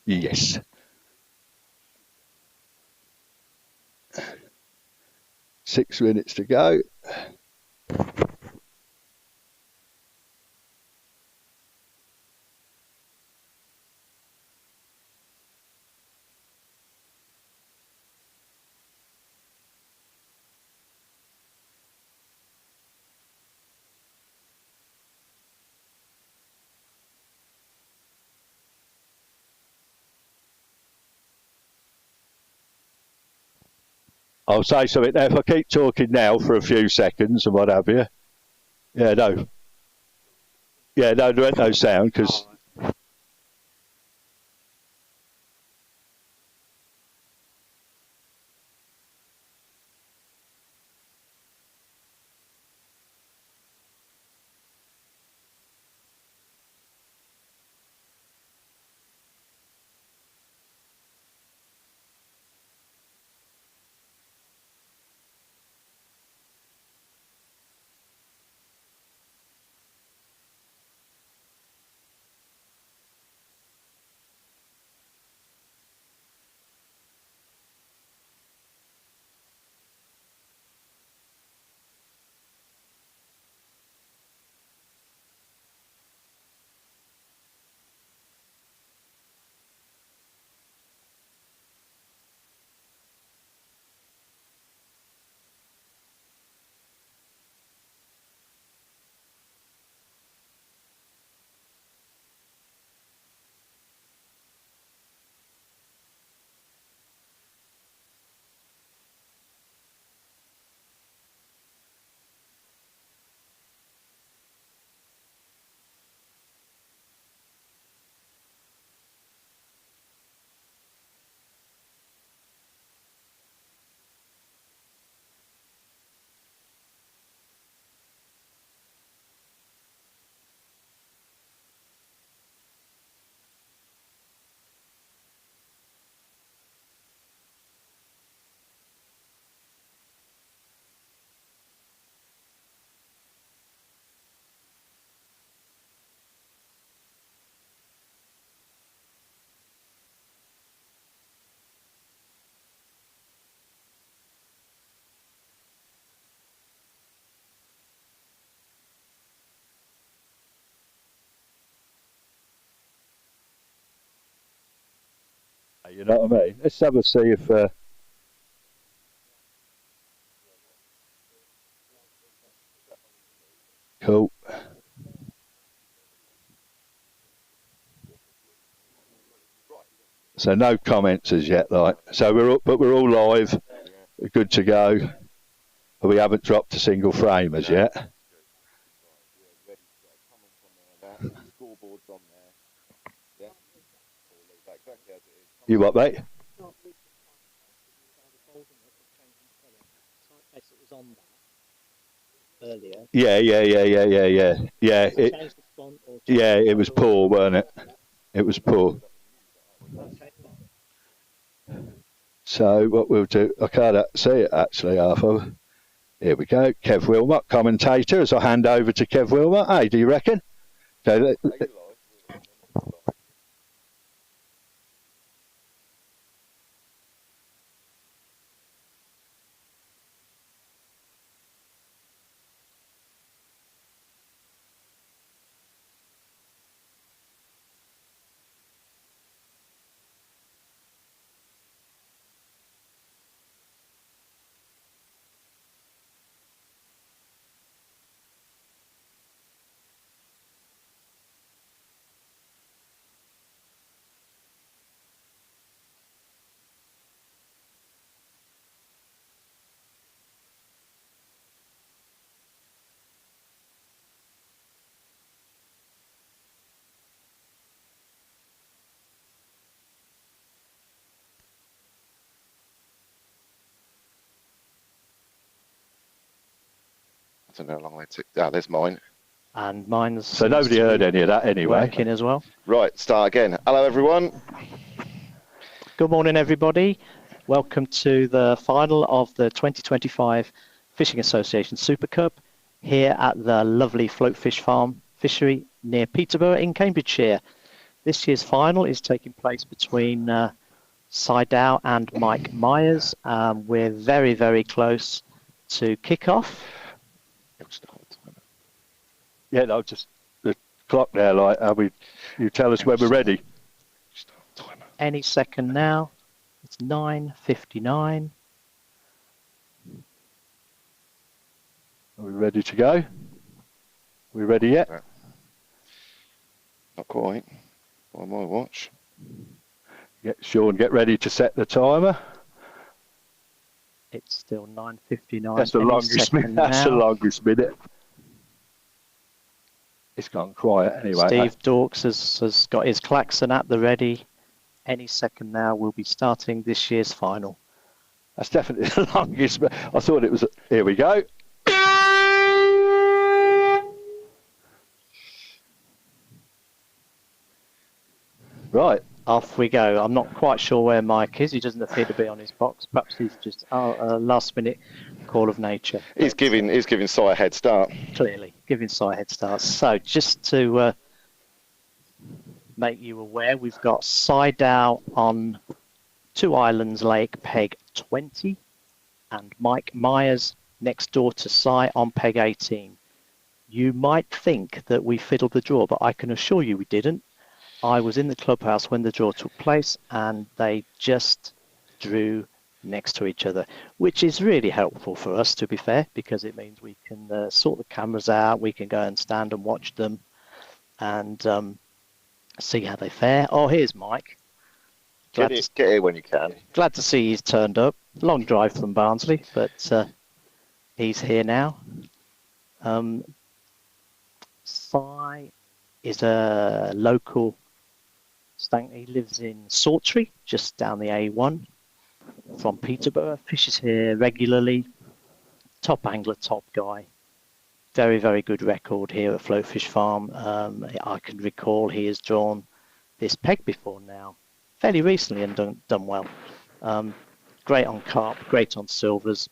Yes. Six minutes to go. I'll say something now. If I keep talking now for a few seconds and what have you. Yeah, no. Yeah, no, there ain't no sound because. You know what I mean? Let's have a see if. Cool. So no comments as yet, like. So we're all live, good to go. But we haven't dropped a single frame as yet. You what, mate? Earlier. Yeah. It was poor, weren't it? It was poor. So what we'll do, I can't see it actually, Arthur. Here we go. Kev Wilmot, commentator. So I'll hand over to Kev Wilmot. Hey, do you reckon? Okay, I don't know how long they took. Ah, there's mine. And mine's. So nobody heard any of that anyway. Working as well. Right, start again. Hello, everyone. Good morning, everybody. Welcome to the final of the 2025 Fishing Association Super Cup here at the lovely Floatfish Farm fishery near Peterborough in Cambridgeshire. This year's final is taking place between Seidel and Mike Myers. We're very, very close to kick-off. Yeah, no, just the clock there, like, you tell us when we're ready. Any second now. It's 9:59. Are we ready to go? Are we ready yet? Not quite. By my watch. Sean, get ready to set the timer. It's still 9:59. That's the longest minute. That's the longest minute. It's gone quiet anyway. Steve Dorks has got his klaxon at the ready. Any second now, we'll be starting this year's final. That's definitely the longest. I thought it was. Here we go. Right. Off we go. I'm not quite sure where Mike is. He doesn't appear to be on his box. Perhaps he's just a last-minute call of nature. He's giving Si a head start. Clearly, giving Si a head start. So just to make you aware, we've got Seidel on Two Islands Lake, peg 20, and Mike Myers next door to Si on peg 18. You might think that we fiddled the draw, but I can assure you we didn't. I was in the clubhouse when the draw took place, and they just drew next to each other, which is really helpful for us, to be fair, because it means we can sort the cameras out, we can go and stand and watch them, and see how they fare. Oh, here's Mike. Get here when you can. Glad to see he's turned up. Long drive from Barnsley, but he's here now. Si is a local. He lives in Sawtry, just down the A1 from Peterborough. Fishes here regularly. Top angler, top guy. Very, very good record here at Floatfish Farm. I can recall he has drawn this peg before now, fairly recently, and done well. Great on carp, great on silvers,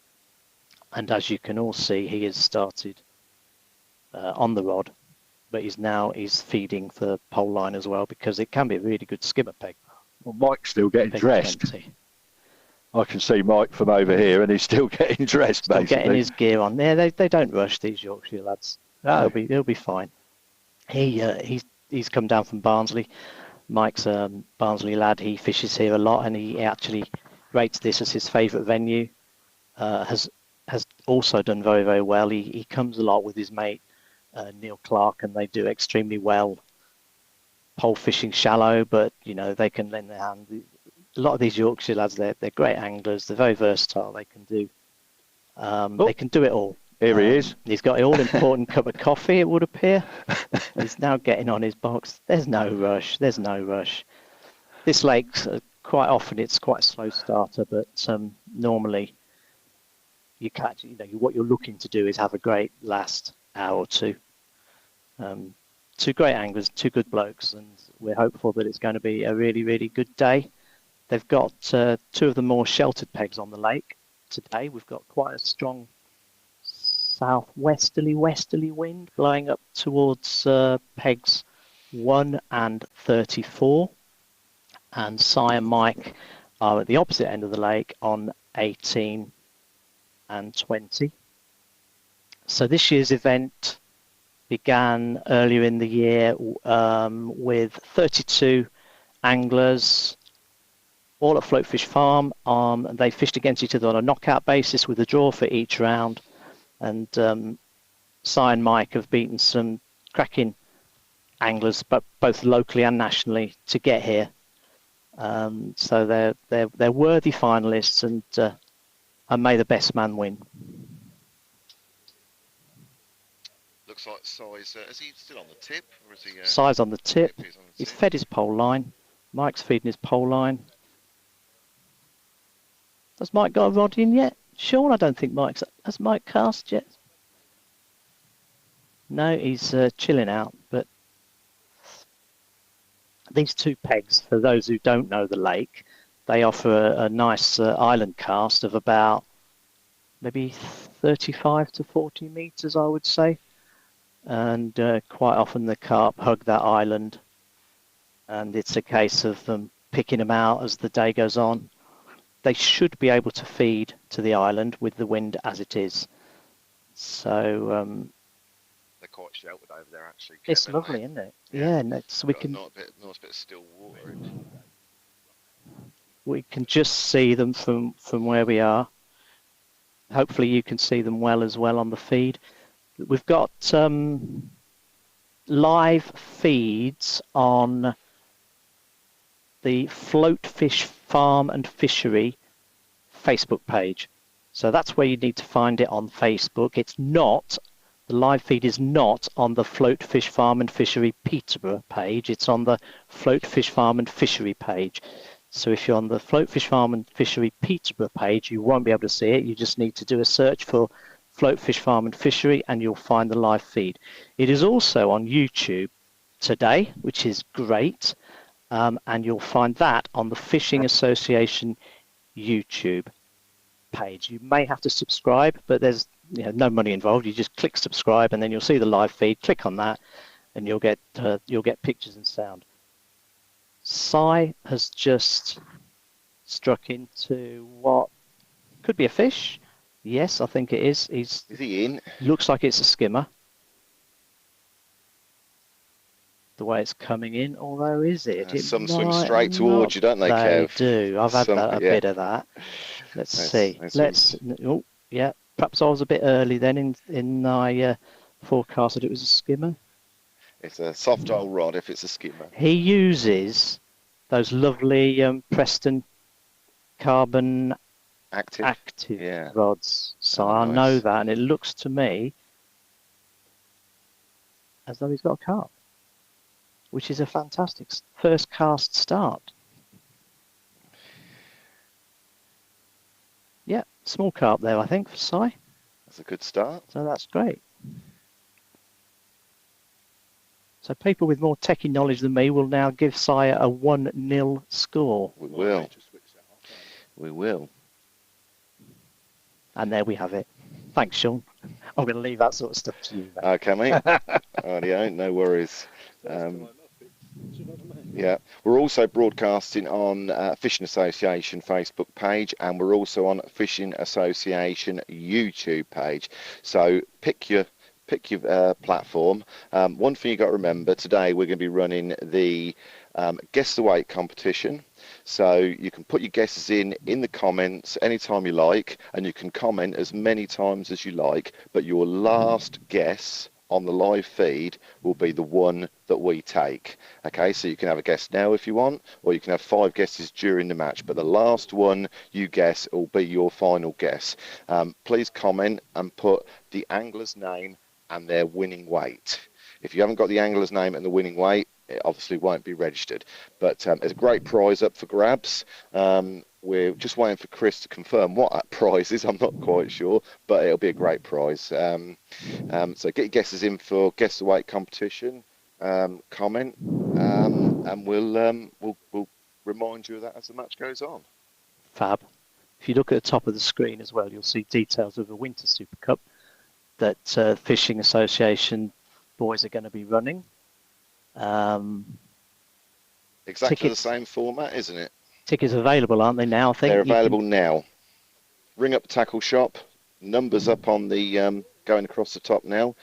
and as you can all see, he has started on the rod, but he's feeding for pole line as well, because it can be a really good skimmer peg. Well, Mike's still getting dressed. 20. I can see Mike from over here, and he's still getting dressed, still basically. Getting his gear on. Yeah, they don't rush, these Yorkshire lads. No. He'll be fine. He's come down from Barnsley. Mike's a Barnsley lad. He fishes here a lot, and he actually rates this as his favourite venue. Has also done very, very well. He comes a lot with his mate Neil Clark, and they do extremely well. Pole fishing shallow, but they can lend their hand. A lot of these Yorkshire lads, they're great anglers. They're very versatile. They can do it all. Here he is. He's got an all-important cup of coffee, it would appear. He's now getting on his box. There's no rush. There's no rush. This lake, quite often, it's quite a slow starter, but normally you catch. What you're looking to do is have a great last hour or two. Two great anglers, two good blokes, and we're hopeful that it's going to be a really, really good day. They've got two of the more sheltered pegs on the lake today. We've got quite a strong southwesterly wind blowing up towards pegs 1 and 34. And Si and Mike are at the opposite end of the lake on 18 and 20. So this year's event began earlier in the year with 32 anglers, all at Floatfish Farm. They fished against each other on a knockout basis with a draw for each round. And Si and Mike have beaten some cracking anglers, but both locally and nationally, to get here. So they're worthy finalists, and may the best man win. Looks like Si's. Is he still on the tip, or is he? Si's on the tip. He's tip. fed his pole line. Mike's feeding his pole line. Has Mike got a rod in yet? Sean, I don't think has Mike cast yet. No, he's chilling out. But these two pegs, for those who don't know the lake, they offer a nice island cast of about maybe 35 to 40 meters, I would say. And quite often the carp hug that island and it's a case of them picking them out as the day goes on. They should be able to feed to the island with the wind as it is. So They're quite sheltered over there, actually, it's Kevin. lovely, isn't it? Yeah. Yeah, no, so we Got a can nice bit of still water. just see them from where we are. Hopefully you can see them well as well on the feed. We've got live feeds on the Float Fish Farm and Fishery Facebook page. So that's where you need to find it on Facebook. It's not, the live feed is not on the Float Fish Farm and Fishery Peterborough page. It's on the Float Fish Farm and Fishery page. So if you're on the Float Fish Farm and Fishery Peterborough page, you won't be able to see it. You just need to do a search for Float Fish Farm and Fishery and you'll find the live feed. It is also on YouTube today, which is great. And you'll find that on the Fishing Association YouTube page. You may have to subscribe, but there's no money involved. You just click subscribe and then you'll see the live feed. Click on that and you'll get pictures and sound. Si has just struck into what could be a fish. Yes, I think it is. Is he in? Looks like it's a skimmer. The way it's coming in, although is it? Some swim straight towards you, don't they, Kev? They do. I've had a bit of that. Let's see. Oh, yeah. Perhaps I was a bit early then in my forecast that it was a skimmer. It's a soft old rod if it's a skimmer. He uses those lovely Preston carbon active rods. So I know that, and it looks to me as though he's got a carp, which is a fantastic first cast start. Yeah, small carp there, I think, for Si. That's a good start. So that's great. So people with more techie knowledge than me will now give Si a 1-0 score. We will. We will. And there we have it. Thanks, Sean. I'm going to leave that sort of stuff to you, mate. Okay, mate. Rightio, no worries. Yeah, we're also broadcasting on Fishing Association Facebook page, and we're also on Fishing Association YouTube page. So pick your platform. One thing you got to remember, today we're going to be running the guess the weight competition. So you can put your guesses in the comments anytime you like, and you can comment as many times as you like, but your last guess on the live feed will be the one that we take. Okay, so you can have a guess now if you want, or you can have 5 guesses during the match, but the last one you guess will be your final guess. Please comment and put the angler's name and their winning weight. If you haven't got the angler's name and the winning weight, it obviously won't be registered. But there's a great prize up for grabs. We're just waiting for Chris to confirm what that prize is. I'm not quite sure, but it'll be a great prize. So get your guesses in for Guess the Weight competition. Comment, and we'll remind you of that as the match goes on. Fab. If you look at the top of the screen as well, you'll see details of the Winter Super Cup that Fishing Association boys are going to be running. Exactly the same format, isn't it? Tickets available, aren't they now? I think they're available now. Ring up the tackle shop. Numbers up on the going across the top now.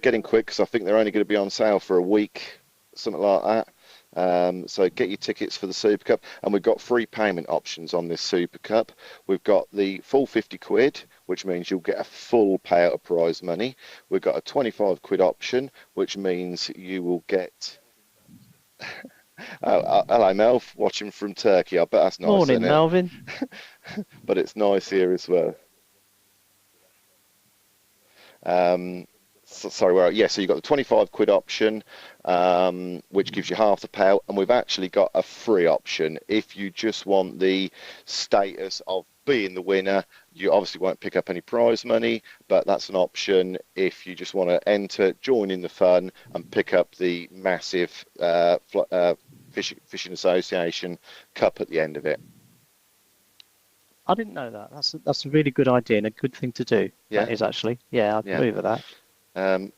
Getting quick because I think they're only going to be on sale for a week, something like that. So get your tickets for the Super Cup, and we've got free payment options on this Super Cup. We've got the full 50 quid, which means you'll get a full payout of prize money. We've got a 25 quid option, which means you will get. Hello, Mel, watching from Turkey. I bet that's nice. Morning, Melvin. But it's nice here as well. So you've got the 25 quid option, which gives you half the payout, and we've actually got a free option. If you just want the status of being the winner, you obviously won't pick up any prize money, but that's an option if you just want to enter, join in the fun, and pick up the massive Fishing Association Cup at the end of it. I didn't know that. That's a really good idea and a good thing to do. Yeah. That is actually. Yeah, I agree with that.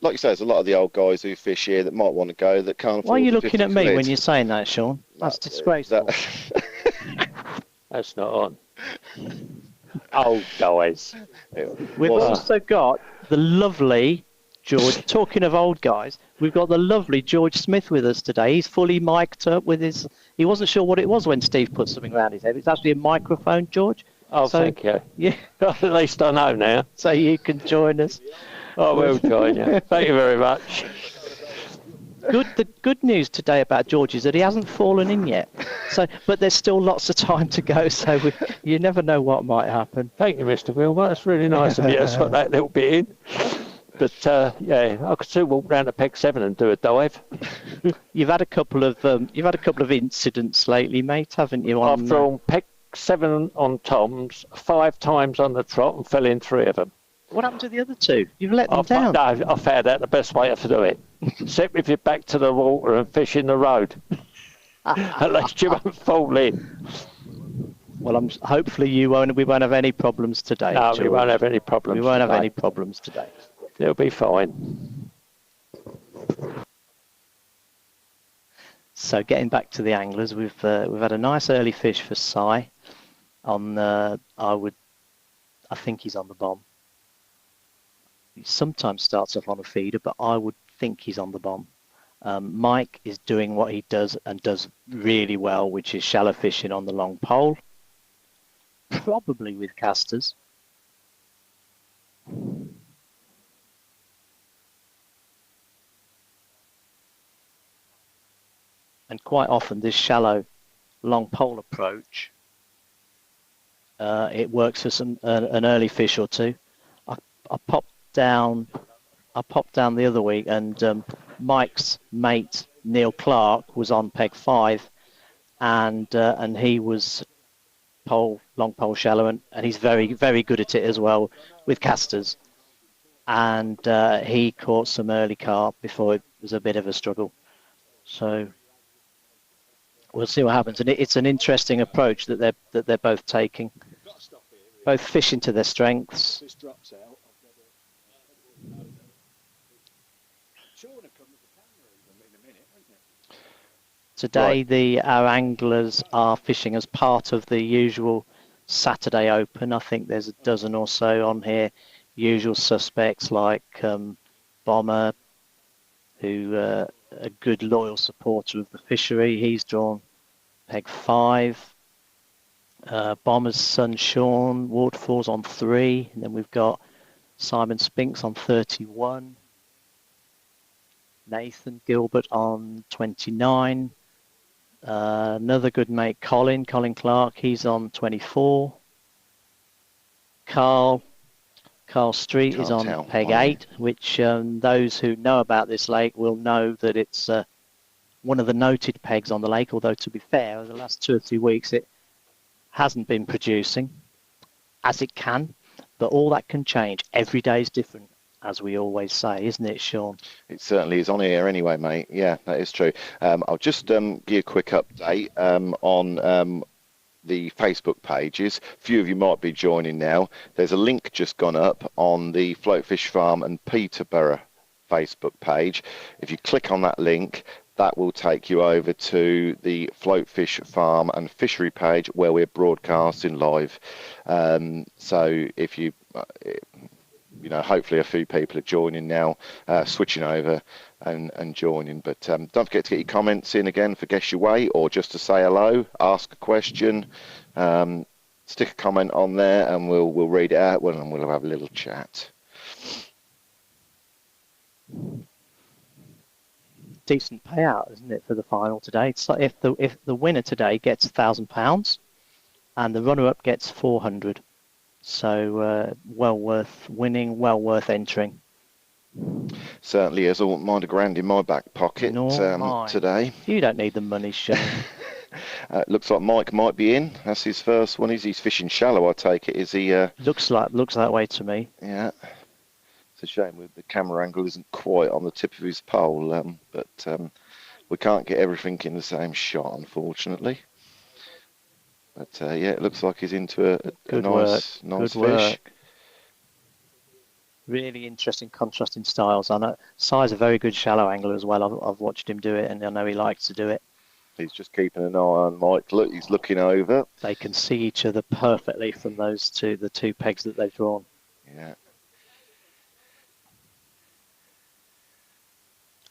Like you say, there's a lot of the old guys who fish here that might want to go that can't afford. Why are you the looking 50 at me quid. when you're saying that, Sean? That's disgraceful. That's not on. Old guys. We've also got the lovely George. Talking of old guys, we've got the lovely George Smith with us today. He's fully mic'd up with his. He wasn't sure what it was when Steve put something around his head. It's actually a microphone, George. Oh, so, thank you. Yeah. At least I know now. So you can join us. I will join you. Thank you very much. The good news today about George is that he hasn't fallen in yet. But there's still lots of time to go. So you never know what might happen. Thank you, Mr. Wilmot. That's really nice of you to put that little bit in. But yeah, I could still walk round to Peg 7 and do a dive. You've had a couple of incidents lately, mate, haven't you? I've drawn Peg 7 on toms 5 times on the trot and fell in 3 of them. What happened to the other 2? You've let them down. No, I found out the best way to do it. Sit with your back to the water and fish in the road. At least you won't fall in. Well, hopefully we won't have any problems today. No, George. we won't have any problems. We won't have any problems today. It'll be fine. So getting back to the anglers, we've had a nice early fish for Si. I think he's on the bomb. He sometimes starts off on a feeder, but I would think he's on the bomb. Mike is doing what he does and does really well, which is shallow fishing on the long pole, probably with casters. And quite often this shallow long pole approach, it works for an early fish or two. I popped down the other week, and Mike's mate Neil Clark was on peg 5, and he was long pole shallow, and he's very, very good at it as well with casters. And he caught some early carp before it was a bit of a struggle. So we'll see what happens, and it's an interesting approach that they're both taking, both fishing to their strengths. Today, our anglers are fishing as part of the usual Saturday Open. I think there's a dozen or so on here. Usual suspects like Bomber, who a good loyal supporter of the fishery. He's drawn peg 5. Bomber's son Sean Waterfall's on 3, and then we've got Simon Spinks on 31. Nathan Gilbert on 29. Another good mate, Colin Clark, he's on 24. Carl Street is on peg 8, which those who know about this lake will know that it's one of the noted pegs on the lake, although to be fair, over the last 2 or 3 weeks it hasn't been producing, as it can, but all that can change. Every day is different, as we always say, isn't it, Sean? It certainly is on here anyway, mate. Yeah, that is true. I'll just give you a quick update on the Facebook pages. A few of you might be joining now. There's a link just gone up on the Floatfish Farm and Peterborough Facebook page. If you click on that link, that will take you over to the Floatfish Farm and Fishery page where we're broadcasting live. So if you hopefully a few people are joining now, switching over and joining. But don't forget to get your comments in again for Guess Your Way, or just to say hello, ask a question, stick a comment on there, and we'll read it out and we'll have a little chat. Decent payout, isn't it, for the final today? It's like if the winner today gets £1,000 and the runner-up gets 400. So well worth winning, well worth entering. Certainly is. I wouldn't mind £1,000 in my back pocket today. You don't need the money, Sean. Looks like Mike might be in. That's his first one. He's fishing shallow, I take it. Is he? Looks that way to me. Yeah. It's a shame the camera angle isn't quite on the tip of his pole, but we can't get everything in the same shot, unfortunately. But yeah, it looks like he's into a nice fish. Really interesting contrasting styles. I know Si's a very good shallow angler as well. I've watched him do it, and I know he likes to do it. He's just keeping an eye on Mike. Look, he's looking over. They can see each other perfectly from the two pegs that they've drawn. Yeah.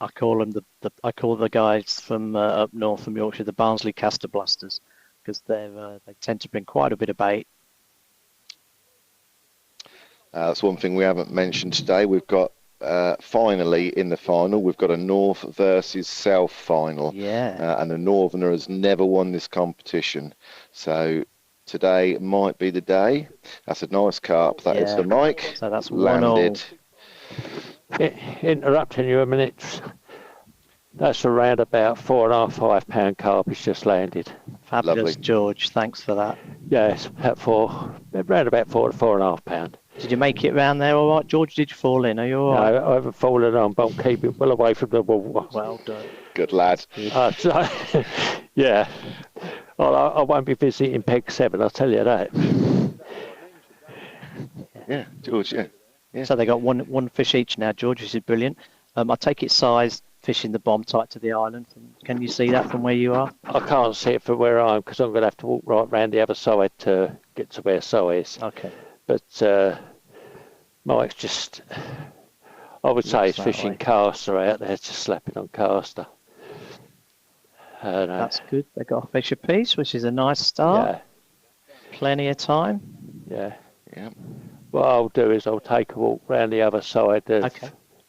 I call them I call the guys from up north from Yorkshire the Barnsley Caster Blasters, because they tend to bring quite a bit of bait. That's one thing we haven't mentioned today. We've got finally in the final, we've got a North versus South final. Yeah. And the Northerner has never won this competition. So today might be the day. That's a nice carp. That is for Mike. So that's landed. Interrupting you a minute. That's around about 4.5, 5 pound carp has just landed. Fabulous, Lovely. George. Thanks for that. Yes, around about 4 to 4.5 pound. Did you make it round there all right, George? Did you fall in? Are you all right? No, I haven't fallen on, but I'm keeping well away from the water. Well done. Good lad. Yeah. Well, I won't be visiting Peg 7, I'll tell you that. Yeah, George, yeah. So they got one fish each now, George, which is brilliant. I take it size fishing the bomb tight to the island. Can you see that from where you are? I can't see it from where I am because I'm going to have to walk right round the other side to get to where So is. Okay. But Mike's just, I would say he's fishing caster out there, just slapping on caster. That's good. They got a fish apiece, which is a nice start. Yeah. Plenty of time. Yeah. Yeah. What I'll do is I'll take a walk round the other side of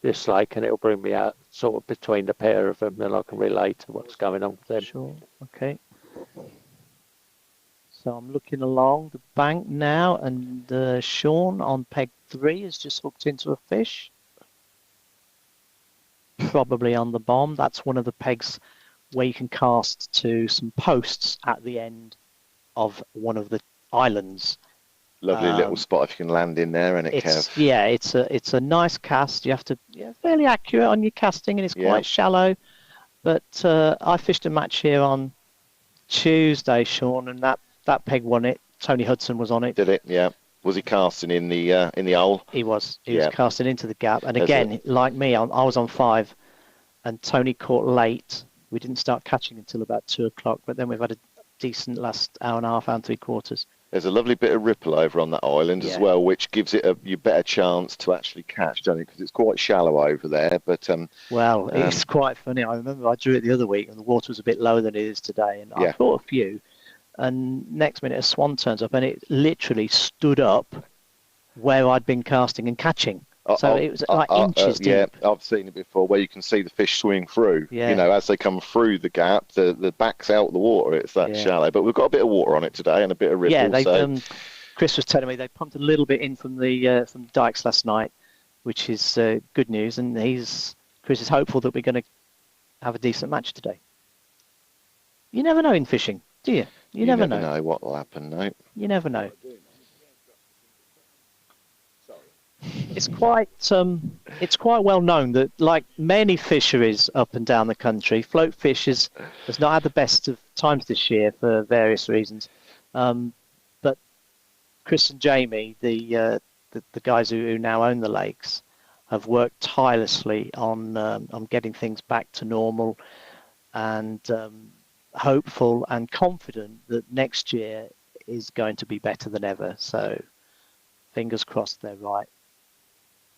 this lake, and it'll bring me out sort of between the pair of them, and I can relate to what's going on with them. Sure. Okay. So I'm looking along the bank now, and Sean on peg 3 has just hooked into a fish. Probably on the bomb. That's one of the pegs where you can cast to some posts at the end of one of the islands. Lovely little spot if you can land in there, and Kev. Yeah, it's a nice cast. You have to fairly accurate on your casting, and it's quite shallow. But I fished a match here on Tuesday, Sean, and that peg won it. Tony Hudson was on it. Did it? Yeah. Was he casting in the hole? He was. He was casting into the gap, and again, like me, I was on 5, and Tony caught late. We didn't start catching until about 2 o'clock, but then we've had a decent last hour and a half, hour and 3/4. There's a lovely bit of ripple over on that island as well, which gives it a better chance to actually catch, doesn't it? Because it's quite shallow over there. But well, it's quite funny. I remember I drew it the other week, and the water was a bit lower than it is today, and I caught a few. And next minute, a swan turns up, and it literally stood up where I'd been casting and catching. So it was like inches deep. Yeah, I've seen it before, where you can see the fish swing through. Yeah. You know, as they come through the gap, the back's out the water. It's that shallow. But we've got a bit of water on it today and a bit of ripple. Yeah, Chris was telling me they pumped a little bit in from the dikes last night, which is good news. And Chris is hopeful that we're going to have a decent match today. You never know in fishing, do you? You never know what will happen. No. You never know. It's quite well known that, like many fisheries up and down the country, float fish has not had the best of times this year for various reasons. But Chris and Jamie, the guys who now own the lakes, have worked tirelessly on getting things back to normal, and hopeful and confident that next year is going to be better than ever. So fingers crossed they're right.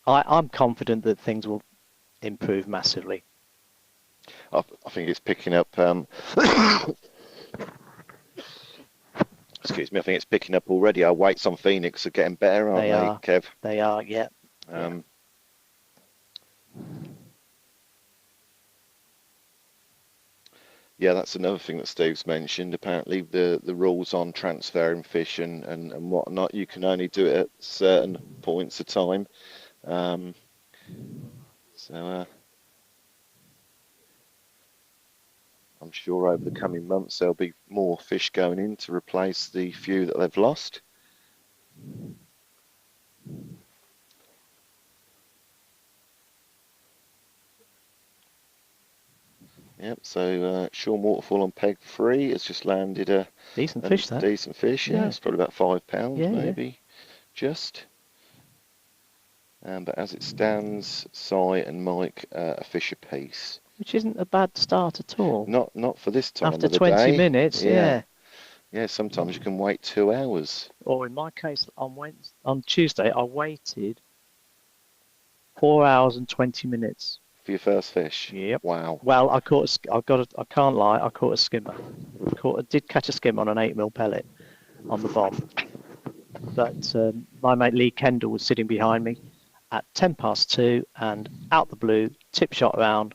I'm confident that things will improve massively. I think it's picking up. Excuse me. I think it's picking up already. Our weights on Phoenix are getting better, aren't they, Kev? They are, yeah. Yeah, that's another thing that Steve's mentioned. Apparently, the rules on transferring fish and whatnot, you can only do it at certain points of time. So I'm sure over the coming months there'll be more fish going in to replace the few that they've lost. Yep, so Sean Waterfall on peg 3 has just landed a decent fish. Decent fish, yeah. It's probably about £5 maybe, just. But as it stands, Si and Mike a fish apiece. Which isn't a bad start at all. Not for this time After of the 20 day. minutes, yeah. Yeah, sometimes you can wait 2 hours. Or in my case, on Tuesday, I waited 4 hours and 20 minutes. For your first fish? Yep. Wow. Well, I can't lie, I caught a skimmer. I did catch a skimmer on an 8mm pellet on the bomb. But my mate Lee Kendall was sitting behind me at 2:10, and out the blue, tip shot round,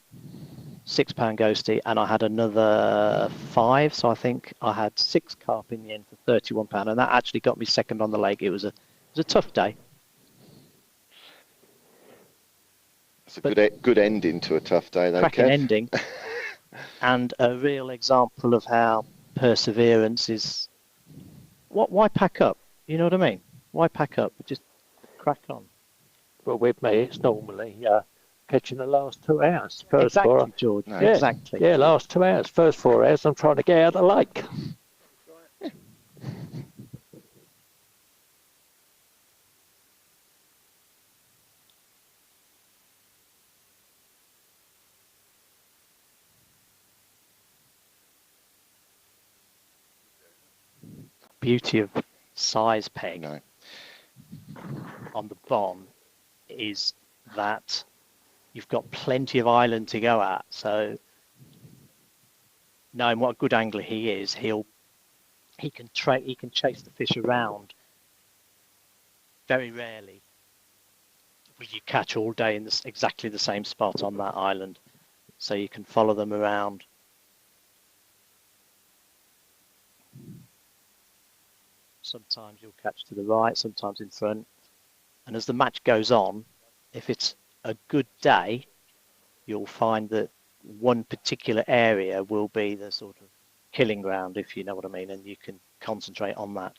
£6 ghosty, and I had another 5, so I think I had 6 carp in the end for £31, and that actually got me second on the lake. It was a tough day. It's a good ending to a tough day, though, Cracking Kev. ending, and a real example of how perseverance is. Why pack up? You know what I mean? Why pack up? Just crack on. Well, with me, it's normally catching the last 2 hours. First Exactly, 4, George. No. yeah, Exactly. Yeah, last 2 hours. First 4 hours, I'm trying to get out of the lake. Beauty of size peg No. on the bomb is that you've got plenty of island to go at. So knowing what a good angler he is, he can chase the fish around. Very rarely will you catch all day in exactly the same spot on that island. So you can follow them around. Sometimes you'll catch to the right, sometimes in front. And as the match goes on, if it's a good day, you'll find that one particular area will be the sort of killing ground, if you know what I mean, and you can concentrate on that.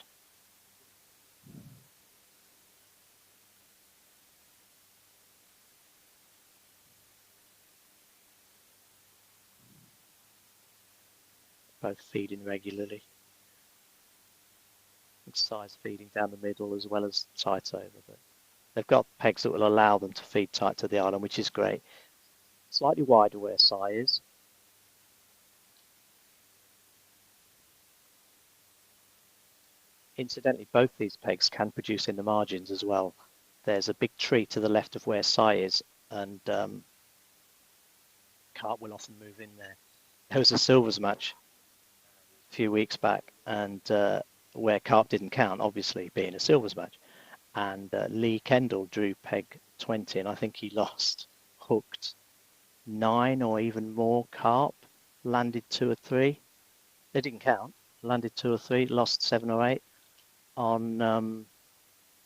Both feeding regularly. Size feeding down the middle as well as tight over. But they've got pegs that will allow them to feed tight to the island, which is great. Slightly wider where Si is. Incidentally, both these pegs can produce in the margins as well. There's a big tree to the left of where Si is, and carp will often move in there. There was a silvers match a few weeks back, and where carp didn't count, obviously being a silvers match, and Lee Kendall drew peg 20, and I think he hooked 9 or even more carp, landed 2 or 3. They didn't count, landed 2 or 3, lost 7 or 8 on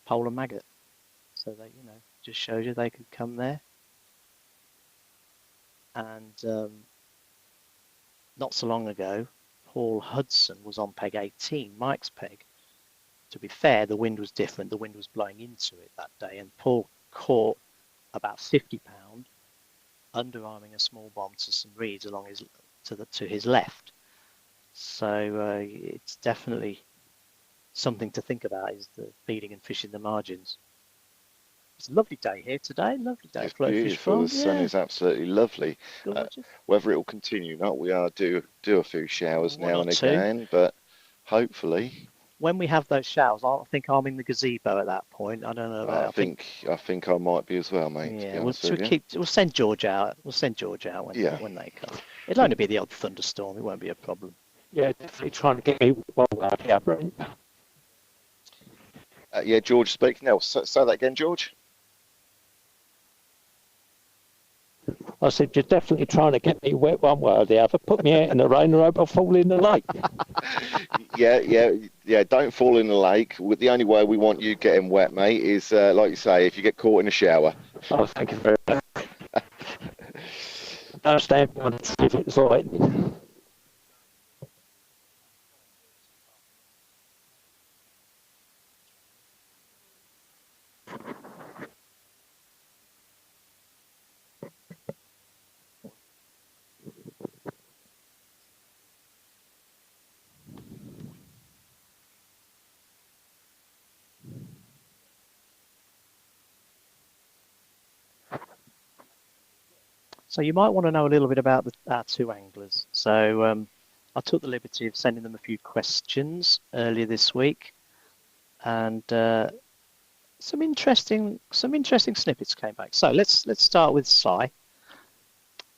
pole and maggot. So they, just shows you they could come there. And not so long ago, Paul Hudson was on peg 18, Mike's peg. To be fair, the wind was different. The wind was blowing into it that day, and Paul caught about 50 pound, underarming a small bomb to some reeds along to his left. So it's definitely something to think about, is the feeding and fishing the margins. It's a lovely day here today. Lovely day. It's beautiful. The sun is absolutely lovely. Whether it will continue or not, we are do a few showers now and again, but hopefully. When we have those showers, I think I'm in the gazebo at that point. I don't know about. I think I might be as well, mate. Yeah, we'll send George out. We'll send George out when they come. It'll only be the odd thunderstorm. It won't be a problem. Yeah, definitely trying to get me one out here. Yeah, George speaking. Now, say that again, George. I said, you're definitely trying to get me wet one way or the other. Put me out in the rain, or I hope I fall in the lake. Yeah. Don't fall in the lake. The only way we want you getting wet, mate, is like you say, if you get caught in a shower. Oh, thank you very much. Don't stand on it if it's right. So you might want to know a little bit about our two anglers. So I took the liberty of sending them a few questions earlier this week, and some interesting snippets came back. So let's start with Si.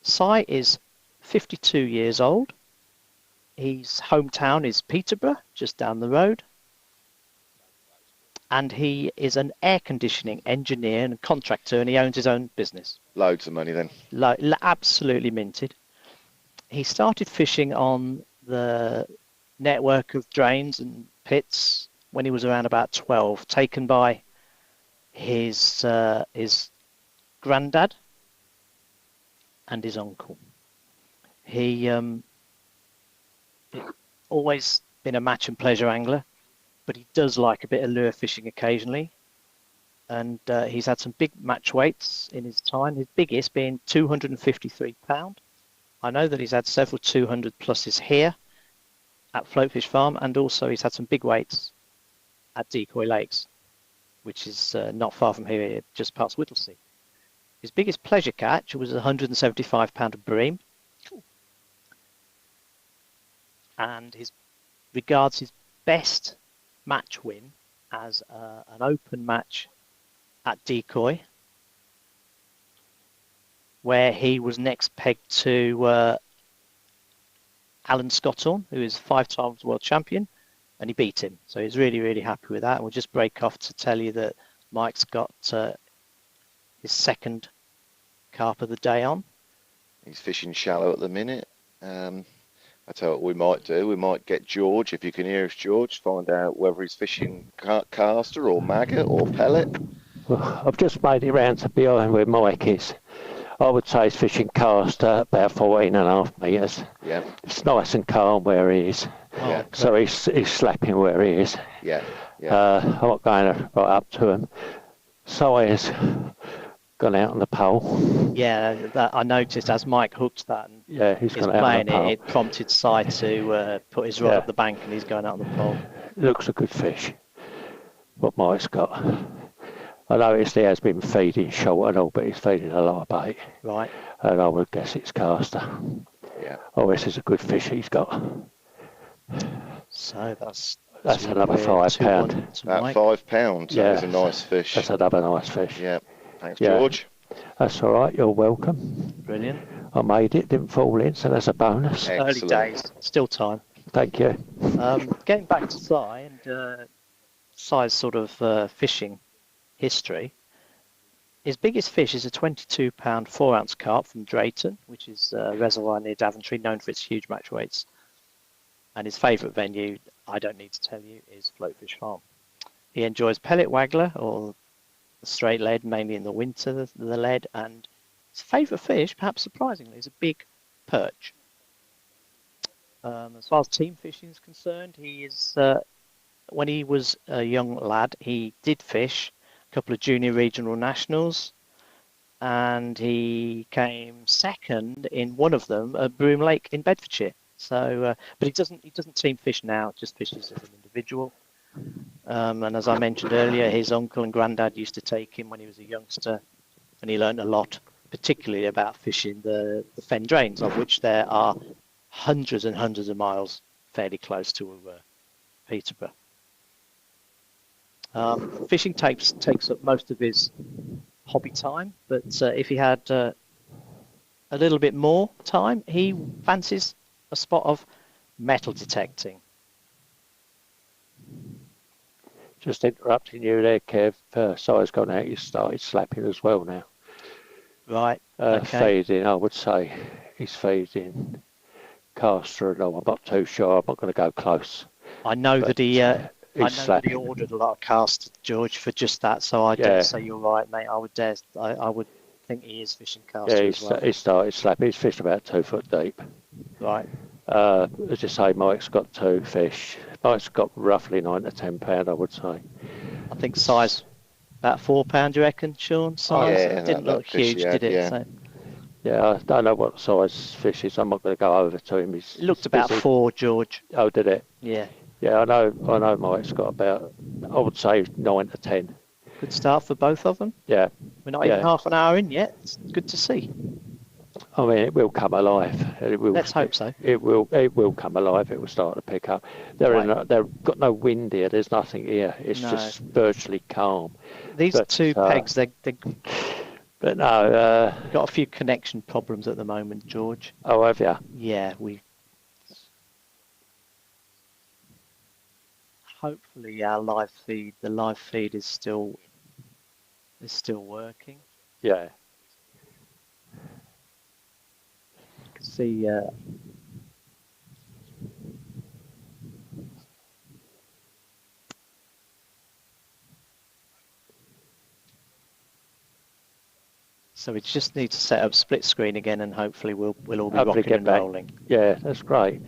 Si is 52 years old. His hometown is Peterborough, just down the road. And he is an air conditioning engineer and contractor, and he owns his own business. Loads of money then. Absolutely minted. He started fishing on the network of drains and pits when he was around about 12, taken by his granddad and his uncle. He always been a match and pleasure angler, but he does like a bit of lure fishing occasionally. And he's had some big match weights in his time, his biggest being 253 pound. I know that he's had several 200 pluses here at Floatfish Farm, and also he's had some big weights at Decoy Lakes, which is not far from here, just past Whittlesea. His biggest pleasure catch was 175 pound of bream. And regards his best match win as an open match at Decoy, where he was next pegged to Alan Scotthorne, who is 5 times world champion, and he beat him. So he's really, really happy with that. And we'll just break off to tell you that Mike's got his second carp of the day on. He's fishing shallow at the minute. I tell you what we might do. We might get George, if you can hear us, George, find out whether he's fishing caster or maggot or pellet. Well, I've just made it round to behind where Mike is. I would say he's fishing caster about 14.5 metres. Yeah. It's nice and calm where he is. Yeah. So he's slapping where he is. Yeah. Yeah. I'm not going right up to him. So he's gone out on the pole. Yeah, that I noticed as Mike hooked that and Yeah, he's gone out on the pole. It prompted Si to put his rod up the bank, and he's going out on the pole. Looks a good fish, what Mike's got. I noticed he has been feeding short and all, but he's feeding a lot of bait. Right. And I would guess it's caster. Yeah. Oh, this is a good fish he's got. So that's another £5. About £5. Yeah. That is a nice fish. That's another nice fish. Yeah. Thanks, George. That's all right. You're welcome. Brilliant. I made it, didn't fall in, so that's a bonus. Excellent. Early days, still time. Thank you. Getting back to Si and Si's sort of fishing history. His biggest fish is a 22 pound 4 ounce carp from Drayton, which is a reservoir near Daventry, known for its huge match weights. And his favourite venue, I don't need to tell you, is Floatfish Farm. He enjoys pellet waggler or the straight lead, mainly in the winter, the lead, and his favourite fish, perhaps surprisingly, is a big perch. As far as team fishing is concerned, he is when he was a young lad, he did fish a couple of junior regional nationals, and he came second in one of them at Broome Lake in Bedfordshire. So, but he doesn't team fish now; just fishes as an individual. And as I mentioned earlier, his uncle and granddad used to take him when he was a youngster, and he learned a lot, particularly about fishing the fen drains, of which there are hundreds and hundreds of miles fairly close to Peterborough. Fishing takes up most of his hobby time, but if he had a little bit more time, he fancies a spot of metal detecting. Just interrupting you there, Kev. Si's gone out. He started slapping as well now. Right. Okay. Feeding, I would say he's feeding caster and all. I'm not too sure. I'm not going to go close. I know that he. That he ordered a lot of cast, George, for just that. So I don't say you're right, mate. I would think he is fishing caster as well. He started slapping. He's fished about 2 foot deep. Right. As you say, Mike's got 2 fish. Mike's got roughly 9 to 10 pound, I would say. I think size about 4 pound. You reckon, Sean? Size it didn't look huge, did it? Yeah. So, yeah, I don't know what size fish is. I'm not going to go over to him. It looked about busy. 4, George. Oh, did it? Yeah. Yeah, I know. Mike's got about, I would say 9 to 10. Good start for both of them. Yeah. We're not even half an hour in yet. It's good to see. I mean, it will come alive. It will. Let's hope so. It will. It will come alive. It will start to pick up. They've got no wind here. There's nothing here. It's just virtually calm. These two pegs, they but no. got a few connection problems at the moment, George. Oh, have you? Yeah, hopefully our the live feed is still working. Yeah. You can see so we just need to set up split screen again, and hopefully we'll all be rocking and rolling. Yeah, that's great.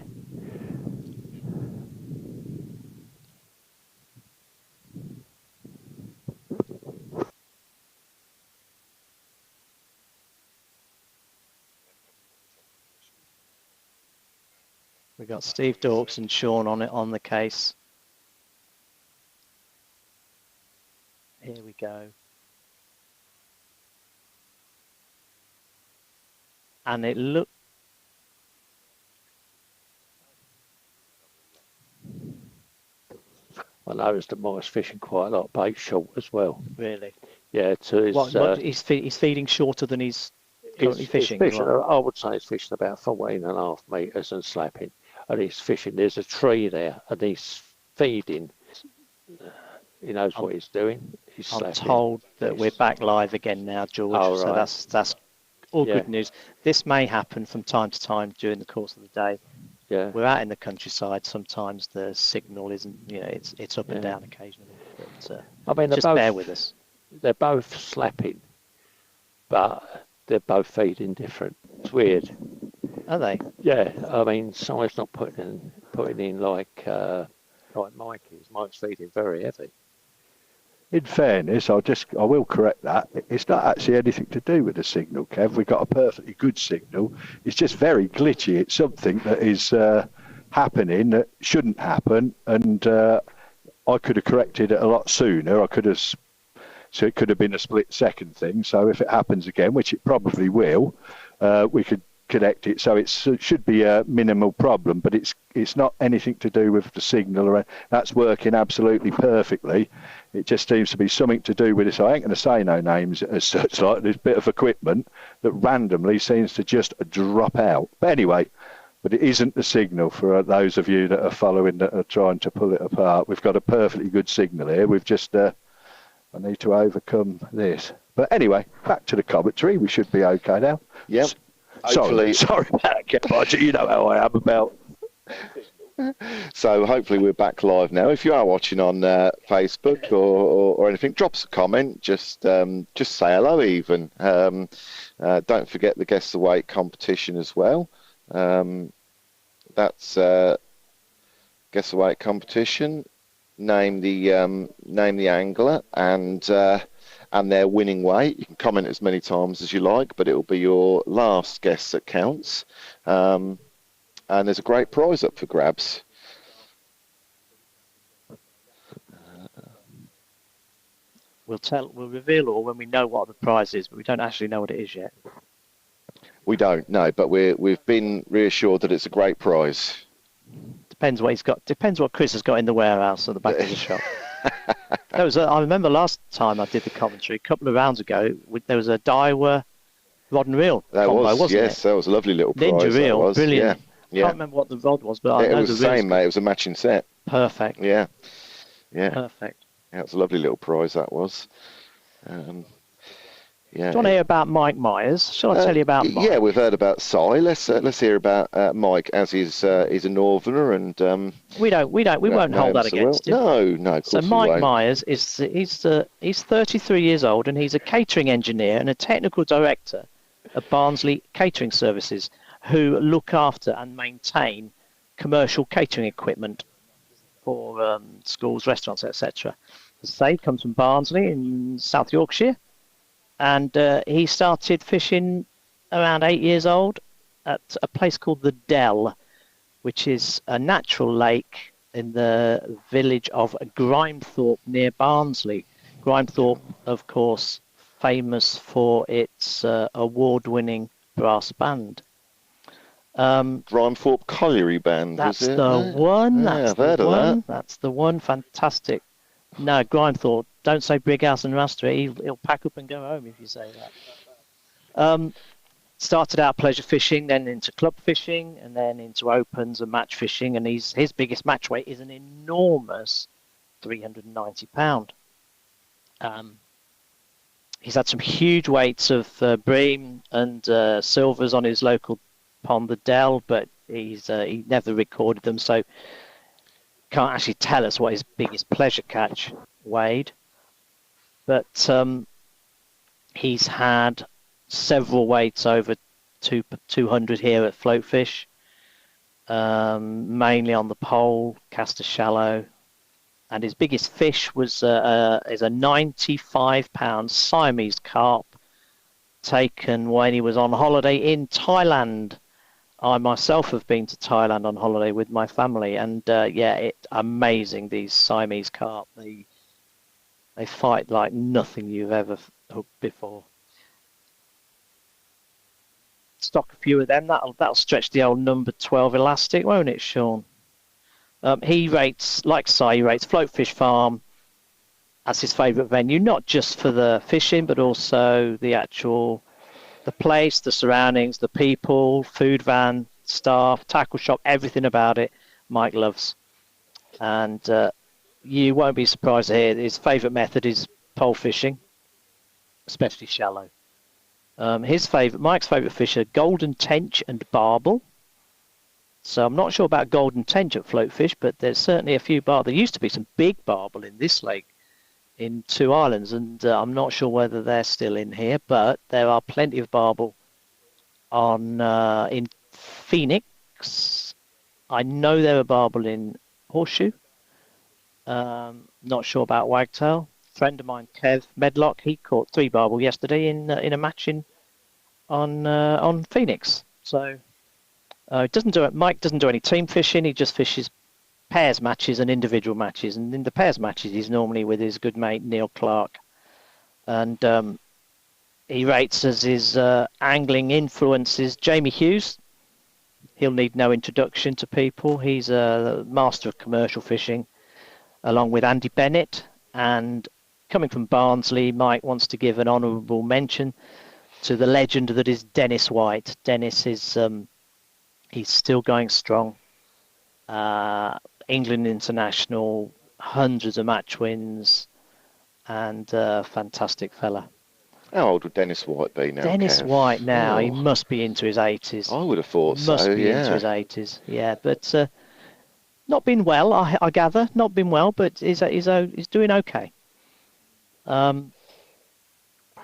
We got Steve Dorks and Sean on the case. Here we go. And it looked. I noticed that Mike's fishing quite a lot, bait short as well. Really? Yeah, to his. He's feeding shorter than he's currently fishing. Right? I would say he's fishing about 14.5 metres and slapping. And he's fishing. There's a tree there, and he's feeding. He knows what he's doing. He's slapping. I'm told that we're back live again now, George. Oh, so right. that's all good news. This may happen from time to time during the course of the day. Yeah. We're out in the countryside. Sometimes the signal isn't, it's up and down occasionally. But I mean, just bear with us. They're both slapping, but they're both feeding different. It's weird. Are they? Yeah. I mean, someone's not putting in like Mike is. Mike's feeding very heavy. In fairness, I will correct that. It's not actually anything to do with the signal, Kev. We've got a perfectly good signal. It's just very glitchy. It's something that is happening that shouldn't happen, and I could have corrected it a lot sooner. So it could have been a split-second thing. So if it happens again, which it probably will, we could connect it. So it should be a minimal problem, but it's not anything to do with the signal. That's working absolutely perfectly. It just seems to be something to do with this. I ain't going to say no names as such, like this bit of equipment that randomly seems to just drop out. But anyway, but it isn't the signal for those of you that are following, that are trying to pull it apart. We've got a perfectly good signal here. We've just, I need to overcome this. But anyway, back to the commentary. We should be okay now. Yep. Sorry about that, Roger. You know how I am about. So hopefully we're back live now. If you are watching on Facebook or anything, drop us a comment. Just say hello even. Don't forget the Guess the Weight competition as well. That's Guess the Weight competition. Name the angler and their winning weight. You can comment as many times as you like, but it will be your last guess that counts. And there's a great prize up for grabs. We'll reveal all when we know what the prize is, but we don't actually know what it is yet. We don't know, but we've been reassured that it's a great prize. Depends what he's got. Depends what Chris has got in the warehouse at the back of the shop. I remember last time I did the commentary a couple of rounds ago. There was a Daiwa rod and reel combo, wasn't it? Yes, that was a lovely little prize. Ninja reel, brilliant. Yeah. Can't remember what the rod was, but I know it was the same, mate. It was a matching set. Perfect. Yeah. Perfect. Yeah, it was a lovely little prize, that was. Yeah. Do you want to hear about Mike Myers? Shall I tell you about Mike? Yeah, we've heard about Si. Let's hear about Mike, as he's a northerner, and we won't hold that against him. No. So Mike Myers he's 33 years old, and he's a catering engineer and a technical director at Barnsley Catering Services, who look after and maintain commercial catering equipment for schools, restaurants, etc. As I say, he comes from Barnsley in South Yorkshire, and he started fishing around 8 years old at a place called the Dell, which is a natural lake in the village of Grimethorpe near Barnsley. Grimethorpe, of course, famous for its award-winning brass band. Grimethorpe Colliery Band, That's was it? the one. Yeah, That's I've the heard of one. that. That's the one. Fantastic. No, Grimethorpe. Don't say Brighouse and Raster. He'll pack up and go home if you say that. Started out pleasure fishing, then into club fishing, and then into opens and match fishing. And his biggest match weight is an enormous 390 pound. He's had some huge weights of bream and silvers on his local pond, the Dell, but he never recorded them, so can't actually tell us what his biggest pleasure catch weighed. But he's had several weights over 200 here at Floatfish, mainly on the pole, cast a shallow. And his biggest fish was is a 95-pound Siamese carp taken when he was on holiday in Thailand. I myself have been to Thailand on holiday with my family, and it's amazing, these Siamese carp. They fight like nothing you've ever hooked before. Stock a few of them. That'll stretch the old number 12 elastic, won't it, Sean? He rates, like Si, he rates Floatfish Farm as his favourite venue, not just for the fishing, but also the place, the surroundings, the people, food van, staff, tackle shop, everything about it Mike loves. And you won't be surprised to hear his favourite method is pole fishing, especially shallow. Mike's favourite fish are golden tench and barbel. So I'm not sure about golden tench at Floatfish, but there's certainly a few barbel. There used to be some big barbel in this lake in Two Islands, and I'm not sure whether they're still in here, but there are plenty of barbel in Phoenix. I know there are barbel in Horseshoe. Not sure about Wagtail. Friend of mine, Kev Medlock, he caught 3 barbel yesterday in a match on Phoenix. So. Mike doesn't do any team fishing. He just fishes pairs matches and individual matches. And in the pairs matches, he's normally with his good mate Neil Clark. And he rates as his angling influences Jamie Hughes. He'll need no introduction to people. He's a master of commercial fishing, along with Andy Bennett. And coming from Barnsley, Mike wants to give an honourable mention to the legend that is Dennis White. Dennis is... he's still going strong. England international, hundreds of match wins, and fantastic fella. How old would Dennis White be now? Dennis Kev? White now, he must be into his 80s. I would have thought must so, be yeah. into his 80s, yeah. But not been well, I gather. Not been well, but he's doing okay. And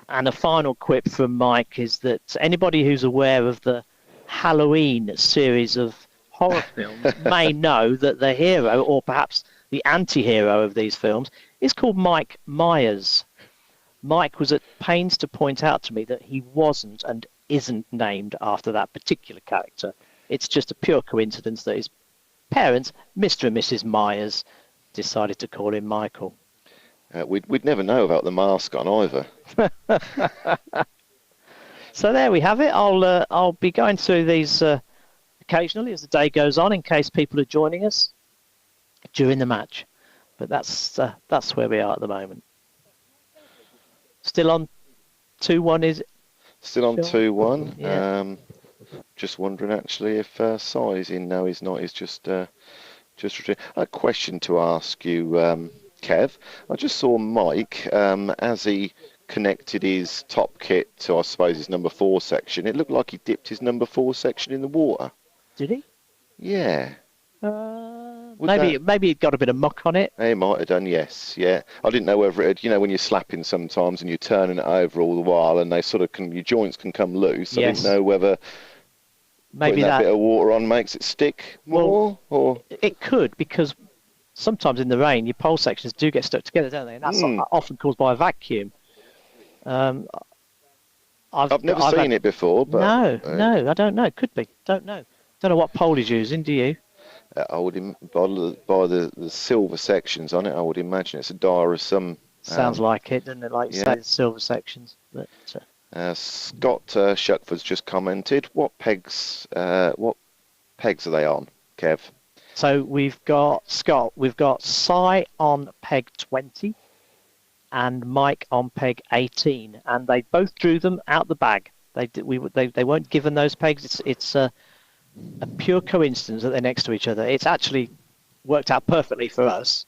a final quip from Mike is that anybody who's aware of the Halloween series of horror films may know that the hero, or perhaps the anti-hero of these films, is called Mike Myers. Mike was at pains to point out to me that he wasn't and isn't named after that particular character. It's just a pure coincidence that his parents, Mr. and Mrs. Myers, decided to call him Michael. We'd never know about the mask on either. So there we have it. I'll be going through these occasionally as the day goes on, in case people are joining us during the match. But that's where we are at the moment. Still on 2-1, is it? Still on 2-1. Yeah. Just wondering actually if Si is in. No, he's not. He's just a question to ask you, Kev. I just saw Mike as he connected his top kit to, I suppose, his number 4 section. It looked like he dipped his number 4 section in the water. Did he? Yeah. Maybe it got a bit of muck on it. He might have done, yes, yeah. I didn't know whether it had, when you're slapping sometimes and you're turning it over all the while and they sort of your joints can come loose. Yes. I didn't know whether maybe putting that bit of water on makes it stick more, or it could, because sometimes in the rain your pole sections do get stuck together, don't they? And that's often caused by a vacuum. I've never seen it before, but no, I don't know. It could be. Don't know what pole he's using. Do you? I would by the silver sections on it, I would imagine it's a Dyer of some. Sounds like it, doesn't it? Like you say, the silver sections. But Scott Shuckford's just commented. What pegs are they on, Kev? So we've got Scott. We've got Si on peg 20, and Mike on peg 18, and they both drew them out the bag. They weren't given those pegs. It's a pure coincidence that they're next to each other. It's actually worked out perfectly for us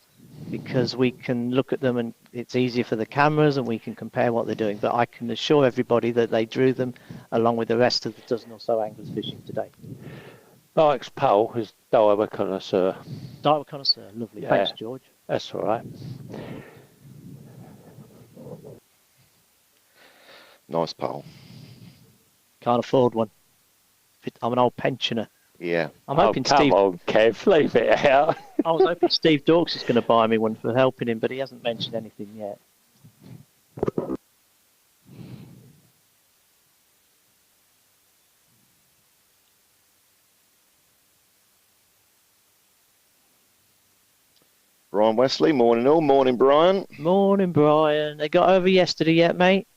because we can look at them and it's easier for the cameras and we can compare what they're doing. But I can assure everybody that they drew them along with the rest of the dozen or so anglers fishing today. Mike's pole is Daiwa Connoisseur. Daiwa Connoisseur, lovely. Yeah. Thanks, George. That's all right. Nice pole. Can't afford one. I'm an old pensioner. Yeah. I'm hoping come Steve. on, Kev, leave it out. I was hoping Steve Dorks is going to buy me one for helping him, but he hasn't mentioned anything yet. Brian Wesley, morning all. Morning, Brian. Morning, Brian. They got over yesterday yet, mate?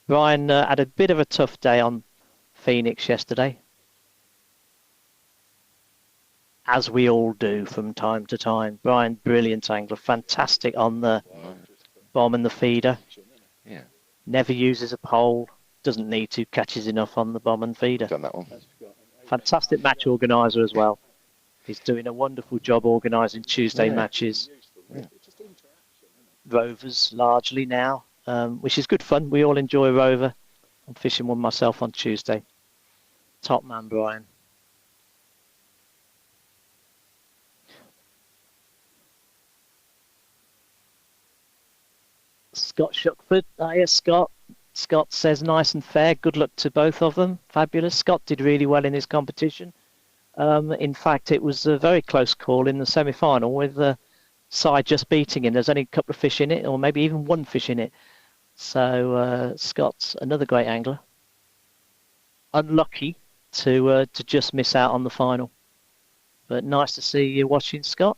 Brian had a bit of a tough day on Phoenix yesterday. As we all do from time to time. Brian, brilliant angler. Fantastic on the bomb and the feeder. Yeah. Never uses a pole. Doesn't need to. Catches enough on the bomb and feeder. Done that one. Fantastic match organiser as well. He's doing a wonderful job organising Tuesday matches. Yeah. Rovers largely now, which is good fun. We all enjoy Rover. I'm fishing one myself on Tuesday. Top man, Brian. Scott Shuckford. Hiya, Scott. Scott says nice and fair. Good luck to both of them. Fabulous. Scott did really well in his competition. In fact, it was a very close call in the semi-final with the side just beating him. There's only a couple of fish in it, or maybe even one fish in it. So Scott's another great angler. Unlucky to just miss out on the final. But nice to see you watching, Scott.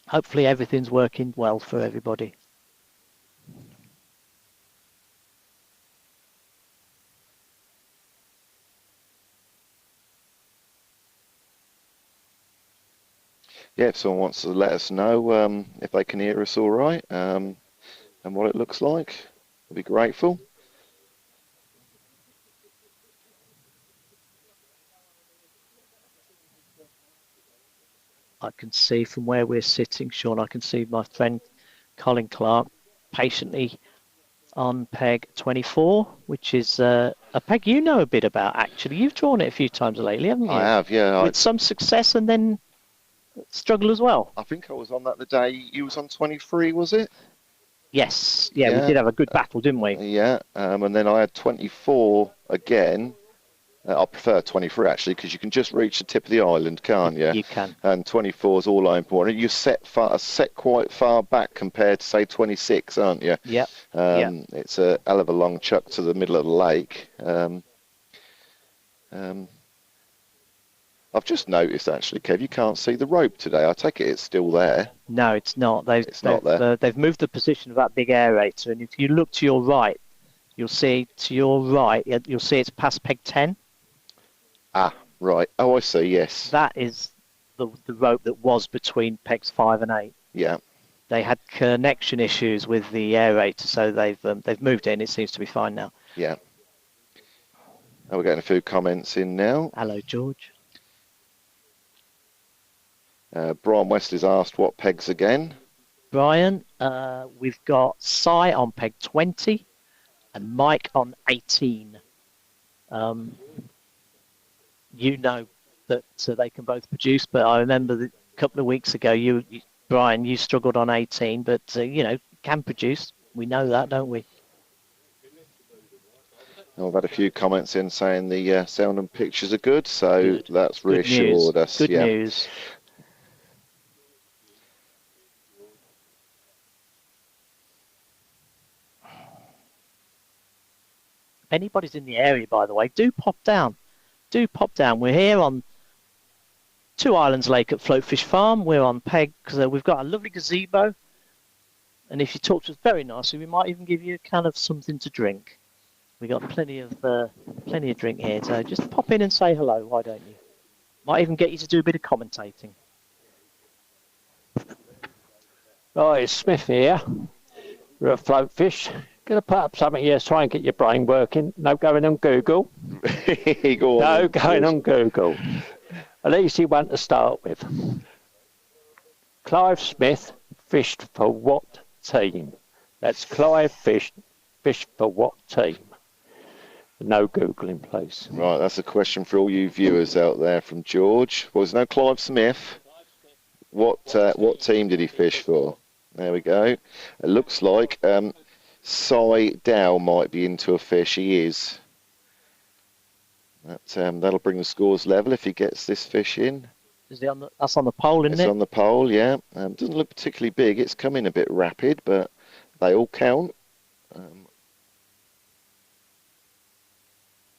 Hopefully everything's working well for everybody. Yeah, if someone wants to let us know if they can hear us all right and what it looks like, I'd be grateful. I can see from where we're sitting, Sean, I can see my friend Colin Clark patiently on peg 24, which is a peg you know a bit about, actually. You've drawn it a few times lately, haven't you? I have, yeah. With some success and then struggle as well. I think I was on that the day you was on 23, was it? Yes. Yeah, we did have a good battle, didn't we? Yeah, and then I had 24 again. I prefer 23 actually because you can just reach the tip of the island, can't you? You can. And 24 is all important. You set quite far back compared to say 26, aren't you? Yep. It's a hell of a long chuck to the middle of the lake. I've just noticed actually, Kev, you can't see the rope today. I take it it's still there. No, it's not. Not there. They've moved the position of that big aerator, and if you look to your right, you'll see it's past peg 10. Ah, right. Oh, I see. Yes. That is the rope that was between pegs 5 and 8. Yeah. They had connection issues with the aerator, so they've moved it, and it seems to be fine now. Yeah. Oh, we're getting a few comments in now. Hello, George. Brian Wesley's asked what pegs again. Brian, we've got Si on peg 20 and Mike on 18. You know that they can both produce, but I remember a couple of weeks ago, Brian, you struggled on 18, but can produce. We know that, don't we? I've had a few comments in saying the sound and pictures are good, so that's reassured us. Good news. If anybody's in the area, by the way, do pop down. We're here on Two Islands Lake at Floatfish Farm. We're on peg because we've got a lovely gazebo And if you talk to us very nicely, we might even give you a can of something to drink. We got plenty of drink here, so just pop in and say hello. Why don't you? Might even get you to do a bit of commentating. Right, it's Smith here. We're at Floatfish. Gonna put up something here, try and get your brain working. No going on Google. Go on, No going on Google. An easy one to start with. Clive Smith fished for what team? That's Clive fished for what team? No Googling, please. Right, that's a question for all you viewers out there from George. Well, there's no Clive Smith. What team did he fish for? There we go. It looks like Cy Dow might be into a fish. He is. That'll bring the scores level if he gets this fish in. Is he on the? That's on the pole, isn't it? It's on the pole, yeah. Doesn't look particularly big. It's come in a bit rapid, but they all count.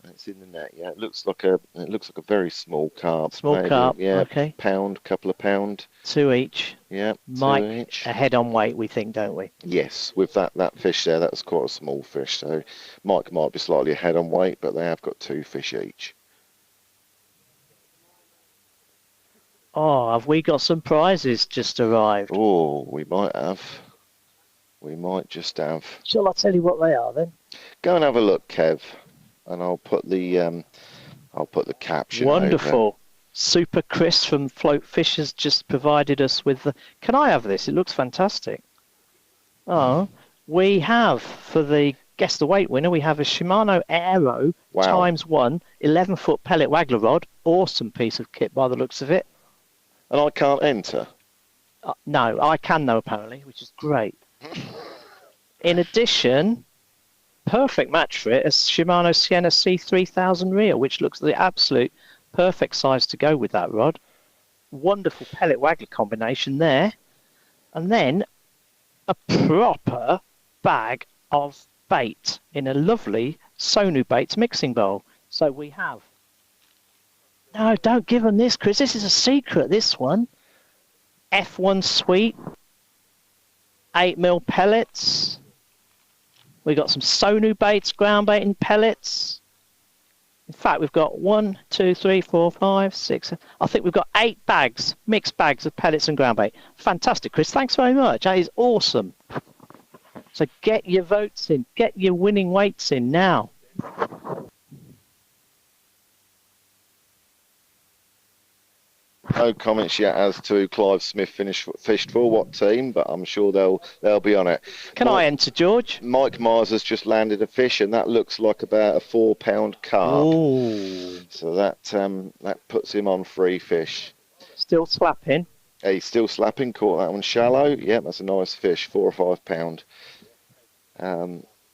It's in the net, yeah. It looks like a very small carp. Small maybe. carp, yeah. okay. Couple of pound. 2 each. Yeah. Mike, 2 each. a head on weight, we think, don't we? Yes, with that fish there, that's quite a small fish. So Mike might be slightly ahead on weight, but they have got 2 fish each. Oh, have we got some prizes just arrived? Oh, we might have. We might just have. Shall I tell you what they are then? Go and have a look, Kev, and I'll put the caption. Wonderful. Over. Super Chris from Floatfish has just provided us with the... Can I have this? It looks fantastic. Oh, we have, for the Guess the Weight winner, we have a Shimano Aero ×1 11-foot pellet waggler rod. Awesome piece of kit by the looks of it. And I can't enter? No, I can though, apparently, which is great. In addition, perfect match for it, a Shimano Sienna C3000 reel, which looks the absolute perfect size to go with that rod. Wonderful pellet waggler combination there. And then a proper bag of bait in a lovely Sonu Baits mixing bowl. So we have... No, don't give them this, Chris. This is a secret, this one. F1 Sweet. 8mm pellets. We got some Sonu Baits, ground bait and pellets. In fact, we've got 1, 2, 3, 4, 5, 6. I think we've got 8 bags, mixed bags of pellets and ground bait. Fantastic, Chris. Thanks very much. That is awesome. So get your votes in. Get your winning weights in now. No comments yet as to Clive Smith fished for what team, but I'm sure they'll be on it. Can I enter, George? Mike Mars has just landed a fish, and that looks like about a 4-pound carp. Ooh. So that puts him on 3 fish. Still slapping. He's still slapping. Caught that one shallow. Yeah, that's a nice fish, 4 or 5 pound.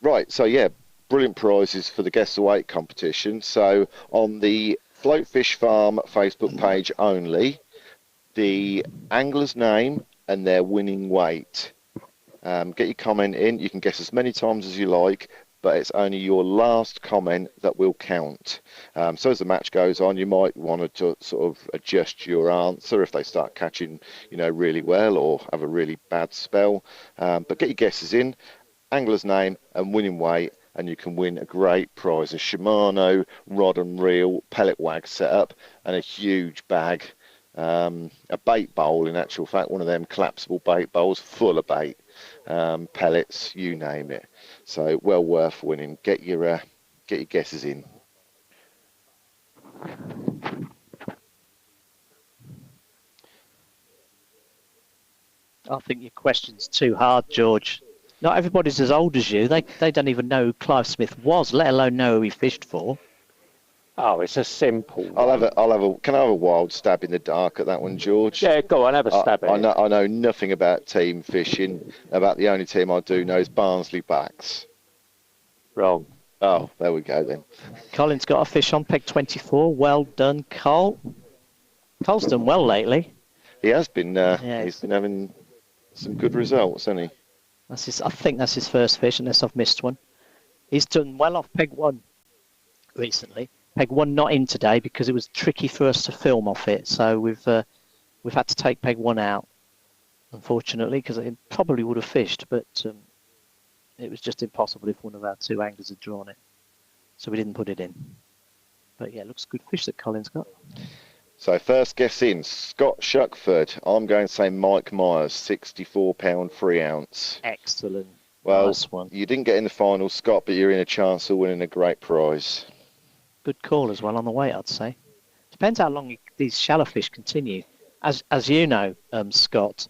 Right. So yeah, brilliant prizes for the Guess the Weight competition. So on the Floatfish Farm Facebook page only, the angler's name and their winning weight. Get your comment in. You can guess as many times as you like, but it's only your last comment that will count. So as the match goes on, you might want to sort of adjust your answer if they start catching, really well or have a really bad spell. But get your guesses in, angler's name and winning weight, and you can win a great prize, a Shimano rod and reel pellet wag setup and a huge bag, a bait bowl in actual fact, one of them collapsible bait bowls full of bait, pellets, you name it. So well worth winning. Get your guesses in. I think your question's too hard, George. Not everybody's as old as you. They don't even know who Clive Smith was, let alone know who he fished for. Oh, it's a simple one. Can I have a wild stab in the dark at that one, George? Yeah, go on, have a stab at it. I know nothing about team fishing. About the only team I do know is Barnsley Backs. Wrong. Oh, there we go then. Colin's got a fish on peg 24. Well done, Cole. Cole's done well lately. He has been. He's been having some good results, hasn't he? I think that's his first fish, unless I've missed one. He's done well off peg 1 recently. Peg 1 not in today because it was tricky for us to film off it, so we've had to take peg 1 out. unfortunately, because it probably would have fished, but it was just impossible if one of our two anglers had drawn it. So we didn't put it in. But yeah, looks a good fish that Colin's got. So first guess in, Scott Shuckford. I'm going to say Mike Myers, £64 3 ounce. Excellent. Well, nice one. You didn't get in the final, Scott, but you're in a chance of winning a great prize. Good call as well on the weight, I'd say. Depends how long these shallow fish continue. As you know, Scott,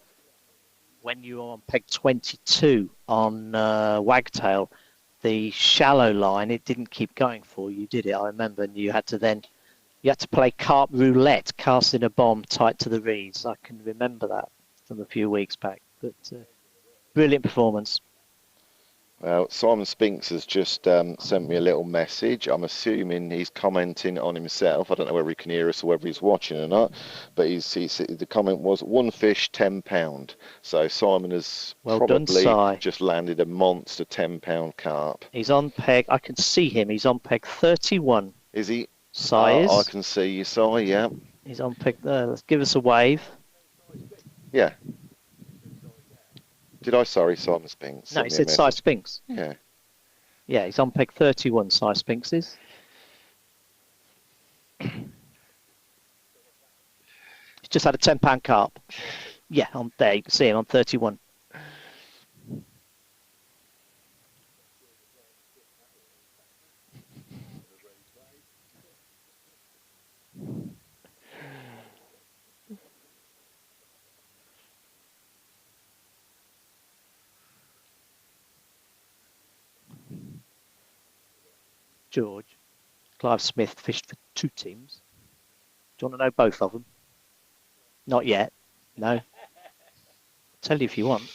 when you were on peg 22 on wagtail, the shallow line, it didn't keep going for you, did it? I remember, and you had to play carp roulette, casting a bomb tight to the reeds. I can remember that from a few weeks back. But brilliant performance. Well, Simon Spinks has just sent me a little message. I'm assuming he's commenting on himself. I don't know whether he can hear us or whether he's watching or not. But the comment was, one fish, £10. So Simon has probably just landed a monster £10 carp. He's on peg. I can see him. He's on peg 31. Is he? Si I can see you, Si, yeah. He's on peg there. Let's give us a wave. Yeah. Did I? Sorry, Simon Spinks. No, he said Si Spinks. Yeah. Yeah, he's on peg 31, Si Spinks is. He's just had a £10 carp. Yeah, on there. You can see him on 31. George, Clive Smith fished for 2 teams. Do you want to know both of them? Not yet. No. I'll tell you if you want. Do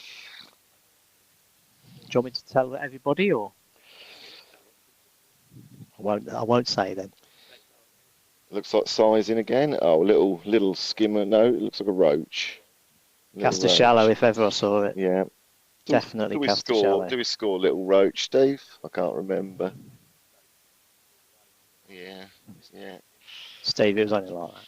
you want me to tell everybody, or I won't say then. Looks like sizing again. Oh, little skimmer. No, it looks like a roach. Cast a shallow if ever I saw it. Yeah. Definitely cast a shallow. Do we score little roach, Steve? I can't remember. Yeah. Steve, it was only like that.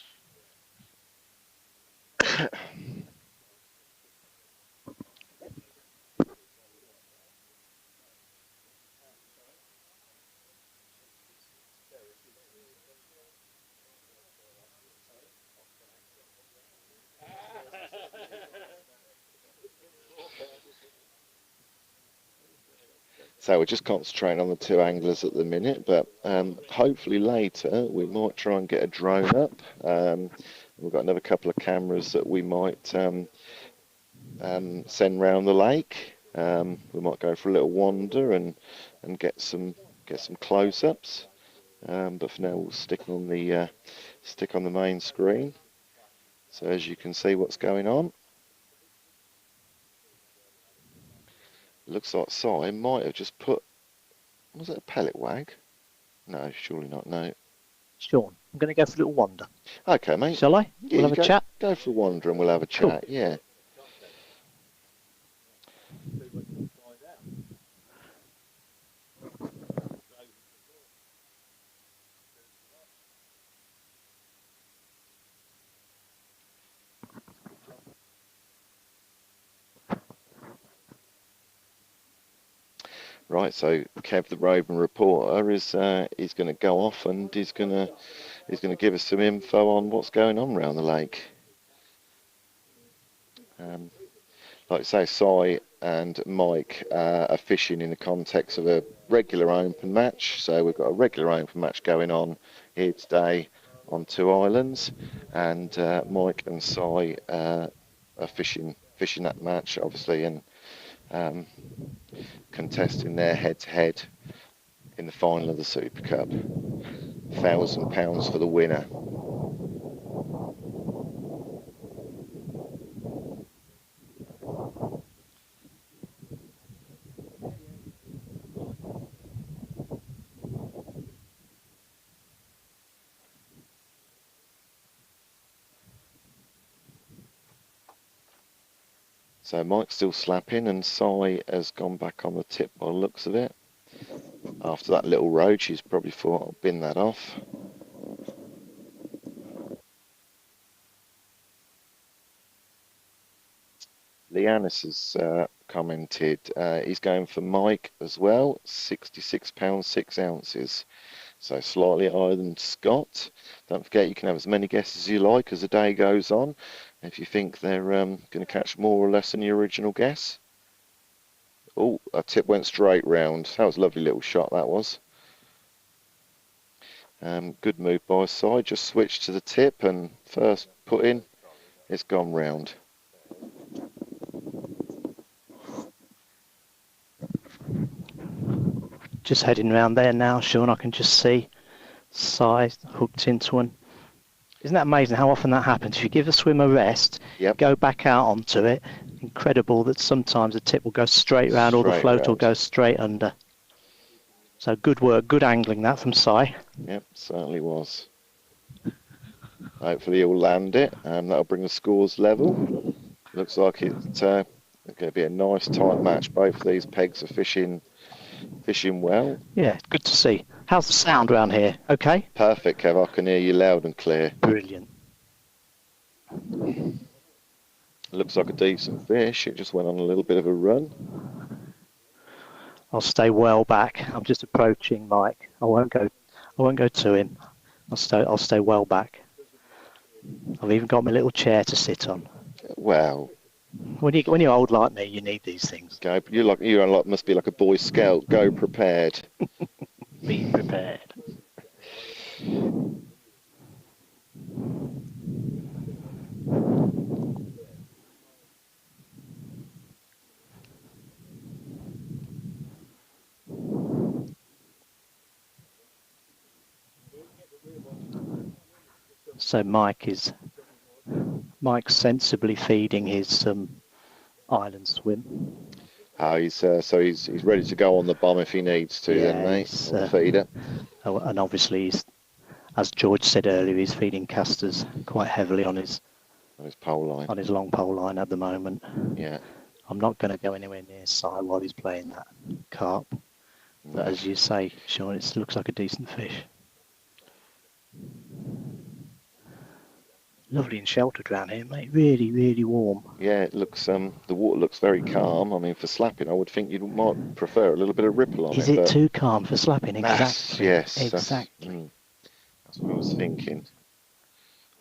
So we're just concentrating on the 2 anglers at the minute, but hopefully later we might try and get a drone up. We've got another couple of cameras that we might send round the lake. We might go for a little wander and get some close-ups. But for now we'll stick on the main screen. So as you can see what's going on. Looks like Si might have just put, was it a pellet wag? No, surely not, no. Sean, I'm going to go for a little wander. Okay, mate. Shall I? Yeah, we'll have a chat. Go for a wander and we'll have a chat, cool. Yeah. Right, so Kev, the roving reporter, is going to go off and he's going to give us some info on what's going on around the lake. Like I say, Si and Mike are fishing in the context of a regular open match. So we've got a regular open match going on here today on 2 islands, and Mike and Si are fishing that match, obviously, and contesting their head-to-head in the final of the Super Cup. £1,000 for the winner. So Mike's still slapping and Si has gone back on the tip by the looks of it. After that little roach, he's probably thought, I'll bin that off. Leannis has commented he's going for Mike as well, £66 6 ounces. So slightly higher than Scott. Don't forget you can have as many guesses as you like as the day goes on. If you think they're going to catch more or less than your original guess. Oh, that tip went straight round. That was a lovely little shot, that was. Good move by side. Just switched to the tip and first put in, it's gone round. Just heading around there now, Sean. I can just see size hooked into one. Isn't that amazing how often that happens? If you give a swim a rest, Yep. go back out onto it, incredible that sometimes the tip will go straight round or the Straight float will round. go straight under. So good work, good angling that from Si. Yep, certainly was. Hopefully he'll land it, and that'll bring the scores level. Looks like it's going to be a nice tight match. Both of these pegs are fishing well. Yeah, good to see. How's the sound around here? Okay? Perfect, Kev. I can hear you loud and clear. Brilliant. Looks like a decent fish. It just went on a little bit of a run. I'll stay well back. I'm just approaching Mike. I won't go to him. I'll stay well back. I've even got my little chair to sit on. Wow. When you're old like me, you need these things. Go. Must be like a Boy Scout. Go prepared. Be prepared. So Mike's sensibly feeding his island swim. He's ready to go on the bomb if he needs to, Yeah, then, mate. he's, On the feeder. And obviously, as George said earlier, he's feeding casters quite heavily on his Pole line. on his long pole line at the moment. Yeah. I'm not going to go anywhere near Si while he's playing that carp. But as you say, Sean, it looks like a decent fish. Lovely and sheltered around here, mate. Really, really warm. Yeah, it looks. The water looks very calm. I mean, for slapping, I would think you might prefer a little bit of ripple on it. Is it too calm for slapping? Exactly. Yes. Exactly. That's what I was thinking.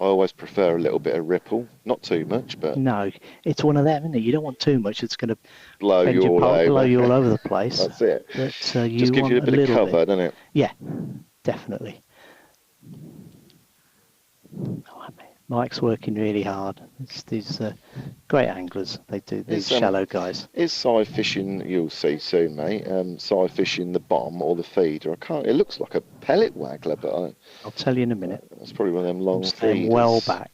I always prefer a little bit of ripple, not too much, but No, it's one of them, isn't it? You don't want too much. It's going to blow you all over the place. That's it. But you just gives want you a bit of cover, bit. doesn't it? Yeah, definitely. Oh, Mike's working really hard. It's these great anglers. They do these shallow guys. Is Si fishing? You'll see soon, mate. Si fishing the bomb or the feeder? I can't. It looks like a pellet waggler, but I'll tell you in a minute. That's probably one of them long Staying feeders. well back.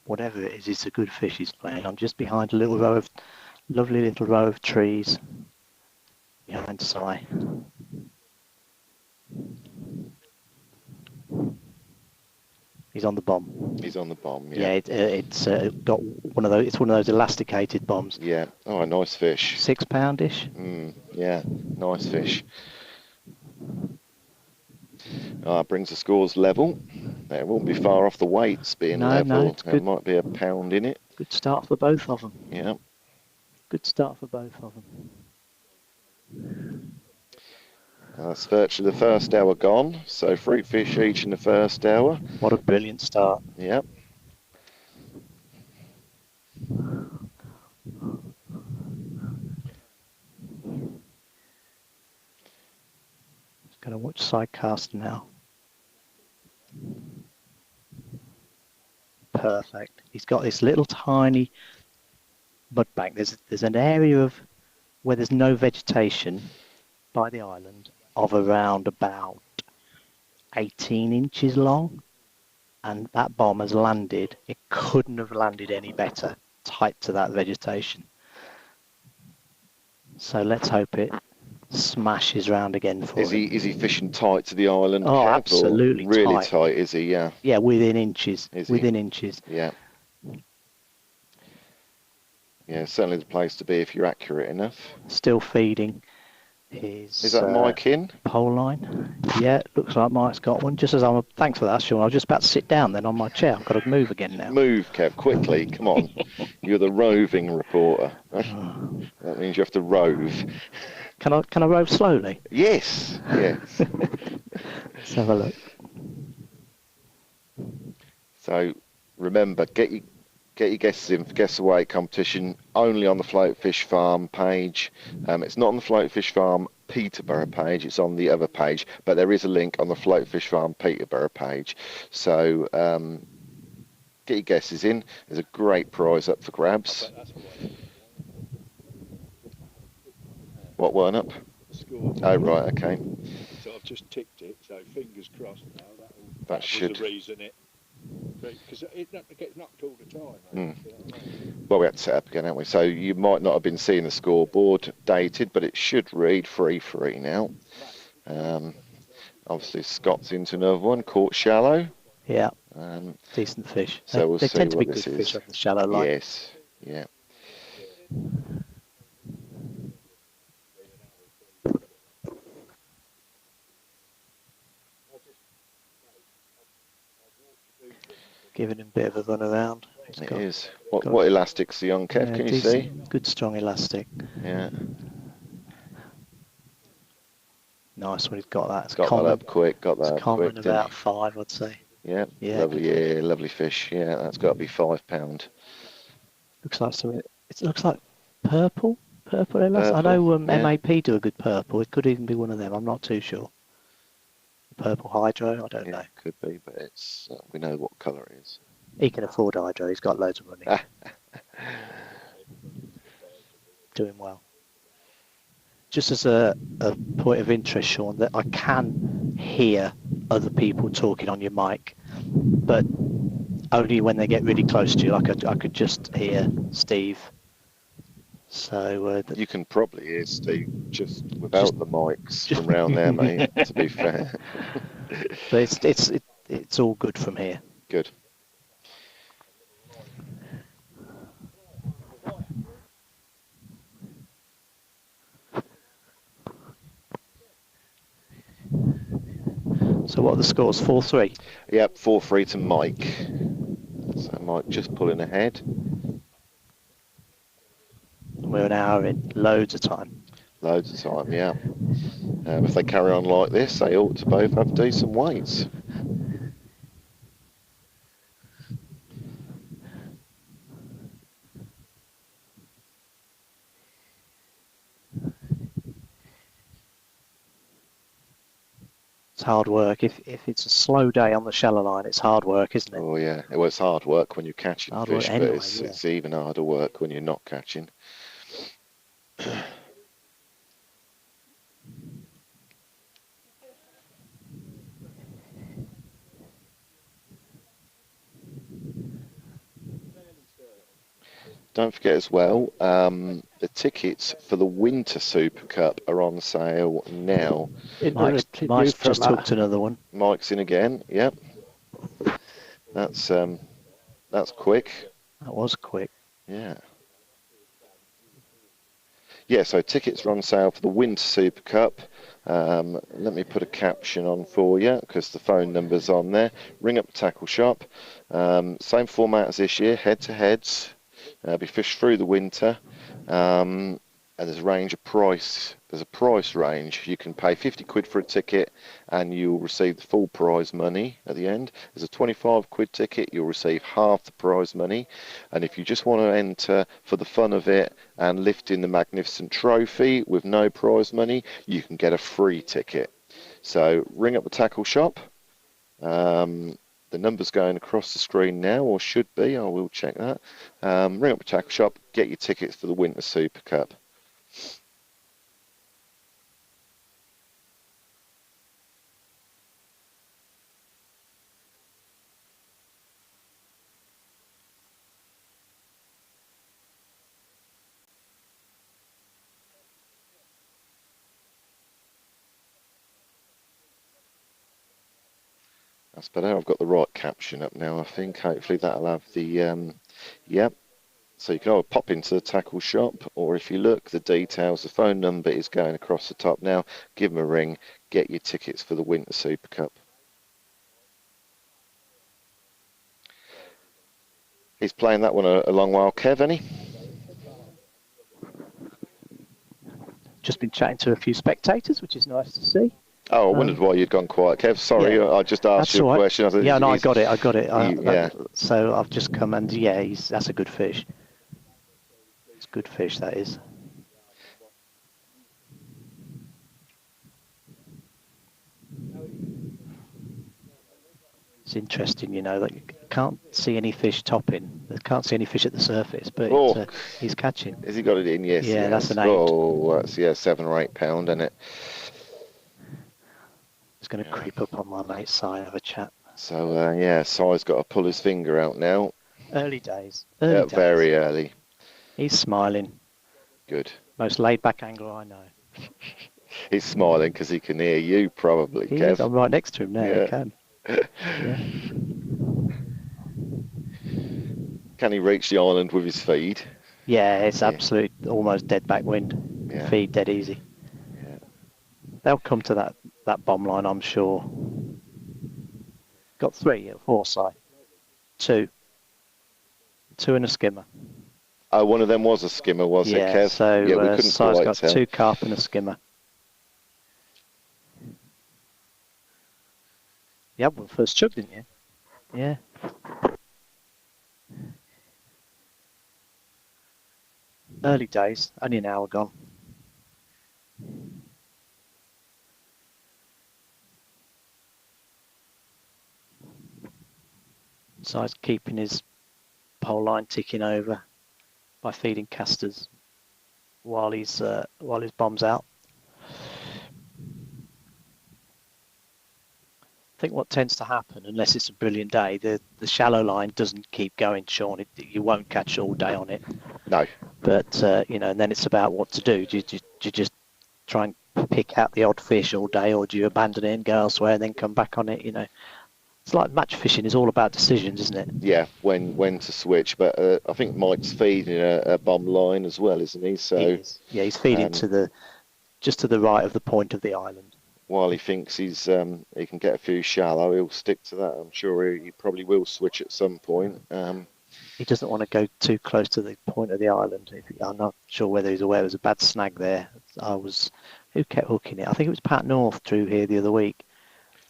Whatever it is, it's a good fish he's playing. I'm just behind a lovely little row of trees behind Si. He's on the bomb. He's on the bomb. Yeah, Yeah. it's got one of those. It's one of those elasticated bombs. Yeah. Oh, a nice fish. 6 poundish. Yeah. Nice fish. Brings the scores level. It won't be far off the weights being level. No, it's good. There might be a pound in it. Good start for both of them. Yeah. Good start for both of them. That's virtually the first hour gone. So 3 fish each in the first hour. What a brilliant start. Yep. Just going to watch sidecast now. Perfect. He's got this little tiny mud bank. There's an area where there's no vegetation by the island of around about 18 inches long, and that bomb has landed. It couldn't have landed any better, tight to that vegetation. So let's hope it smashes round again for him. Is he fishing tight to the island? Oh, Kev, or absolutely really tight. tight, is he? Yeah. Yeah, within inches. Is he? Within inches. Yeah. Yeah, certainly the place to be if you're accurate enough. Still feeding. Is is that Mike in? pole line. Yeah, looks like Mike's got one. Just as thanks for that, Sean. I was just about to sit down then on my chair. I've got to move again now. Move, Kev, quickly. Come on. You're the roving reporter. That means you have to rove. Can I rove slowly? Yes, yes. Let's have a look. So remember, get your guesses in for Guess the Weight competition only on the Float Fish Farm page. It's not on the Float Fish Farm Peterborough page, it's on the other page, but there is a link on the Float Fish Farm Peterborough page. So get your guesses in. There's a great prize up for grabs. What weren't up? Oh, right, okay. So I've just ticked it, so fingers crossed now. That should. Was the reason it. Because it gets knocked all the time. Well, we had to set up again, haven't we? So you might not have been seeing the scoreboard dated, but it should read 3-3 now. Obviously, Scott's into another one, caught shallow. Yeah, decent fish. So we'll they see tend to be what good this is. fish on the shallow line. Yes, yeah. Giving him a bit of a run around. It is. What elastic's the on, Kev? Can you see? Good strong elastic. Yeah. Nice when he's got that. It's Got that up quick. Got that up common quick. About 5, I'd say. Yeah. Yeah. Lovely. Yeah. Lovely fish. Yeah. That's got to be £5. Looks like something. It looks like purple. Purple elastic. I know MAP do a good purple. It could even be one of them. I'm not too sure. Purple hydro. I don't know. Could be, but it's we know what colour it is. He can afford hydro. He's got loads of money. Doing well. Just as a point of interest, Sean, that I can hear other people talking on your mic, but only when they get really close to you. Like I could just hear Steve. So you can probably hear Steve just without the mics from around there, mate. To be fair. But it's all good from here. Good. So what are the scores? 4-3? Yep, 4-3 to Mike. So Mike just pulling ahead. We're an hour in. Loads of time. Loads of time, yeah. If they carry on like this, they ought to both have decent weights. It's hard work. If it's a slow day on the shallow line, it's hard work, isn't it? Oh yeah, well, it's hard work when you're catching hard fish, anyway, but it's even harder work when you're not catching. Don't forget as well, the tickets for the Winter Super Cup are on sale now. Mike's just hooked another one. Mike's in again. Yep. That's quick. That was quick. Yeah. Yeah, so tickets are on sale for the Winter Super Cup. Let me put a caption on for you because the phone number's on there. Ring up the tackle shop. Same format as this year, head-to-heads. Be fished through the winter. And there's a range of price. There's a price range. You can pay 50 quid for a ticket and you'll receive the full prize money at the end. There's a 25 quid ticket. You'll receive half the prize money. And if you just want to enter for the fun of it and lift in the magnificent trophy with no prize money, you can get a free ticket. So ring up the tackle shop. The number's going across the screen now, or should be. I will check that. Ring up the tackle shop, get your tickets for the Winter Super Cup. That's better. I've got the right caption up now, I think. Hopefully that'll have the, yep. So you can either pop into the tackle shop, or if you look, the details, the phone number is going across the top now. Give them a ring, get your tickets for the Winter Super Cup. He's playing that one a long while. Kev, any? Just been chatting to a few spectators, which is nice to see. Oh, I wondered why you'd gone quiet, Kev. Sorry, Yeah, I just asked that's you all a right. question. Yeah, no, I got it. Yeah. So I've just come and yeah, that's a good fish. It's good fish, that is. It's interesting, you know, that you can't see any fish topping. You can't see any fish at the surface, but he's catching. Has he got it in? Yes. Yeah, that's an 8. Oh, that's 7 or 8 pound, isn't it? It's going to creep up on my mate's side, have a chat. So Si's got to pull his finger out now. Early days. Very early. He's smiling. Good. Most laid-back angler I know. He's smiling because he can hear you, probably, He Kev. is. I'm right next to him now. Yeah. He can. Yeah. Can he reach the island with his feed? Yeah, it's absolute, almost dead backwind. Yeah. Feed dead easy. Yeah. They'll come to that bomb line, I'm sure. Got 3 at 4 side. 2. 2 and a skimmer. Oh, one of them was a skimmer, was it, Kev? So yeah, we couldn't Si's quite got tell. 2 carp and a skimmer. You had one first chub, didn't you? Yeah. Early days, only an hour gone. Si's keeping his pole line ticking over by feeding casters while his bomb's out. I think what tends to happen, unless it's a brilliant day, the shallow line doesn't keep going, Sean. You won't catch all day on it. No. But, and then it's about what to do. Do you just try and pick out the odd fish all day, or do you abandon it and go elsewhere and then come back on it, It's like match fishing is all about decisions, isn't it? Yeah, when to switch. But I think Mike's feeding a bomb line as well, isn't he? So he is. Yeah, he's feeding just to the right of the point of the island. While he thinks he can get a few shallow, he'll stick to that. I'm sure he probably will switch at some point. He doesn't want to go too close to the point of the island. I'm not sure whether he's aware there was a bad snag there. Who kept hooking it? I think it was Pat North drew here the other week,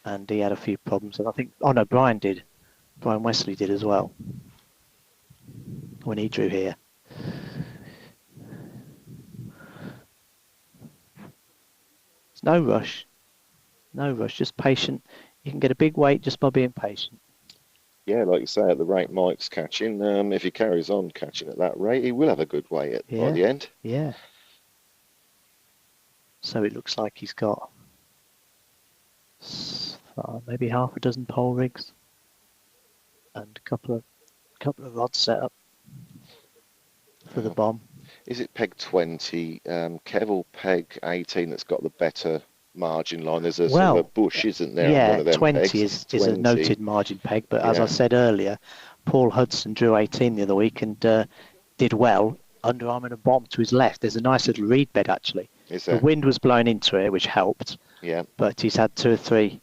and he had a few problems. And I think, Brian did. Brian Wesley did as well when he drew here. It's no rush. No rush, just patient. You can get a big weight just by being patient. Yeah, like you say, at the rate Mike's catching, if he carries on catching at that rate, he will have a good weight by the end. Yeah. So it looks like he's got maybe half a dozen pole rigs and a couple of rods set up for the bomb. Is it peg 20, Kev, or peg 18 that's got the better margin line? There's a sort of a bush, isn't there? Yeah, one of them 20 pegs? is a noted margin peg, but as I said earlier, Paul Hudson drew 18 the other week and did well, underarm and a bomb to his left. There's a nice little reed bed, actually. The wind was blowing into it, which helped. Yeah. But he's had 2 or 3,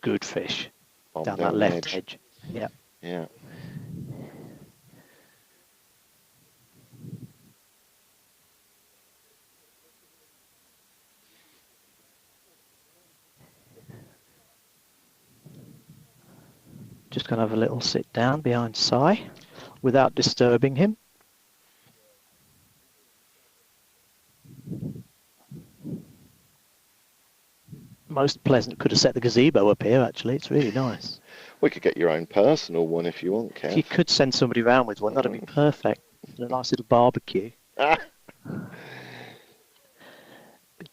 good fish down that left edge. Yeah. Yeah. Just going to have a little sit down behind Si without disturbing him. Most pleasant. Could have set the gazebo up here, actually. It's really nice. We could get your own personal one if you want, Kev. If you could send somebody around with one, that'd be perfect. A nice little barbecue.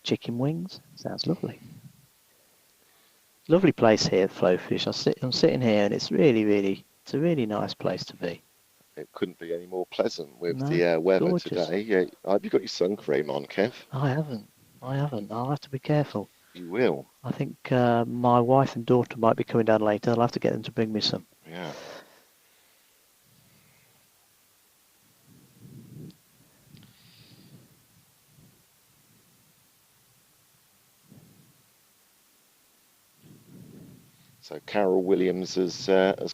Chicken wings. Sounds lovely. Lovely place here, Flowfish. I'm sitting here, and it's it's a really nice place to be. It couldn't be any more pleasant with the weather gorgeous. today. Yeah, have you got your sun cream on, Kev? I haven't. I'll have to be careful. You will. I think my wife and daughter might be coming down later. I'll have to get them to bring me some. Yeah. So Carol Williams has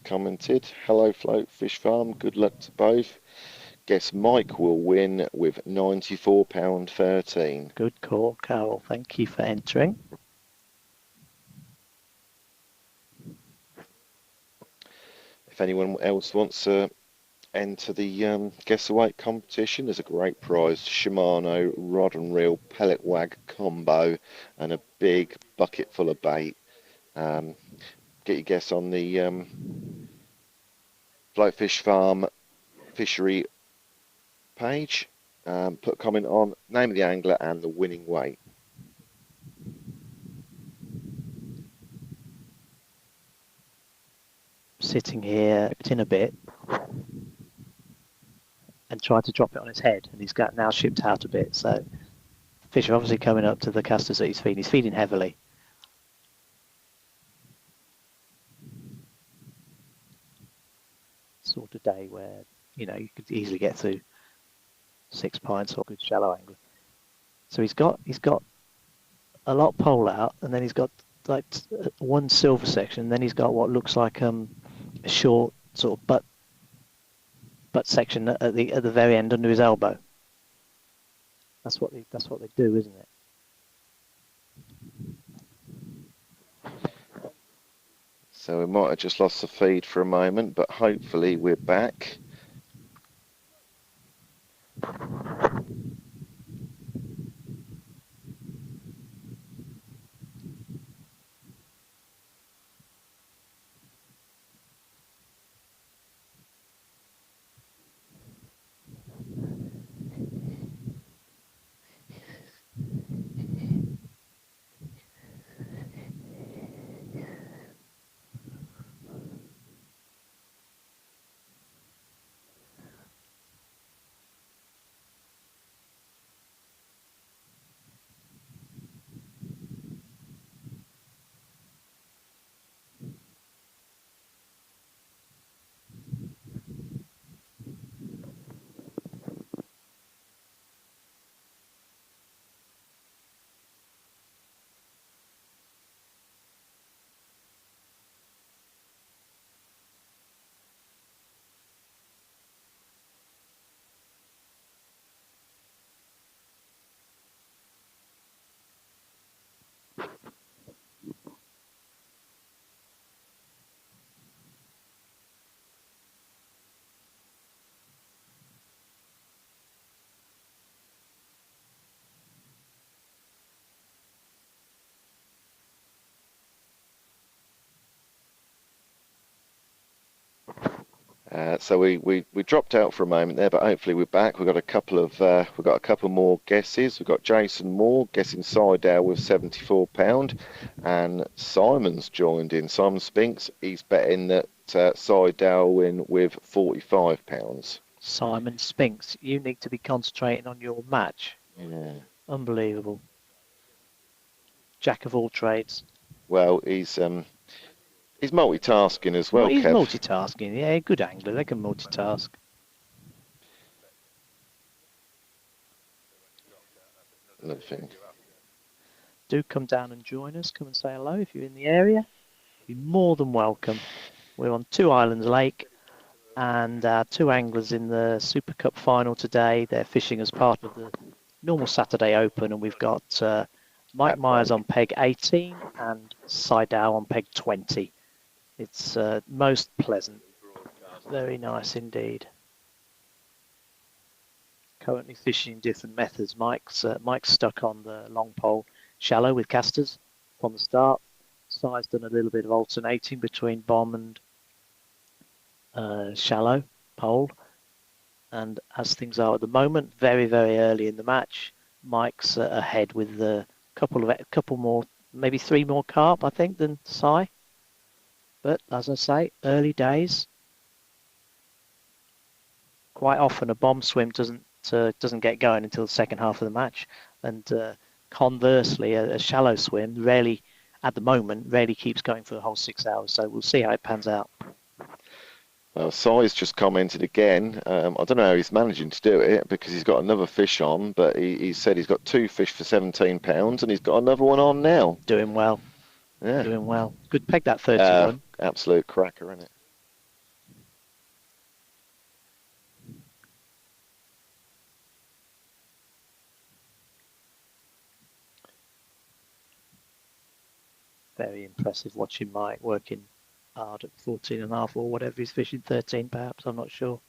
commented, hello Float Fish Farm, good luck to both. Guess Mike will win with £94.13. Good call, Carol. Thank you for entering. If anyone else wants to enter the guess the weight competition, there's a great prize, Shimano rod and reel pellet wag combo and a big bucket full of bait. Get your guess on the Float Fish Farm fishery page. Put a comment on name of the angler and the winning weight. Sitting here in a bit and tried to drop it on his head, and he's got now shipped out a bit. So the fish are obviously coming up to the casters that he's feeding. He's feeding heavily. Sort of day where, you know, you could easily get through 6 pints or good shallow angler. So he's got a lot pole out, and then he's got like one silver section, and then he's got what looks like a short sort of butt section at the very end under his elbow. That's what they do, isn't it? So we might have just lost the feed for a moment, but hopefully we're back. So we dropped out for a moment there, but hopefully we're back. We've got a couple more guesses. We've got Jason Moore guessing Sidale with £74, and Simon's joined in. Simon Spinks, he's betting that Sidale win with £45. Simon Spinks, you need to be concentrating on your match. Yeah. Unbelievable. Jack of all trades. Well, he's multitasking as well, He's Kev. multitasking, yeah, good angler, they can multitask. Nothing. Do come down and join us, come and say hello if you're in the area. You're more than welcome. We're on Two Islands Lake, and our two anglers in the Super Cup final today, they're fishing as part of the normal Saturday Open, and we've got Mike Myers on peg 18 and Sidal on peg 20. It's most pleasant. Very nice indeed. Currently fishing different methods. Mike's stuck on the long pole shallow with casters from the start. Si's done a little bit of alternating between bomb and shallow pole. And as things are at the moment, very, very early in the match, Mike's ahead with a couple more, maybe 3 more carp, I think, than Si. But as I say, early days. Quite often a bomb swim doesn't get going until the second half of the match, and conversely, a shallow swim rarely, at the moment, rarely keeps going for the whole 6 hours. So we'll see how it pans out. Well, Si's just commented again. I don't know how he's managing to do it because he's got another fish on, but he said he's got 2 fish for £17 and he's got another one on now. Doing well. Yeah. Doing well. Good peg, that 31. Absolute cracker, isn't it? Very impressive watching Mike working hard at 14.5 or whatever he's fishing, 13 perhaps, I'm not sure.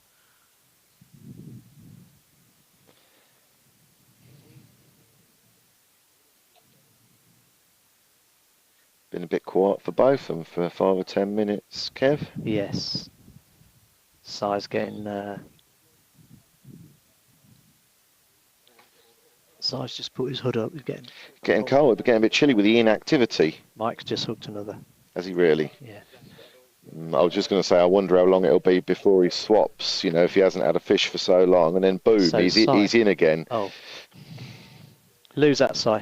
Been a bit quiet for both of them for 5 or 10 minutes, Kev. Yes. Si's just put his hood up. He's getting cold, but getting a bit chilly with the inactivity. Mike's just hooked another. Has he really? Yeah. I was just going to say, I wonder how long it'll be before he swaps, you know, if he hasn't had a fish for so long, and then boom, So he's in again. Oh. Lose that, Si.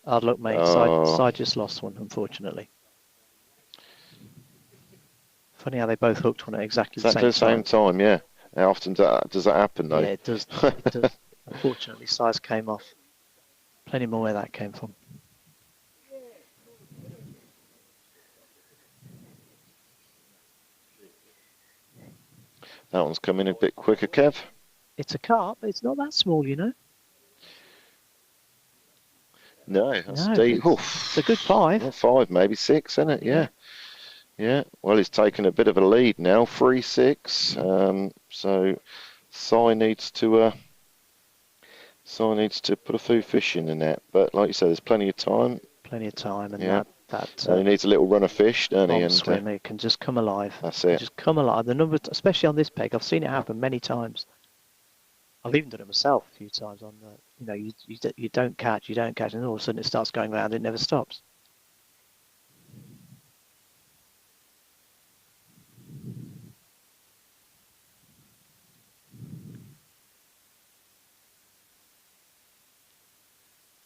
Hard luck, mate. Si just lost one, unfortunately. Funny how they both hooked one at exactly the same time. Yeah. How often does that happen, though? Yeah, it does. It does. Unfortunately, size came off. Plenty more where that came from. That one's coming a bit quicker, Kev. It's a carp. It's not that small, you know. No, that's deep. It's a good 5. Not 5, maybe 6, isn't it? Yeah. Yeah. Well, he's taken a bit of a lead now, 3-6. So Si needs to put a few fish in the net. But like you said, there's plenty of time. Plenty of time, and that he needs a little run of fish, doesn't he? And swim, it can just come alive. That's it. Just come alive. The number, especially on this peg, I've seen it happen many times. I've even done it myself a few times on the, you know, you don't catch, and all of a sudden it starts going around, it never stops.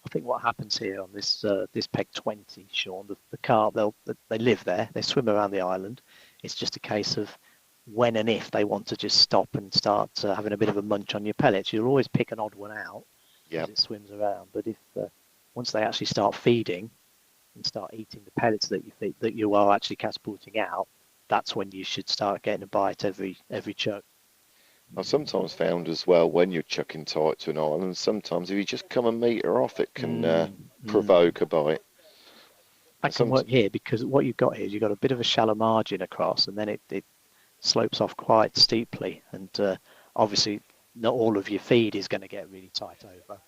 I think what happens here on this this peg 20, Sean, the carp, they live there, they swim around the island. It's just a case of when and if they want to just stop and start having a bit of a munch on your pellets. You'll always pick an odd one out as it swims around. But if once they actually start feeding and start eating the pellets that you are actually catapulting out, that's when you should start getting a bite every chuck. I've sometimes found as well, when you're chucking tight to an island, sometimes if you just come a metre off, it can provoke a bite. That can work here, because what you've got here is you've got a bit of a shallow margin across, and then it slopes off quite steeply, and obviously not all of your feed is going to get really tight over.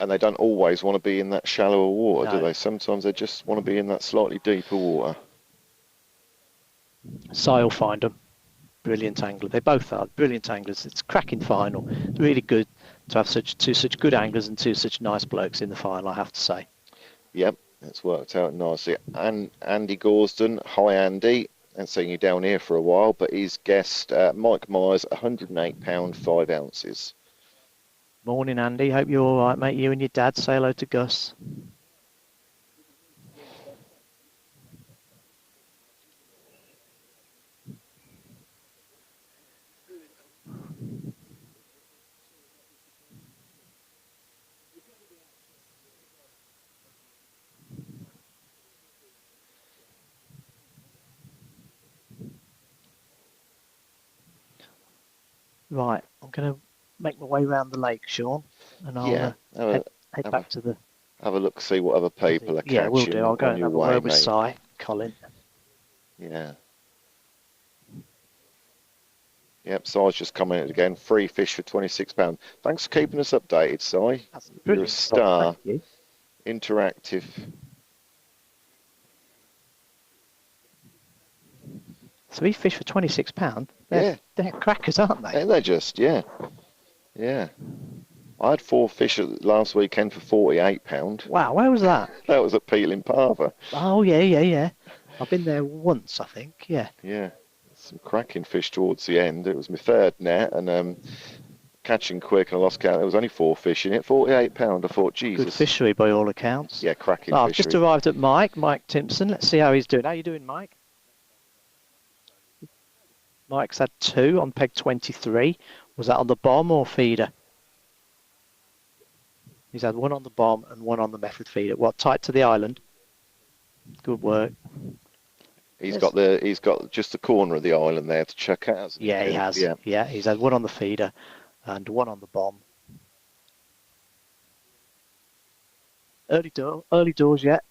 And they don't always want to be in that shallower water, do they? Sometimes they just want to be in that slightly deeper water. Si will find them. Brilliant angler. They both are brilliant anglers. It's a cracking final. Really good to have two such good anglers and two such nice blokes in the final, I have to say. Yep, it's worked out nicely. And Andy Gorsden, hi Andy. I haven't seen you down here for a while, but he's guessed Mike Myers, 108 pound 5 ounces. Morning, Andy. Hope you're all right, mate. You and your dad. Say hello to Gus. Right, I'm going to make my way around the lake, Sean, and I'll head back to the... Have a look, see what other people are catching. Yeah, we'll do. I'll go and have a word with Si, Colin. Yeah. Yep, Si's just commented again. Free fish for £26. Thanks for keeping us updated, Si. You're a star. Thank you. Interactive. 3 fish for £26? They're crackers, aren't they? Yeah, they're just, yeah. I had 4 fish last weekend for £48. Wow, where was that? That was at Peeling Parva. Oh, yeah. I've been there once, I think, yeah. Yeah, some cracking fish towards the end. It was my third net, and catching quick, and I lost count. There was only 4 fish in it, £48. I thought, Jesus. Good fishery by all accounts. Yeah, cracking I've fishery. just arrived at Mike Timpson. Let's see how he's doing. How you doing, Mike? Mike's had 2 on peg 23. Was that on the bomb or feeder? He's had 1 on the bomb and 1 on the method feeder. What, tight to the island? Good work. He's got just the corner of the island there to check out, hasn't Yeah, he Kev? has. Yeah. Yeah, he's had one on the feeder and one on the bomb. Early doors yet.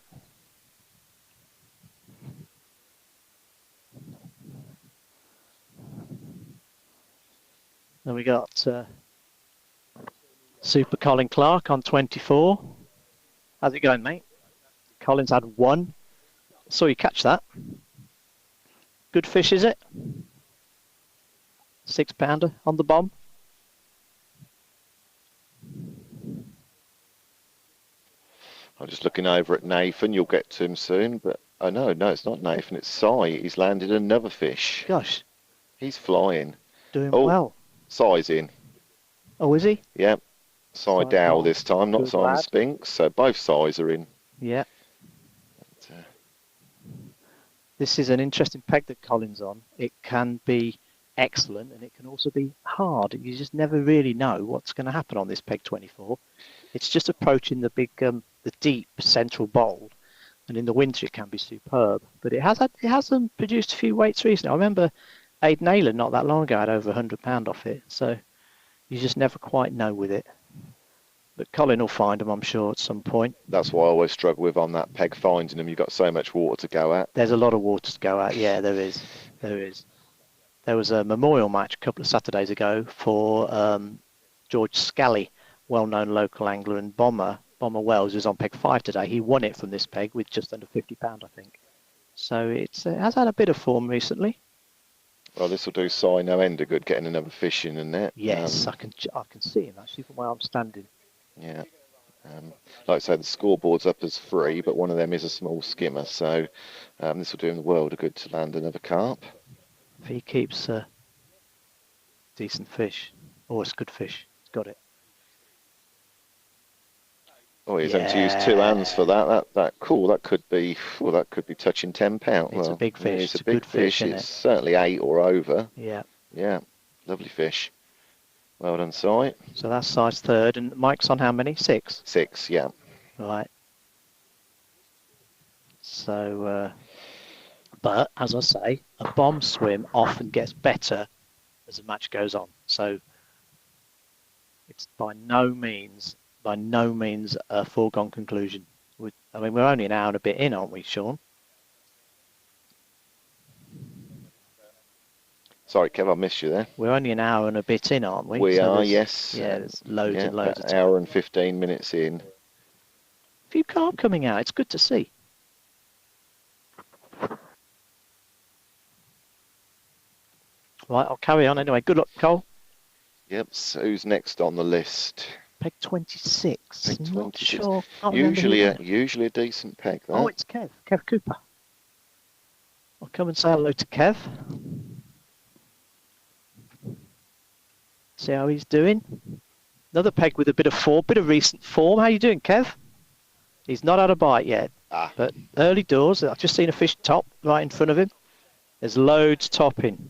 Then we got Super Colin Clark on 24. How's it going, mate? Colin's had one. Saw you catch that. Good fish, is it? 6-pounder on the bomb. I'm just looking over at Nathan. You'll get to him soon, but oh no, it's not Nathan. It's Si. He's landed another fish. Gosh, He's flying. doing Oh, well. Si's in. Oh, is he? Yeah. Si Dow Dow. this time, not Good Simon lad. Spinks. So both Si's are in. Yeah. But, This is an interesting peg that Colin's on. It can be excellent and it can also be hard. You just never really know what's going to happen on this peg 24. It's just approaching the big, the deep central bowl, and in the winter it can be superb. But it has produced a few weights recently. I remember Aid Naylor not that long ago had over £100 off it, so you just never quite know with it. But Colin will find them, I'm sure, at some point. that's what I always struggle with on that peg, finding them. You've got so much water to go at. There's a lot of water to go at. Yeah, there is. There was a memorial match a couple of Saturdays ago for George Scally, well-known local angler and bomber. Bomber Wells is on peg 5 today. He won it from this peg with just under £50, I think. So it has had a bit of form recently. Well, this will do Si no end of good, getting another fish in the net. Yes, I can see him actually from where I'm standing. Yeah. Like I say, the scoreboard's up as 3, but one of them is a small skimmer, so this will do him the world of good to land another carp. If he keeps decent fish, it's good fish. He's got it. Oh, he's having to use 2 hands for that. That could be touching £10. It's a big fish. Yeah, It's it's a a big good fish, isn't It's it? certainly 8 or over. Yeah. Yeah, lovely fish. Well done, Si. So that's size 3rd, and Mike's on how many? 6. 6, yeah. Right. So, but as I say, a bomb swim often gets better as the match goes on. So it's by no means a foregone conclusion. I mean, we're only an hour and a bit in, aren't we, Sean? Sorry, Kev, I missed you there. We're only an hour and a bit in, aren't we? We So are, yes. Yeah, there's loads and loads of about time. hour and 15 minutes in. A few carp coming out. It's good to see. Right, I'll carry on anyway. Good luck, Cole. Yep, so who's next on the list? Peg 26. Peg Not 26. sure. Can't remember who Usually a decent peg, that. Oh, it's Kev. Kev Cooper. I'll come and say hello to Kev. See how he's doing. Another peg with a bit of recent form. How you doing, Kev? He's not had a bite yet, but early doors. I've just seen a fish top right in front of him. There's loads topping.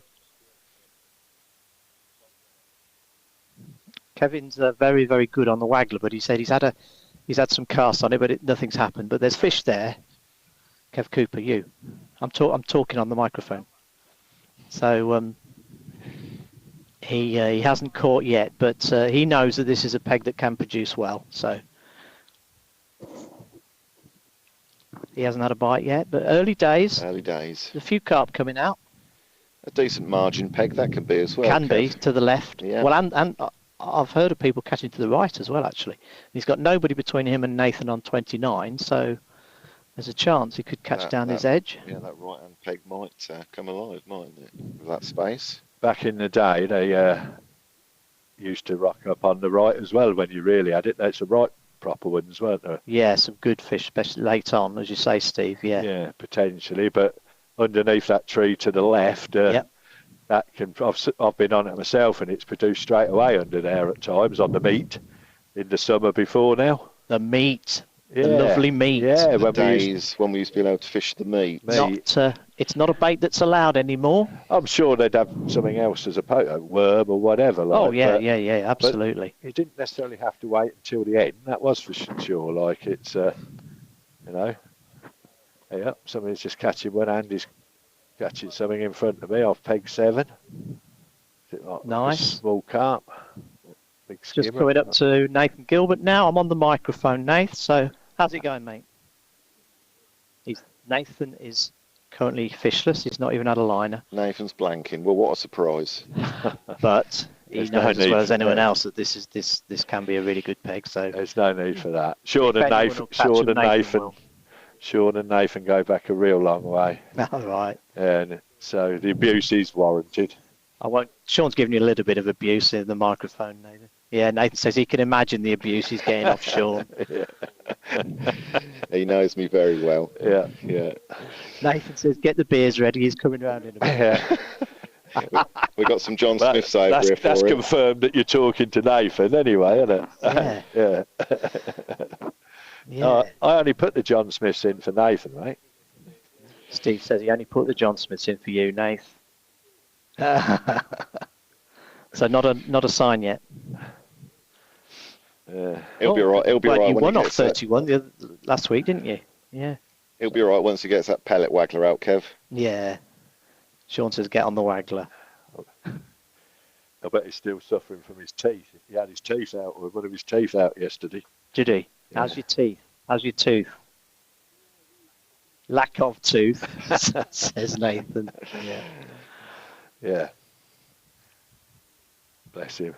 Kevin's very, very good on the waggler, but he said he's had some casts on it, but nothing's happened. But there's fish there. Kev Cooper, you. I'm talking on the microphone. So he hasn't caught yet, but he knows that this is a peg that can produce well. So he hasn't had a bite yet, but early days. Early days. There's a few carp coming out. A decent margin peg that can be as well. Can be Kev. to the left. Yeah. Well, and I've heard of people catching to the right as well. Actually, he's got nobody between him and Nathan on 29, so there's a chance he could catch down his edge. Yeah, that right-hand peg might come alive, mightn't it? With that space. Back in the day, they used to rock up on the right as well when you really had it. That's the right proper ones, weren't there? Yeah, some good fish, especially late on, as you say, Steve. Yeah. Yeah, potentially, but underneath that tree to the left, Yep. that can. I've been on it myself, and it's produced straight away under there at times on the meat in the summer before now. The meat, Yeah. the lovely meat. Yeah, The days when we used to be able to fish the meat. It's not a bait that's allowed anymore. I'm sure they'd have something else as a worm or whatever. Like, Oh yeah, but yeah, absolutely. You didn't necessarily have to wait until the end. That was for sure. Like it's, you know. Yeah, somebody's just catching one hand. He's catching something in front of me off peg 7. Is it like Nice. a small carp? Big skimmer. Just coming up to Nathan Gilbert now. I'm on the microphone, Nath. So how's it going, mate? Nathan is currently fishless. He's not even had a liner. Nathan's blanking. Well, what a surprise. But he There's knows no as well need as for anyone that. else that this can be a really good peg. So There's no need for that. Sean if and anyone Nathan, will catch him, Nathan will. Sean and Nathan go back a real long way, All right. and so the abuse is warranted. I won't. Sean's giving you a little bit of abuse in the microphone, Nathan. Yeah, Nathan says he can imagine the abuse he's getting off Sean. He knows me very well. Yeah. Nathan says, "Get the beers ready. He's coming round in a minute." Yeah. We got some John Smiths over here for That's him. confirmed that you're talking to Nathan anyway, isn't it? Yeah. Yeah. Yeah. I only put the John Smiths in for Nathan, right? Steve says he only put the John Smiths in for you, Nath. So not a sign yet. He'll be all right. He'll be all Well, right you when won he off gets that. 31 last week, didn't you? Yeah. He'll be all right once he gets that pellet waggler out, Kev. Yeah. Sean says, get on the waggler. I bet he's still suffering from his teeth. He had his teeth out, or one of his teeth out yesterday. Did he? Yeah. How's your teeth? How's your tooth? Lack of tooth, says Nathan. Yeah. Yeah. Bless him.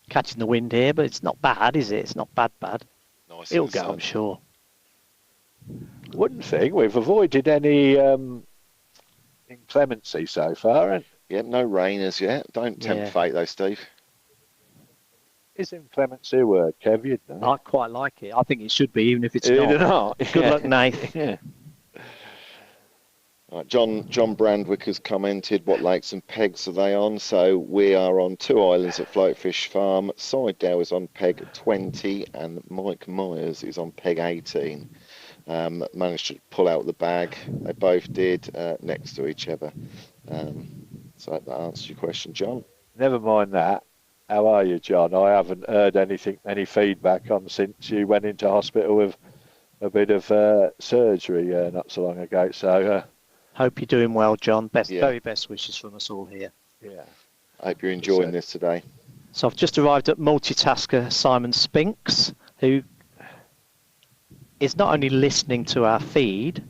Catching the wind here, but it's not bad, is it? It's not bad. Nice. It'll and go, sun. I'm sure. Wouldn't think we've avoided any inclemency so far. And Yeah, no rain as yet. Don't tempt Yeah. fate though, Steve. is inclemency a word, Kev? You'd know. I quite like it. I think it should be, even if it's Either not. not. Good luck, Nath. Yeah. Right, John Brandwick has commented, what lakes and pegs are they on? So we are on 2 islands at Floatfish Farm. Sidedale is on peg 20 and Mike Myers is on peg 18. Managed to pull out the bag. They both did next to each other. So that answers your question, John. Never mind that. How are you, John? I haven't heard any feedback on since you went into hospital with a bit of surgery not so long ago. So Hope you're doing well, John. Yeah. Very best wishes from us all here. yeah. I hope you're enjoying this today. So I've just arrived at multitasker Simon Spinks, who is not only listening to our feed,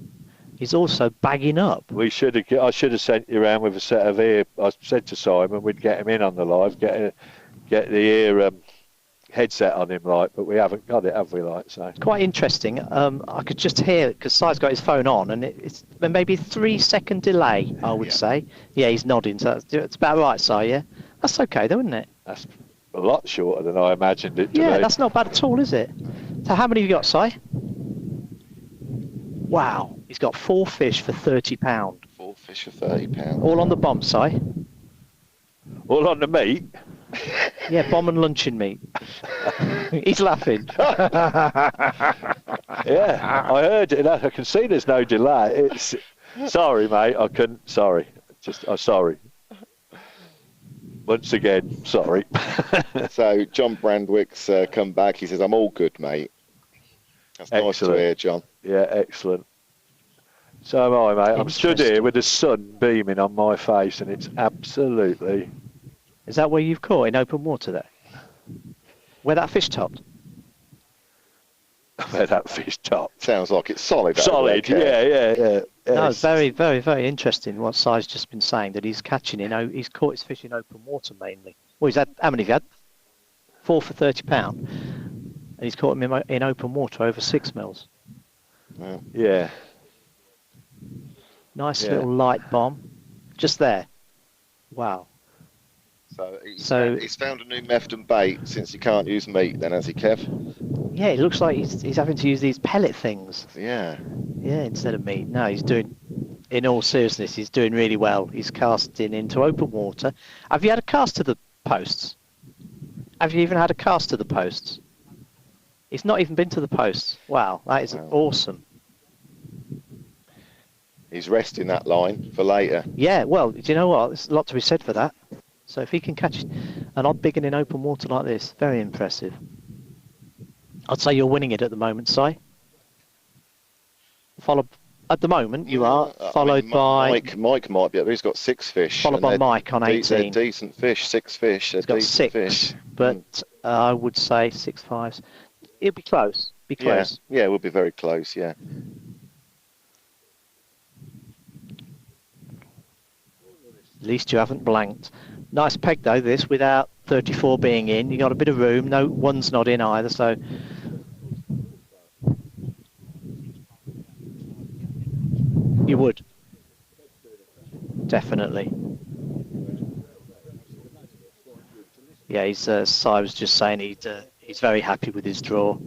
he's also bagging up. I should have sent you around with a set of ear. I said to Simon we'd get him in on the live, get the ear headset on him, but we haven't got it, have we? So Quite interesting. I could just hear it because Si's got his phone on, and it's maybe a 3-second delay, I would say. Yeah, he's nodding. So it's about right, Si. Yeah, that's okay, though, isn't it? that's a lot shorter than I imagined it to Yeah, be. that's not bad at all, is it? So how many have you got, Si? Wow, he's got 4 fish for £30. 4 fish for £30. All on the bomb, Si. All on the meat. Yeah, bomb and luncheon meat. He's laughing. Yeah, I heard it. I can see there's no delay. It's sorry, mate. I couldn't. Sorry. I'm sorry. Once again, sorry. So John Brandwick's come back. He says, I'm all good, mate. That's nice to Excellent. hear, John. Yeah, excellent. So am I, mate. I'm stood here with the sun beaming on my face, and it's absolutely. Is that where you've caught in open water there? Where that fish topped? Where that fish top. Sounds like it's solid. over Solid, there, Kev. yeah. No, it's very, very, very interesting what Si's just been saying, that he's catching he's caught his fish in open water mainly. Well, he's had, how many have you had? 4 for £30. And he's caught them in open water over 6 mils. Yeah. Nice Yeah. little light bomb. Just there. Wow. So he's found a new method and bait since he can't use meat then, has he, Kev? Yeah, it looks like he's having to use these pellet things. Yeah. Yeah, instead of meat. No, he's doing, in all seriousness, he's doing really well. He's casting into open water. Have you had a cast to the posts? Have you even had a cast to the posts? He's not even been to the posts. Wow, that is awesome. He's resting that line for later. Yeah, well, do you know what? There's a lot to be said for that. So if he can catch an odd big one in open water like this, very impressive. I'd say you're winning it at the moment, Si. Followed At the moment, you are I followed mean, by Mike might be up there. He's got 6 fish. followed And by Mike on they're 18. decent fish. 6 fish. They're He's got decent 6, fish. but I would say 6.5. It'll be close. Be close. Yeah, we'll be very close. Yeah. At least you haven't blanked. Nice peg though, this, without 34 being in. You got a bit of room. No, one's not in either, so you would definitely. Yeah, he's. Si was just saying he's very happy with his draw.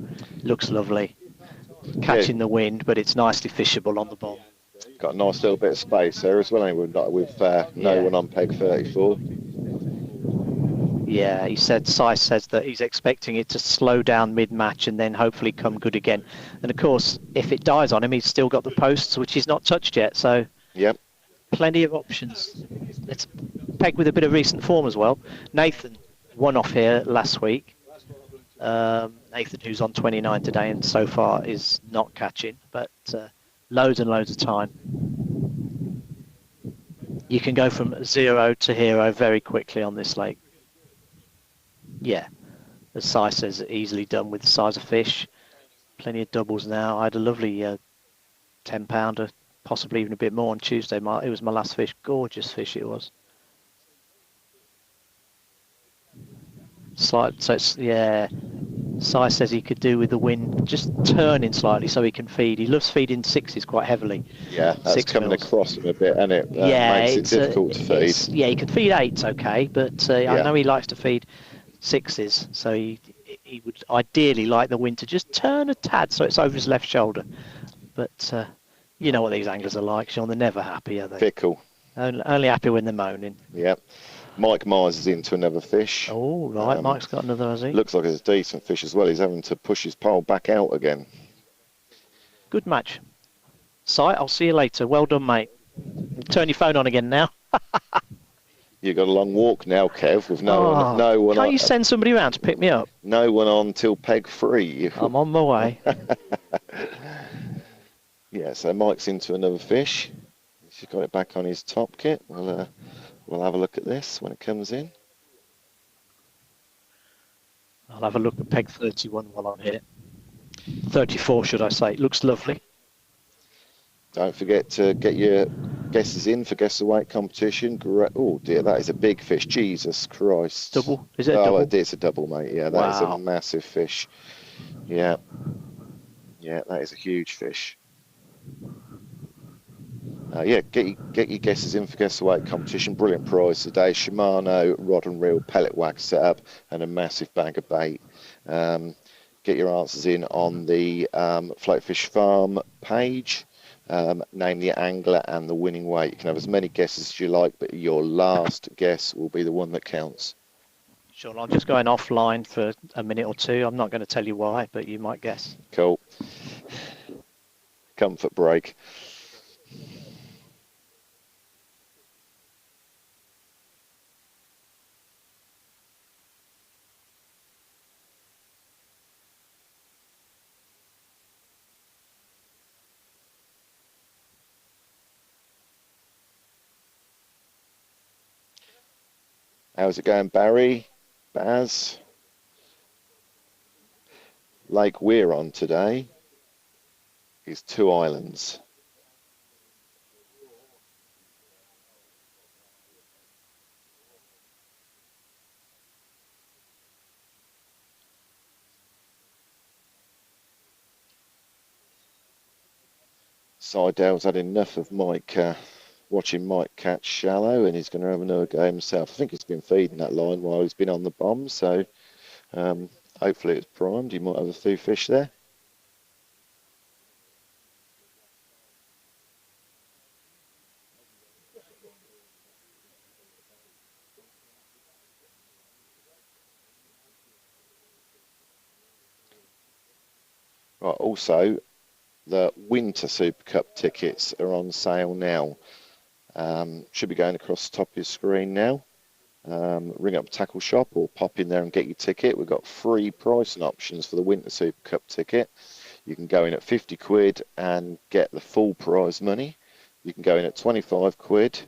Looks lovely. Catching the wind, but it's nicely fishable on the bomb. Got a nice little bit of space there as well. With no one on peg 34. Yeah, he said, Si says that he's expecting it to slow down mid-match and then hopefully come good again. And of course, if it dies on him, he's still got the posts, which he's not touched yet. So Yep. Plenty of options. It's peg with a bit of recent form as well. Nathan won off here last week. Nathan, who's on 29 today and so far is not catching, but loads and loads of time. You can go from 0 to hero very quickly on this lake. Yeah, as Si says, easily done with the size of fish. Plenty of doubles now. I had a lovely 10-pounder, possibly even a bit more on Tuesday. It was my last fish. Gorgeous fish it was. So it's, yeah, Si says he could do with the wind just turning slightly so he can feed. He loves feeding sixes quite heavily. Yeah, that's 6 coming mils. across him a bit, and it Yeah, makes it difficult to feed. Yeah, he can feed 8s, okay, but I know he likes to feed 6s, so he would ideally like the wind to just turn a tad so it's over his left shoulder. But you know what these anglers are like, Sean. They're never happy, are they? Fickle. Only happy when they're moaning. Yeah. Mike Myers is into another fish. Oh, right. Mike's got another, has he? Looks like it's a decent fish as well. He's having to push his pole back out again. Good match. Si, I'll see you later. Well done, mate. Turn your phone on again now. You've got a long walk now, Kev, with no one. Can't you send somebody around to pick me up? No one on till peg 3. I'm on my way. Yeah, so Mike's into another fish. He's got it back on his top kit. We'll have a look at this when it comes in. I'll have a look at peg 31 while I'm here. 34, should I say. It looks lovely. Don't forget to get your guesses in for Guess the Weight competition. Oh dear, that is a big fish. Jesus Christ. Double? Is it a double? It's a double, mate. Yeah, that is a massive fish. Yeah. Yeah, that is a huge fish. Yeah, get your guesses in for Guess the Weight competition. Brilliant prize today. Shimano rod and reel pellet wax setup and a massive bag of bait. Get your answers in on the Floatfish Farm page. Name the angler and the winning weight. You can have as many guesses as you like, but your last guess will be the one that counts. Sure, I'm just going offline for a minute or two. I'm not going to tell you why, but you might guess. Cool. Comfort break. How's it going, Barry? Baz? Lake we're on today is 2 islands. Seidel's had enough of Mike watching Mike catch shallow, and he's going to have another go himself. I think he's been feeding that line while he's been on the bomb, so hopefully it's primed. He might have a few fish there. Right, also, the Winter Super Cup tickets are on sale now. Should be going across the top of your screen now. Ring up Tackle Shop or pop in there and get your ticket. We've got free pricing options for the Winter Super Cup ticket. You can go in at 50 quid and get the full prize money. You can go in at 25 quid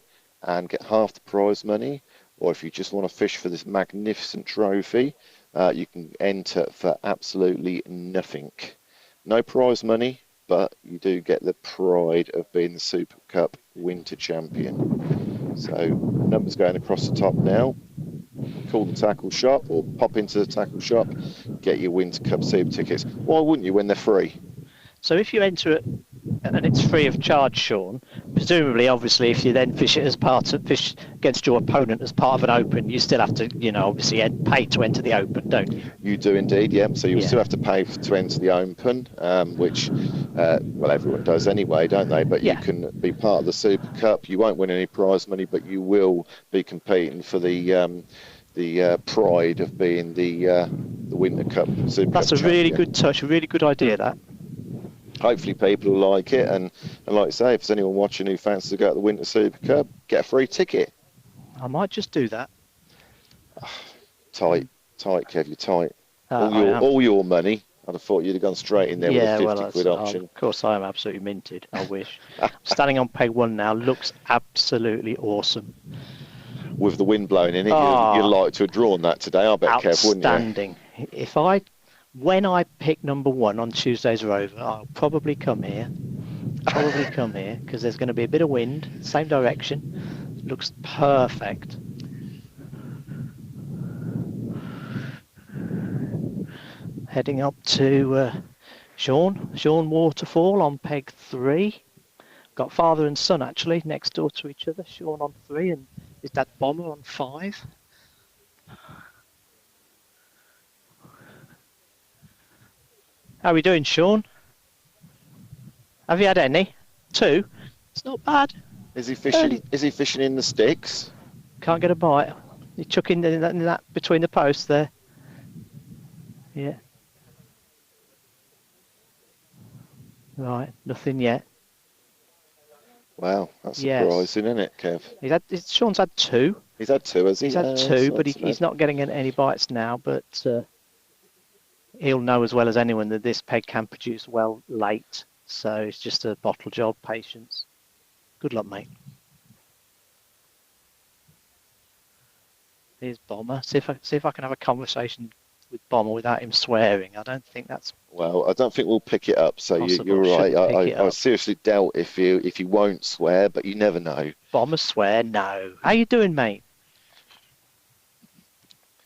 and get half the prize money. Or if you just want to fish for this magnificent trophy, you can enter for absolutely nothing. No prize money, but you do get the pride of being the Super Cup Winter Champion. So numbers going across the top now. Call the tackle shop or pop into the tackle shop, get your Winter Cup Super tickets. Why wouldn't you when they're free? So if you enter it and it's free of charge, Sean, presumably, obviously, if you then fish it as part of fish against your opponent as part of an open, you still have to, obviously pay to enter the open, don't you? You do indeed, yeah. So you still have to pay to enter the open, which, well, everyone does anyway, don't they? But you can be part of the Super Cup. You won't win any prize money, but you will be competing for the pride of being the Winter Cup Super Cup That's a champion. really good touch, a really good idea, that. Hopefully people will like it, and like I say, if there's anyone watching who fancies to go to the Winter Super Cup, get a free ticket. I might just do that. Tight, Kev, you're tight. All your money. I'd have thought you'd have gone straight in there with a 50 quid option. Of course, I am absolutely minted. I wish. Standing on peg 1 now, looks absolutely awesome. With the wind blowing in it, you'd like to have drawn that today, I bet, Kev, wouldn't you? Outstanding. When I pick number 1 on Tuesday's Rover, I'll probably come here. Because there's going to be a bit of wind, same direction. Looks perfect. Heading up to Sean Waterfall on peg 3. Got father and son actually next door to each other. Sean on 3 and his dad Bomber on 5. How are we doing, Sean? Have you had any? 2? It's not bad. Is he fishing? Is he fishing in the sticks? Can't get a bite. You're chucking in that between the posts there. Yeah. Right, nothing yet. Wow, that's surprising, isn't it, Kev? Sean's had 2. He's had 2, has he? He's had 2, but he's not getting any bites now. But he'll know as well as anyone that this peg can produce well late. So it's just a bottle job, patience. Good luck, mate. Here's Bomber. See if I can have a conversation with Bomber without him swearing. I don't think that's... Well, I don't think we'll pick it up, so you're right. I seriously doubt if you won't swear, but you never know. Bomber swear? No. How you doing, mate?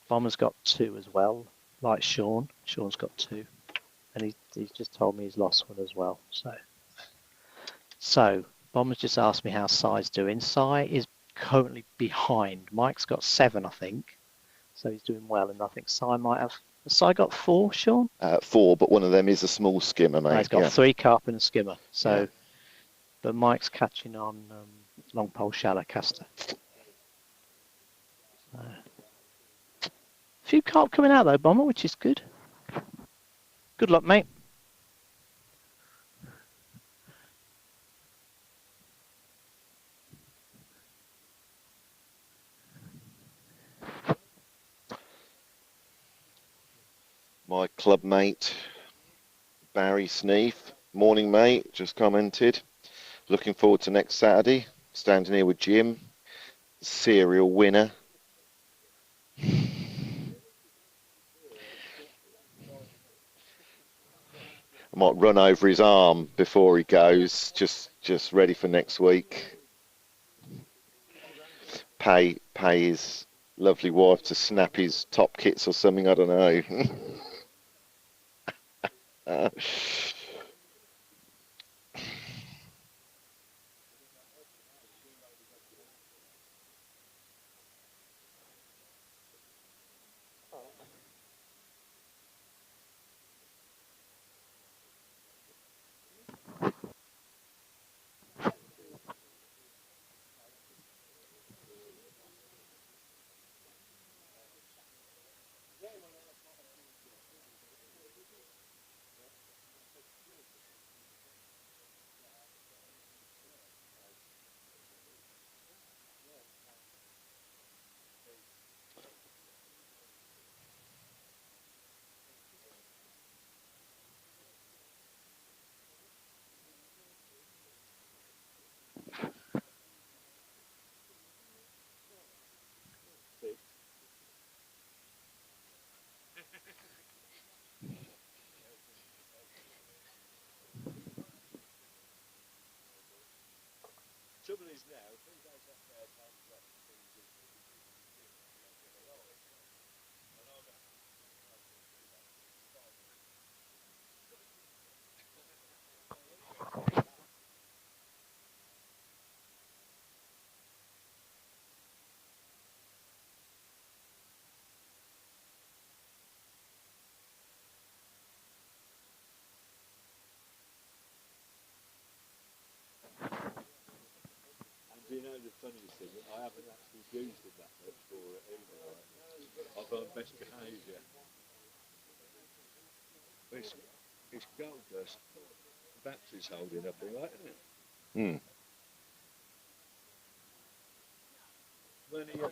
Bomber's got 2 as well, like Sean. Sean's got 2. And he's just told me he's lost 1 as well. So Bomber's just asked me how Si's doing. Si is currently behind. Mike's got 7, I think. So he's doing well, and I think Si might have... Has Si got 4, Sean? 4, but one of them is a small skimmer, mate. He's got 3 carp and a skimmer. So, but Mike's catching on long pole shallow caster. So, a few carp coming out though, Bomber, which is good. Good luck, mate. My club mate, Barry Sneath. Morning, mate. Just commented. Looking forward to next Saturday. Standing here with Jim, serial winner. I might run over his arm before he goes, just ready for next week. Pay his lovely wife to snap his top kits or something, I don't know. trouble is now, if he goes up there and holds up and sees it, he'll get along. And I'll have to do that. And do you know the funniest thing? I haven't actually used him that much for it either. I've got best behaviour. It's gold dust. The battery's holding up all right, isn't it? Hmm. When are you...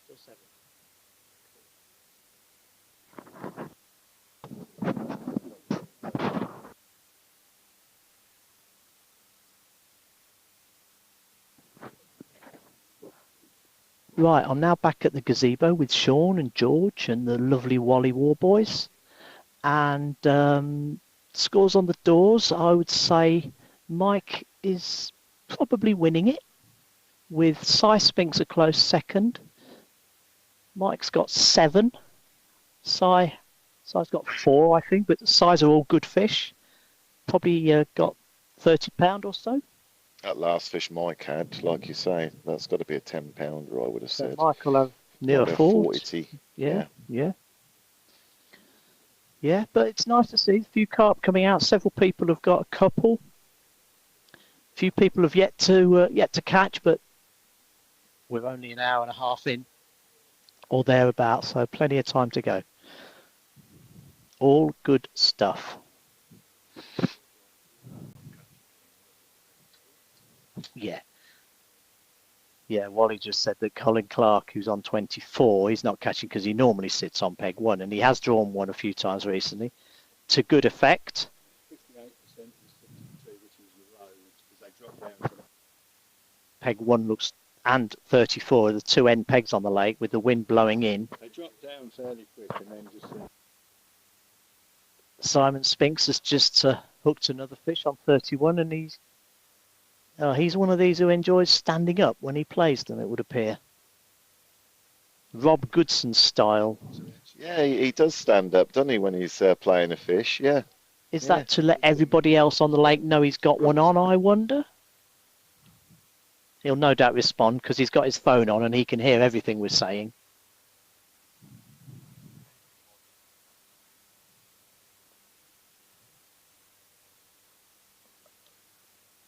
Still 7. Right, I'm now back at the gazebo with Sean and George and the lovely Wally Warboys. And scores on the doors, I would say Mike is probably winning it, with Cy Spinks a close second. Mike's got 7. Cy's got 4, I think, but Cy's are all good fish. Probably got £30 or so. That last fish Mike had, like you say, that's got to be a £10, I would have So said. Mike will have near Like a a 40. Yeah, but it's nice to see a few carp coming out. Several people have got a couple. A few people have yet to catch, but we're only an hour and a half in or thereabouts, so plenty of time to go. All good stuff. Yeah. Yeah, Wally just said that Colin Clark, who's on 24, he's not catching because he normally sits on peg 1, and he has drawn one a few times recently to good effect. 58% is 52, which is the roads, because they drop down to that. Peg 1 looks, and 34 are the two end pegs on the lake with the wind blowing in. They drop down fairly quick and then just... Simon Spinks has just hooked another fish on 31, and he's one of these who enjoys standing up when he plays them, it would appear. Rob Goodson style. Yeah, he does stand up, doesn't he, when he's playing a fish? Yeah. Is that to let everybody else on the lake know he's got one on, I wonder? He'll no doubt respond because he's got his phone on and he can hear everything we're saying.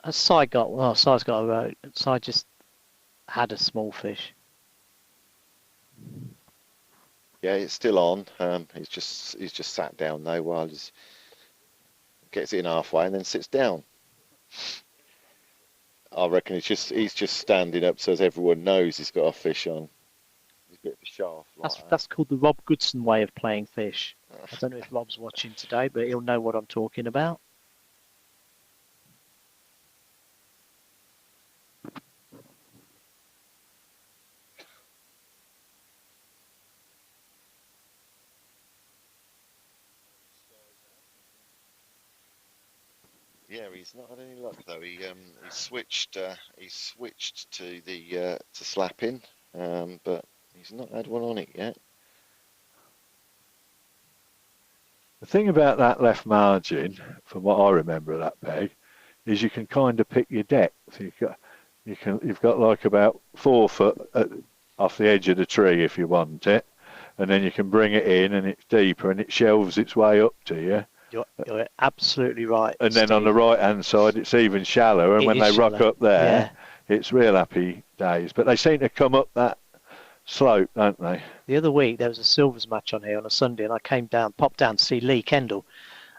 Has Cy got... Well, Cy's got a road. Cy just had a small fish. Yeah, it's still on. He's just sat down though while he gets in halfway and then sits down. I reckon he's just standing up so as everyone knows he's got a fish on. He's a bit of a shaft. That's called the Rob Goodson way of playing fish. I don't know if Rob's watching today, but he'll know what I'm talking about. Yeah, he's not had any luck though. He switched to slapping, but he's not had one on it yet. The thing about that left margin, from what I remember of that peg, is you can kind of pick your depth. You've got like about 4 foot off the edge of the tree if you want it, and then you can bring it in and it's deeper and it shelves its way up to you. You're absolutely right. And then on the right-hand side, it's even shallower. And when they rock up there, it's real happy days. But they seem to come up that slope, don't they? The other week there was a Silvers match on here on a Sunday, and I popped down to see Lee Kendall,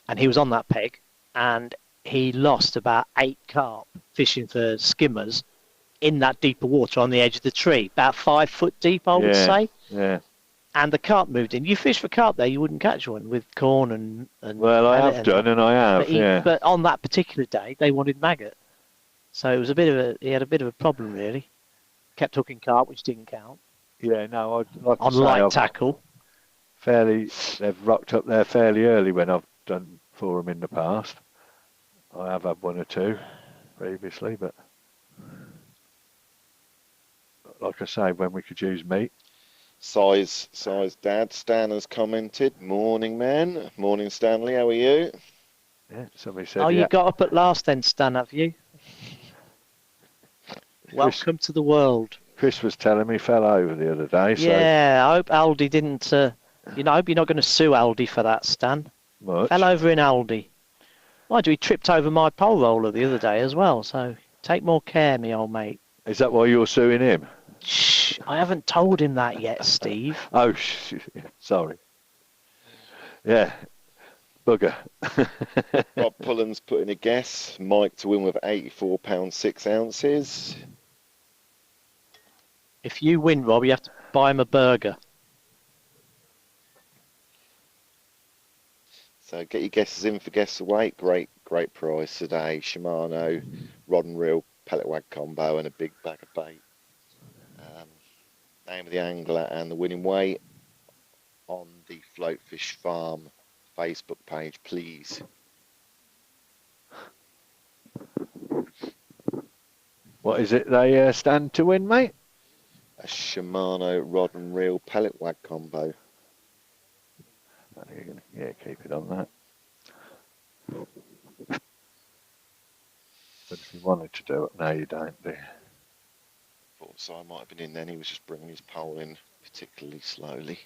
and he was on that peg, and he lost about 8 carp fishing for skimmers in that deeper water on the edge of the tree, about 5 foot deep, I would say. Yeah. And the carp moved in. You fish for carp there, you wouldn't catch one with corn and Well, I have done, and I have, But on that particular day, they wanted maggot. So it was he had a bit of a problem, really. Kept hooking carp, which didn't count. Yeah, no, like on light tackle. They've rocked up there fairly early when I've done for them in the past. I have had 1 or 2 previously, but like I say, when we could use meat. Size Dad. Stan has commented. Morning, man. Morning, Stanley. How are you? Yeah, somebody said. Oh, you got up at last then, Stan, have you? Welcome to the world. Chris was telling me he fell over the other day. So yeah, I hope Aldi didn't. I hope you're not going to sue Aldi for that, Stan. Much. Fell over in Aldi. Mind you, he tripped over my pole roller the other day as well. So take more care, me old mate. Is that why you're suing him? Shh! I haven't told him that yet, Steve. Oh, sorry. Yeah, bugger. Rob Pullen's put in a guess. Mike to win with £84 6 ounces. If you win, Rob, you have to buy him a burger. So get your guesses in for guess away. Great prize today. Shimano rod and reel pellet wag combo and a big bag of bait. Name of the angler and the winning weight on the Floatfish Farm Facebook page, please. What is it they stand to win, mate? A Shimano rod and reel pellet wag combo. Yeah, keep it on that. But if you wanted to do it, no, you don't, do you? Thought Si might have been in then. He was just bringing his pole in particularly slowly.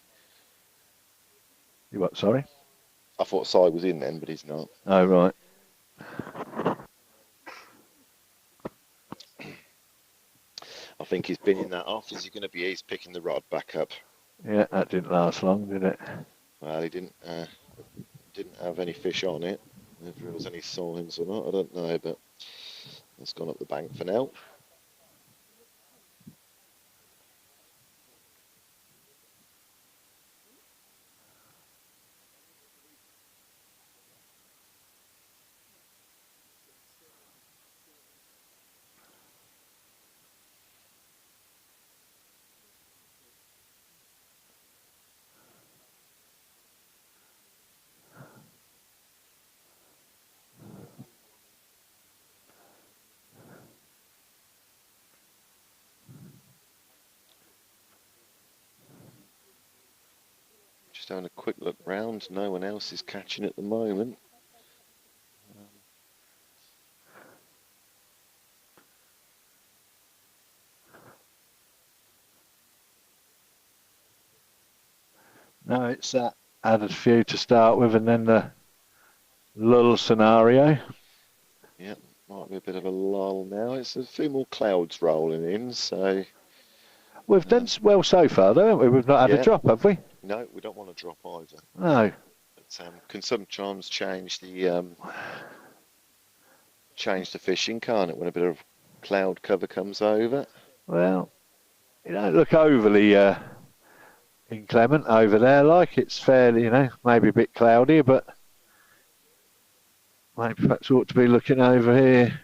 You what, sorry? I thought Si was in then, but he's not. Oh, right. I think he's been in that off. Is he going to be? He's picking the rod back up. Yeah, that didn't last long, did it? Well, he didn't have any fish on it. If there was any signs or not, I don't know, but it's gone up the bank for now. Just having a quick look round. No one else is catching at the moment. No, it's that added few to start with and then the lull scenario. Yeah, might be a bit of a lull now. It's a few more clouds rolling in, so... We've done well so far, though, haven't we? We've not had a drop, have we? No, we don't want to drop either. No. But can sometimes change the fishing, can't it, when a bit of cloud cover comes over? Well, you don't look overly inclement over there, like it's fairly, maybe a bit cloudy, but maybe perhaps ought to be looking over here.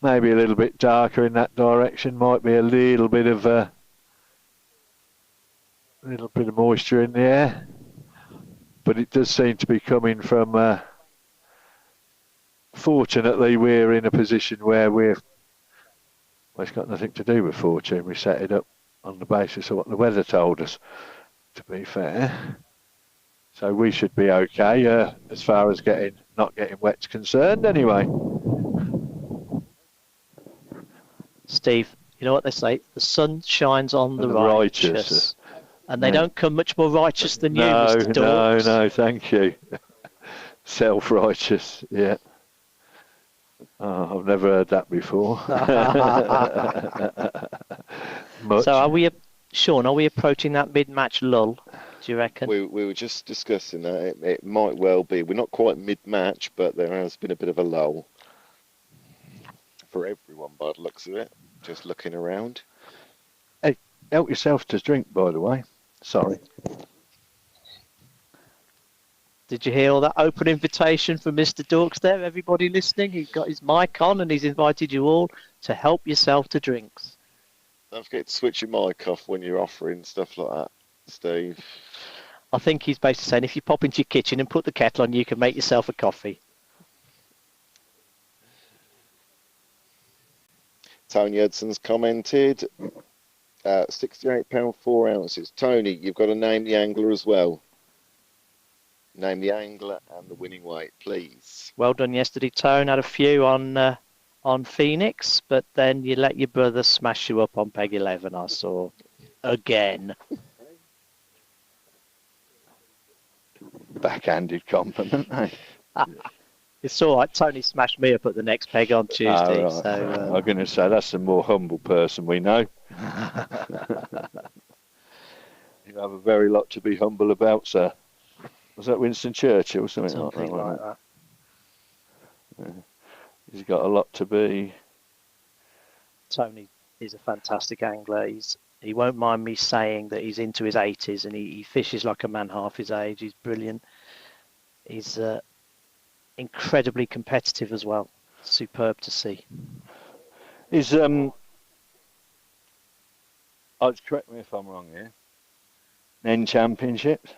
Maybe a little bit darker in that direction. Might be a little bit of moisture in the air, but it does seem to be coming from. Fortunately, we're in a position where it's got nothing to do with fortune. We set it up on the basis of what the weather told us. To be fair, so we should be okay as far as not getting wet's concerned. Anyway. Steve, you know what they say? The sun shines on the righteous. And they don't come much more righteous than you, Mr. Dawes. No, thank you. Self-righteous, yeah. Oh, I've never heard that before. So are we Sean, are we approaching that mid-match lull? Do you reckon? We were just discussing that. It might well be. We're not quite mid-match, but there has been a bit of a lull for everyone by the looks of it. Just looking around. Hey, help yourself to drink, by the way. Sorry. Did you hear all that open invitation from Mr. Dorks there? Everybody listening, he's got his mic on and he's invited you all to help yourself to drinks. Don't forget to switch your mic off when you're offering stuff like that, Steve. I think he's basically saying if you pop into your kitchen and put the kettle on, you can make yourself a coffee. Tony Hudson's commented, £68 4 ounces. Tony, you've got to name the angler as well. Name the angler and the winning weight, please. Well done yesterday, Tone. Had a few on Phoenix, but then you let your brother smash you up on peg 11, I saw. Again. Backhanded compliment, eh? It's all right. Tony smashed me up at the next peg on Tuesday. Right. So I'm going to say that's a more humble person we know. You have a very lot to be humble about, sir. Was that Winston Churchill or something like that? Yeah. He's got a lot to be. Tony is a fantastic angler. He won't mind me saying that he's into his 80s and he fishes like a man half his age. He's brilliant. He's incredibly competitive as well. Superb to see. Is correct me if I'm wrong here. N Championships.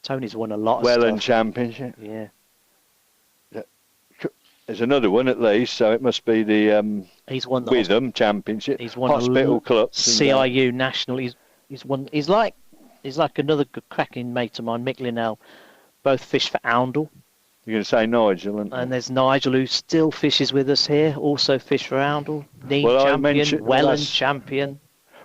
Tony's won a lot of Welland stuff. Championship. Yeah. There's another one at least, so it must be the He's won the Witham Championship. He's won Hospital Club. CIU National. He's won. He's like another good cracking mate of mine, Mick Linnell. Both fish for Oundle. You're going to say Nigel, aren't you? And there's Nigel who still fishes with us here, also fish for Oundle. Need champion, Welland champion.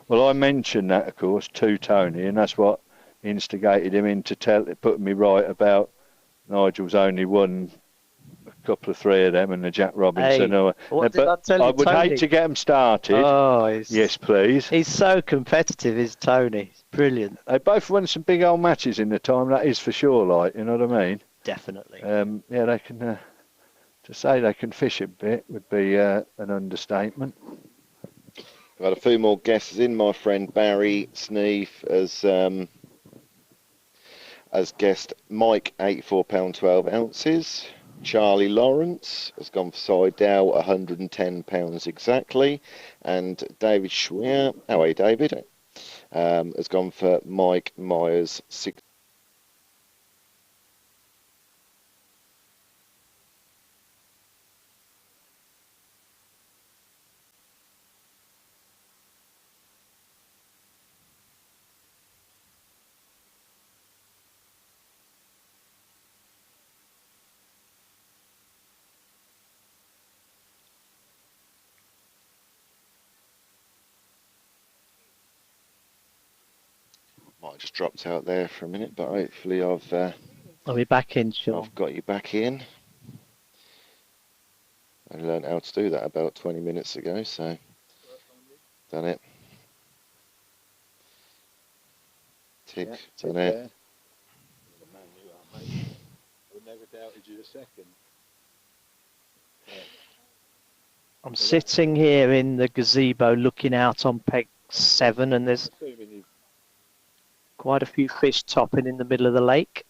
Well, I mentioned that, of course, to Tony, and that's what instigated him into putting me right about Nigel's only won a couple of three of them and the Jack Robinson. Hey, what did I tell you, I would Tony? hate to get them started. Oh, yes, please. He's so competitive, is Tony. He's brilliant. They both won some big old matches in the time, that is for sure, like, you know what I mean? Definitely. Yeah, they can, to say they can fish a bit would be an understatement. I've had a few more guesses in. My friend Barry Sneef has guessed Mike, £84 12 ounces. Charlie Lawrence has gone for Seidel, £110 exactly. And David Schwer, how are you, David? Has gone for Mike Myers, 6. Might have just dropped out there for a minute, but hopefully I'll be back in, Sean. I've got you back in. I learned how to do that about 20 minutes ago, so done it. Tick, done it. I never doubted you a second. I'm sitting here in the gazebo looking out on peg 7 and there's quite a few fish topping in the middle of the lake,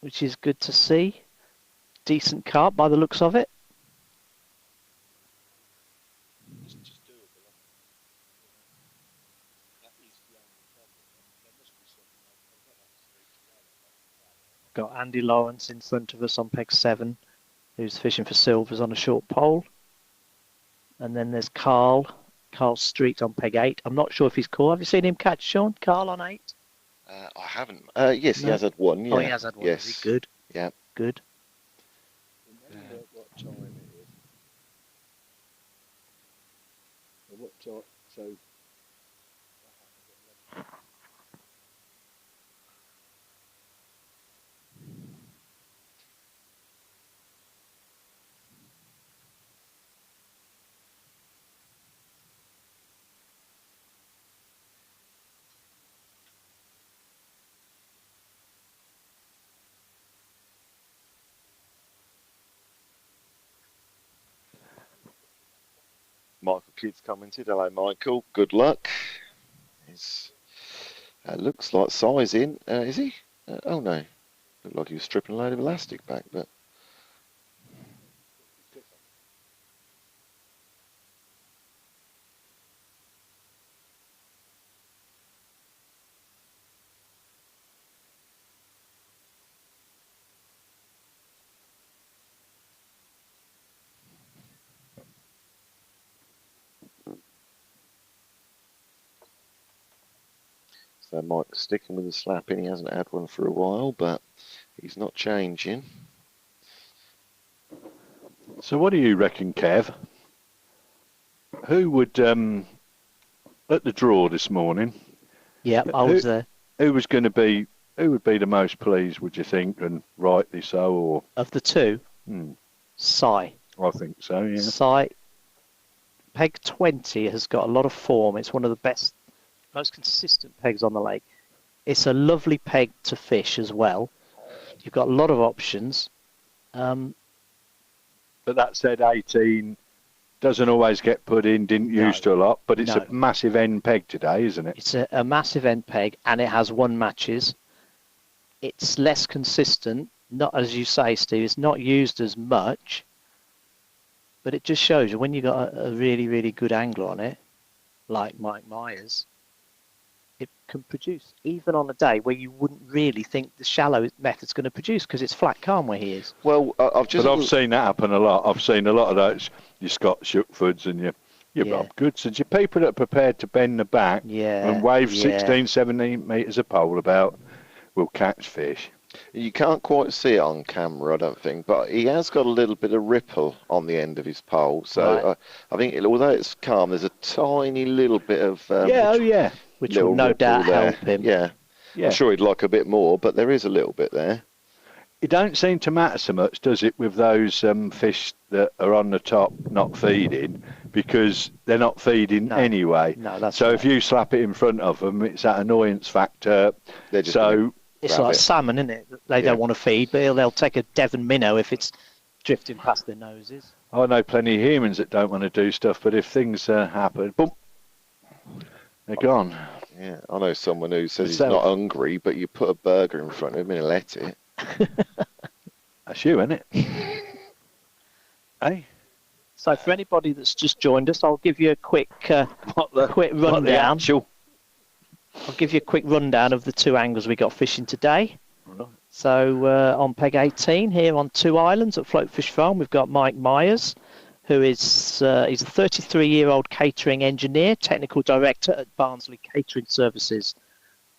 which is good to see. Decent carp by the looks of it. Got Andy Lawrence in front of us on peg 7, who's fishing for silvers on a short pole. And then there's Carl Street on peg 8. I'm not sure if he's caught. Have you seen him catch, Sean? Carl on 8? I haven't. Yes, no. He has had one. Yeah. Oh, he has had one. Yes. Is he good? Yeah. Good. What time it is? What time? So. Michael Kidd's commented. Hello, Michael. Good luck. It's looks like size in. Is he? Oh no. Looked like he was stripping a load of elastic back, but. So Mike's sticking with the slapping. He hasn't had one for a while, but he's not changing. So what do you reckon, Kev? Who would, at the draw this morning, Yeah, I was there. who would be the most pleased, would you think, and rightly so, or? Of the two, Sai. I think so, yeah. Sai, peg 20 has got a lot of form. It's one of the best, most consistent pegs on the lake. It's a lovely peg to fish as well. You've got a lot of options. But that said, 18 doesn't always get put in, didn't used to a lot, but it's a massive end peg today, isn't it? It's a massive end peg, and it has one matches. It's less consistent, not as you say, Steve, it's not used as much, but it just shows you when you've got a really, really good angler on it, like Mike Myers, it can produce, even on a day where you wouldn't really think the shallow method's going to produce because it's flat calm where he is. Well, I've seen that happen a lot. I've seen a lot of those, your Scott Shookfords and your Rob Goodsons, your people that are prepared to bend the back and wave 16, 17 metres a pole about will catch fish. You can't quite see it on camera, I don't think, but he has got a little bit of ripple on the end of his pole. So I think, although it's calm, there's a tiny little bit of which will no doubt help him. Yeah, I'm sure he'd like a bit more, but there is a little bit there. It don't seem to matter so much, does it, with those fish that are on the top not feeding, because they're not feeding anyway. No, that's so if you slap it in front of them, it's that annoyance factor. It's like salmon, isn't it? They don't want to feed, but they'll take a Devon minnow if it's drifting past their noses. I know plenty of humans that don't want to do stuff, but if things happen, boom, they're gone. Yeah, I know someone who says he's not hungry, but you put a burger in front of him and he'll let it. That's you, isn't it? Hey. So for anybody that's just joined us, I'll give you a quick rundown. I'll give you a quick rundown of the two angles we got fishing today. Right. So on peg 18 here on Two Islands at Floatfish Farm, we've got Mike Myers, who is he's a 33-year-old catering engineer, technical director at Barnsley Catering Services.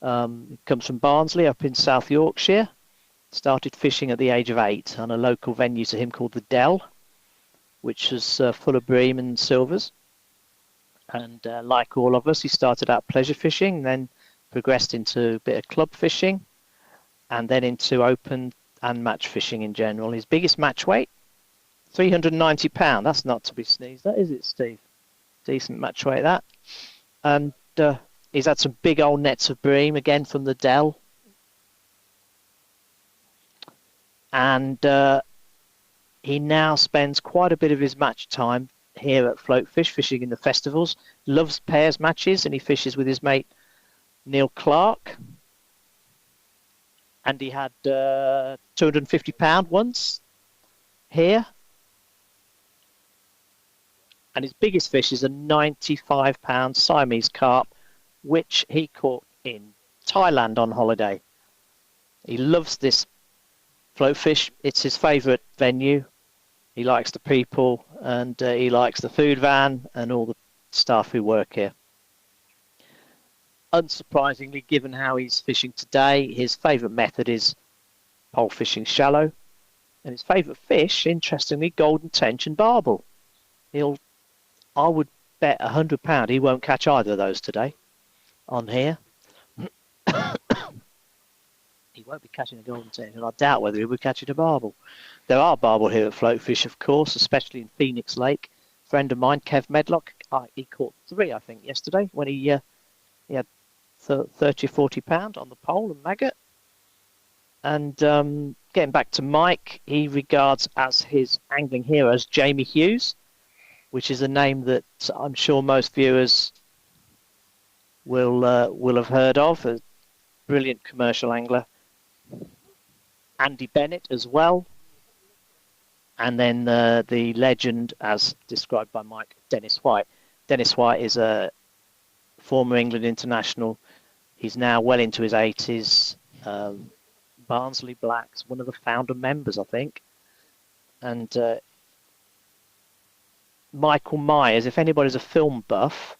He comes from Barnsley up in South Yorkshire. Started fishing at the age of 8 on a local venue to him called the Dell, which was full of bream and silvers. And like all of us, he started out pleasure fishing, then progressed into a bit of club fishing, and then into open and match fishing in general. His biggest match weight, £390. That's not to be sneezed at, is it, Steve? Decent match weight, that. And he's had some big old nets of bream, again from the Dell. And he now spends quite a bit of his match time here at Floatfish, fishing in the festivals. Loves pairs matches, and he fishes with his mate Neil Clark. And he had £250 once here. And his biggest fish is a £95 Siamese carp, which he caught in Thailand on holiday. He loves this Floatfish. It's his favourite venue. He likes the people, and he likes the food van and all the staff who work here. Unsurprisingly, given how he's fishing today, his favourite method is pole fishing shallow. And his favourite fish, interestingly, golden tench and barbel. I would bet £100 he won't catch either of those today on here. He won't be catching a golden tench, and I doubt whether he will be catching a barbel. There are barbel here at Floatfish, of course, especially in Phoenix Lake. A friend of mine, Kev Medlock, he caught 3, I think, yesterday when he had 30 or 40 pound on the pole and maggot. And getting back to Mike, he regards as his angling heroes Jamie Hughes, which is a name that I'm sure most viewers will have heard of. A brilliant commercial angler. Andy Bennett as well. And then the legend, as described by Mike, Dennis White. Dennis White is a former England international. He's now well into his 80s. Barnsley Blacks, one of the founder members, I think. And Michael Myers, if anybody's a film buff,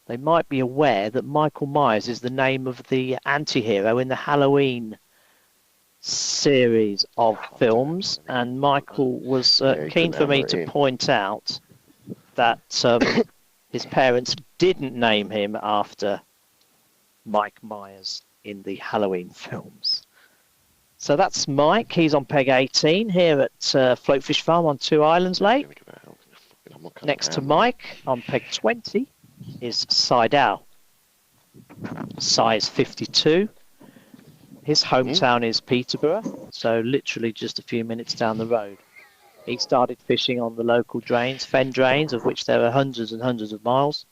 they might be aware that Michael Myers is the name of the anti-hero in the Halloween series of films. And Michael was keen for me to point out that his parents didn't name him after Mike Myers in the Halloween films. So that's Mike. He's on peg 18 here at Floatfish Farm on Two Islands Lake. Next to Mike on peg 20 is Sidao. Size 52. His hometown is Peterborough, so literally just a few minutes down the road. He started fishing on the local drains, fen drains, of which there are hundreds and hundreds of miles,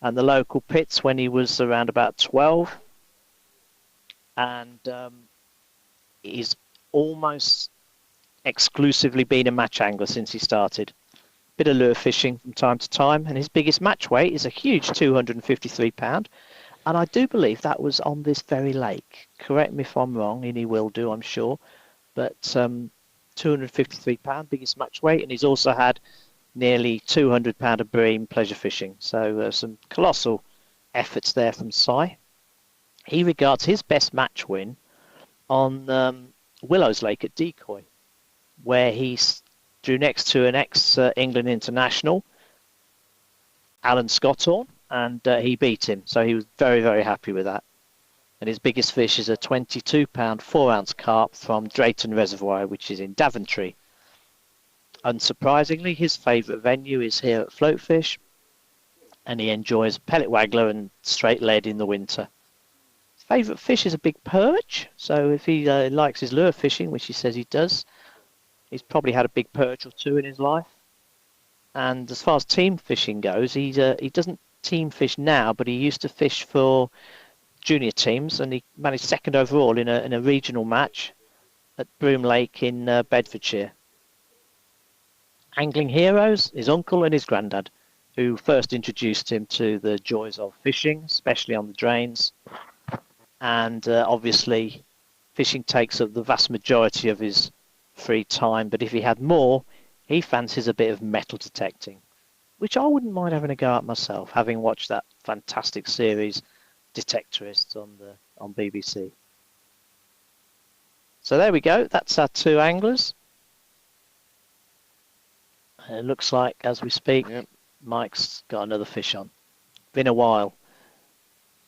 and the local pits when he was around about 12. And he's almost exclusively been a match angler since he started. Bit of lure fishing from time to time, and his biggest match weight is a huge 253 pound. And I do believe that was on this very lake. Correct me if I'm wrong, and he will do, I'm sure. But 253 pound, biggest match weight, and he's also had nearly 200 pound of bream pleasure fishing. So some colossal efforts there from Si. He regards his best match win on Willows Lake at Decoy, where he drew next to an ex-England international, Alan Scotthorne, and he beat him. So he was very, very happy with that. And his biggest fish is a 22-pound, 4-ounce carp from Drayton Reservoir, which is in Daventry. Unsurprisingly, his favourite venue is here at Floatfish, and he enjoys pellet waggler and straight lead in the winter. His favourite fish is a big perch, so if he likes his lure fishing, which he says he does, he's probably had a big perch or two in his life. And as far as team fishing goes, he doesn't team fish now, but he used to fish for junior teams, and he managed second overall in a regional match at Broom Lake in Bedfordshire. Angling heroes, his uncle and his granddad, who first introduced him to the joys of fishing, especially on the drains. And obviously, fishing takes up the vast majority of his free time, but if he had more, he fancies a bit of metal detecting, which I wouldn't mind having a go at myself, having watched that fantastic series Detectorists on BBC. So there we go, that's our two anglers. It looks like, as we speak, Mike's got another fish on. Been a while.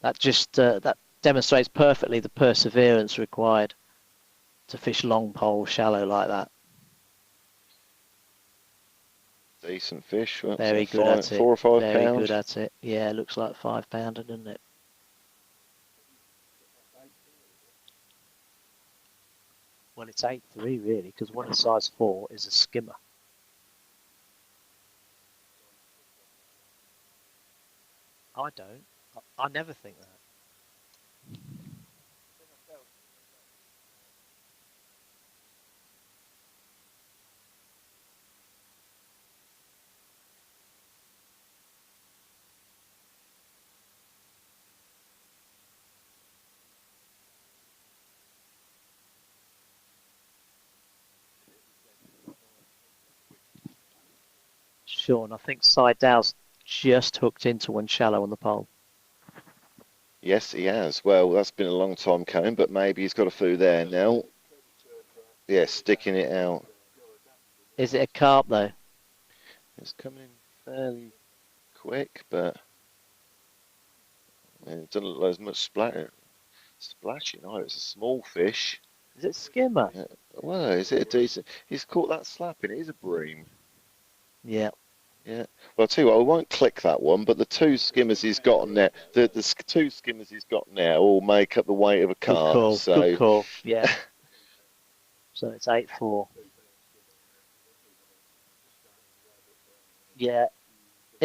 That just that demonstrates perfectly the perseverance required to fish long pole shallow like that. Decent fish. What's Very that, good at it. 4 or 5 Very pounds? good at it. Yeah, it looks like 5 pounder, doesn't it? Well, it's 8.3 really, because one of size 4 is a skimmer. I don't. I never think that. Sean, I think Sidow's just hooked into one shallow on the pole. Yes, he has. Well, that's been a long time coming, but maybe he's got a few there now. Yeah, sticking it out. Is it a carp though? It's coming in fairly quick, but it doesn't look like there's much splashing. Oh, it's a small fish. Is it skimmer? Yeah. Well, is it a decent? He's caught that slapping. It is a bream. Yeah. Yeah. Well, I'll tell you what, I won't click that one, but the two skimmers he's got on there, the two skimmers he's got now all make up the weight of a car. Good call. So. Good call. Yeah. So it's 8.4. Yeah.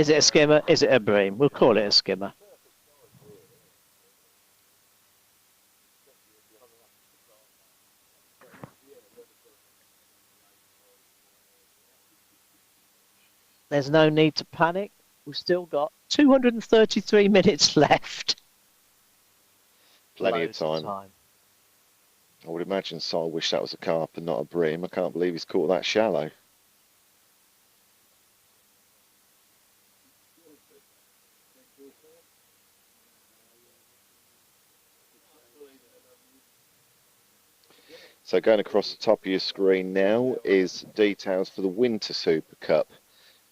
Is it a skimmer? Is it a bream? We'll call it a skimmer. There's no need to panic. We've still got 233 minutes left. Plenty of time. I would imagine Sol wished that was a carp and not a bream. I can't believe he's caught that shallow. So going across the top of your screen now is details for the Winter Super Cup.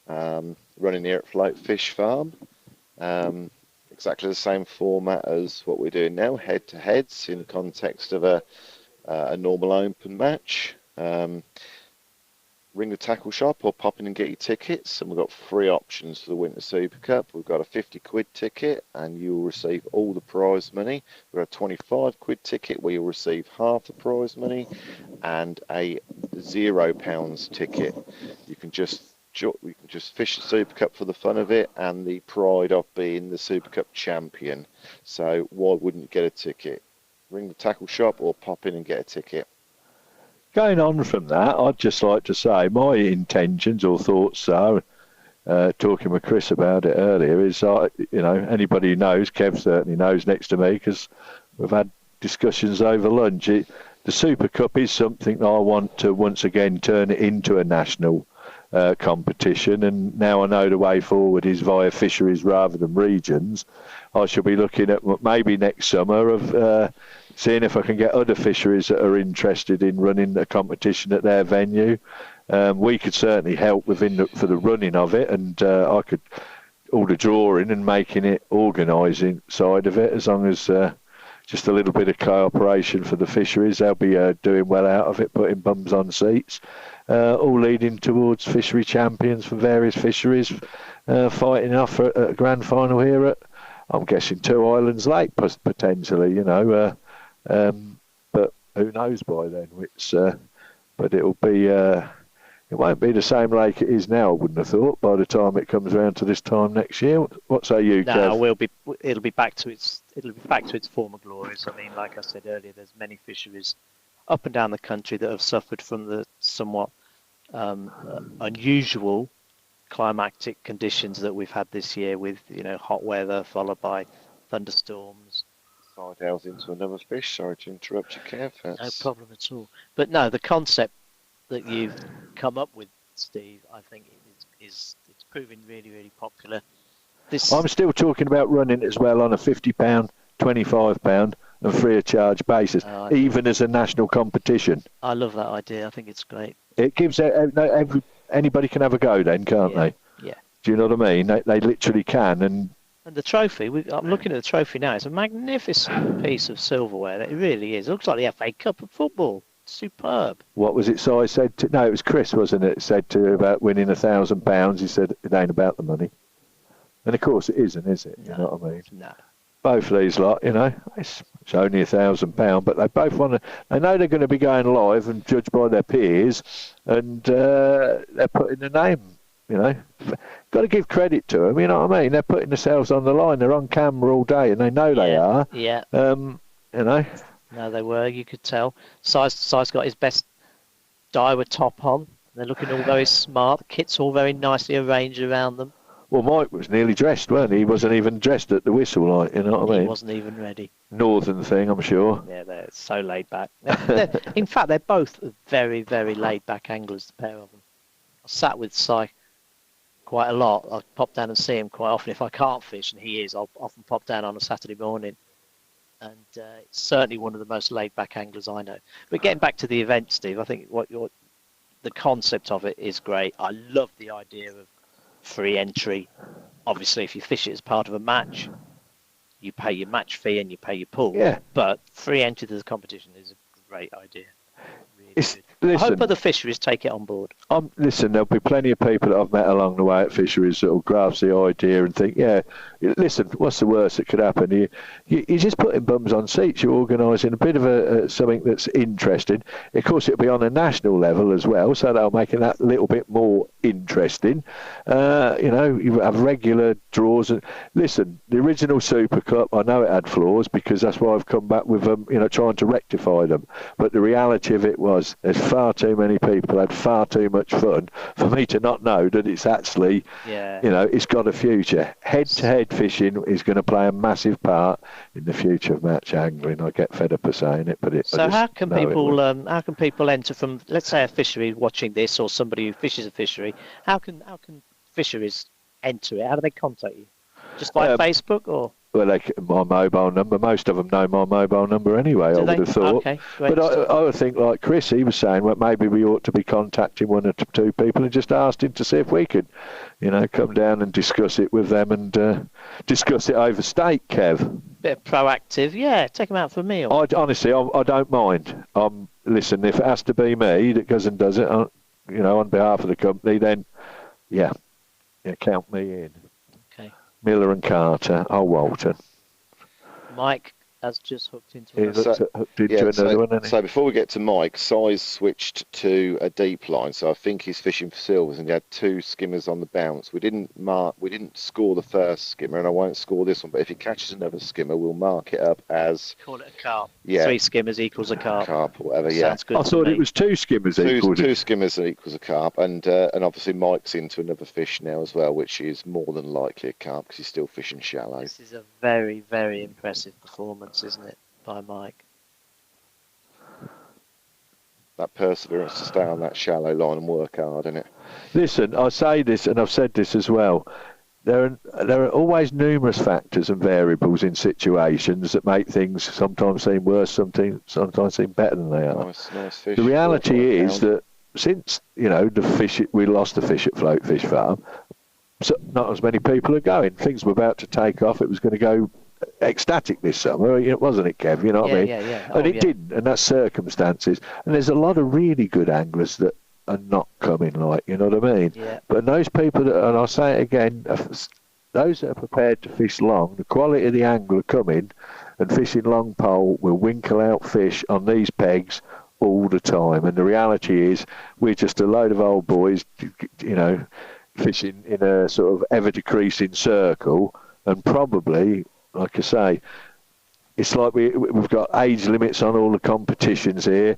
Running here at Float Fish Farm. Exactly the same format as what we're doing now, head-to-heads in context of a normal open match. Ring the tackle shop or pop in and get your tickets, and we've got 3 options for the Winter Super Cup. We've got a 50 quid ticket and you'll receive all the prize money. We've got a 25 quid ticket where you'll receive half the prize money, and a £0 ticket. You can just fish the Super Cup for the fun of it and the pride of being the Super Cup champion. So why wouldn't you get a ticket? Ring the tackle shop or pop in and get a ticket. Going on from that, I'd just like to say my intentions or thoughts are, talking with Chris about it earlier, is, anybody who knows, Kev certainly knows next to me because we've had discussions over lunch. The Super Cup is something that I want to once again turn it into a national competition, and now I know the way forward is via fisheries rather than regions. I shall be looking at maybe next summer of seeing if I can get other fisheries that are interested in running a competition at their venue. We could certainly help for the running of it, and I could all the drawing and making it organising side of it, as long as just a little bit of cooperation for the fisheries. They'll be doing well out of it, putting bums on seats, all leading towards fishery champions for various fisheries, fighting off for a grand final here at, I'm guessing, Two Islands Lake potentially, but who knows by then? But it'll be, it won't be the same lake it is now, I wouldn't have thought, by the time it comes around to this time next year. What say you, Kev? No, it'll be back to its former glories. I mean, like I said earlier, there's many fisheries up and down the country that have suffered from the somewhat unusual climatic conditions that we've had this year, with hot weather followed by thunderstorms. Side into another fish. Sorry to interrupt you, Kev. No problem at all. But no, the concept that you've come up with, Steve, I think it's proving really, really popular. I'm still talking about running as well on a £50, £25 and free of charge basis, even as a national competition. I love that idea. I think it's great. It gives anybody can have a go then, can't they? Yeah. Do you know what I mean? They literally can. And the trophy, I'm looking at the trophy now. It's a magnificent piece of silverware. It really is. It looks like the FA Cup of football. Superb. What was it? So I said no, it was Chris, wasn't it? Said to about winning £1,000. He said it ain't about the money. And of course it isn't, is it? No, you know what I mean? No. Both of these lot, it's only £1,000, but they both want to. They know they're going to be going live and judged by their peers, and they're putting the name. Got to give credit to them. You know what I mean? They're putting themselves on the line. They're on camera all day, and they know they are. Yeah. No, they were. You could tell. Si's got his best Daiwa top on. They're looking all very smart. The kit's all very nicely arranged around them. Well, Mike was nearly dressed, weren't he? He wasn't even dressed at the whistle, like, you know what I mean? He wasn't even ready. Northern thing, I'm sure. Yeah, they're so laid back. In fact, they're both very, very laid back anglers, the pair of them. I sat with Si quite a lot. I pop down and see him quite often. If I can't fish, and he is, I'll often pop down on a Saturday morning. And it's certainly one of the most laid back anglers I know. But getting back to the event, Steve, I think the concept of it is great. I love the idea of free entry. Obviously, if you fish it as part of a match, you pay your match fee and you pay your pool. Yeah. But free entry to the competition is a great idea. Really. I hope Listen, other fisheries take it on board. listen, there'll be plenty of people that I've met along the way at fisheries that will grasp the idea and think, yeah, listen, what's the worst that could happen? You're just putting bums on seats. You're organising a bit of something that's interesting. Of course, it'll be on a national level as well, so they'll make it that little bit more interesting. You have regular draws. And listen, the original Super Cup, I know it had flaws because that's why I've come back with them, trying to rectify them. But the reality of it was there's far too many people had far too much fun for me to not know that it's actually, it's got a future. Head-to-head fishing is going to play a massive part in the future of match angling. I get fed up of saying it, but so how can people enter from, let's say, a fishery watching this, or somebody who fishes a fishery? How can fisheries enter it? How do they contact you? Just by Facebook or? Well, my mobile number. Most of them know my mobile number anyway. I would have thought. Okay, great. But I would think, like Chris, he was saying, well, maybe we ought to be contacting one or two people and just asking to see if we could, come down and discuss it with them and discuss it over steak, Kev. Bit proactive, yeah. Take them out for a meal. Honestly, I don't mind. Listen, if it has to be me that goes and does it, on behalf of the company, then yeah, count me in. Okay. Miller and Carter, Walton. Mike has just hooked into another one. So before we get to Mike, Si's switched to a deep line, so I think he's fishing for silvers, and he had 2 skimmers on the bounce. We didn't score the first skimmer, and I won't score this one. But if he catches another skimmer, we'll mark it up as call it a carp. Yeah, 3 skimmers equals a carp. Carp or whatever. Yeah, sounds good. I thought it was 2 skimmers equals 2 skimmers equals a carp, and obviously Mike's into another fish now as well, which is more than likely a carp because he's still fishing shallow. This is a very, very impressive performance, isn't it, by Mike? That perseverance to stay on that shallow line and work hard, isn't it? Listen, I say this, and I've said this as well. There are always numerous factors and variables in situations that make things sometimes seem worse, sometimes seem better than they are. Nice fish. The reality is that since we lost the fish at Float Fish Farm, so not as many people are going. Things were about to take off. It was going to go ecstatic this summer, wasn't it, Kev? You know what I mean? Yeah. And it didn't, and that's circumstances. And there's a lot of really good anglers that are not coming, you know what I mean? Yeah. But those people and I'll say it again, those that are prepared to fish long, the quality of the angler coming and fishing long pole will winkle out fish on these pegs all the time. And the reality is, we're just a load of old boys, fishing in a sort of ever decreasing circle, and probably, like I say, it's like we've got age limits on all the competitions here.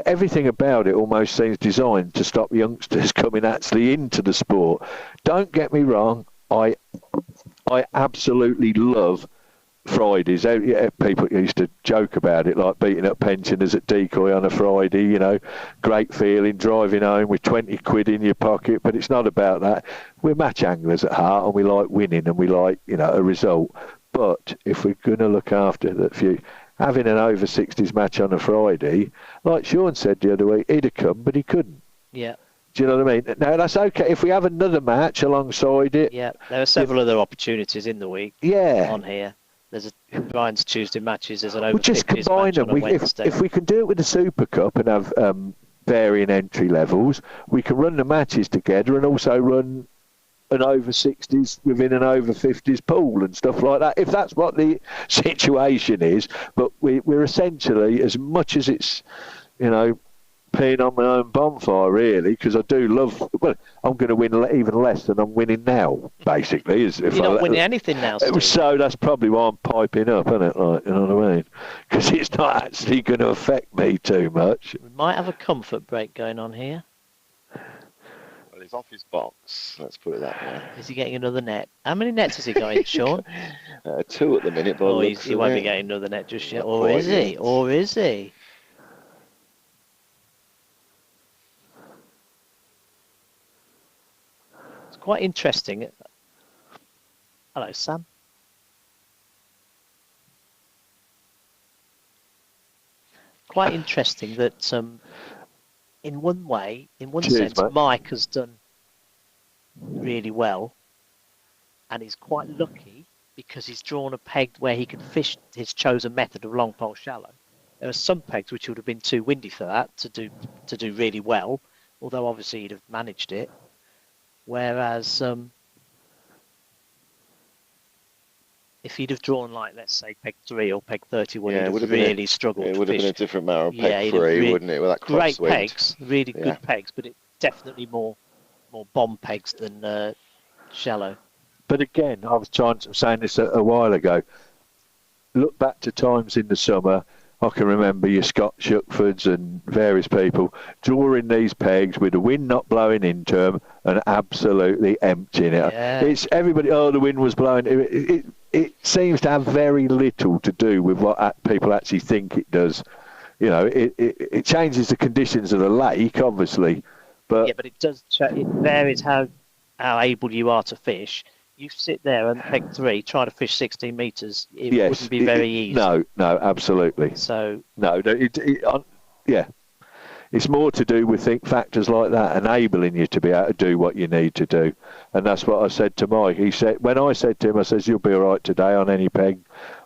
Everything about it almost seems designed to stop youngsters coming actually into the sport. Don't get me wrong, I absolutely love Fridays. People used to joke about it, like beating up pensioners at Decoy on a Friday, great feeling, driving home with 20 quid in your pocket, but it's not about that. We're match anglers at heart, and we like winning, and we like, a result. But if we're going to look after that, having an over 60s match on a Friday, like Sean said the other week, he'd have come, but he couldn't. Yeah. Do you know what I mean? Now, that's okay. If we have another match alongside it. Yeah, there are several other opportunities in the week on here. There's Brian's Tuesday matches. There's an over 50s just combine match them. on a Wednesday. If we can do it with the Super Cup and have varying entry levels, we can run the matches together and also run an over 60s within an over 50s pool and stuff like that, if that's what the situation is. But we're essentially, as much as it's, peeing on my own bonfire, really, because I do love, I'm going to win even less than I'm winning now, basically. You're not winning anything now, Steve. So that's probably why I'm piping up, isn't it? You know what I mean? Because it's not actually going to affect me too much. We might have a comfort break going on here. Well, he's off his box, let's put it that way. Is he getting another net? How many nets has he got, Sean? 2 at the minute. But he won't be getting another net just yet. Or is he? Or is he? It's quite interesting. Hello, Sam. Quite interesting that in one sense, mate. Mike has done really well, and he's quite lucky because he's drawn a peg where he can fish his chosen method of long pole shallow. There are some pegs which would have been too windy for that to do really well, although obviously he'd have managed it. Whereas if he'd have drawn like, let's say, peg 3 or peg 31, Yeah, he'd have really struggled it to would have fish. been a different matter of Yeah, peg he'd have 3, really- wouldn't it? With that Great crosswind. pegs, really Yeah. good pegs, but it definitely more bomb pegs than shallow. But again, I was saying this a while ago. Look back to times in the summer. I can remember your Scott Shuckfords and various people drawing these pegs with the wind not blowing into them and absolutely emptying it. Yeah. It's everybody. Oh, the wind was blowing. It seems to have very little to do with what people actually think it does. You know, it changes the conditions of the lake, obviously, but Yeah, but it does. It varies how able you are to fish. You sit there and peg 3, try to fish 16 meters. It yes, wouldn't be very easy. No, absolutely. So yeah, it's more to do with factors like that enabling you to be able to do what you need to do, and that's what I said to Mike. He said, when I said to him, I says, "You'll be all right today on any peg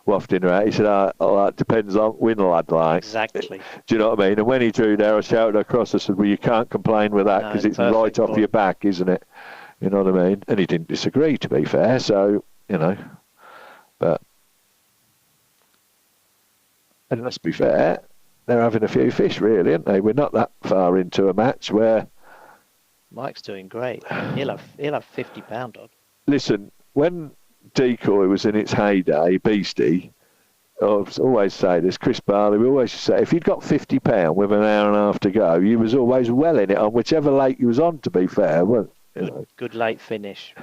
wafting around." He said, "Oh, that depends on wind, lad, like." exactly. Do you know what I mean? And when he drew there, I shouted across. I said, "Well, you can't complain with that No, because it's perfect right off point. your back, isn't it?" You know what I mean? And he didn't disagree, to be fair. So, you know, but, and let's be fair, they're having a few fish, really, aren't they? We're not that far into a match where. Mike's doing great. He'll have £50 odd. Listen, when decoy was in its heyday, Beastie, I always say this, Chris Barley, we always say, if you'd got £50 with an hour and a half to go, you was always well in it on whichever lake you was on, to be fair, weren't you? Good late finish.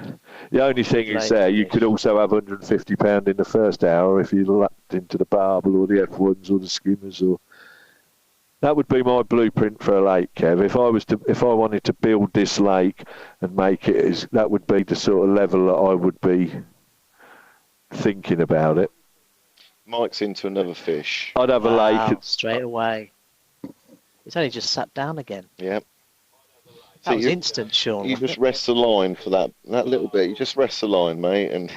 The only thing is there, you could also have £150 in the first hour if you lapped into the barbel or the F1s or the skimmers. Or that would be my blueprint for a lake, Kev. If I wanted to build this lake and make it, that would be the sort of level that I would be thinking about it. Mike's into another fish. I'd have a lake straight away. It's only just sat down again. Yeah. That was instant, Sean. You just rest the line for that little bit. You just rest the line, mate, and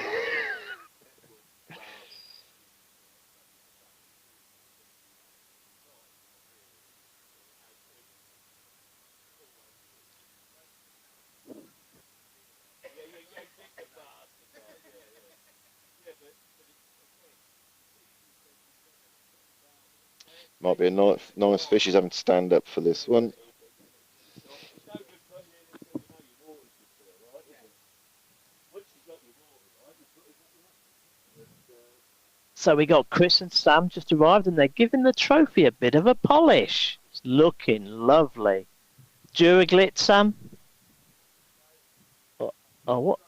might be a nice fish. He's having to stand up for this one. So we got Chris and Sam just arrived, and they're giving the trophy a bit of a polish. It's looking lovely. Duraglit, Sam? Oh, what?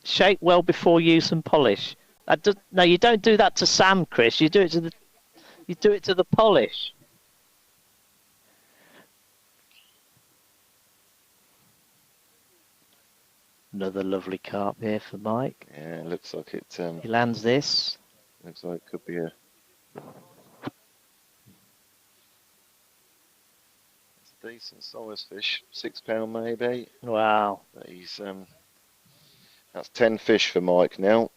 Shake well before use and polish. No, you don't do that to Sam, Chris. You do it to the polish. Another lovely carp here for Mike. Yeah, it looks like it. He lands this. Looks like it could be a. It's a decent size fish, £6 maybe. Wow. But he's that's 10 fish for Mike now.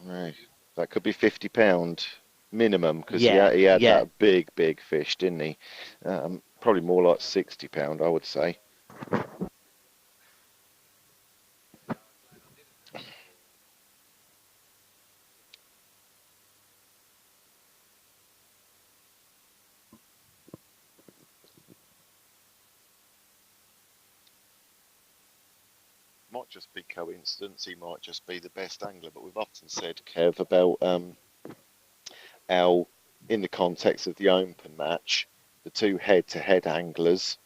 Right. That could be £50 minimum because he had that big fish, didn't he? Probably more like £60, I would say. Might just be coincidence, he might just be the best angler, but we've often said, Kev, about how in the context of the open match, the two head-to-head anglers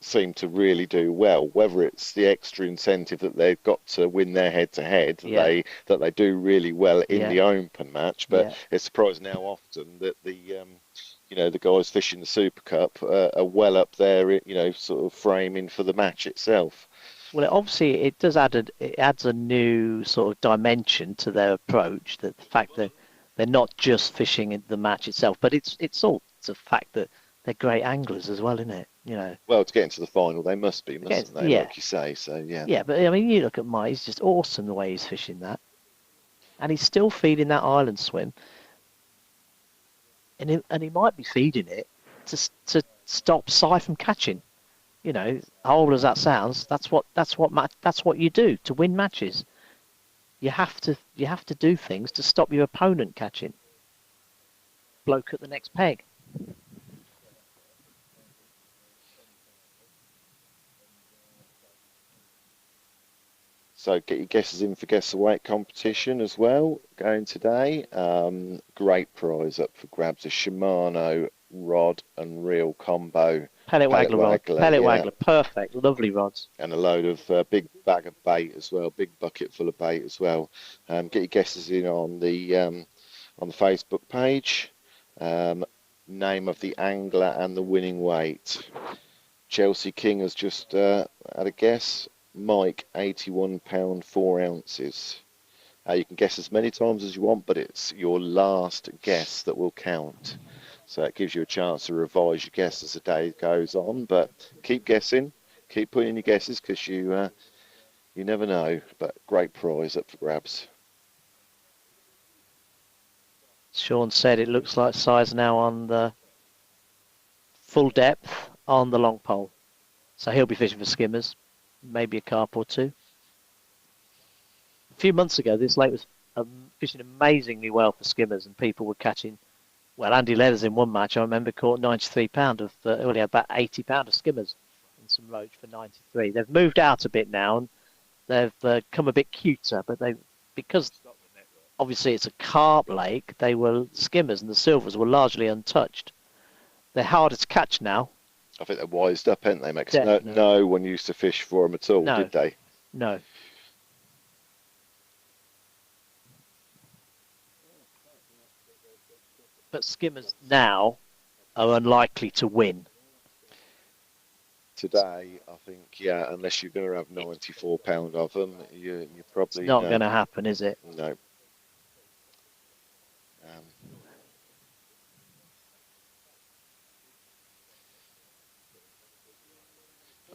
seem to really do well, whether it's the extra incentive that they've got to win their head-to-head, that they do really well in the open match, but it's surprising how often that the the guys fishing the Super Cup are well up there, sort of framing for the match itself. Well, obviously, it adds a new sort of dimension to their approach. That the fact that they're not just fishing in the match itself, but it's a fact that they're great anglers as well, isn't it? Well, to get into the final, they must be, mustn't they? Yeah. Like you say. So yeah. Yeah, but I mean, you look at Mike; he's just awesome the way he's fishing that, and he's still feeding that island swim. and he might be feeding it to stop Si from catching. You know, horrible as that sounds, that's what you do to win matches. You have to do things to stop your opponent catching. Bloke at the next peg. So get your guesses in for Guess the Weight competition as well, going today. Great prize up for grabs, a Shimano rod and reel combo. Pellet waggler rod. Pellet yeah. waggler, perfect, lovely rods. And a load of big bag of bait as well, big bucket full of bait as well. Get your guesses in on the Facebook page. Name of the angler and the winning weight. Chelsea King has just had a guess. Mike, £81 4 ounces. You can guess as many times as you want, but it's your last guess that will count. So it gives you a chance to revise your guess as the day goes on. But keep guessing, keep putting in your guesses, because you never know. But great prize up for grabs. Sean said it looks like size now on the full depth on the long pole. So he'll be fishing for skimmers, maybe a carp or two. A few months ago, this lake was fishing amazingly well for skimmers, and people were catching. Well, Andy Leathers in one match, I remember, caught 93 pound of. He had about 80 pound of skimmers and some roach for 93. They've moved out a bit now, and they've come a bit cuter, but because obviously it's a carp lake, they were skimmers, and the silvers were largely untouched. They're harder to catch now. I think they're wised up, aren't they, Max? No one used to fish for them at all, did they? No. But skimmers now are unlikely to win. Today, I think, yeah, unless you're going to have 94 pound of them, you're probably... It's not going to happen, is it? No.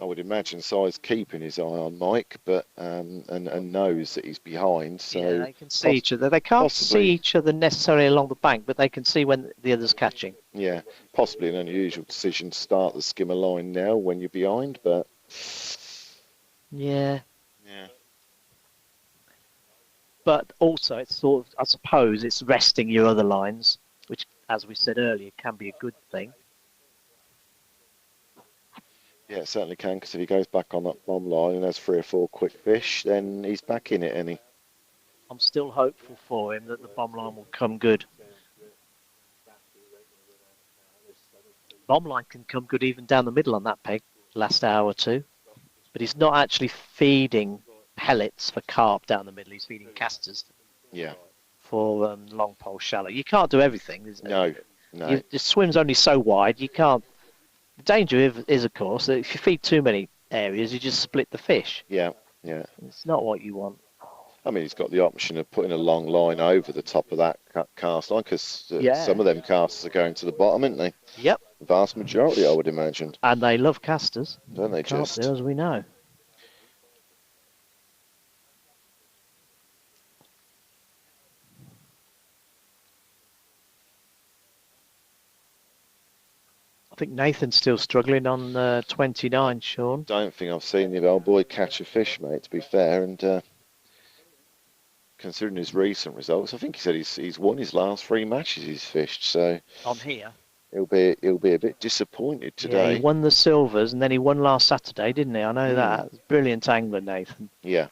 I would imagine Si's keeping his eye on Mike, but and knows that he's behind. So yeah, they can see each other. They can't see each other necessarily along the bank, but they can see when the other's catching. Yeah, possibly an unusual decision to start the skimmer line now when you're behind, but yeah. Yeah. But also, it's sort of, I suppose, it's resting your other lines, which, as we said earlier, can be a good thing. Yeah, it certainly can, because if he goes back on that bomb line and has 3 or 4 quick fish, then he's back in it, isn't he? I'm still hopeful for him that the bomb line will come good. Bomb line can come good even down the middle on that peg, last hour or two. But he's not actually feeding pellets for carp down the middle. He's feeding casters. Yeah. For long pole shallow. You can't do everything. No. The swim's only so wide. You can't. The danger is, of course, that if you feed too many areas, you just split the fish. Yeah. It's not what you want. I mean, he's got the option of putting a long line over the top of that cast line, because some of them casters are going to the bottom, aren't they? Yep. The vast majority, I would imagine. And they love casters. Don't they Can't just? do, as we know. I think Nathan's still struggling on 29, Sean. Don't think I've seen the old boy catch a fish, mate, to be fair. And considering his recent results, I think he said he's won his last 3 matches he's fished. So on here, he'll be a bit disappointed today. Yeah, he won the silvers, and then he won last Saturday, didn't he? I know that. Brilliant angler, Nathan. Yeah.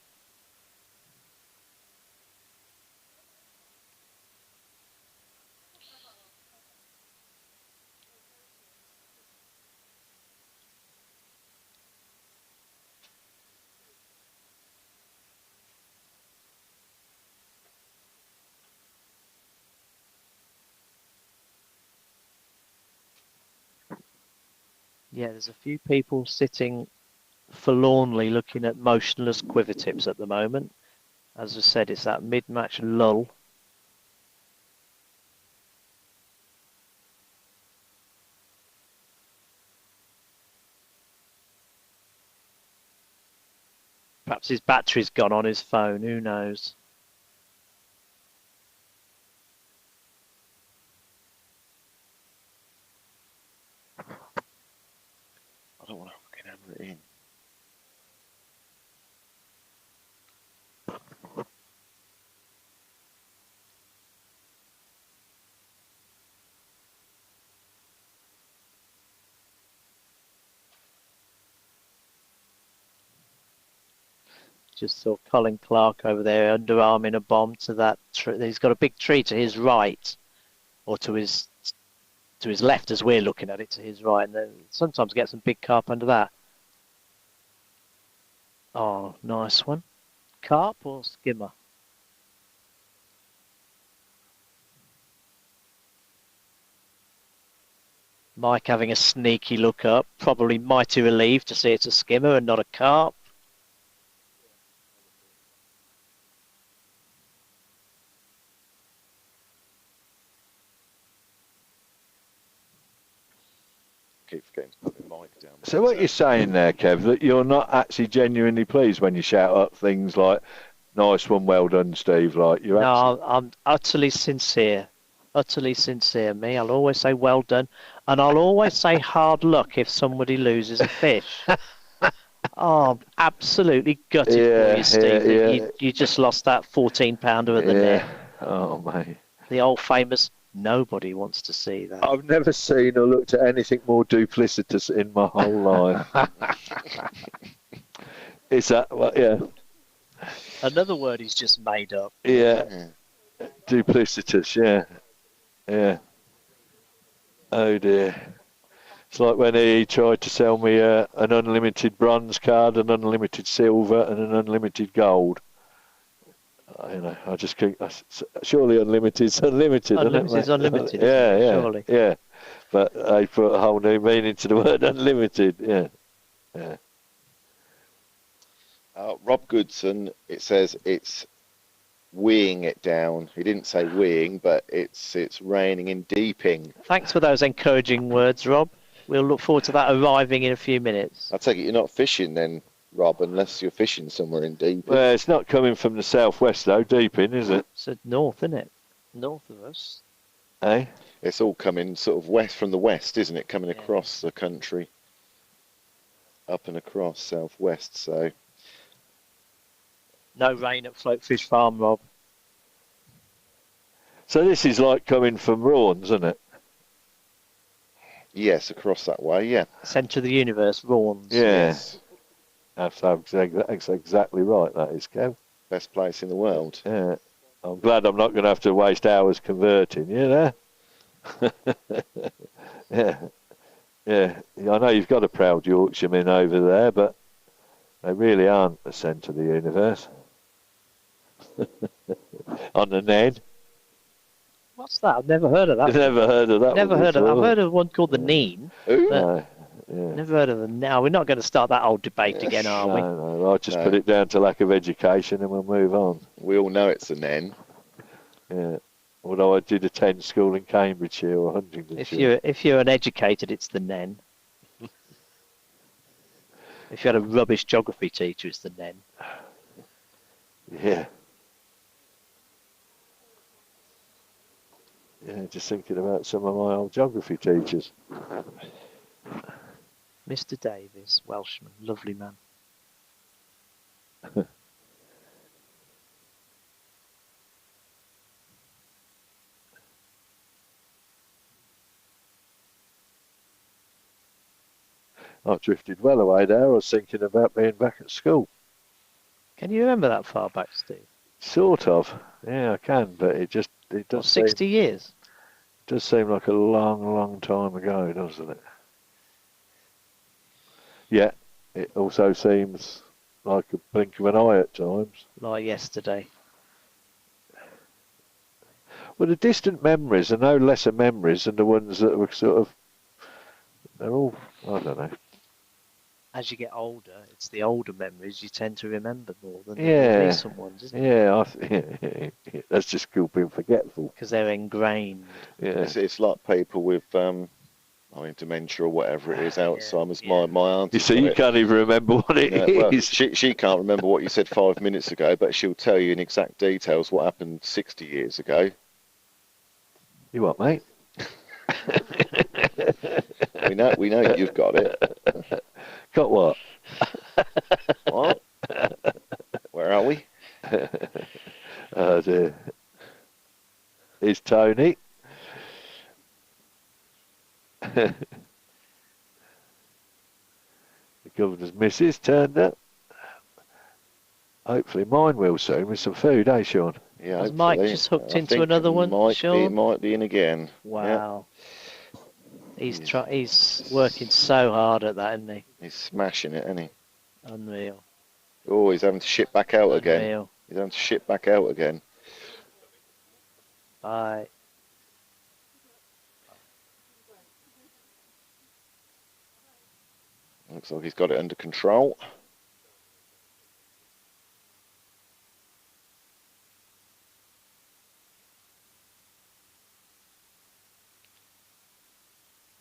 Yeah, there's a few people sitting forlornly looking at motionless quiver tips at the moment. As I said, it's that mid-match lull. Perhaps his battery's gone on his phone, who knows? Just saw Colin Clark over there underarming a bomb to that tree. He's got a big tree to his right, or to his left as we're looking at it, to his right, and then sometimes get some big carp under that. Oh, nice one. Carp or skimmer? Mike having a sneaky look up, probably mighty relieved to see it's a skimmer and not a carp. Keep forgetting to put my mic down. So what you're saying there, Kev, that you're not actually genuinely pleased when you shout up things like, nice one, well done, Steve, like you're No, I'm utterly sincere. Utterly sincere, me. I'll always say well done, and I'll always say hard luck if somebody loses a fish. Oh, I'm absolutely gutted for you, Steve. yeah. You just lost that 14-pounder at the net. Oh, mate. The old famous, nobody wants to see that. I've never seen or looked at anything more duplicitous in my whole life. Is that, well, yeah. Another word he's just made up. Yeah. Duplicitous, yeah. Yeah. Oh, dear. It's like when he tried to sell me an unlimited bronze card, an unlimited silver, and an unlimited gold. You know, I just keep. Surely unlimited's unlimited. Unlimited's unlimited. Yeah, surely. Yeah. But they put a whole new meaning to the word unlimited. Yeah. Rob Goodson, it says it's weeing it down. He didn't say weeing, but it's raining in Deeping. Thanks for those encouraging words, Rob. We'll look forward to that arriving in a few minutes. I take it you're not fishing then, Rob, unless you're fishing somewhere in Deeping. Well, it's not coming from the southwest though, Deeping, is it? It's north, isn't it? North of us. Eh? It's all coming sort of west from the west, isn't it? Coming across the country, up and across southwest. So no rain at Floatfish Farm, Rob. So this is like coming from Rawns, isn't it? yes, across that way. Yeah. Centre of the universe, Rawns. Yes. That's exactly right. That is, Kev. Best place in the world. Yeah. I'm glad I'm not going to have to waste hours converting. You know. Yeah. I know you've got a proud Yorkshireman over there, but they really aren't the centre of the universe. On the Ned. What's that? I've never heard of that. I've never heard of that. Never heard of that. I've heard of one called the Neen. Yeah. Never heard of them. Now we're not going to start that old debate again, are we? No, I'll just put it down to lack of education and we'll move on. We all know it's a Nen. Yeah. Although I did attend school in Cambridgeshire or Huntingdonshire. If you're uneducated, it's the Nen. If you had a rubbish geography teacher, it's the Nen. Yeah. Yeah, just thinking about some of my old geography teachers. Mr. Davies, Welshman, lovely man. I drifted well away there. I was thinking about being back at school. Can you remember that far back, Steve? Sort of. Yeah, I can, but it does 60 years? Does seem like a long, long time ago, doesn't it? Yeah, it also seems like a blink of an eye at times. Like yesterday. Well, the distant memories are no lesser memories than the ones that were sort of, they're all, I don't know. As you get older, it's the older memories you tend to remember more than Yeah. the recent ones, isn't it? Yeah, that's just called being forgetful. Because they're ingrained. Yeah. It's like people with dementia or whatever it is, Alzheimer's. Yeah. My aunt. You see, you can't even remember what it is. Well, she can't remember what you said 5 minutes ago, but she'll tell you in exact details what happened 60 years ago. You what, mate? We know you've got it. Got what? What? Where are we? Oh dear. Here's Tony. The governor's missus turned up. Hopefully mine will soon with some food, eh, Sean? Yeah, Has Mike hopefully. just hooked I into think another one, it Sean? might be in again. Yeah, Wow. He's working so hard at that, isn't he? he's smashing it, isn't he? Unreal. Oh, he's having to ship back out again. Unreal. He's having to ship back out again. Bye. Looks like he's got it under control.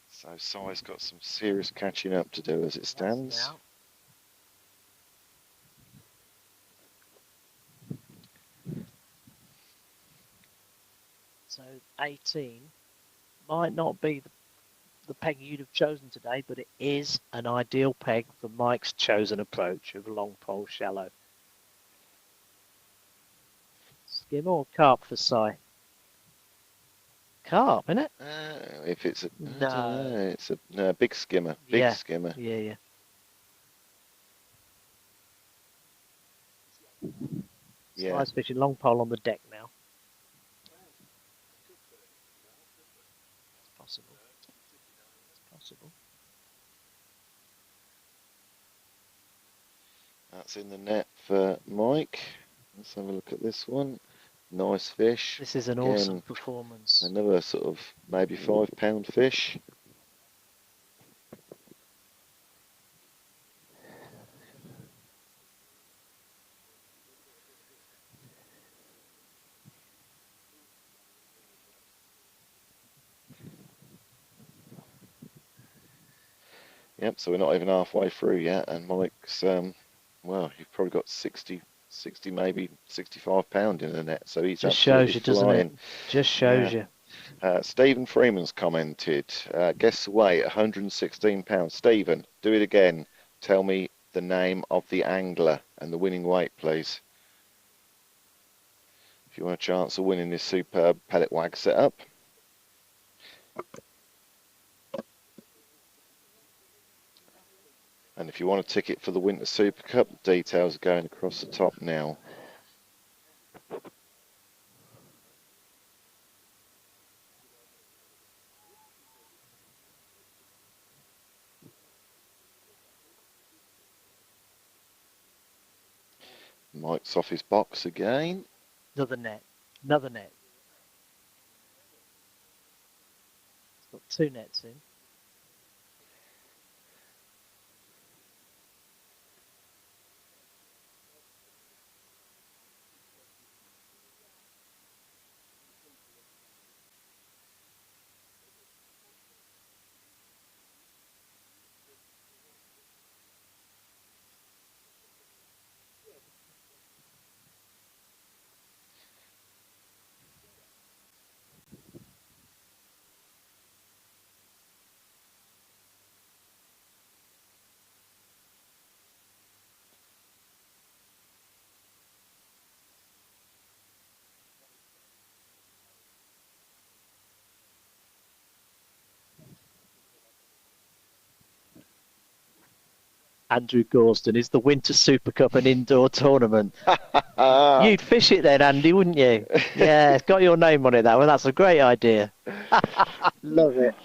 So Si's got some serious catching up to do as it stands. So 18 might not be the peg you'd have chosen today, but it is an ideal peg for Mike's chosen approach of long pole shallow. Skim or carp for Si? Carp, isn't it? If it's a, I No. don't know, it's a no, big skimmer. Big Yeah. skimmer. Yeah. Yeah. Si's fishing long pole on the deck now. It's possible. It's possible. That's in the net for Mike. Let's have a look at this one. Nice fish. This is an Again, awesome performance. another sort of maybe 5 pound fish. Yep, so we're not even halfway through yet, and Mike's, well, you've probably got 60, maybe 65 pound in the net, so he's Just absolutely shows you, doesn't flying. it? Just shows you. Stephen Freeman's commented, guess the weight, 116 pounds. Stephen, do it again. Tell me the name of the angler and the winning weight, please. If you want a chance of winning this superb pellet wag setup. And if you want a ticket for the Winter Super Cup, the details are going across the top now. Mike's off his box again. Another net. Another net. It's got 2 nets in. Andrew Gorston, is the Winter Super Cup an indoor tournament? You'd fish it then, Andy, wouldn't you? Yeah, it's got your name on it, that one. That's a great idea. Love it.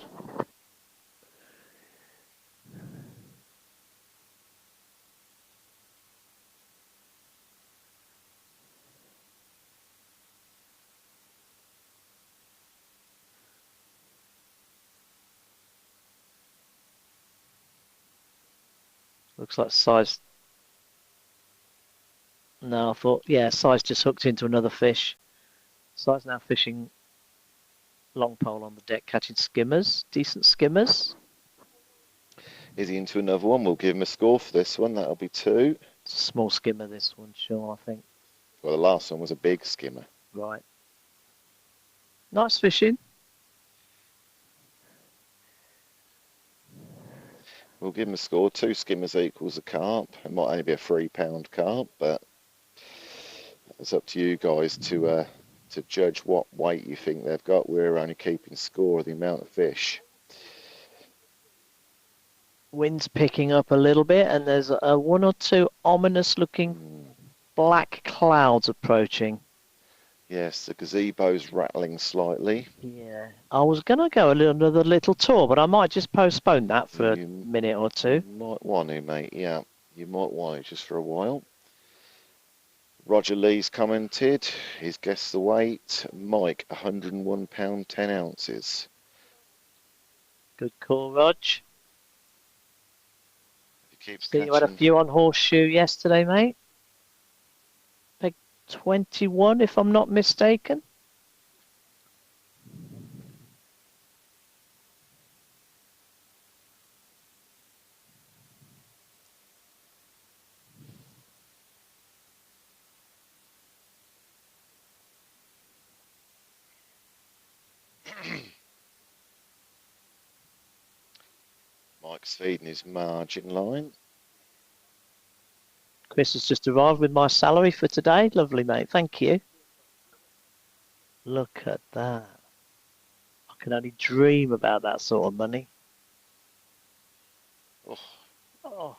Looks like Si's. No, I thought, yeah, Si's just hooked into another fish. Si's now fishing long pole on the deck, catching skimmers, decent skimmers. Is he into another one? We'll give him a score for this one. That'll be 2. It's a small skimmer, this one, sure, I think. Well, the last one was a big skimmer. Right. Nice fishing. We'll give him a score. 2 skimmers equals a carp. It might only be a 3 pound carp, but it's up to you guys to judge what weight you think they've got. We're only keeping score of the amount of fish. Wind's picking up a little bit, and there's a 1 or 2 ominous looking black clouds approaching. Yes, the gazebo's rattling slightly. Yeah, I was gonna go another little tour, but I might just postpone that for a You minute or two. might want to, mate. Yeah, you might want to just for a while. Roger Lee's commented. He's guessed the weight. Mike, 101 pound 10 ounces. Good call, Rog. If he keeps See, you had a catching. few on Horseshoe yesterday, mate. Peg 21, if I'm not mistaken. Mike's feeding his margin line. Chris has just arrived with my salary for today. Lovely, mate. Thank you. Look at that. I can only dream about that sort of money. Oh, Oh,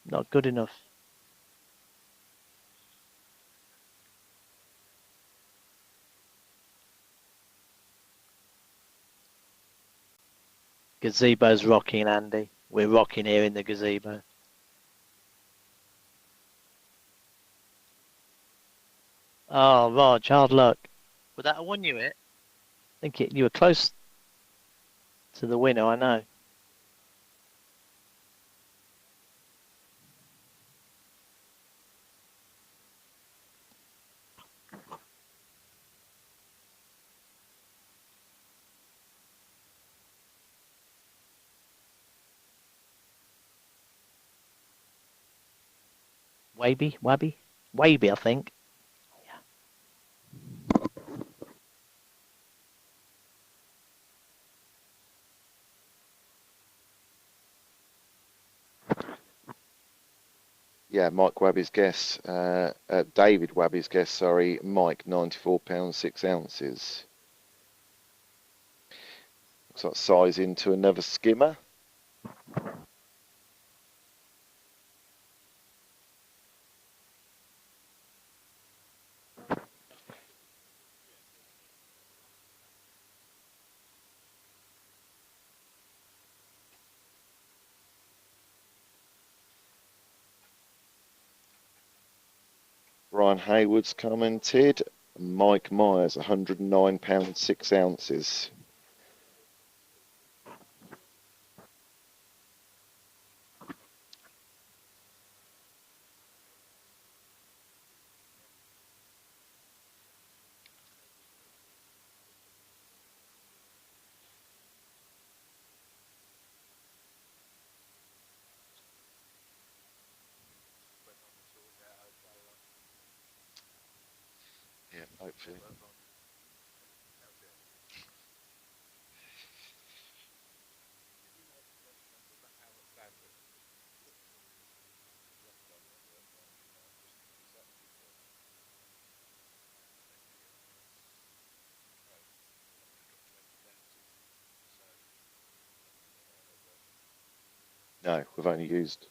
not good enough. Gazebo's rocking, Andy. We're rocking here in the gazebo. Oh, Rog, hard luck. Would that have won you it? I think you were close to the winner, I know. Waby, I think. yeah, Mike Webby's guess. David Webby's guess, sorry. Mike, 94 pounds 6 ounces. Looks like size into another skimmer. Brian Hayward's commented. Mike Myers, 109 pounds 6 ounces. Yeah, hopefully. No, we've only used.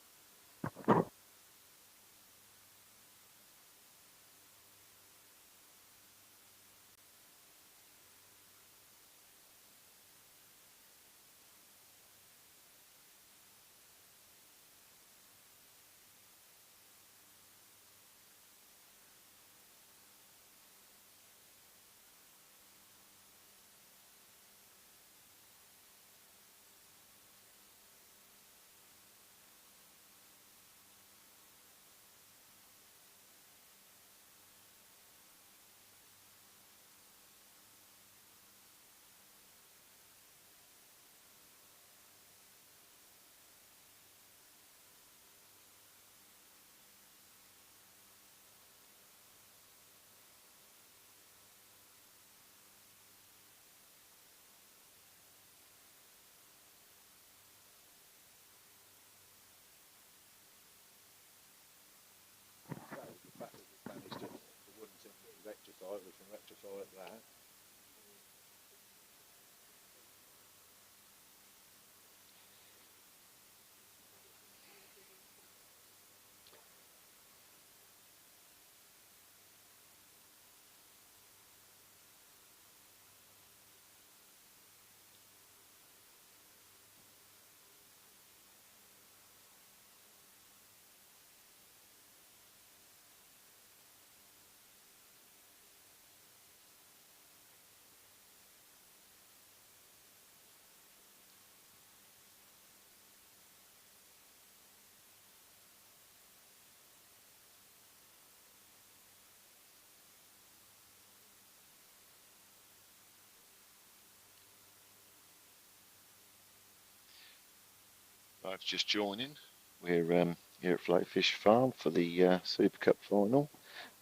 If just joining, we're here at Float Fish Farm for the Super Cup final.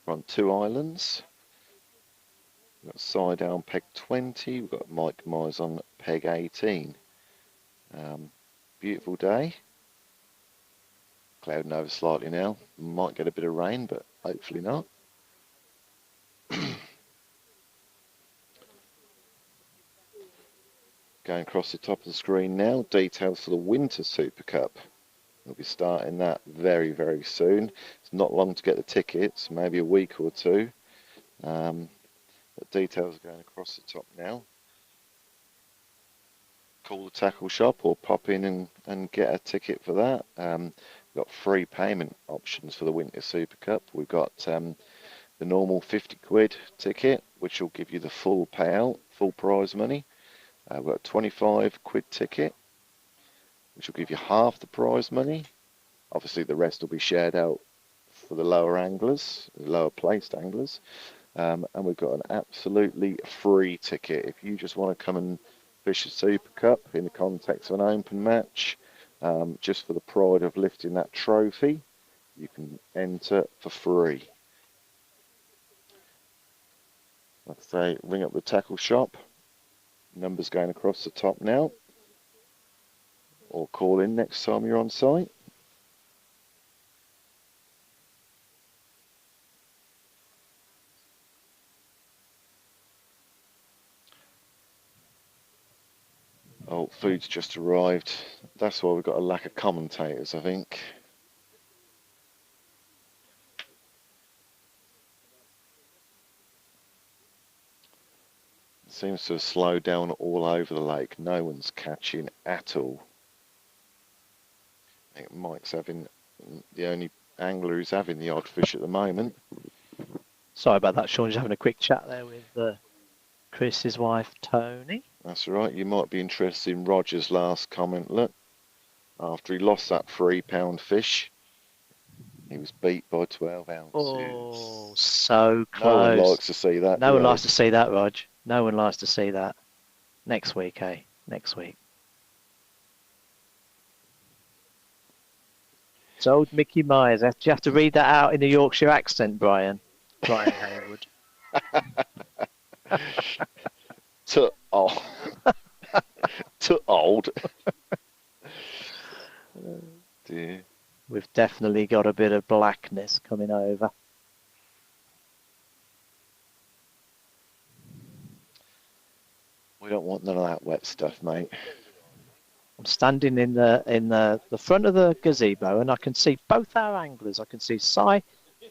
We're on 2 islands. We've got Si down peg 20, we've got Mike Myers on peg 18. Beautiful day. Clouding over slightly now. Might get a bit of rain, but hopefully not. Going across the top of the screen now, details for the Winter Super Cup. We'll be starting that very, very soon. It's not long to get the tickets, maybe a week or two. But details are going across the top now. Call the tackle shop or pop in and get a ticket for that. We've got free payment options for the Winter Super Cup. We've got the normal 50 quid ticket, which will give you the full payout, full prize money. We've got a 25 quid ticket, which will give you half the prize money. Obviously, the rest will be shared out for the lower anglers, the lower placed anglers. And we've got an absolutely free ticket. If you just want to come and fish a Super Cup in the context of an open match, just for the pride of lifting that trophy, you can enter for free. Like I say, ring up the tackle shop. Numbers going across the top now. Or call in next time you're on site. Oh, food's just arrived. That's why we've got a lack of commentators, I think. It seems to have slowed down all over the lake. No one's catching at all. I think Mike's having the only angler who's having the odd fish at the moment. Sorry about that, Sean. Just having a quick chat there with Chris's wife, Tony. That's right. You might be interested in Roger's last comment. Look, after he lost that £3 fish, he was beat by 12 ounces. Oh, so close. No one likes to see that. No one likes to see that, Rog. No one likes to see that. Next week, eh? Next week. It's old Mickey Myers. Do you have to read that out in a Yorkshire accent, Brian? Brian Haywood. Too old. Too old. Dear. We've definitely got a bit of blackness coming over. We don't want none of that wet stuff, mate. I'm standing in the front of the gazebo, and I can see both our anglers. I can see Si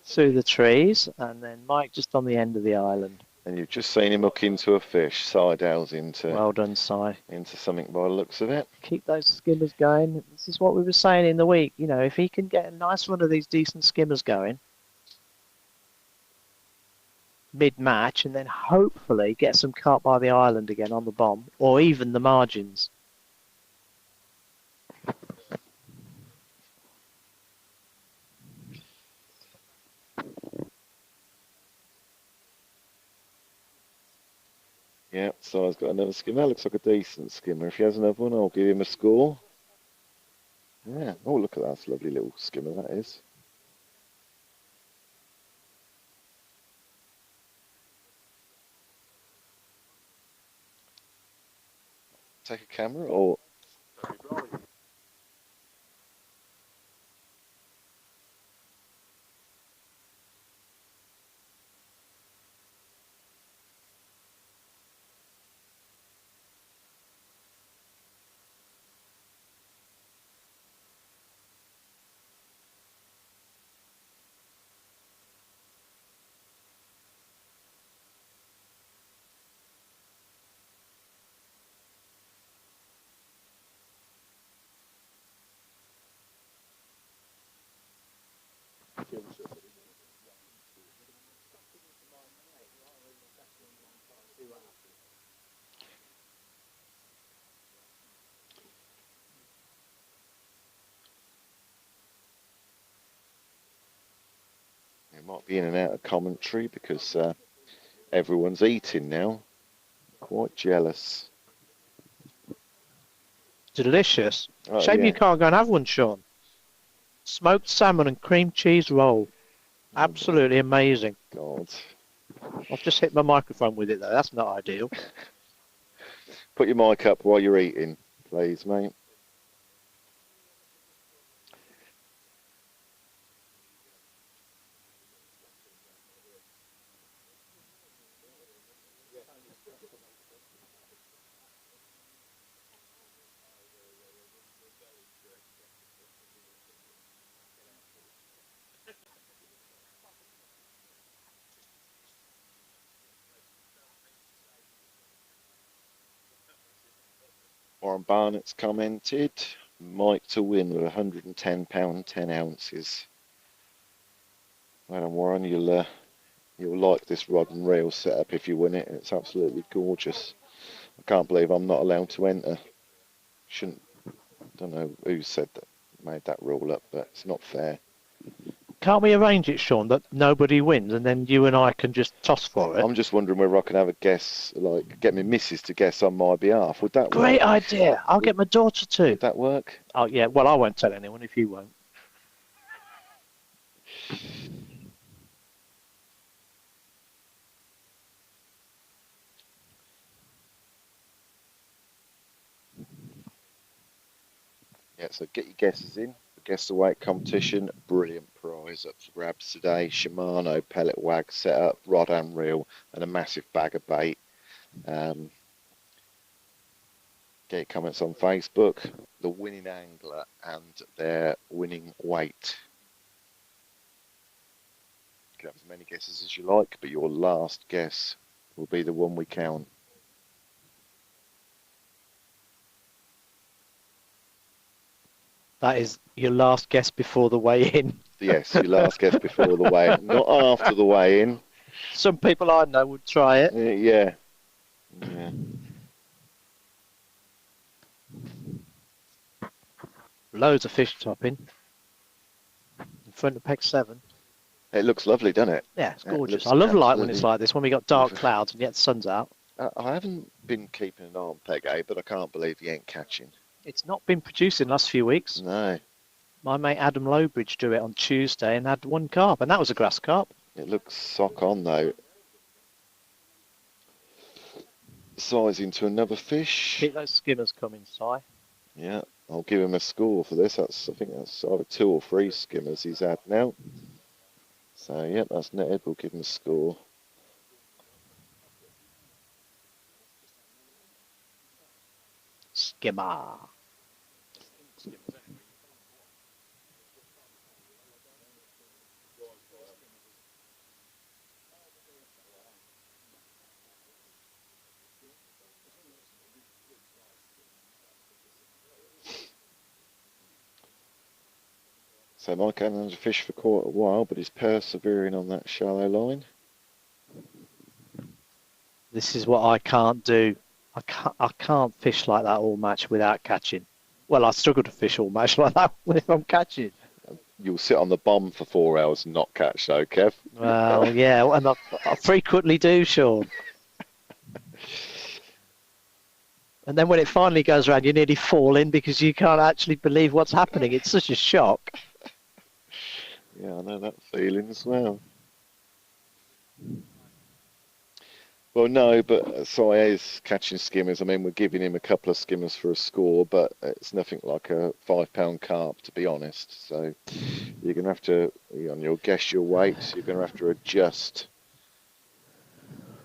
through the trees, and then Mike just on the end of the island. And you've just seen him hook into a fish. Sidell's into. Well done, Si. Into something by the looks of it. Keep those skimmers going. This is what we were saying in the week. You know, if he can get a nice one of these decent skimmers going mid-match, and then hopefully get some carp by the island again on the bomb, or even the margins. Yeah, so I've got another skimmer. Looks like a decent skimmer. If he has another one, I'll give him a score. Yeah. Oh, look at that. That's a lovely little skimmer, that is. Take a camera or... It might be in and out of commentary because everyone's eating now. Quite jealous. Delicious. Oh, Shame yeah. you can't go and have one, Sean. Smoked salmon and cream cheese roll. Absolutely amazing. God. I've just hit my microphone with it, though. That's not ideal. Put your mic up while you're eating, please, mate. Warren Barnett's commented, Mike to win with £110, 10 ounces. Well done, Warren. You'll like this rod and reel setup if you win it. It's absolutely gorgeous. I can't believe I'm not allowed to enter. Don't know who said that, made that rule up, but it's not fair. Can't we arrange it, Sean, that nobody wins and then you and I can just toss for it? I'm just wondering whether I can have a guess, like get my missus to guess on my behalf. Would that work? Great idea. I'll get my daughter to. Would that work? Oh, yeah. Well, I won't tell anyone if you won't. Yeah, so get your guesses in. The Guess the Weight competition, brilliant prize up for grabs today. Shimano pellet wag setup, rod and reel, and a massive bag of bait. Get your comments on Facebook, the winning angler and their winning weight. You can have as many guesses as you like, but your last guess will be the one we count. That is your last guess before the weigh-in. Yes, your last guess before the weigh-in, not after the weigh-in. Some people I know would try it. Yeah. Yeah. Loads of fish topping in front of peg 7. It looks lovely, doesn't it? Yeah, it's Yeah, it gorgeous. looks I love light when it's absolutely- like this, when we got dark clouds and yet the sun's out. I haven't been keeping an eye on Peg 8, but I can't believe he ain't catching. It's not been producing the last few weeks. No, My mate Adam Lowbridge drew it on Tuesday and had one carp, and that was a grass carp. it looks sock on though. Size into another fish. Keep those skimmers coming, Si. Yeah, I'll give him a score for this. I think that's either 2 or 3 skimmers he's had now. So, yep, that's netted. We'll give him a score. Skimmer. So Mike hasn't had a fish for quite a while, but he's persevering on that shallow line. This is what I can't do. I can't fish like that all match without catching. Well, I struggle to fish all match like that if I'm catching. You'll sit on the bomb for 4 hours and not catch though, Kev. Well, yeah, and I frequently do, Sean. And then when it finally goes around, you nearly fall in because you can't actually believe what's happening. It's such a shock. Yeah, I know that feeling as well. Well, no, but Si is catching skimmers. I mean, we're giving him a couple of skimmers for a score, but it's nothing like a £5 carp, to be honest. So you're going to have to, on your guess your weights, you're going to have to adjust.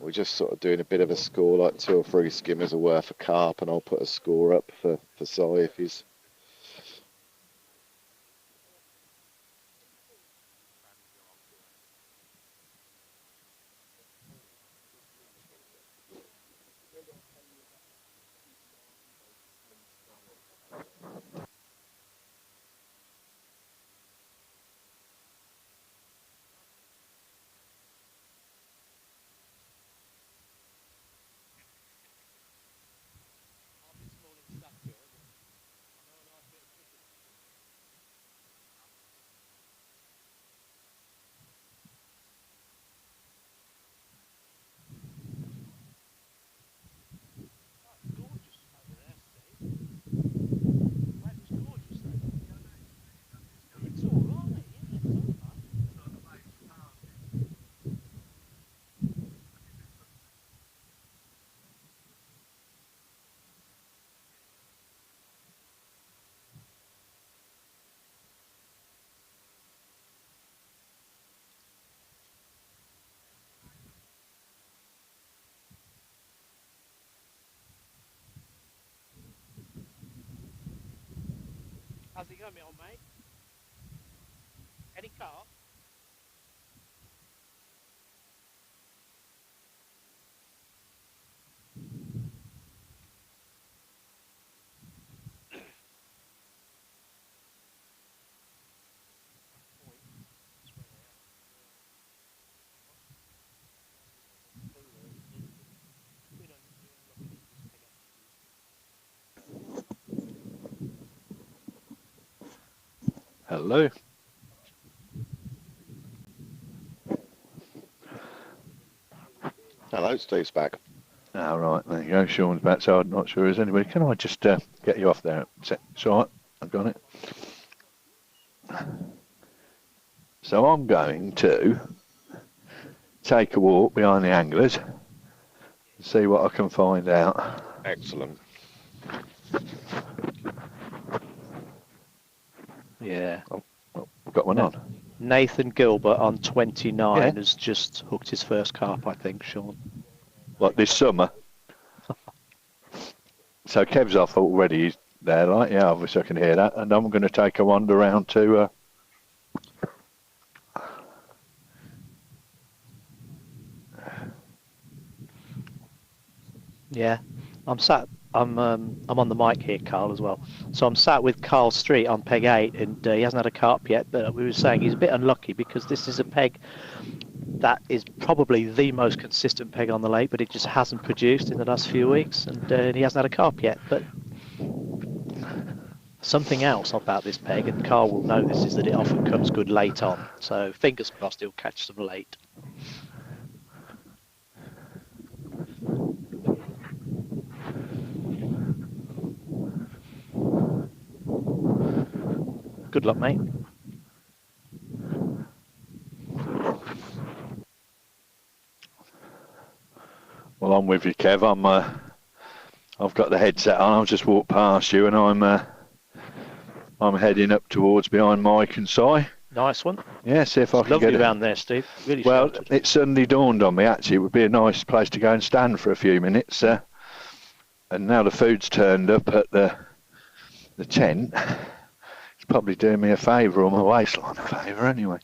We're just sort of doing a bit of a score, like 2 or 3 skimmers are worth a carp, and I'll put a score up for Si if he's... How's it going, old mate? Any car? Hello. Hello, Steve's back. All right, there you go. Sean's back, so I'm not sure there's anybody. Can I just get you off there? It's all right. I've got it. So I'm going to take a walk behind the anglers and see what I can find out. Excellent. Yeah. I've got one No. on. Nathan Gilbert on 29 Yeah. has just hooked his first carp, I think, Sean. Like this summer. So Kev's off already. He's there, like, yeah, obviously I can hear that. And I'm going to take a wander round to... Yeah. I'm on the mic here, Carl, as well. So I'm sat with Carl Street on peg 8, and he hasn't had a carp yet, but we were saying he's a bit unlucky because this is a peg that is probably the most consistent peg on the lake, but it just hasn't produced in the last few weeks, and he hasn't had a carp yet. But something else about this peg, and Carl will know this, is that it often comes good late on. So fingers crossed he'll catch some late. Good luck, mate. Well, I'm with you, Kev. I've got the headset on. I've just walked past you, and I'm heading up towards behind Mike and Si. Nice one. Yeah, see if I can Lovely get it. around there, Steve. Really Well, sheltered. it suddenly dawned on me, actually, it would be a nice place to go and stand for a few minutes. And now the food's turned up at the tent, it's probably doing me a favour, or my waistline a favour anyway.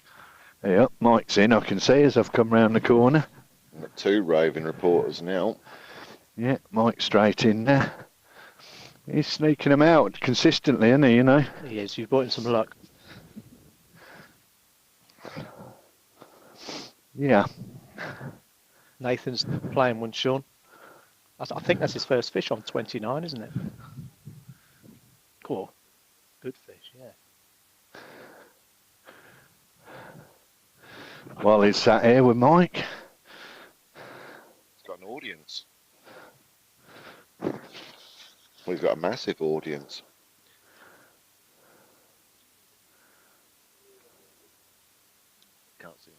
Yeah, Mike's in, I can see as I've come round the corner. We've got 2 roving reporters now. Yeah, Mike's straight in there. He's sneaking them out consistently, isn't he, you know? He is. You've brought him some luck. Yeah. Nathan's playing one, Sean. I think that's his first fish on 29, isn't it? Cool. Good fish, yeah. While he's sat here with Mike. He's got an audience. Well, he's got a massive audience. Can't see him.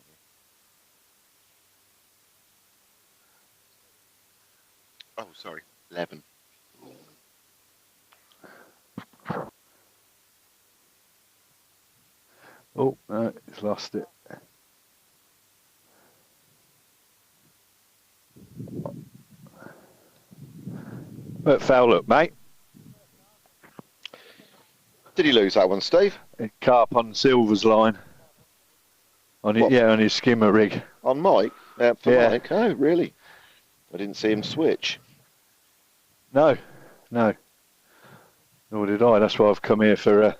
Oh, sorry. 11. Oh, no, he's lost it. But foul up, mate. Did he lose that one, Steve? Carp on Silver's line. On it, yeah, on his skimmer rig. On Mike? For Yeah. Mike? Oh, really? I didn't see him switch. No, no. Nor did I. That's why I've come here for a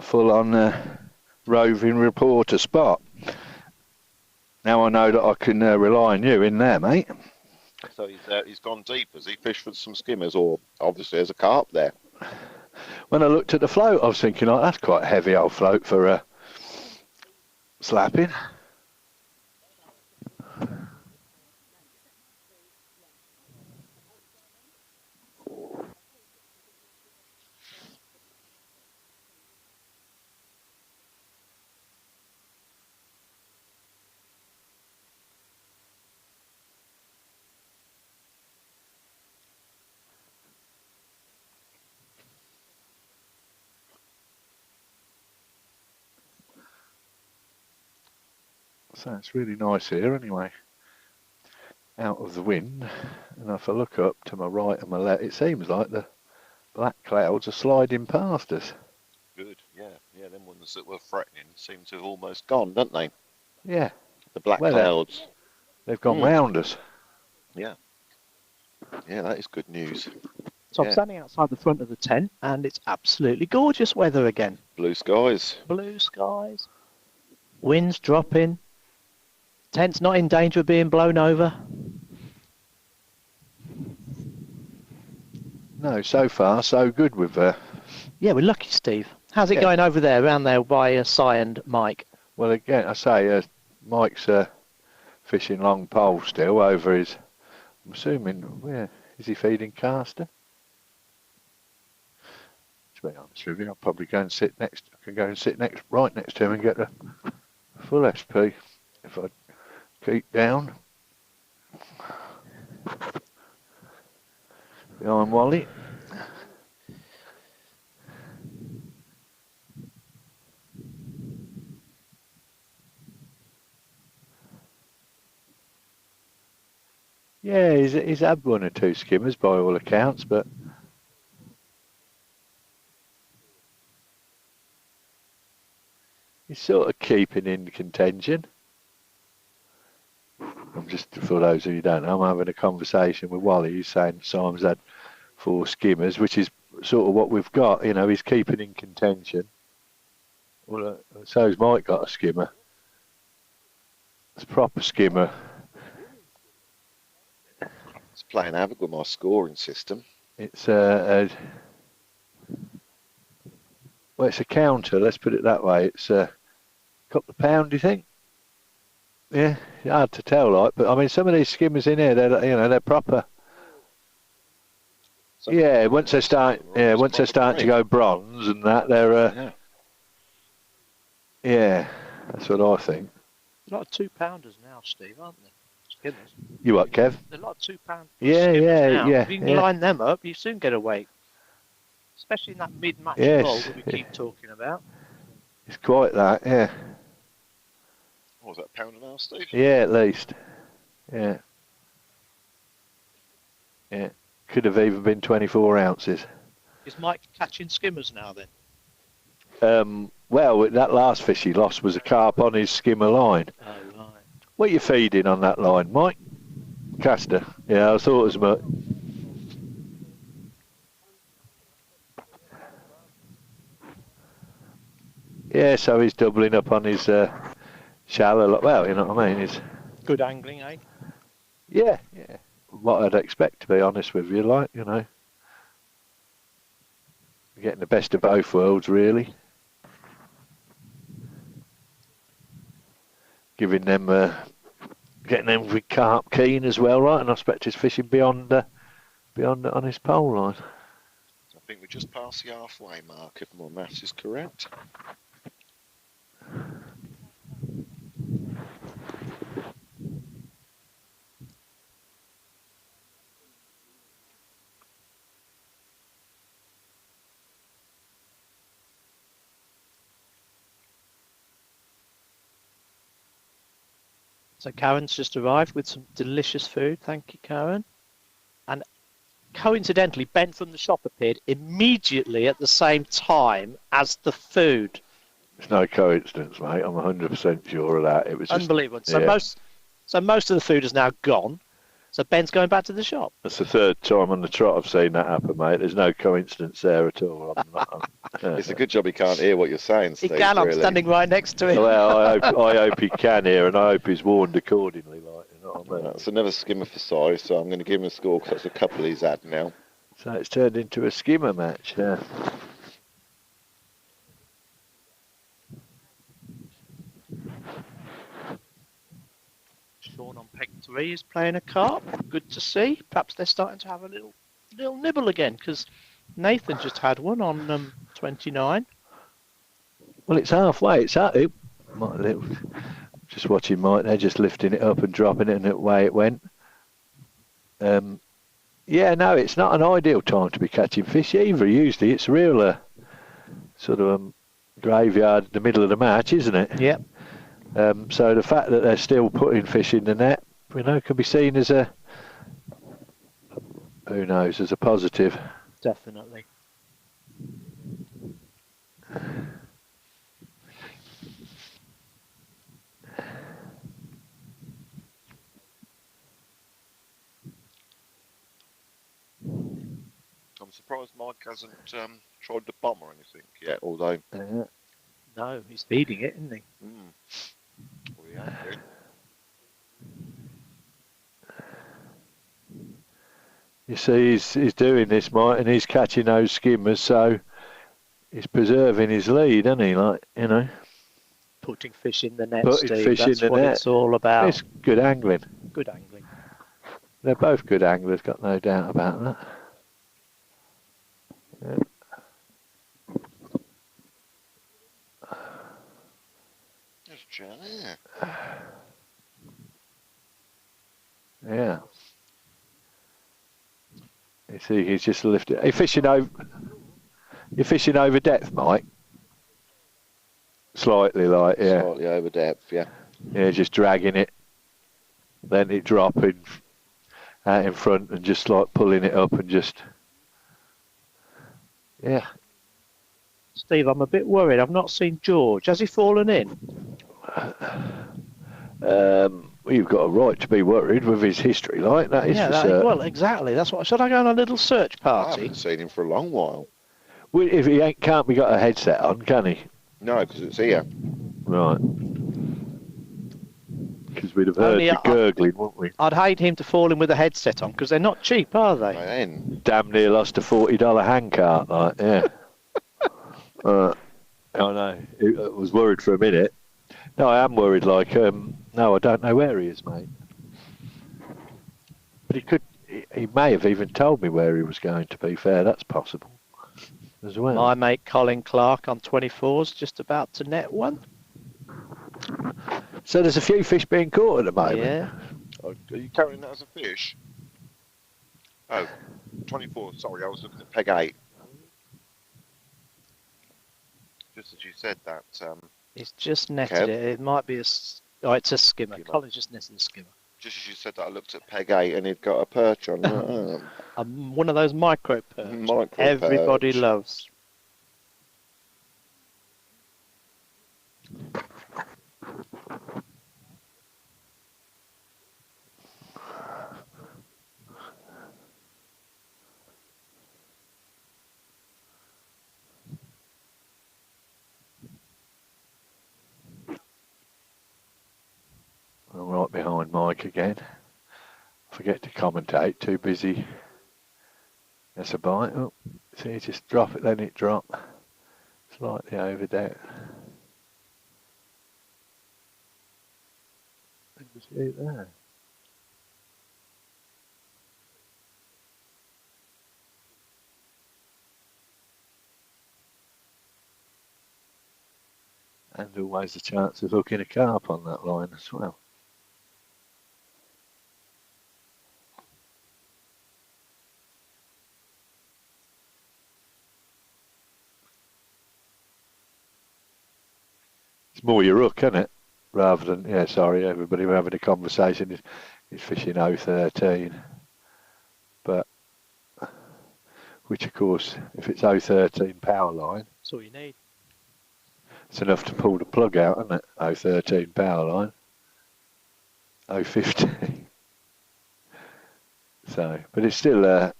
full-on roving reporter spot. Now I know that I can rely on you in there, mate. So he's gone deep. Has he fished for some skimmers, or obviously there's a carp there? When I looked at the float, I was thinking, oh, that's quite a heavy old float for slapping. So it's really nice here anyway, out of the wind. And if I look up to my right and my left, it seems like the black clouds are sliding past us. Good. Yeah. Them ones that were threatening seem to have almost gone, don't they? Yeah. The black Well, clouds. they've gone round us. Yeah. Yeah, that is good news. So I'm standing outside the front of the tent, and it's absolutely gorgeous weather again. Blue skies. Blue skies. Wind's dropping. Tent's not in danger of being blown over. No, so far so good with Yeah, we're lucky, Steve. How's it going over there, around there by Si and Mike? Well, again, I say Mike's fishing long pole still over his. I'm assuming, where is he feeding caster? To be honest with you, I'll probably go and sit next. I can go and sit right next to him and get the full SP if I keep down behind Wally. Yeah, he's had one or two skimmers by all accounts, but he's sort of keeping in contention. I'm just, for those of you who don't know, I'm having a conversation with Wally. He's saying Simon's had 4 skimmers, which is sort of what we've got. You know, he's keeping in contention. Well, so's Mike got a skimmer. It's a proper skimmer. It's playing havoc with my scoring system. It's well, it's a counter. Let's put it that way. It's a couple of pound, do you think? Yeah, hard to tell, like. But I mean, some of these skimmers in here, they're proper. Yeah, once they start to go bronze and that, they're. Yeah, that's what I think. A lot of 2-pounders now, Steve, aren't there? Skimmers. You what, Kev? A lot of 2-pound. Yeah. If you can line them up, you soon get a weight. Especially in that mid-match roll that we keep talking about. It's quite that, yeah. What was that, £1.5, Steve? Yeah, at least. Yeah. Yeah. Could have even been 24 ounces. Is Mike catching skimmers now then? Well, that last fish he lost was a carp on his skimmer line. Oh, right. What are you feeding on that line, Mike? Caster. Yeah, I thought as much. Yeah, so he's doubling up on his shallow. Well, you know what I mean. He's good angling, eh? Yeah. What I'd expect, to be honest with you, like, you know. Getting the best of both worlds, really. Giving them, getting them with carp keen as well, right? And I expect he's fishing beyond on his pole line. I think we're just past the halfway mark, if my maths is correct. So Karen's just arrived with some delicious food. Thank you, Karen. And coincidentally, Ben from the shop appeared immediately at the same time as the food. It's no coincidence, mate. I'm 100% sure of that. It was unbelievable. Just, so most of the food is now gone. So Ben's going back to the shop. That's the 3rd time on the trot I've seen that happen, mate. There's no coincidence there at all. It's a good job he can't hear what you're saying, Steve. He can. I'm standing right next to him. Well, I hope he can hear, and I hope he's warned accordingly. Like, you know what I mean? That's another skimmer for Si, so I'm going to give him a score because that's a couple he's had now. So it's turned into a skimmer match. Yeah. Sean on peg 3 is playing a carp. Good to see. Perhaps they're starting to have a little nibble again, because Nathan just had one on 29. Well, it's halfway. It's up. Just watching Mike. They're just lifting it up and dropping it, and away it went. Yeah, no, it's not an ideal time to be catching fish either. Usually, it's real sort of graveyard in the middle of the match, isn't it? Yep. So the fact that they're still putting fish in the net, you know, can be seen as a, who knows, as a positive. Definitely. I'm surprised Mike hasn't tried the bomb or anything yet, although... No, he's feeding it, isn't he? Well, he has been. You see, he's doing this, Mike, and he's catching those skimmers, so he's preserving his lead, isn't he? Like, you know, Putting fish in the net, putting Steve. fish That's in the what net. it's all about. It's good angling. Good angling. They're both good anglers, got no doubt about that. Yeah. There's Jan there. Yeah. You see, he's just lifted. You're fishing over depth, Mike. Slightly, like, yeah. Slightly over depth, yeah. Yeah, just dragging it, then it dropping out in front and just like pulling it up and just, yeah. Steve, I'm a bit worried. I've not seen George. Has he fallen in? Well, you've got a right to be worried with his history, like that is for certain. Well, exactly. That's what. Should I go on a little search I party? haven't seen him for a long while. Well, if he can't be got a headset on, can he? No, because it's here. Right. Because we'd have heard Only the gurgling, wouldn't we? I'd hate him to fall in with a headset on because they're not cheap, are they? Man. Damn near lost a $40 handcart, like, yeah. I know. I was worried for a minute. No, I am worried, like, no, I don't know where he is, mate. But he may have even told me where he was going, to be fair. That's possible as well. My mate Colin Clark on 24's just about to net one. So there's a few fish being caught at the moment. Yeah. Oh, are you carrying that as a fish? Oh, 24. Sorry, I was looking at peg 8. Just as you said that. He's just netted Kev? it. It might be it's a skimmer. Skimmer. Colin's just netted a skimmer. Just as you said that, I looked at peg 8 and he'd got a perch on. One of those micro perch. Micro Everybody perch. loves. I'm right behind Mike again. Forget to commentate, too busy. That's a bite. Oh, see, just drop it, then it drop. Slightly over there. Just eat there. And always a chance of hooking a carp on that line as well. It's more your hook, isn't it? Rather than, yeah, sorry, everybody, we're having a conversation. He's fishing 013. But, which of course, if it's 013 power line, That's all you need. it's enough to pull the plug out, isn't it? 013 power line. 015. So, but it's still,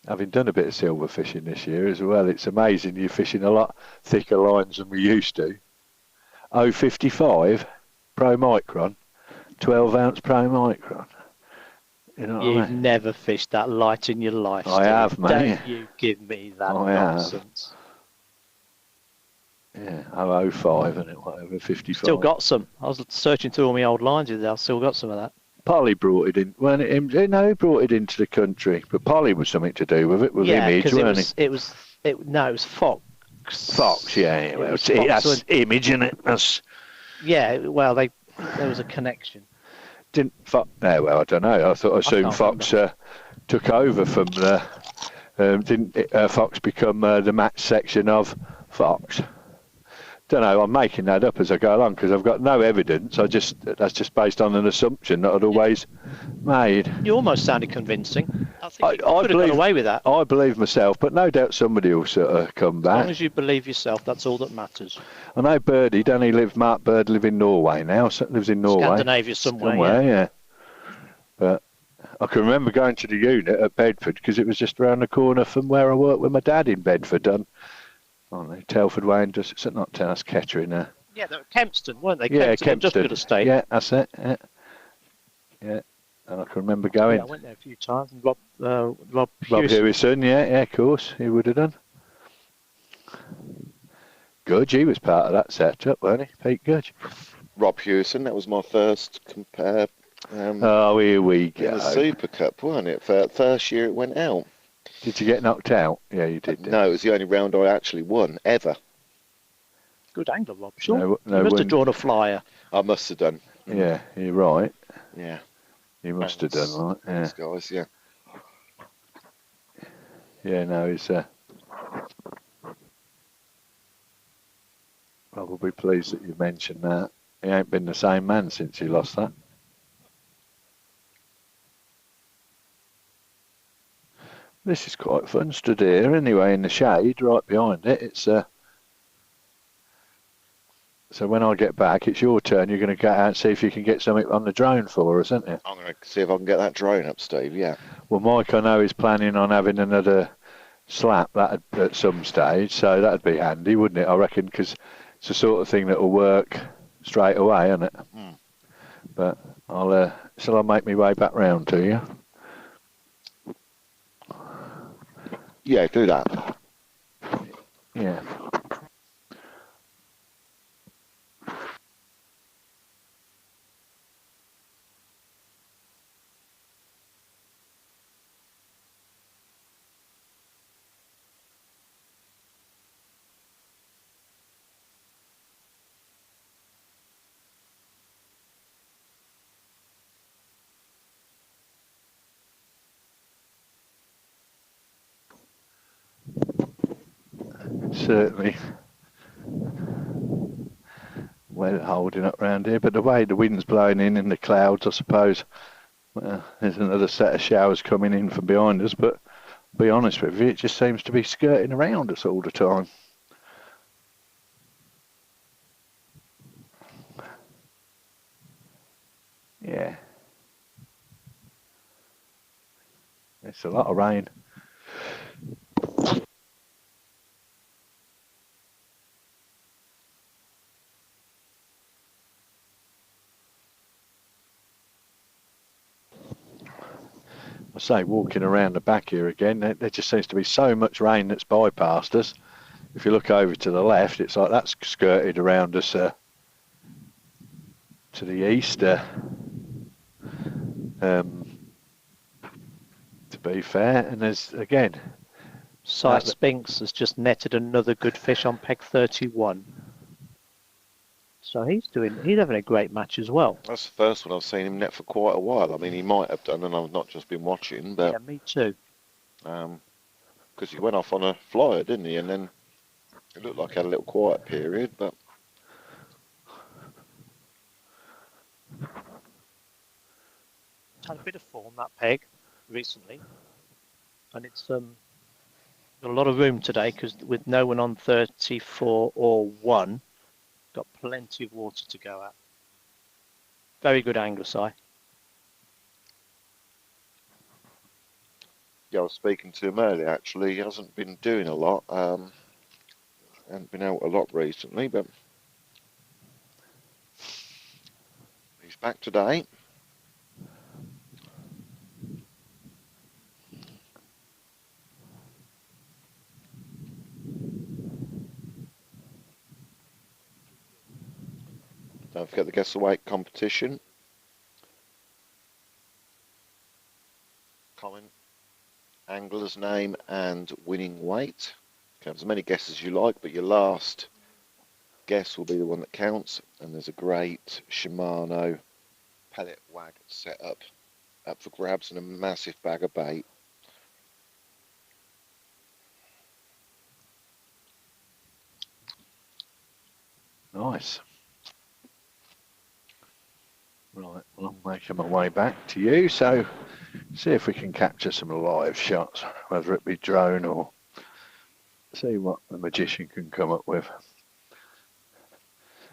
having done a bit of silver fishing this year as well, it's amazing you're fishing a lot thicker lines than we used to. 055 Pro Micron, 12 ounce Pro Micron. You know what I You've mean? never fished that light in your life. I have, Steve. mate. Don't you give me that I have. nonsense. Yeah, 005 and it, whatever, 55. Still got some. I was searching through all my old lines today. I've still got some of that. Polly brought it in. Well, no, he brought it into the country, but Polly was something to do with it, with Image, because weren't he? it was Fox. Fox, yeah. Well, was that's Fox Image, isn't it? That's Yeah, well, there was a connection. didn't Fox. No, well, I don't know. I assumed can't Fox took over from the. Didn't Fox become the match section of Fox? don't know. I'm making that up as I go along because I've got no evidence. That's just based on an assumption that I'd always made. You almost sounded convincing. I think you I could have got away with that. I believe myself, but no doubt somebody will sort of come back. As long as you believe yourself, that's all that matters. I know Birdie, don't he live? Mark Bird live in Norway now. So lives in Norway. Scandinavia somewhere, yeah. But I can remember going to the unit at Bedford because it was just around the corner from where I worked with my dad in Bedford. Telford Way and just, it's not Tennis Kettering. Yeah, they were Kempston, weren't they? Yeah, Kempston Industrial Estate. Yeah, that's it. Yeah. And I can remember going. Yeah, I went there a few times. And Rob Hewison, yeah, of course, he would have done. Gudge, he was part of that setup, weren't he? Pete Gudge. Rob Hewson, that was my first compare. Oh, here we go. In the Super Cup, wasn't it? First year it went out. Did you get knocked out? Yeah, you did. No, it was the only round I actually won ever. Good angler, Rob. Sure. No, you must have drawn a flyer. I must have done. Yeah, you're right. Yeah. You must have done, right? Yeah. Those guys, yeah. Yeah, no, he's probably pleased that you mentioned that. He ain't been the same man since he lost that. This is quite fun, stood here anyway in the shade right behind it. It's so when I get back, it's your turn. You're going to go out and see if you can get something on the drone for us, isn't it? I'm going to see if I can get that drone up, Steve, yeah. Well, Mike, I know, is planning on having another slap that at some stage, so that'd be handy, wouldn't it? I reckon, because it's the sort of thing that will work straight away, isn't it? Mm. But shall I make my way back round to you? Yeah, do that. Yeah. Certainly we're holding up round here, but the way the wind's blowing in the clouds, I suppose, well, there's another set of showers coming in from behind us, but to be honest with you, it just seems to be skirting around us all the time. Yeah. It's a lot of rain. I say, walking around the back here again, there just seems to be so much rain that's bypassed us. If you look over to the left, it's like that's skirted around us to the east. To be fair, and there's again, Sight Spinks has just netted another good fish on peg 31. So he's having a great match as well. That's the first one I've seen him net for quite a while. I mean, he might have done, and I've not just been watching, but yeah, me too. Because he went off on a flyer, didn't he? And then it looked like he had a little quiet period, but had a bit of form, that peg, recently, and it's got a lot of room today because with no one on 34 or 1, got plenty of water to go at. Very good angler, Si. yeah, I was speaking to him earlier. Actually, he hasn't been doing a lot. Hasn't been out a lot recently, but he's back today. Don't forget the guess the weight competition. Comment, angler's name and winning weight. Count as many guesses as you like, but your last guess will be the one that counts. And there's a great Shimano pellet wag set up for grabs and a massive bag of bait. Nice. Right, well, I'm making my way back to you, so see if we can capture some live shots, whether it be drone or see what the magician can come up with.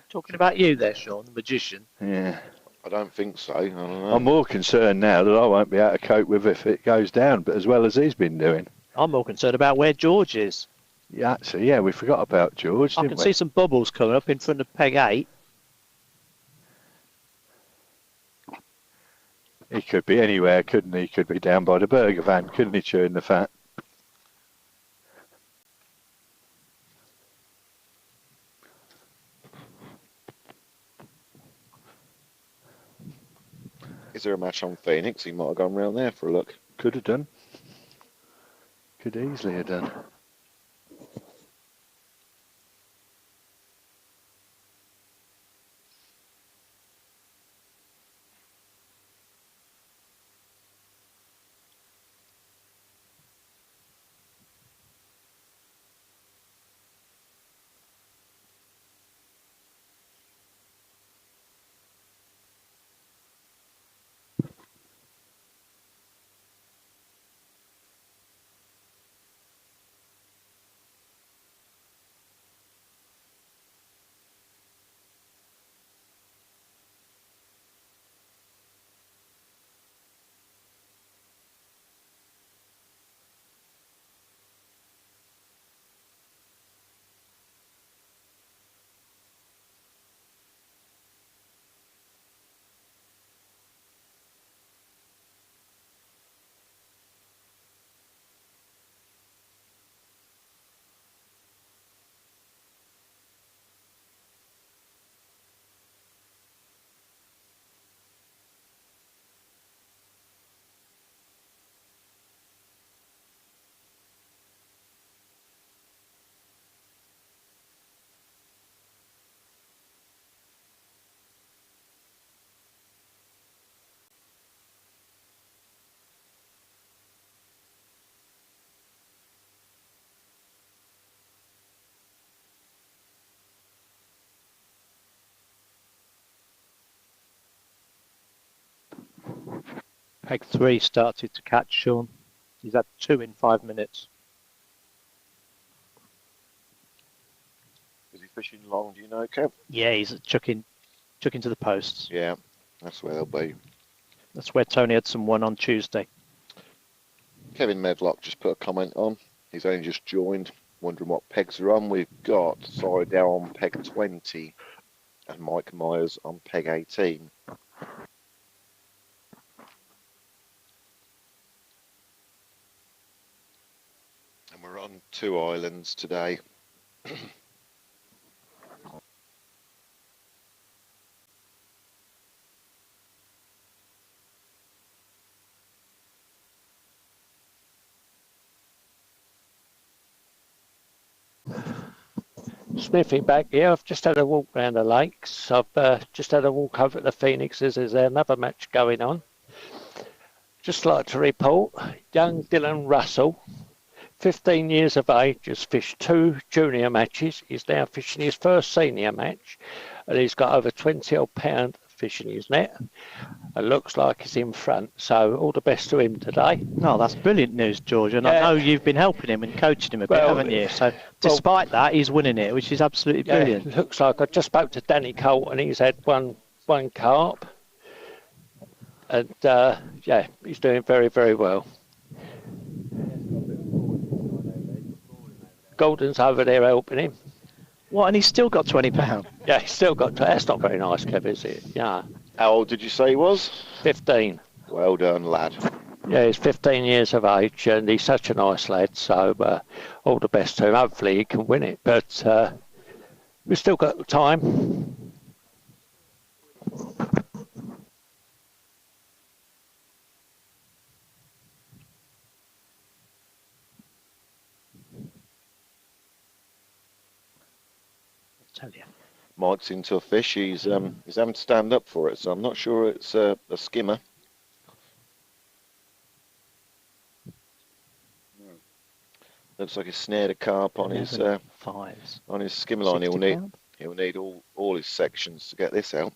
Talking about you there, Sean, the magician. Yeah. I don't think so. I don't know. I'm more concerned now that I won't be able to cope with if it goes down, but as well as he's been doing. I'm more concerned about where George is. Yeah, actually, yeah, we forgot about George, I didn't can we? see some bubbles coming up in front of peg 8. He could be anywhere, couldn't he? He could be down by the burger van, couldn't he, chewing the fat? Is there a match on Phoenix? He might have gone round there for a look. Could have done. Could easily have done. Peg 3 started to catch Sean. He's had 2 in 5 minutes. Is he fishing long, do you know, Kev? Yeah, he's chucking to the posts. Yeah, that's where they'll be. That's where Tony Hudson won on Tuesday. Kevin Medlock just put a comment on. He's only just joined, wondering what pegs are on. We've got Sidell on peg 20 and Mike Myers on peg 18. And we're on 2 islands today. Smithy back here. I've just had a walk around the lakes. I've just had a walk over at the Phoenixes. There's another match going on. Just like to report, young Dylan Russell, 15 years of age, has fished 2 junior matches. He's now fishing his first senior match, and he's got over 20 odd pound fish in his net. It looks like he's in front, so all the best to him today. No, that's brilliant news, George, and I know you've been helping him and coaching him a bit, haven't you? So despite that, he's winning it, which is absolutely brilliant. It looks like I just spoke to Danny Colt, and he's had one carp, and yeah, he's doing very, very well. Golden's over there helping him. What, and he's still got £20? Yeah, he's still got. That's not very nice, Kev, is it? Yeah. How old did you say he was? 15. Well done, lad. Yeah, he's 15 years of age, and he's such a nice lad. So all the best to him. Hopefully he can win it, but we've still got time. Tell you. Mike's into a fish. He's having to stand up for it, so I'm not sure it's a skimmer. Looks like he snared a carp on his fives. on his skimmer line. He'll need He'll need all his sections to get this out.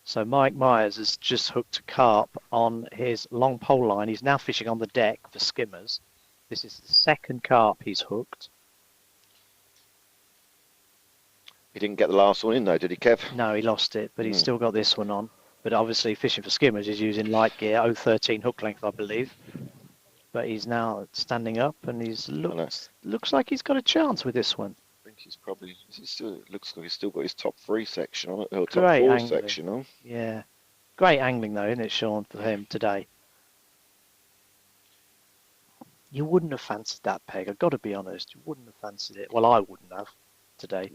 So Mike Myers has just hooked a carp on his long pole line. He's now fishing on the deck for skimmers. This is the second carp he's hooked. He didn't get the last one in though, did he, Kev? No, he lost it, but he's still got this one on. But obviously fishing for skimmers is using light gear, 013 hook length, I believe. But he's now standing up and looks like he's got a chance with this one. I think he's probably, looks like he's still got his top 3 section on it, or top Great 4 angling. section on. Yeah. Great angling though, isn't it, Sean, for him today? You wouldn't have fancied that peg, I've got to be honest. You wouldn't have fancied it. Well, I wouldn't have today.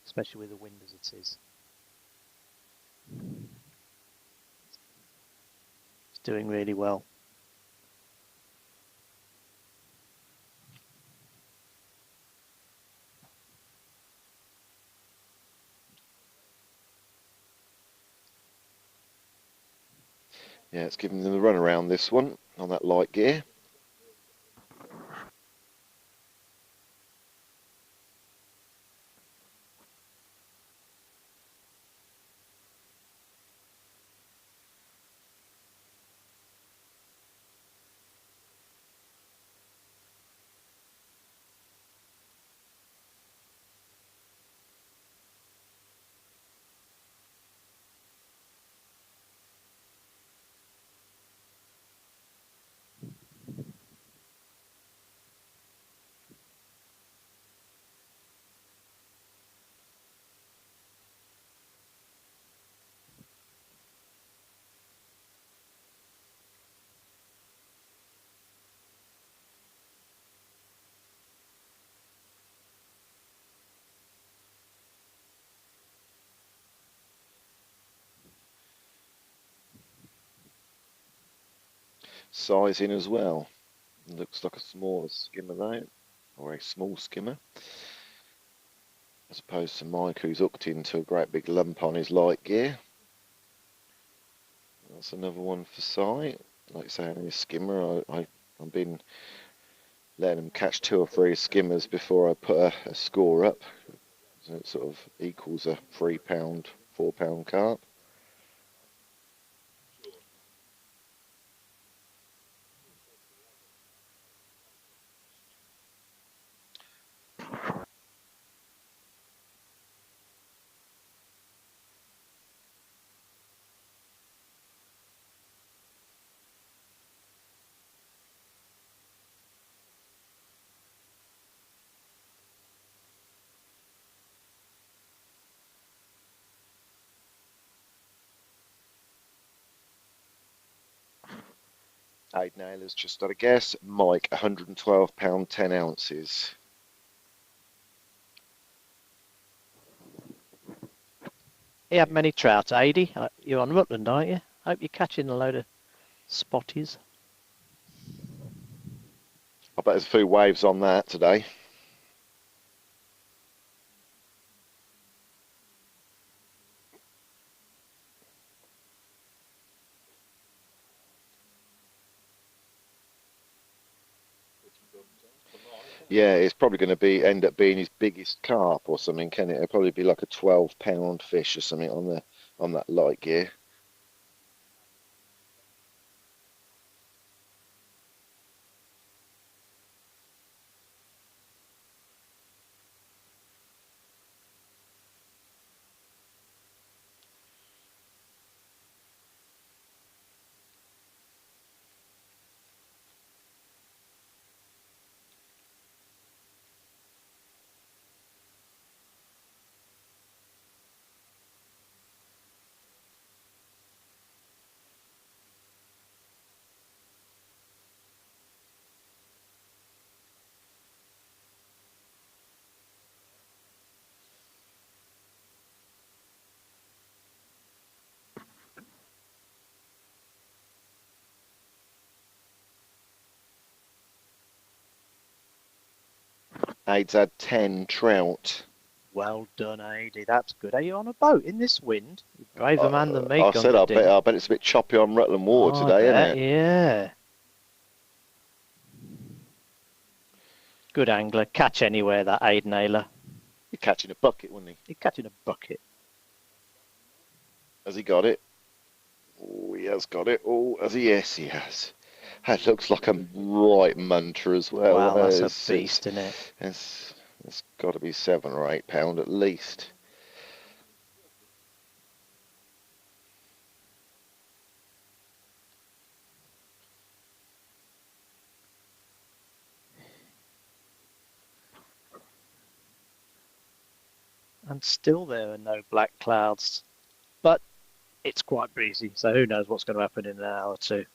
Especially with the wind as it is. It's doing really well. Yeah, it's giving them the run around this one on that light gear. Sizing as well. Looks like a smaller skimmer though, or a small skimmer, as opposed to Mike, who's hooked into a great big lump on his light gear. That's another one for sight. Like I say, only a skimmer. I've been letting them catch 2 or 3 skimmers before I put a score up. So it sort of equals a £3, £4 carp. Eight nailers, just at a guess. Mike, £112, 10 ounces. You have many trout, Ady. You're on Rutland, aren't you? Hope you're catching a load of spotties. I bet there's a few waves on that today. Yeah, it's probably going to end up being his biggest carp or something, can it? It'll probably be like a 12-pound fish or something on that light gear. Aids had 10 trout. Well done, Ady. That's good. Are you on a boat in this wind? You're a braver man than me, I said I bet it's a bit choppy on Rutland Water today, isn't it? Yeah. Good angler. Catch anywhere, that Aid Naylor. He's catching a bucket, wasn't he? He's catching a bucket. Has he got it? Oh, he has got it. Oh, has he? Yes, he has. That looks like a right munter as well. Wow, that's a beast, isn't it? It's got to be 7 or 8 pound at least. And still there are no black clouds. But it's quite breezy, so who knows what's going to happen in an hour or two.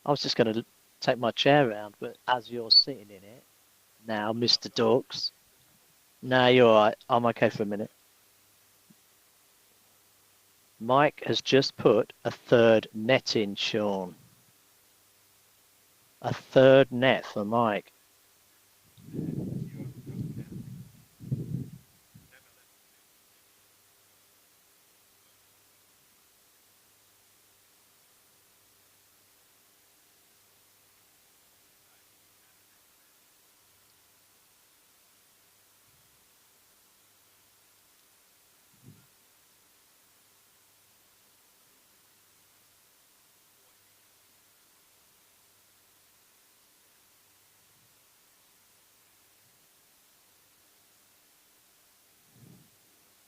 I was just going to take my chair around, but as you're sitting in it, now, Mr. Dorks. No, you're all right. I'm okay for a minute. Mike has just put a 3rd net in, Sean. A 3rd net for Mike.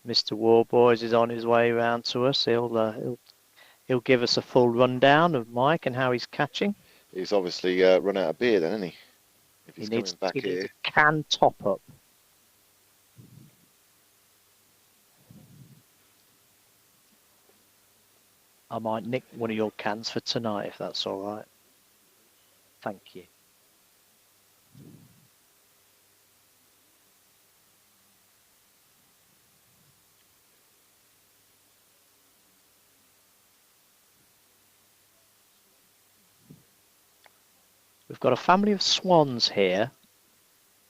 Mr. Warboys is on his way round to us. He'll give us a full rundown of Mike and how he's catching. He's obviously run out of beer then, hasn't he? If he's coming back he here. needs a can top up. I might nick one of your cans for tonight if that's all right. Thank you. We've got a family of swans here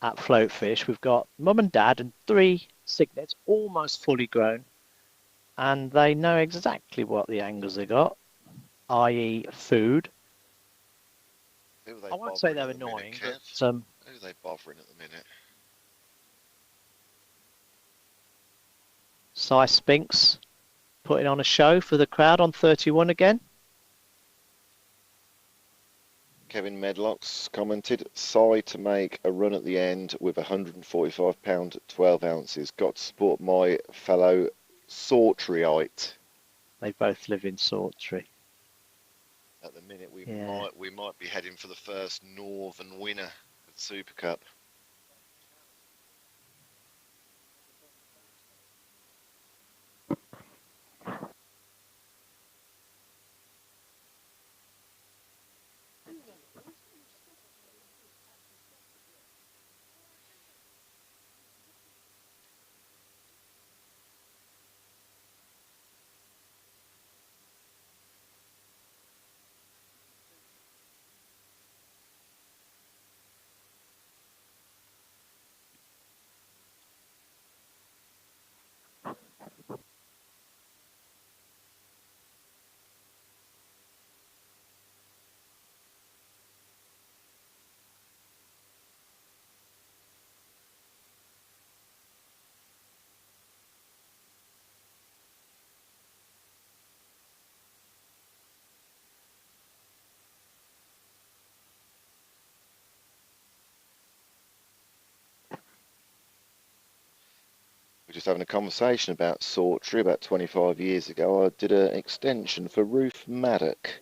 at Floatfish. We've got mum and dad and 3 cygnets, almost fully grown. And they know exactly what the anglers have got, i.e. food. I won't say they're annoying, but... Who are they bothering at the minute? Cy Spinks putting on a show for the crowd on 31 again. Kevin Medlock's commented, "Sigh to make a run at the end with £145 12 ounces. Got to support my fellow Sawtreeite." They both live in Sawtree. At the minute, we might be heading for the first Northern winner of the Super Cup. We're just having a conversation about Sawtree. About 25 years ago, I did an extension for Ruth Maddock.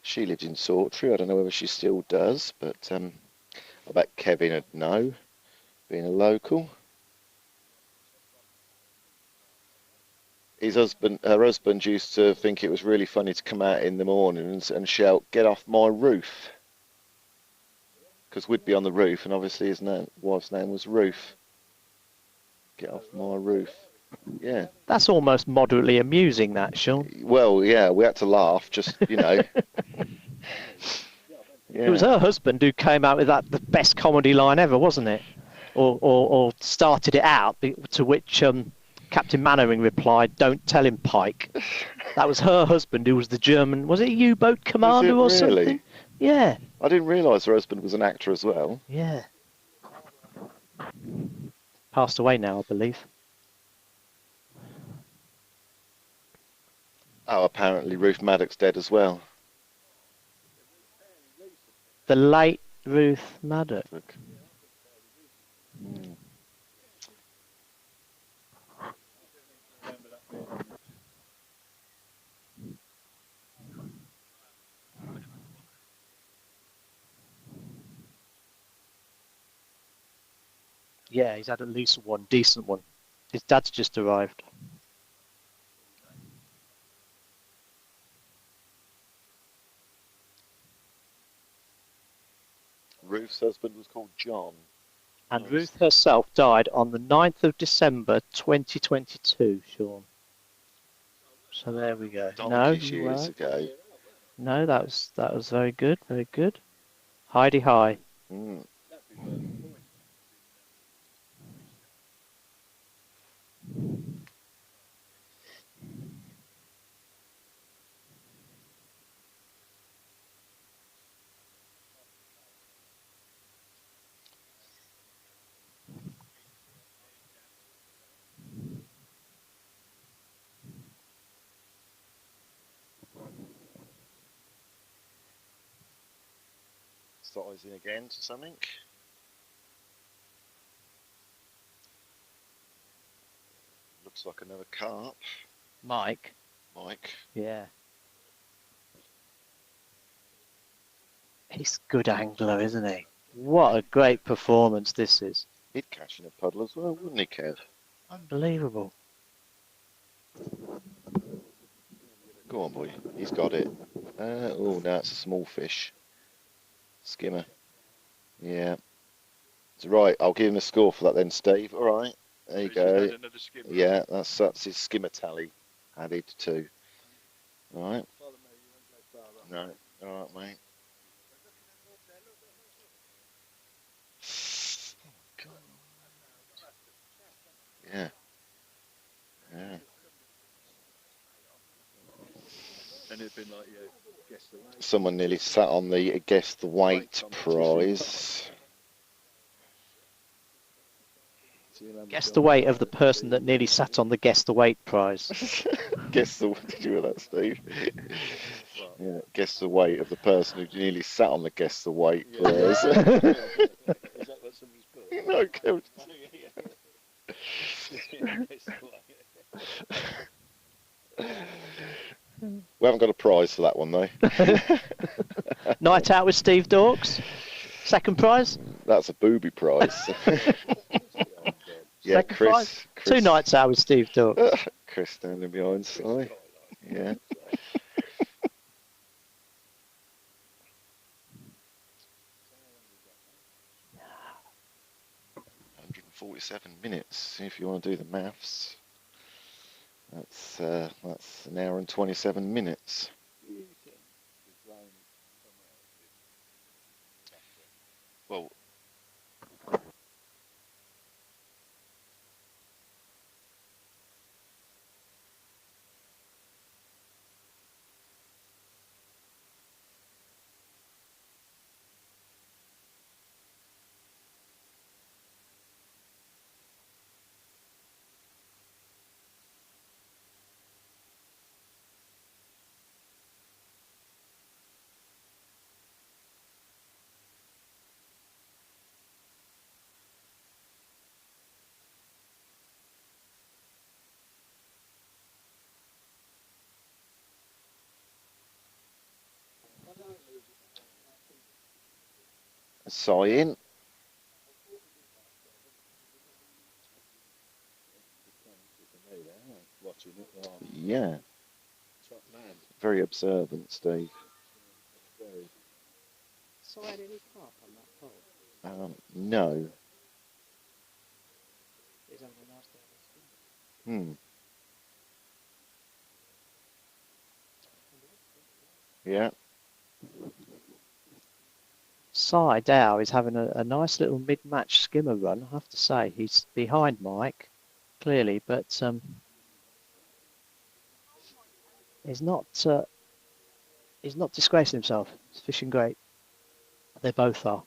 She lived in Sawtree. I don't know whether she still does, but I bet Kevin would know, being a local. Her husband used to think it was really funny to come out in the morning and shout, "Get off my roof," because we'd be on the roof, and obviously his wife's name was Ruth. Get off my roof. Yeah. That's almost moderately amusing, that, Sean. Well, yeah, we had to laugh, just, you know. It was Yeah. her husband who came out with that, the best comedy line ever, wasn't it? Or started it out, to which Captain Mannering replied, "Don't tell him, Pike." That was her husband, who was the German, was it a U-boat commander or really? something? Yeah. I didn't realise her husband was an actor as well. Yeah. Passed away now, I believe. Oh, apparently Ruth Maddox dead as well. The late Ruth Maddox. Look. Mm. Yeah, he's had at least one decent one. His dad's just arrived. Ruth's husband was called John. And Nice. Ruth herself died on the 9th of December 2022, Sean. So there we go. Donkey's years ago. No, that was very good, very good. Heidi hi. Mm. Sizing again to something. Looks like another carp. Mike. Mike. Yeah. He's a good angler, isn't he? What a great performance this is. He'd catch in a puddle as well, wouldn't he, Kev? Unbelievable. Go on, boy. He's got it. Oh, no, it's a small fish. Skimmer. Yeah. It's right. I'll give him a score for that then, Steve. All right. There you go. Yeah, that's his skimmer tally added to. All right. No. All right, mate. Oh, God. Yeah. Yeah. And it'd been like, guess the weight. Someone nearly sat on the guess the weight prize. Guess the weight of the person that nearly sat on the guess the weight prize. Guess the. Did you hear that, Steve? Yeah. Guess the weight of the person who nearly sat on the guess the weight prize. Is that what somebody's put? No, Kev. We haven't got a prize for that one though. Night out with Steve Dawkes. Second prize. That's a booby prize. Yeah, Second prize. Chris. 2 nights out with Steve Dawkes. Chris standing behind Si. Yeah. 147 minutes. If you want to do the maths, that's an hour and 27 minutes. Well. Sighing. Yeah. Very observant, Steve. No. Hmm. Yeah. Si Dow is having a nice little mid-match skimmer run, I have to say. He's behind Mike, clearly, but he's not disgracing himself. He's fishing great. They both are.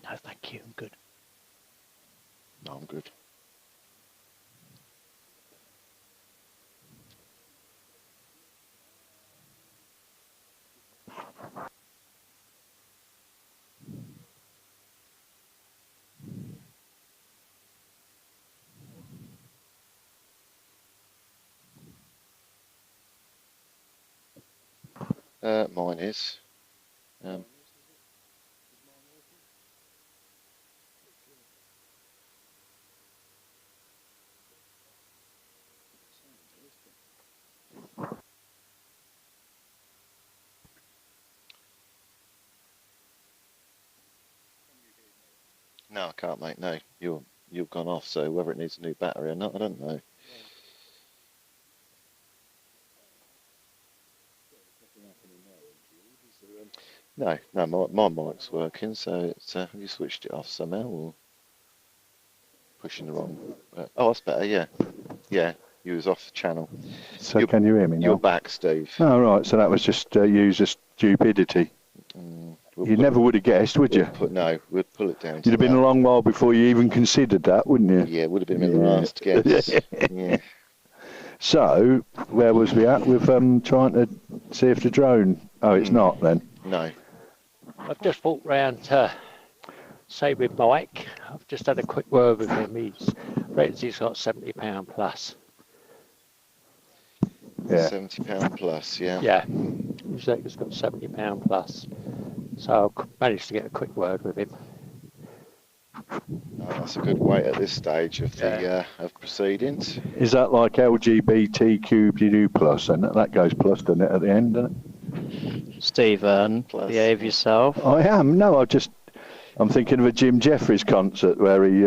No, thank you. I'm good. No, I'm good. Mine is. No, I can't, mate. No, you've gone off. So whether it needs a new battery or not, I don't know. No, my mic's working. So it's have you switched it off somehow or pushing the wrong? Oh, that's better. Yeah, yeah. You was off the channel. So can you hear me now? You're back, Steve. Oh, right. So that was just user stupidity. You never would have guessed, would you? We'd pull it down. You'd have been a long while before you even considered that, wouldn't you? Yeah, it would have been the last guess. Yeah. So, where was we at with trying to see if the drone... Oh, it's not then? No. I've just walked round to say with Mike. I've just had a quick word with him. He's got £70 plus. Yeah. £70 plus, yeah. Yeah, he's got £70 plus. So I managed to get a quick word with him. That's a good weight at this stage of the of proceedings. Is that like LGBTQ plus? And that goes plus, doesn't it, at the end, doesn't it? Stephen, Plus. behave yourself. I am. No, I'm thinking of a Jim Jeffries concert where he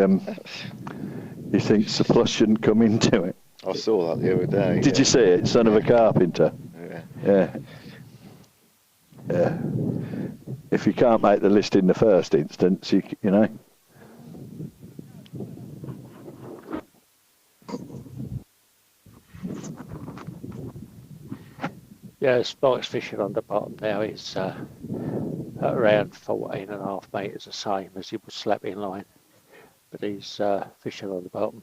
thinks the plus shouldn't come into it. I saw that the other day. Did you see it? Son of a carpenter. Yeah. Yeah. If you can't make the list in the first instance, you know. Yeah, Spike's fishing on the bottom now. He's at around 14.5 metres, the same as he was slapping line. But he's fishing on the bottom.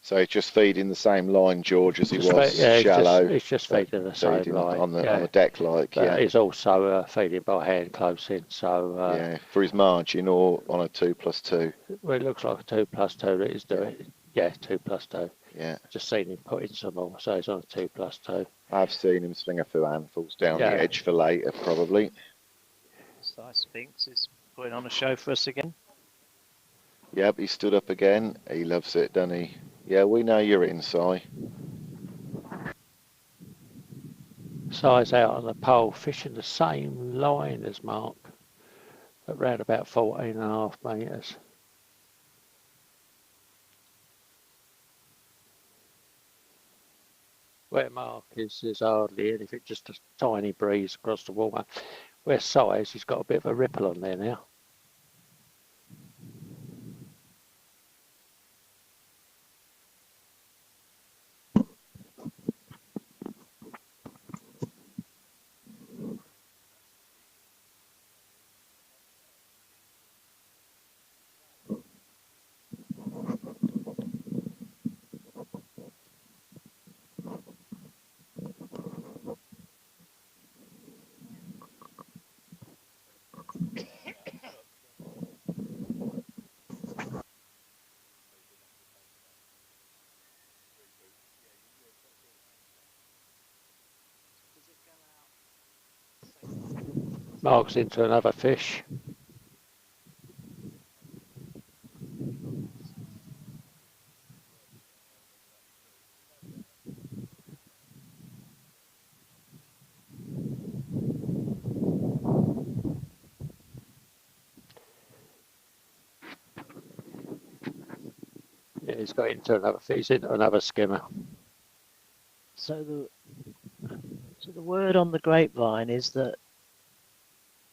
So he's just feeding the same line, George, as he was shallow. He's just feeding the same line. On the deck, like, but he's also feeding by hand close in, so... for his margin or on a 2+2? Well, it looks like a 2+2 that he's doing. Yeah, 2+2. Yeah. Just seen him put in some more, so he's on a 2+2. I've seen him sling a few handfuls down the edge for later, probably. Sphinx is putting on a show for us again. Yep, he stood up again. He loves it, doesn't he? Yeah, we know you're in, Si. Si's out on the pole, fishing the same line as Mark, at round about 14.5 metres. Where Mark is hardly anything, just a tiny breeze across the water. Where Si he's got a bit of a ripple on there now. Mark's into another fish. Yeah, he's got into another fish. He's into another skimmer. So the word on the grapevine is that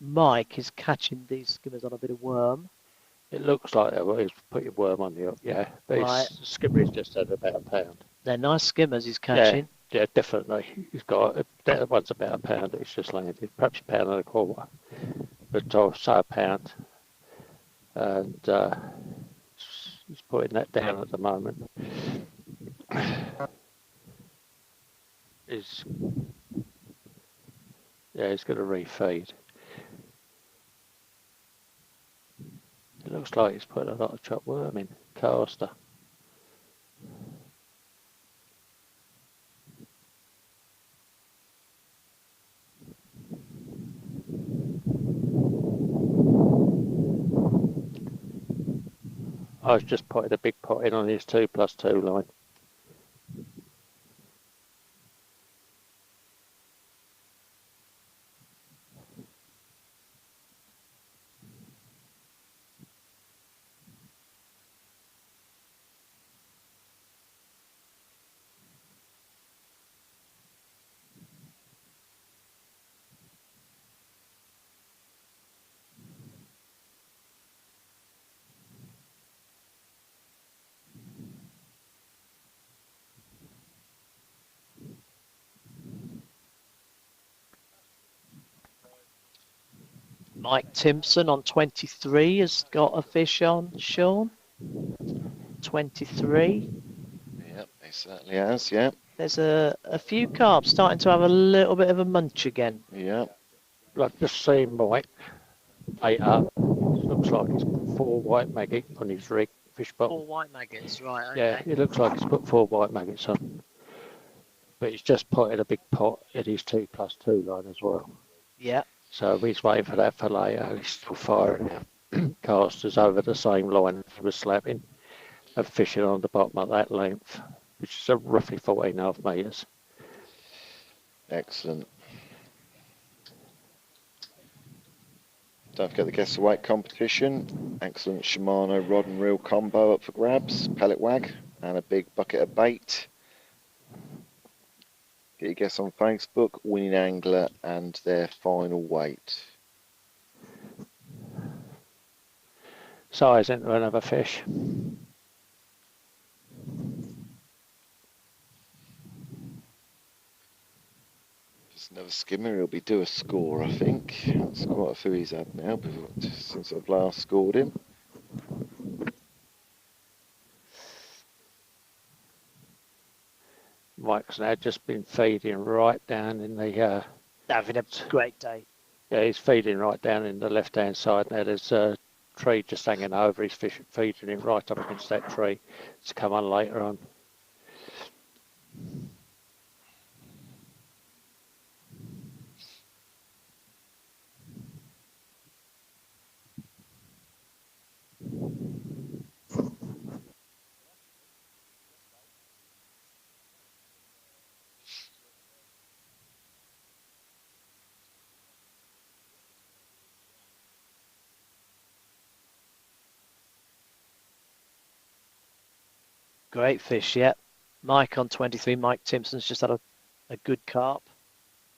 Mike is catching these skimmers on a bit of worm. It looks like he's put your worm on the hook, yeah. But Right. his skimmer is just at about a pound. They're nice skimmers he's catching. Yeah, definitely. He's got that one's about a pound. It's just landed, perhaps a pound and a quarter, but I'll say a pound. And he's putting that down at the moment. He's going to refeed. It looks like he's put a lot of chopped worm in. Caster. I was just putting a big pot in on his 2+2 line. Mike Timpson on 23 has got a fish on, Sean. 23. Yep, he certainly has, yeah. There's a few carp starting to have a little bit of a munch again. Yeah. I've just seen Mike 8 up. Looks like he's put 4 white maggot on his rig, fish bottom. 4 white maggots, right, okay. Yeah, it looks like he's put 4 white maggots on. But he's just put in a big pot in his 2+2 line as well. Yeah. So he's waiting for that fillet. He's still firing casters over the same line he was slapping and fishing on the bottom of that length, which is roughly 14.5 metres. Excellent. Don't forget the guess the weight competition. Excellent Shimano rod and reel combo up for grabs. Pellet wag and a big bucket of bait. Get your guess on Facebook, winning angler and their final weight. Size into another fish. Just another skimmer, he'll be due a score, I think. That's quite a few he's had now since I've last scored him. Mike's now just been feeding right down in the... Having a great day. Yeah, he's feeding right down in the left-hand side. Now there's a tree just hanging over. He's feeding him right up against that tree to come on later on. Great fish, yeah. Mike on 23. Mike Timpson's just had a good carp.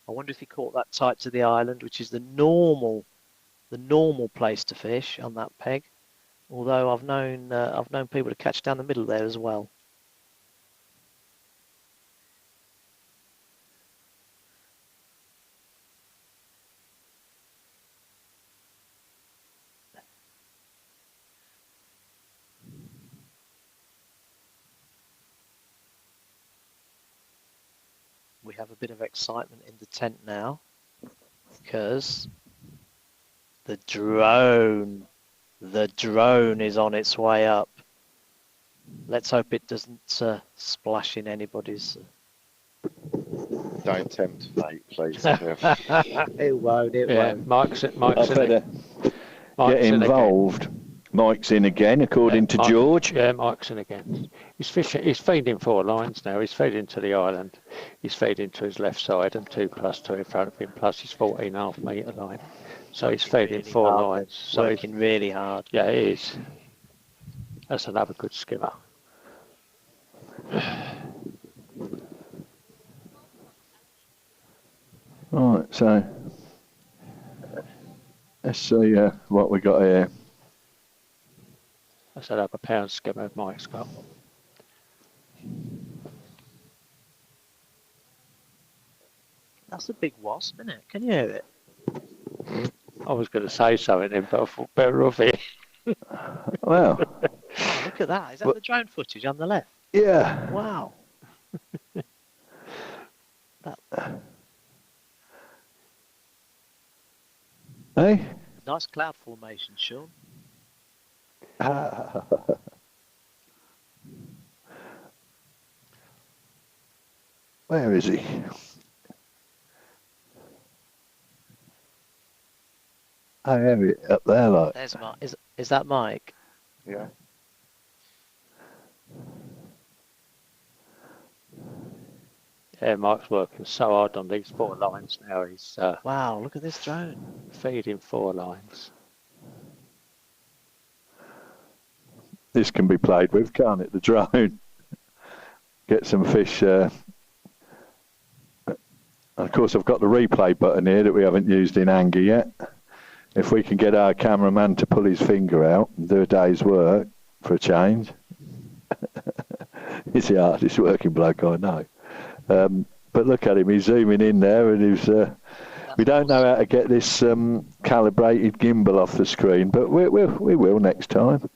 I wonder if he caught that tight to the island, which is the normal place to fish on that peg. Although I've known people to catch down the middle there as well. We have a bit of excitement in the tent now because the drone is on its way up. Let's hope it doesn't splash in anybody's Don't tempt fate, please, Kev. It won't. It Yeah, won't. Mike's I in better it. Mike's get in again. involved. Mike's in again, according to Mike- George. Yeah, Mike's in again. He's fishing. He's feeding 4 lines now. He's feeding to the island. He's feeding to his left side and 2+2 in front of him. Plus his 14.5 metre line. So he's feeding Really 4 hard, lines. So he's, working really hard. yeah, he is. That's another good skimmer. Right, so let's see what we got here. That's another pound skimmer Mike's got. That's a big wasp, isn't it? Can you hear it? I was going to say something then, but I thought better of it. Well, Oh, look at that. Is that the drone footage on the left? yeah. Wow. Hey? Nice cloud formation, Sean. Where is he? I have it up there, like. There's Mike. Is that Mike? Yeah. Yeah, Mike's working so hard on these 4 lines now. He's Wow, look at this drone. feeding 4 lines. This can be played with, can't it? The drone. Get some fish. And of course, I've got the replay button here that we haven't used in anger yet. If we can get our cameraman to pull his finger out and do a day's work for a change. He's the hardest working bloke I know. But look at him, he's zooming in there, and he's. We don't know how to get this calibrated gimbal off the screen, but we will next time.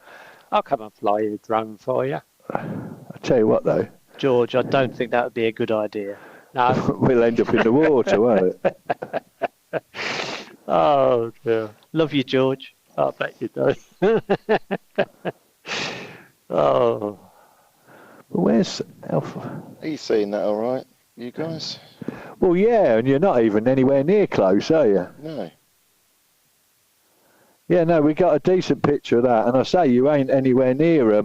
I'll come and fly your drone for you. I tell you what, though. George, I don't think that would be a good idea. No. We'll end up in the water, won't it? Oh dear. Love you, George. I bet you do. Oh. But where's Alpha? Are you seeing that all right, you guys? Well, yeah, and you're not even anywhere near close, are you? No. Yeah, no, we got a decent picture of that, and I say you ain't anywhere near. I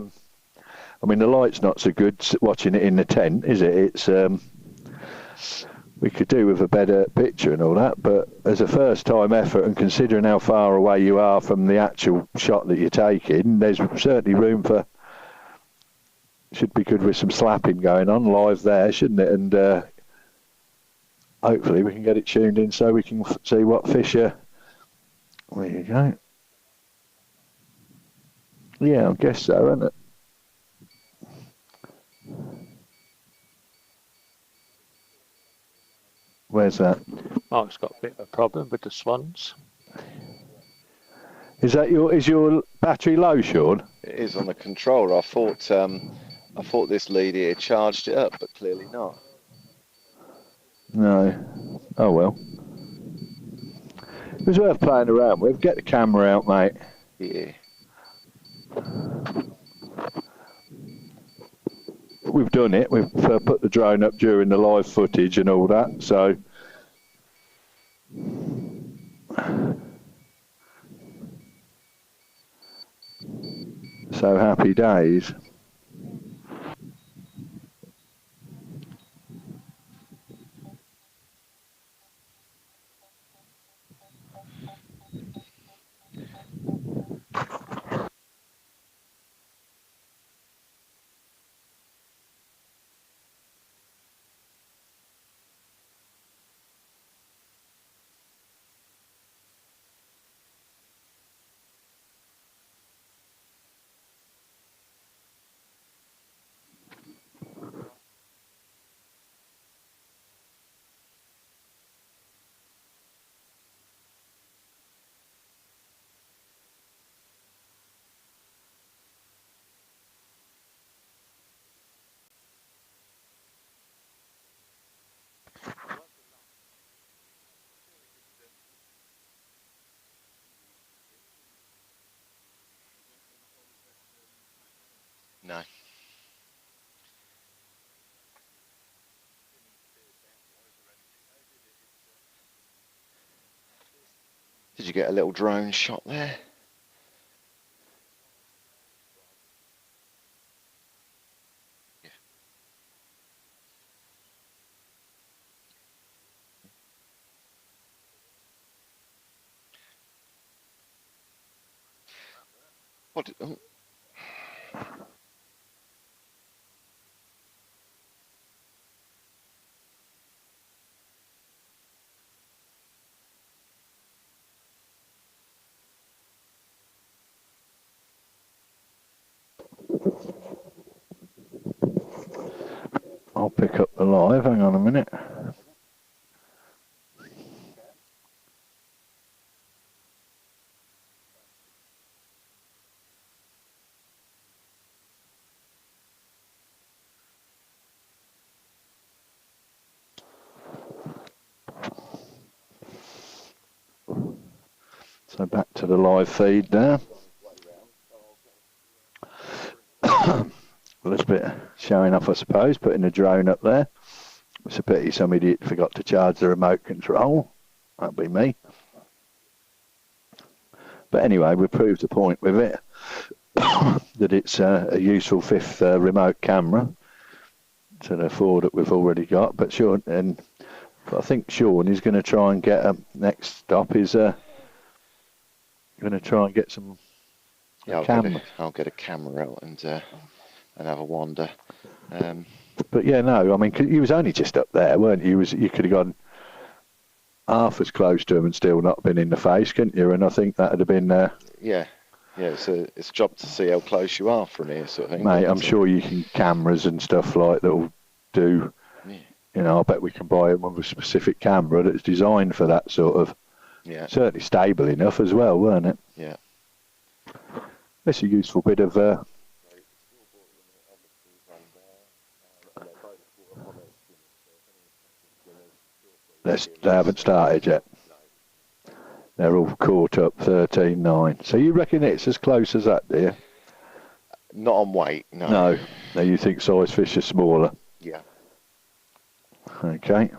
mean, the light's not so good watching it in the tent, is it? It's we could do with a better picture and all that, but as a first-time effort, and considering how far away you are from the actual shot that you're taking, there's certainly room for. Should be good with some slapping going on live there, shouldn't it? And hopefully we can get it tuned in so we can see what fish are. There you go. Yeah, I guess so, isn't it? Where's that? Mike's got a bit of a problem with the swans. Is your battery low, Sean? It is on the controller. I thought this lead here charged it up, but clearly not. No. Oh well. It was worth playing around with. Get the camera out, mate. Yeah. We've done it. We've put the drone up during the live footage and all that. So happy days. No. Did you get a little drone shot there? Yeah. What did, oh. I'll pick up the live. Hang on a minute. So back to the live feed now. Well, it's a bit showing off, I suppose, putting a drone up there. It's a pity some idiot forgot to charge the remote control. That'd be me. But anyway, we proved the point with it, that it's a useful fifth remote camera to the four that we've already got. But Sean, and I think Sean is going to try and get next stop is going to try and get some camera. I'll get a camera out and have a wander. But yeah, no, I mean, you was only just up there, weren't you? You could have gone half as close to him and still not been in the face, couldn't you? And I think that would have been... Yeah, it's a job to see how close you are from here, sort of thing. Mate, I'm sure you can cameras and stuff like that will do... Yeah. You know, I bet we can buy one with a specific camera that's designed for that sort of... Yeah. Certainly stable enough as well, weren't it? Yeah. It's a useful bit of... They haven't started yet. They're all caught up 13.9. So you reckon it's as close as that, do you? Not on weight, no. No. Now you think size fish are smaller? Yeah. Okay.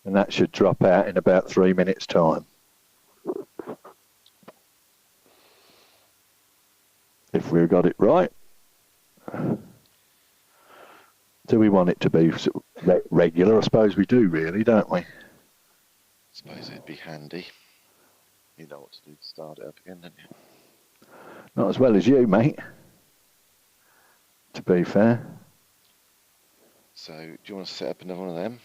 And that should drop out in about 3 minutes' time. If we've got it right. Do we want it to be regular? I suppose we do, really, don't we? I suppose it'd be handy. You know what to do to start it up again, don't you? Not as well as you, mate. To be fair. So, do you want to set up another one of them?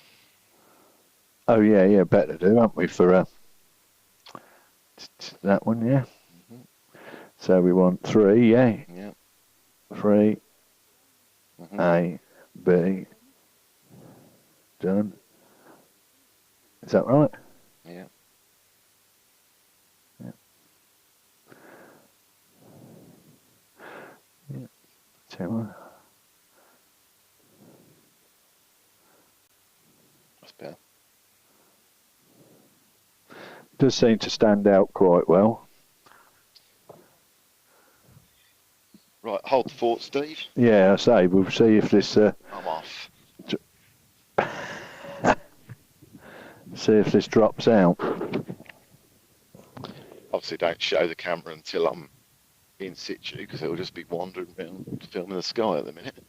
Oh, yeah, better do, aren't we, for that one, yeah? Mm-hmm. So we want 3, yeah? Yeah. 3, mm-hmm. A, B, done. Is that right? Yeah. Yeah. Yeah. 2. That's better. Does seem to stand out quite well. Right, hold the fort, Steve. Yeah, I say, we'll see if this... I'm off. See if this drops out. Obviously don't show the camera until I'm in situ, because it'll just be wandering around filming the sky at the minute.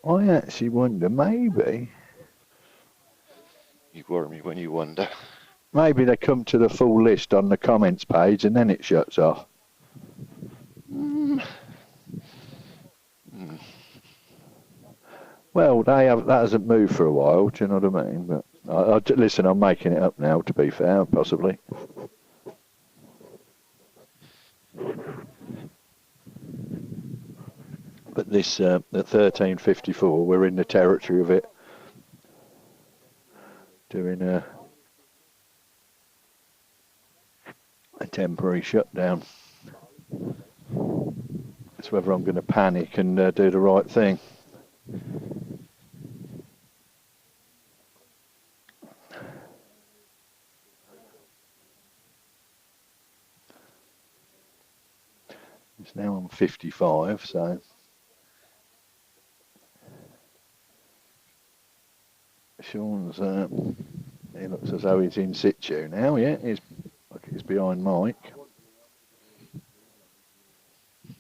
I actually wonder, maybe... You worry me when you wonder. Maybe they come to the full list on the comments page and then it shuts off. Well, that hasn't moved for a while, do you know what I mean? But listen, I'm making it up now, to be fair, possibly. But this at 1354, we're in the territory of it. Doing a temporary shutdown. It's whether I'm going to panic and do the right thing. It's now on 55, so Sean's, he looks as though he's in situ now, yeah, he's behind Mike.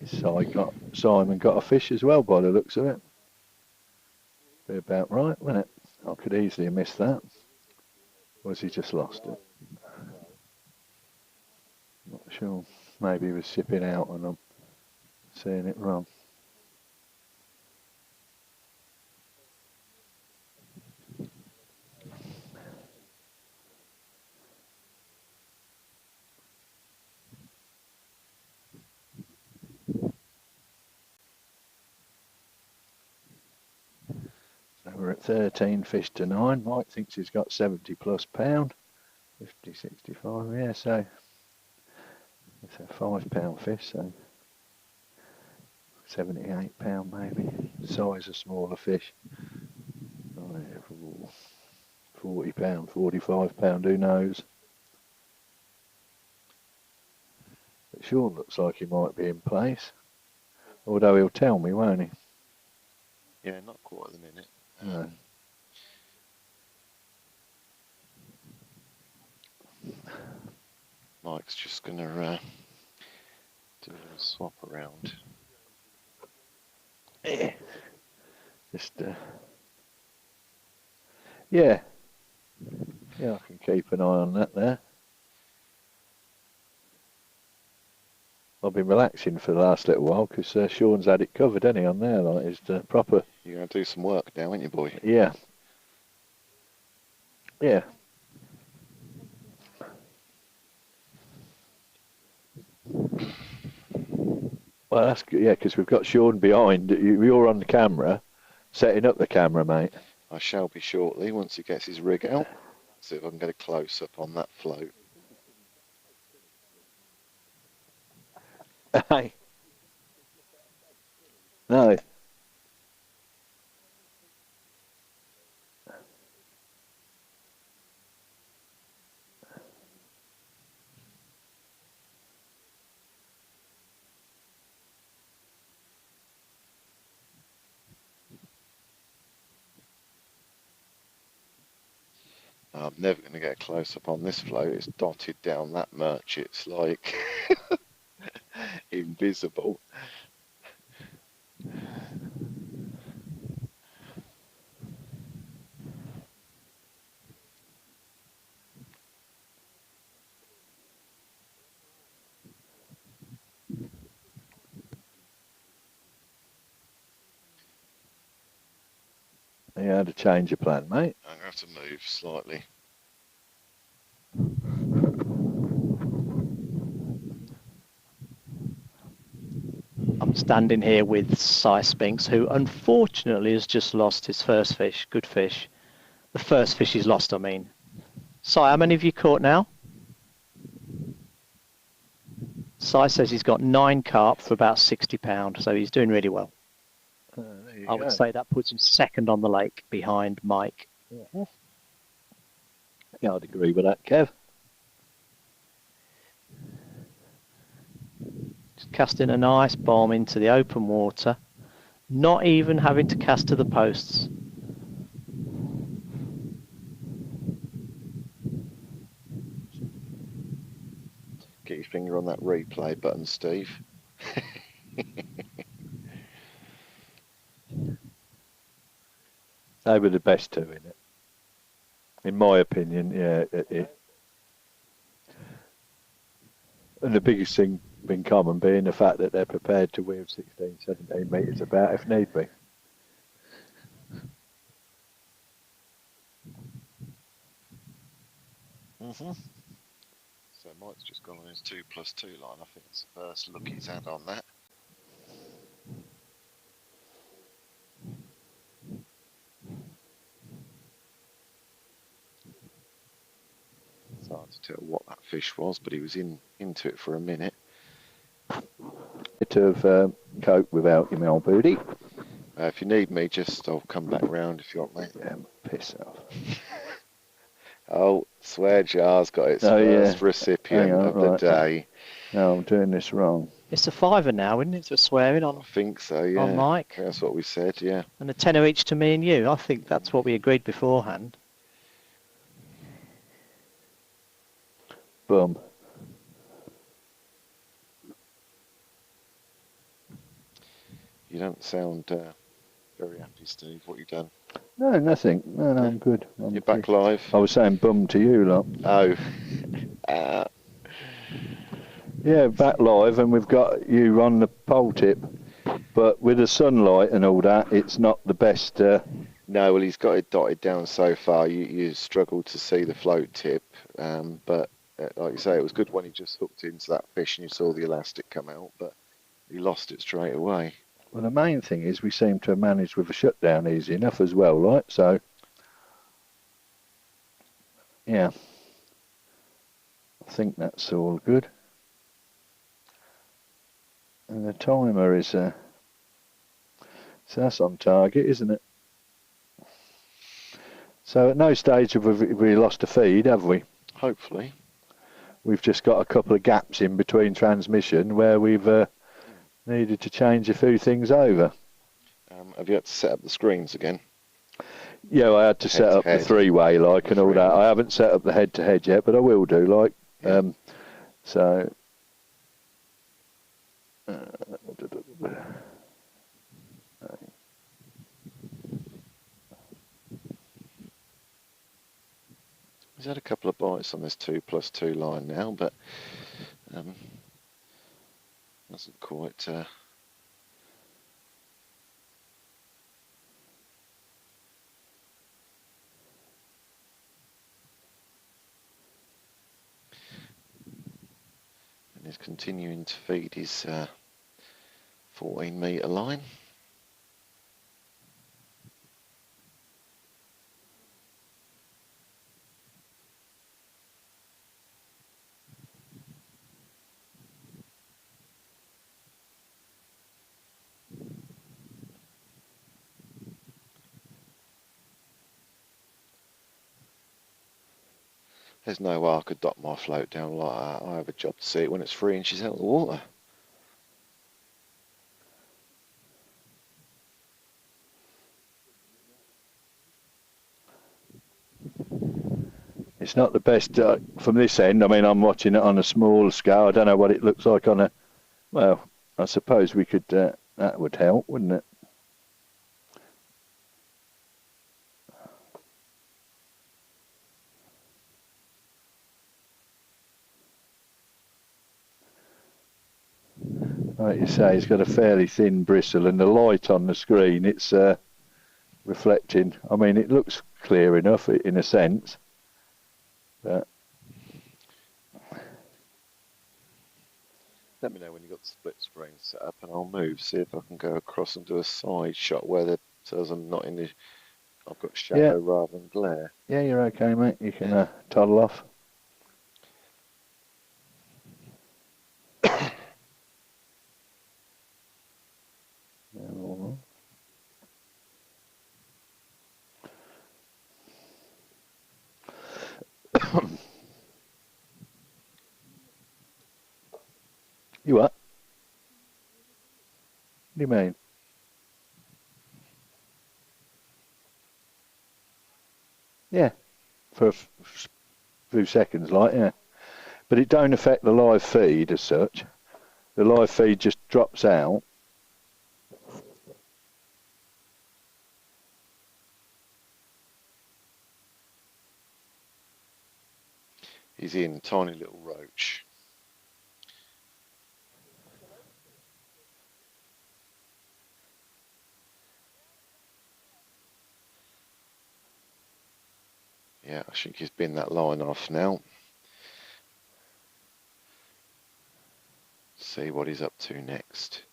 Simon got a fish as well by the looks of it. Be about right, wouldn't it? I could easily have missed that. Or has he just lost it? Not sure. Maybe he was sipping out and I'm seeing it wrong. So we're at 13 fish to 9. Mike thinks he's got 70 plus pound. 50, 65, yeah, so it's a £5 fish, so 78 pound maybe. Size of smaller fish. Oh, yeah, 40 pound, 45 pound, who knows? But Sean looks like he might be in place. Although he'll tell me, won't he? Yeah, not quite at the minute. No. Mike's just going to do a little swap around. Yeah. Just, yeah. Yeah, I can keep an eye on that there. I've been relaxing for the last little while because Sean's had it covered, hasn't he, on there? Like, it's the proper... You're going to do some work now, aren't you, boy? Yeah. Yeah. Well, that's good, yeah, because we've got Sean behind. You're on the camera, setting up the camera, mate. I shall be shortly once he gets his rig out. See if I can get a close up on that float. Hey. No. I'm never going to get a close up on this float. It's dotted down that much. It's like invisible. You had to change your plan, mate. I'm going to have to move slightly. I'm standing here with Si Spinks, who unfortunately has just lost his first fish. Good fish. The first fish he's lost, I mean. Si, how many have you caught now? Si says he's got 9 carp for about £60, so he's doing really well. I would say that puts him second on the lake behind Mike. Yeah, I'd agree with that, Kev. Just casting a nice bomb into the open water, not even having to cast to the posts. Get your finger on that replay button, Steve. They were the best two in it. In my opinion, yeah. And the biggest thing in common being the fact that they're prepared to weave 16, 17 metres about if need be. So Mike's just gone on his 2+2 line. I think it's the first look he's had on that. hard to tell what that fish was, but he was into it for a minute. Bit of coke without you, my old booty. If you need me, I'll come back round if you want, mate. Yeah, piss off. Oh, Swear Jar's got its Oh, yeah. first recipient Hang on, of the right. day. No, I'm doing this wrong. It's a £5 now, isn't it, for swearing I on think so, yeah. on Mike? That's what we said, yeah. And a tenner each to me and you. I think that's what we agreed beforehand. Boom. You don't sound very happy, Steve. What you done? No, nothing. No, I'm good. You're back live? I was saying bum to you, lot. Oh. Yeah, back live, and we've got you on the pole tip. But with the sunlight and all that, it's not the best. No, well, he's got it dotted down so far. You struggle to see the float tip, but like you say, it was good when he just hooked into that fish and you saw the elastic come out, but he lost it straight away. Well, the main thing is we seem to have managed with a shutdown easy enough as well, right? So, yeah, I think that's all good. And the timer is, so that's on target, isn't it? So at no stage have we lost a feed, have we? Hopefully. We've just got a couple of gaps in between transmission where we've needed to change a few things over. Have you had to set up the screens again? Yeah, I had to set up the three-way, like, and all that. I haven't set up the head-to-head yet, but I will do, like. Yeah. So... He's had a couple of bites on this 2+2 line now, but hasn't quite... And he's continuing to feed his 14-metre line. There's no way I could dock my float down like that. I have a job to see it when it's 3 inches out of the water. It's not the best from this end. I mean, I'm watching it on a small scale. I don't know what it looks like on a... Well, I suppose we could... that would help, wouldn't it? Like you say, it's got a fairly thin bristle, and the light on the screen, it's reflecting. I mean, it looks clear enough in a sense, but... Let me know when you've got the split screen set up and I'll move, see if I can go across and do a side shot where it says I'm not in the... I've got shadow rather than glare. Yeah, you're okay, mate. You can toddle off. You what? What do you mean? Yeah, for a few seconds, like, yeah. But it don't affect the live feed as such. The live feed just drops out. He's in, tiny little roach. Yeah, I think he's been that line off now. See what he's up to next.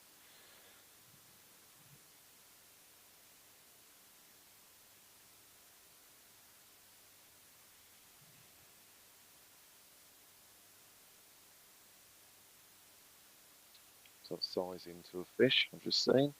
So size into a fish, I've just seen.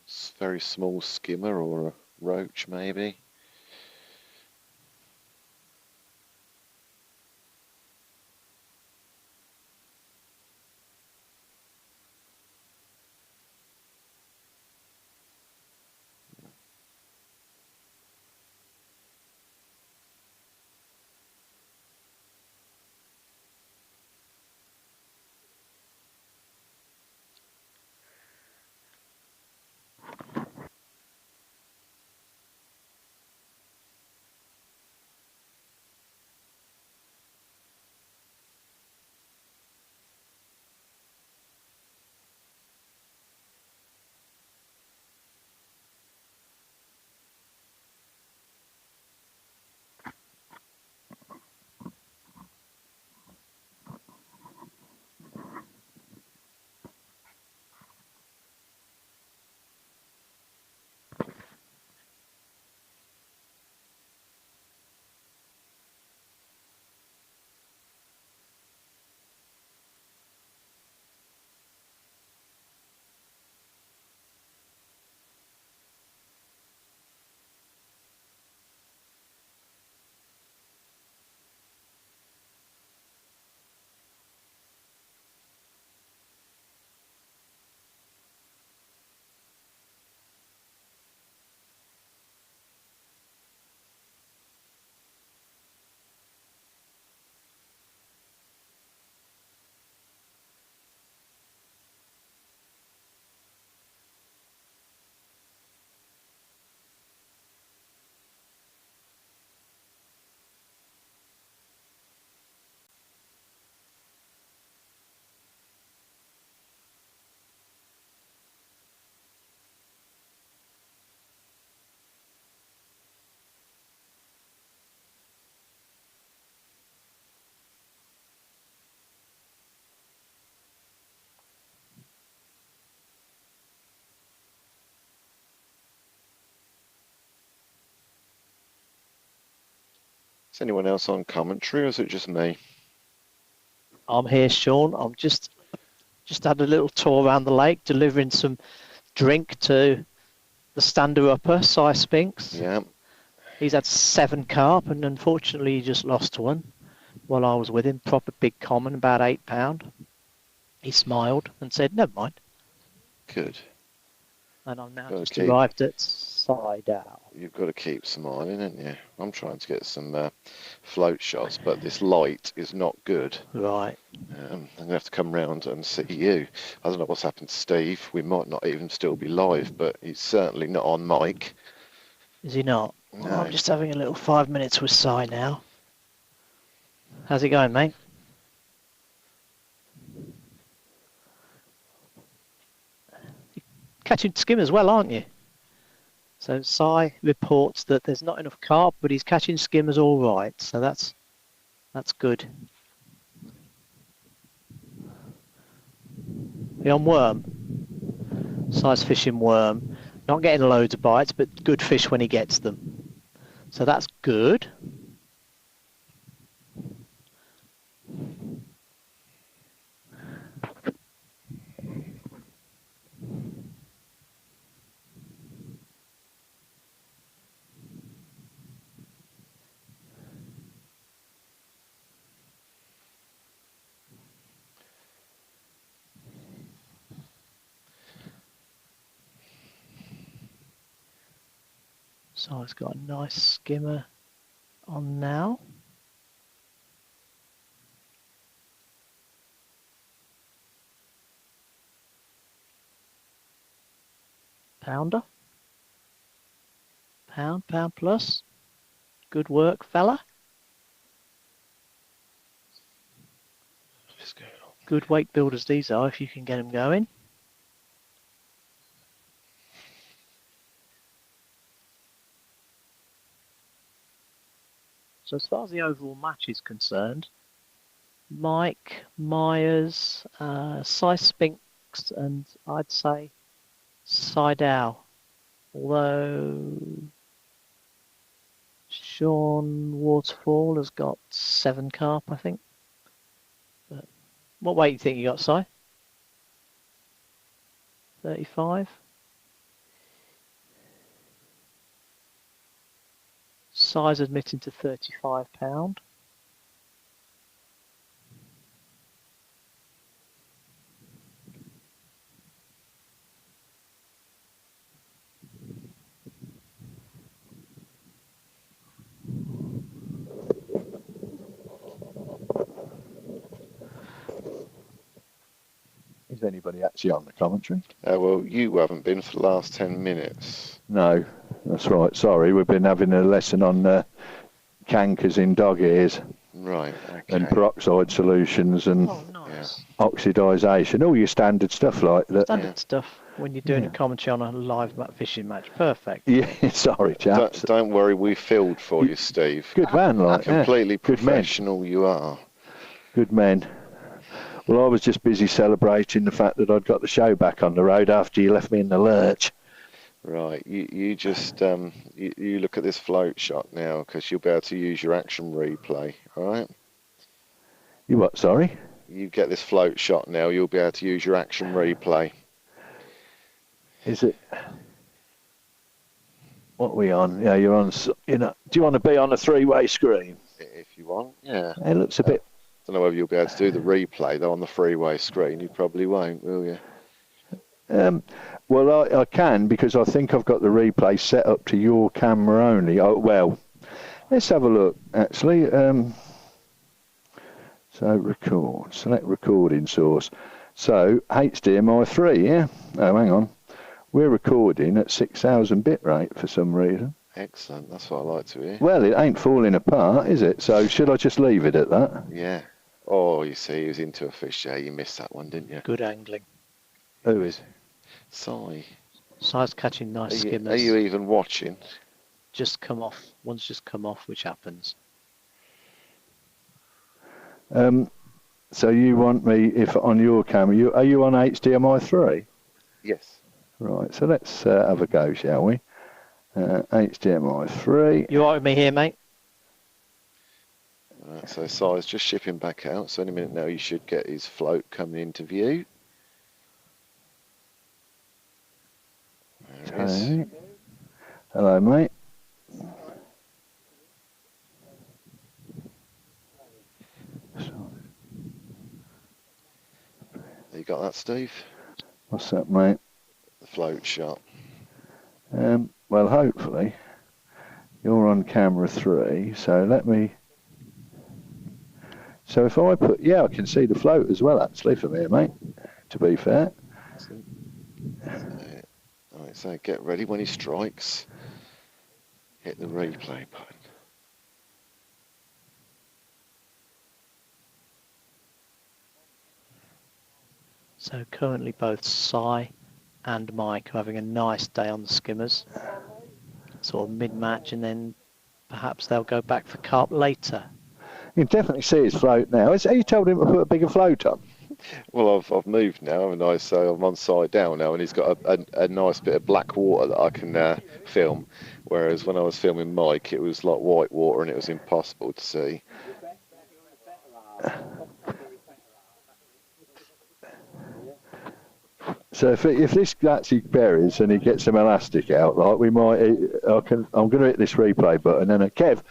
It's a very small skimmer or a roach maybe. Is anyone else on commentary or is it just me? I'm here, Sean. I'm just had a little tour around the lake, delivering some drink to the stander upper, Cy Spinks. Yeah. He's had 7 carp, and unfortunately he just lost one while I was with him. Proper big common, about £8. He smiled and said, "Never mind." Good. And I'm now Gotta just keep- arrived at Sidao. You've got to keep smiling, haven't you? I'm trying to get some float shots, but this light is not good. Right. I'm going to have to come round and see you. I don't know what's happened to Steve. We might not even still be live, but he's certainly not on mic. Is he not? No. Well, I'm just having a little 5 minutes with Cy now. How's it going, mate? Catching skim as well, aren't you? So Cy reports that there's not enough carp, but he's catching skimmers all right. So that's good. He on worm? Cy's fishing worm. Not getting loads of bites, but good fish when he gets them. So that's good. So it's got a nice skimmer on now. Pounder. Pound plus. Good work, fella. Good weight builders these are, if you can get them going. So as far as the overall match is concerned, Mike, Myers, Cy Spinks, and I'd say Seidel. Although Sean Waterfall has got 7 carp, I think. But what weight do you think you got, Si? 35? Size admitting to £35. Is anybody actually on the commentary? Well, you haven't been for the last 10 minutes. No, that's right. Sorry, we've been having a lesson on cankers in dog ears Right, okay. and peroxide solutions and Oh, nice. oxidisation, all your standard stuff like that. Standard stuff when you're doing a commentary on a live fishing match. Perfect. Yeah, sorry, chaps. Don't worry, we filled for you, Steve. Good man, like Completely Good men. professional you are. Good men. Well, I was just busy celebrating the fact that I'd got the show back on the road after you left me in the lurch. Right, you just you look at this float shot now, because you'll be able to use your action replay, all right? You what, sorry? You get this float shot now, you'll be able to use your action replay. Is it? What are we on? Yeah, you're on, you know, do you want to be on a 3-way screen? If you want, yeah. It looks a bit... I don't know whether you'll be able to do the replay, though, on the 3-way screen. You probably won't, will you? Well, I can, because I think I've got the replay set up to your camera only. Oh, well, let's have a look, actually. So record, select recording source. So HDMI 3, yeah? Oh, hang on. We're recording at 6,000 bit rate for some reason. Excellent, that's what I like to hear. Well, it ain't falling apart, is it? So should I just leave it at that? Yeah. Oh, you see, he was into a fish there. You missed that one, didn't you? Good angling. Who is? Sorry. Si's catching nice skimmers. Are you even watching? Just come off. One's just come off, which happens. So you want me, if on your camera, are you on HDMI 3? Yes. Right, so let's have a go, shall we? HDMI 3. You all right with me here, mate? So Si's just shipping back out, so any minute now you should get his float coming into view. There it is. Okay. Hello, mate. You got that, Steve? What's that, mate? The float shot. Well, hopefully you're on camera 3, so let me... So if I put... Yeah, I can see the float as well, actually, from here, mate, to be fair. Alright, so get ready when he strikes. Hit the replay button. So currently both Si and Mike are having a nice day on the skimmers. Sort of mid-match, and then perhaps they'll go back for carp later. You can definitely see his float now. Have you told him to put a bigger float on? Well, I've moved now, haven't I? So I'm on side down now, and he's got a nice bit of black water that I can film. Whereas when I was filming Mike, it was like white water, and it was impossible to see. So if this actually buries and he gets some elastic out, like we might, I'm going to hit this replay button. And Kev,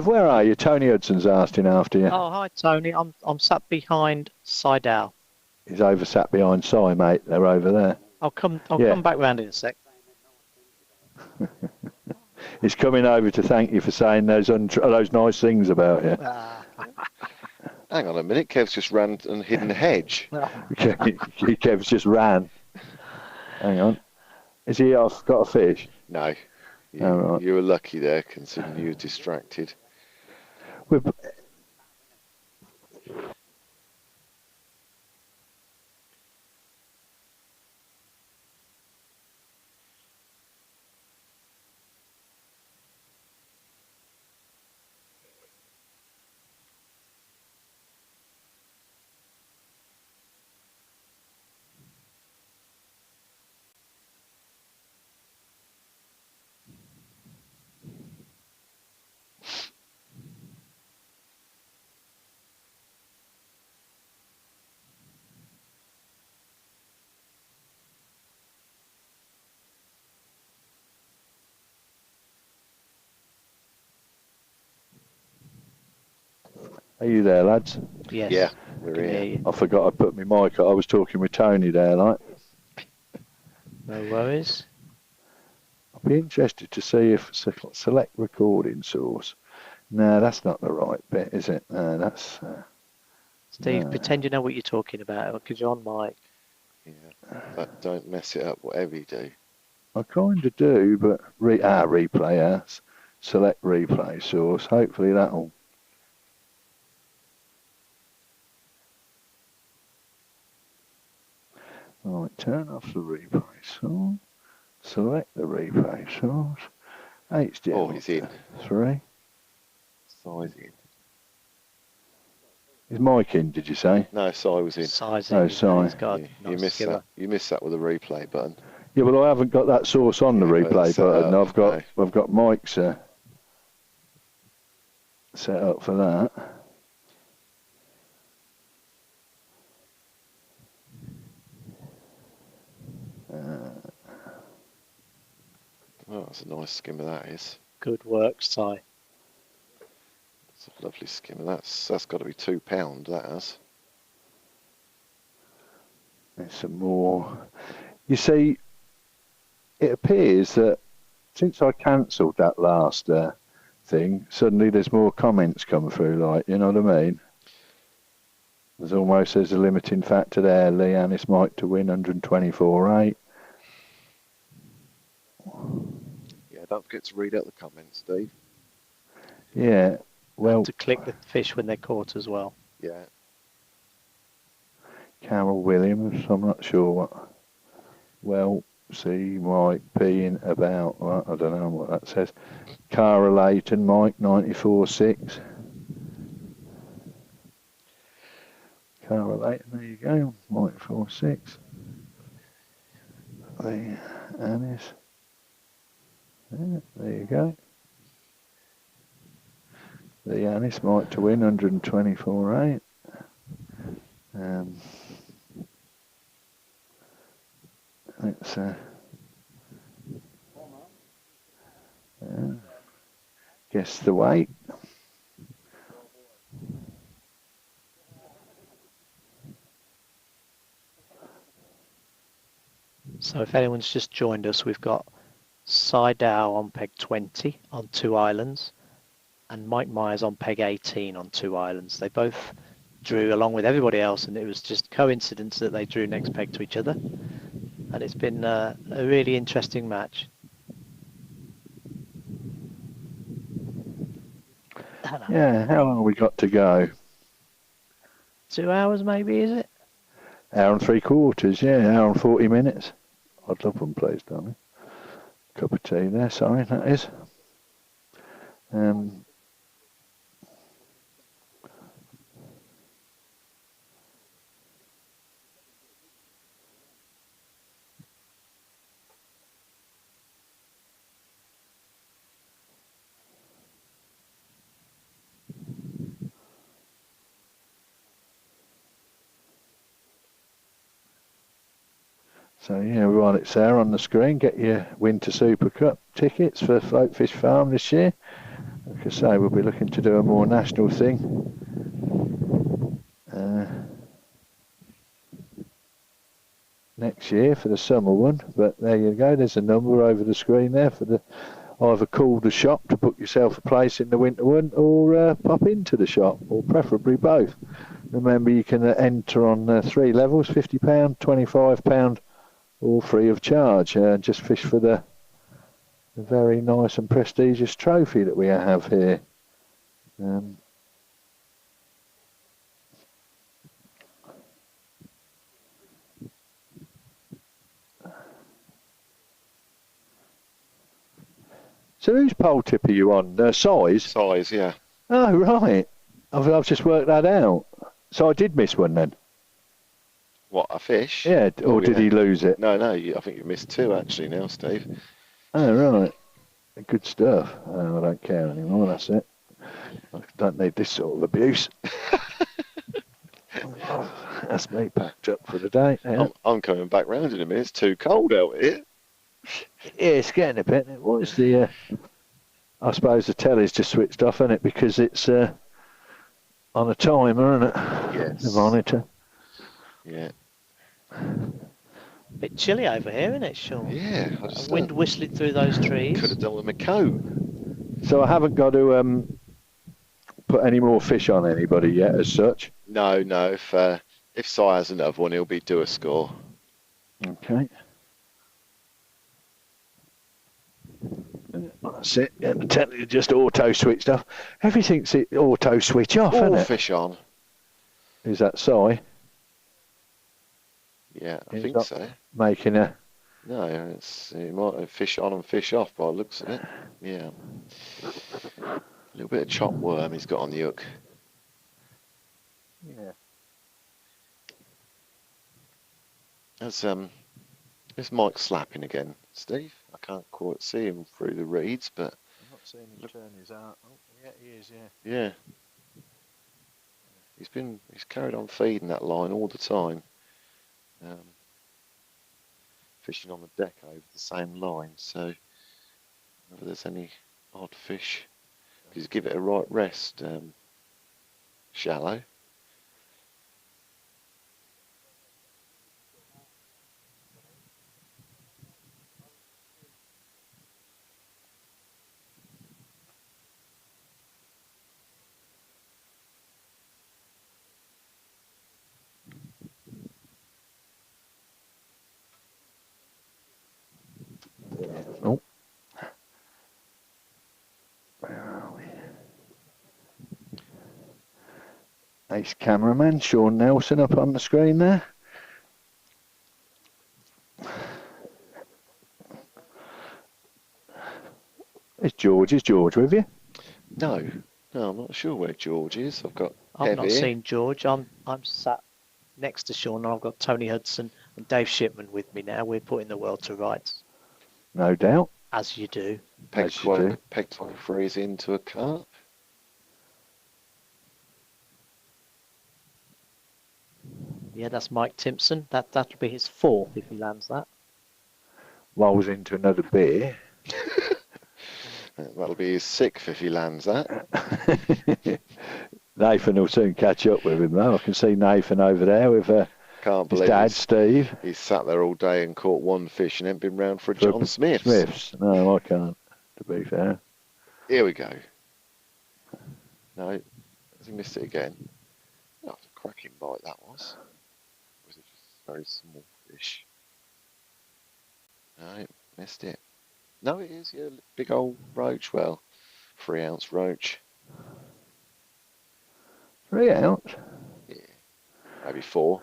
where are you? Tony Hudson's asking after you. Oh, hi Tony. I'm sat behind Seidel. He's over sat behind Si, mate. They're over there. I'll come back round in a sec. He's coming over to thank you for saying those nice things about you. Hang on a minute, Kev's just ran and hidden the hedge. Kev's just ran. Hang on. Is he off? Got a fish? No. Right. You were lucky there, considering you were distracted. Are you there, lads? Yes. Yeah, I we're can hear here. you. I forgot I put my mic on. I was talking with Tony there, like. No worries. I'd be interested to see if select recording source. No, that's not the right bit, is it? No, that's... Steve, no. pretend you know what you're talking about because you're on mic. Yeah, but don't mess it up, whatever you do. I kind of do, but... replay, yes. Select replay source. Hopefully that'll... Right, turn off the replay source. Select the replay source. HDMI. Oh, he's in. 3. Size in. Is Mike in, did you say? No, Si was in. Sizing. Oh, Si. He's got a You nice missed skimmer. that. You missed that with the replay button. Yeah, well, I haven't got that source on the Yeah, but replay it's set button. up, I've got Mike's set up for that. Oh, that's a nice skimmer, that is. Good work, Si. It's a lovely skimmer. That's got to be £2, that has. There's some more. You see, it appears that since I cancelled that last thing, suddenly there's more comments come through, like, you know what I mean? There's a limiting factor there. Lee Annis Mike to win 124.8. Yeah, don't forget to read out the comments, Steve. Yeah, well, To click the fish when they're caught as well. Yeah. Carol Williams, I'm not sure what. Well, C, Mike, P in about, well, I don't know what that says. Cara Layton, Mike, 94.6. Cara Layton, there you go, Mike 4.6. The Annis. Yeah, there you go. The Annis, Mike to win, 124.8. Let's guess the weight. So if anyone's just joined us, we've got Si Dow on peg 20 on 2 islands and Mike Myers on peg 18 on 2 islands. They both drew along with everybody else, and it was just coincidence that they drew next peg to each other. And it's been a really interesting match. Yeah, how long have we got to go? 2 hours maybe, is it? Hour and 3/4, yeah, hour and 40 minutes. I'd love one, please, darling. Cup of tea there, sorry, that is. So yeah, while it's there on the screen, get your Winter Super Cup tickets for Floatfish Farm this year. Like I say, we'll be looking to do a more national thing. Next year for the summer one, but there you go, there's a number over the screen there for the either call the shop to book yourself a place in the winter one, or pop into the shop, or preferably both. Remember, you can enter on 3 levels, £50, £25, all free of charge. Just fish for the very nice and prestigious trophy that we have here. So whose pole tip are you on? Size? Size, yeah. Oh, right. I've just worked that out. So I did miss one then? What, a fish? Yeah, or did he lose it? No, I think you missed 2 actually now, Steve. Oh, right. Good stuff. Oh, I don't care anymore, that's it. I don't need this sort of abuse. That's me packed up for the day. Yeah. I'm coming back round in a minute. It's too cold out here. Yeah, it's getting a bit. What is the... I suppose the telly's just switched off, isn't it? Because it's on a timer, isn't it? Yes. The monitor. Yeah. Bit chilly over here, isn't it, Sean? Yeah. I just Wind whistling through those trees. could have done with my coat. So I haven't got to put any more fish on anybody yet, as such. No, no. If Si has another one, he'll be do a score. Okay. That's it. Yeah, just auto switched off. Everything's auto switch off, All isn't it? fish on. Is that Si? Yeah, I He's think not so. making a... No, it might have fish on and fish off by the looks of it. Yeah. A little bit of chopped worm he's got on the hook. Yeah. There's Mike slapping again, Steve. I can't quite see him through the reeds, but I'm not seeing him turn his out. Oh, yeah, he is, yeah. yeah. He's carried on feeding that line all the time. Fishing on the deck over the same line, so whether there's any odd fish, because give it a right rest, shallow. Oh. Where are we? Ace cameraman, Sean Nelson, up on the screen there. Is George with you? No, I'm not sure where George is. I've got I've not Heavy. seen George. I'm sat next to Sean, and I've got Tony Hudson and Dave Shipman with me now. We're putting the world to rights, No doubt. as you do. Peg As you do. 23's into a carp. Yeah, that's Mike Timpson. That'll be his fourth if he lands that. Rolls into another beer. That'll be his sixth if he lands that. Nathan will soon catch up with him, though. I can see Nathan over there with Can't his believe dad, Steve. he's sat there all day and caught one fish and then been round for a John Smith's. No, I can't, to be fair. Here we go. No, has he missed it again? Oh, a cracking bite that was. Or was it just a very small fish? No, missed it. No, it is, yeah, big old roach. Well, 3 ounce roach. 3 ounce? Yeah, maybe 4,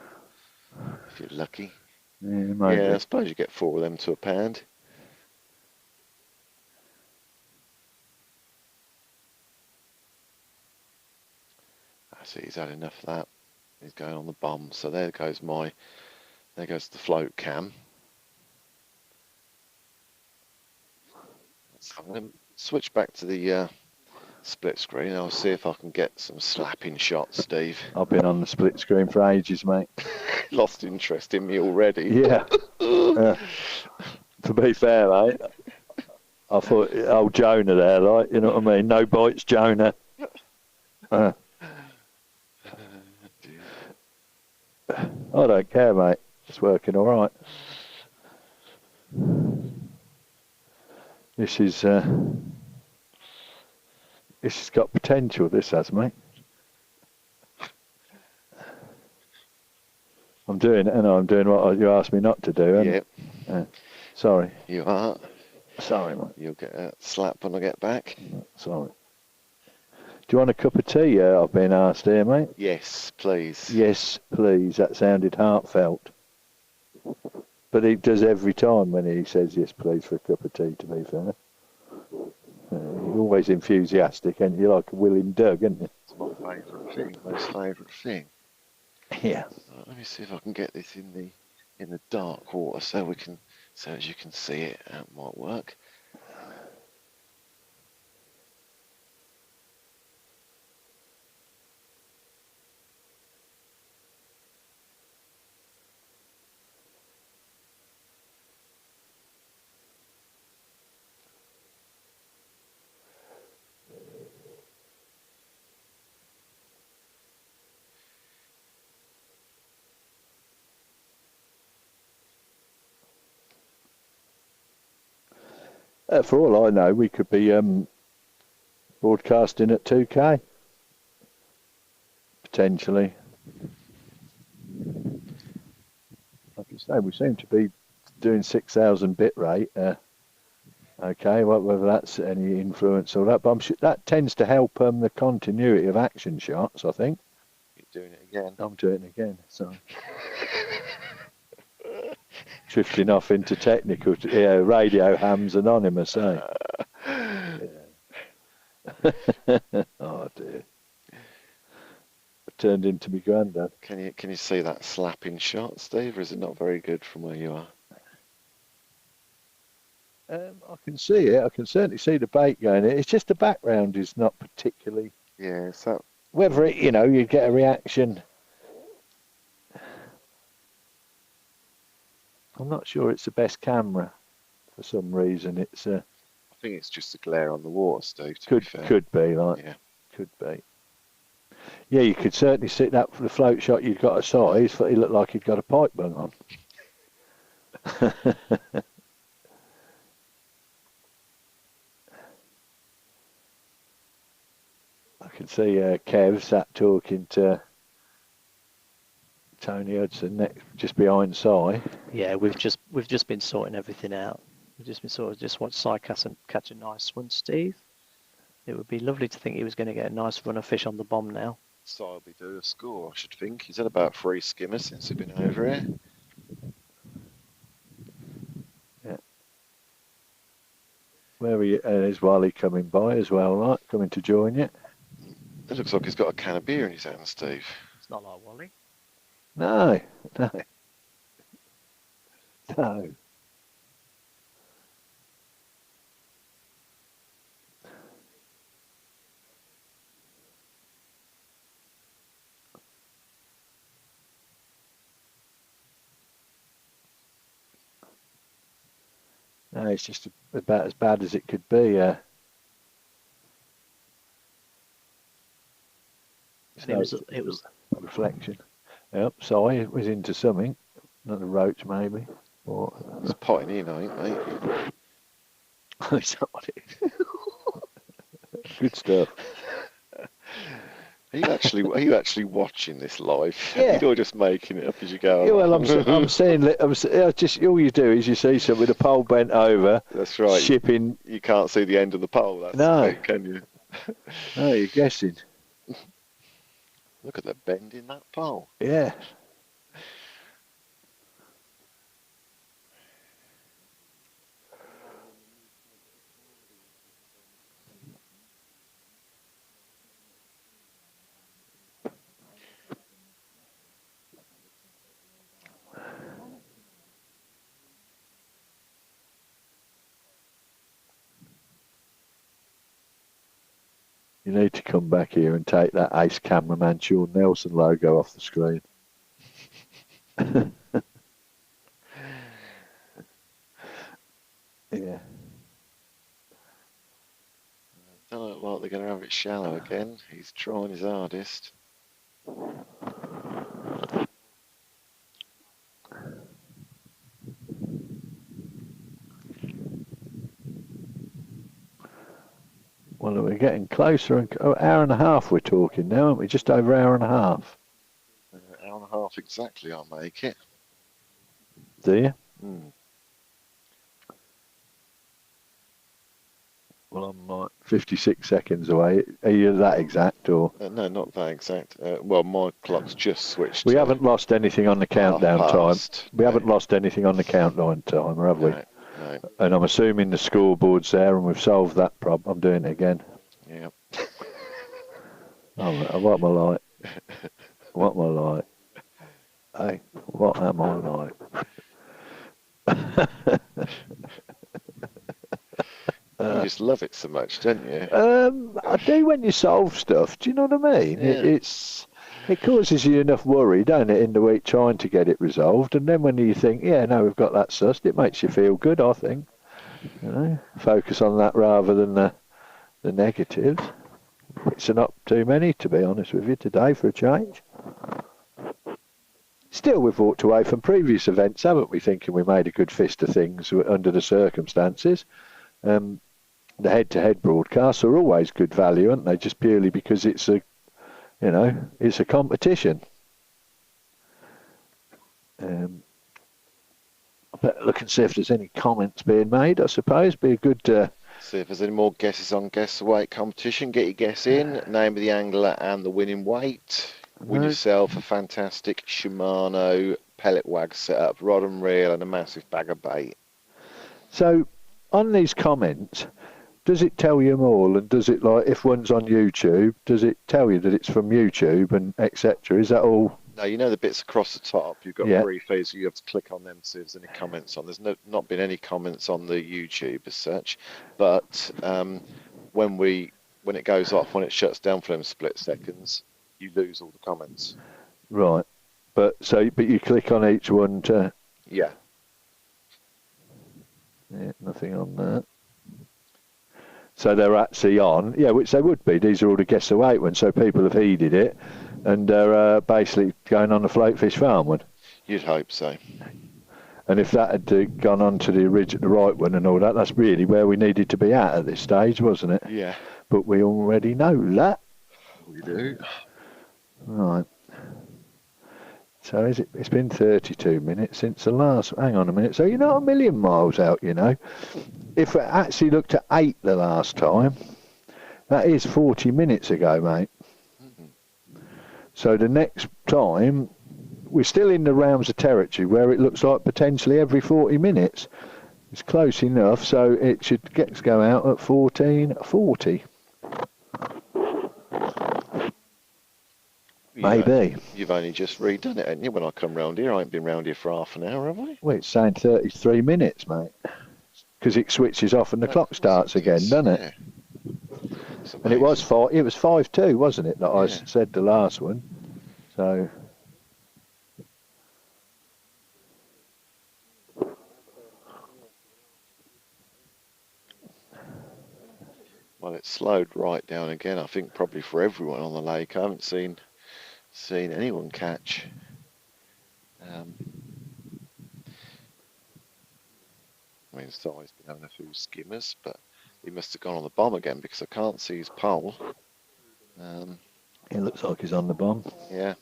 if you're lucky. Yeah, maybe. Yeah, I suppose you get 4 of them to a pound. I see he's had enough of that. He's going on the bum. So there goes the float cam. So I'm going to switch back to the split screen. I'll see if I can get some slapping shots, Steve. I've been on the split screen for ages, mate. Lost interest in me already. Yeah. To be fair, mate, I thought old Jonah there, like, you know what I mean? No bites, Jonah. I don't care, mate. It's working all right. This has got potential, this has, mate. I'm doing it, and I'm doing what you asked me not to do. Yep. Sorry. You are. Sorry, mate. You'll get a slap when I get back. Sorry. Do you want a cup of tea? I've been asked here, mate. Yes, please. Yes, please. That sounded heartfelt. But he does every time when he says yes, please, for a cup of tea, to be fair. You're always enthusiastic, and you're like a willing Doug, aren't you? It's my favourite thing, most favourite thing. Yeah. Right, let me see if I can get this in the dark water so as you can see it. That might work. For all I know, we could be broadcasting at 2K, potentially. Like I say, we seem to be doing 6,000 bit rate. Okay, whether that's any influence or that, but I'm sure that tends to help the continuity of action shots, I think. You're doing it again. I'm doing it again, so. Drifting off into technical, Radio Hams Anonymous, eh? Yeah. Oh dear. I turned into my granddad. Can you see that slapping shot, Steve, or is it not very good from where you are? I can see it. I can certainly see the bait going. It's just the background is not particularly. Yeah, so Whether it, you get a reaction. I'm not sure it's the best camera. For some reason, it's. I think it's just the glare on the water, Steve. Could be like. Yeah. Could be. Yeah, you could certainly see that for the float shot. You'd got a size, but he looked like he'd got a pipe bung on. I can see Kev sat talking to Tony Hudson just behind Si. Yeah, we've just been sorting everything out. We've just been just watch Si catch a nice one, Steve. It would be lovely to think he was going to get a nice run of fish on the bomb now. Si will be doing a score, I should think. He's had about 3 skimmers since he's been over here. Yeah. Where is Wally coming by as well, right? Coming to join you. It looks like he's got a can of beer in his hand, Steve. It's not like Wally. No. No, it's just about as bad as it could be. And it was reflection. Yep, so it was into something, not a roach maybe. Or it's potting in, ain't mate. Is that what it is? Good stuff. Are you actually watching this live? Yeah. You're just making it up as you go. Yeah, well, I'm saying just all you do is you see something with a pole bent over. That's right. Shipping. You can't see the end of the pole. That's No. the thing, can you? No, you're guessing. Look at the bend in that pole. Yeah. You need to come back here and take that ace cameraman Sean Nelson logo off the screen. Yeah. Don't look like they're going to have it shallow again. He's trying his hardest. Well, we're getting closer. Hour and a half we're talking now, aren't we? Just over hour and a half. Hour and a half exactly, I'll make it. Do you? Mm. Well, I'm like 56 seconds away. Are you that exact or? No, not that exact. Well, my clock's just switched. We haven't lost anything on the countdown time. We haven't lost anything on the countdown timer, have we? No. And I'm assuming the scoreboard's there and we've solved that problem. I'm doing it again. Yeah. Oh, what am I like? What am I like? Hey, what am I like? You just love it so much, don't you? I do when you solve stuff. Do you know what I mean? Yeah. It causes you enough worry, don't it, in the week trying to get it resolved. And then when you think, yeah, no, we've got that sussed, it makes you feel good, I think. Focus on that rather than the negatives. It's not too many, to be honest with you, today for a change. Still, we've walked away from previous events, haven't we, thinking we made a good fist of things under the circumstances. the head-to-head broadcasts are always good value, aren't they? Just purely because it's a, it's a competition. I better look and see if there's any comments being made. I suppose be a good. See if there's any more guesses on guess the weight competition. Get your guess in. Name of the angler and the winning weight. Win yourself a fantastic Shimano pellet wag setup, rod and reel, and a massive bag of bait. So, on these comments, does it tell you more? And does it, like, if one's on YouTube, does it tell you that it's from YouTube and etc.? Is that all? No, you know the bits across the top. You've got 3 feeds, so you have to click on them to see if there's any comments on. There's not been any comments on the YouTube as such, but when it goes off, when it shuts down for them split seconds, you lose all the comments. Right, but you click on each one to. Yeah. Yeah, nothing on that. So they're actually on, which they would be. These are all the guess the weight ones, so people have heeded it, and they're basically going on the float fish farm one. You'd hope so. And if that had gone on to the right one and all that, that's really where we needed to be at this stage, wasn't it? Yeah. But we already know that. We do. Right. So it's been 32 minutes since the last. Hang on a minute. So you're not a million miles out, If I actually looked at 8 the last time, that is 40 minutes ago, mate. So the next time, we're still in the realms of territory where it looks like potentially every 40 minutes. It's close enough, so it should go out at 14:40. Maybe. You've only just redone it, haven't you? When I come round here, I ain't been round here for half an hour, have I? Well, it's saying 33 minutes, mate. Because it switches off and the clock starts again, doesn't it? And it was 5:02, wasn't it, that I said the last one? So. Well, it slowed right down again, I think probably for everyone on the lake. I haven't seen anyone catch. I mean, Si's been having a few skimmers, but he must have gone on the bomb again because I can't see his pole. It looks like he's on the bomb. Yeah.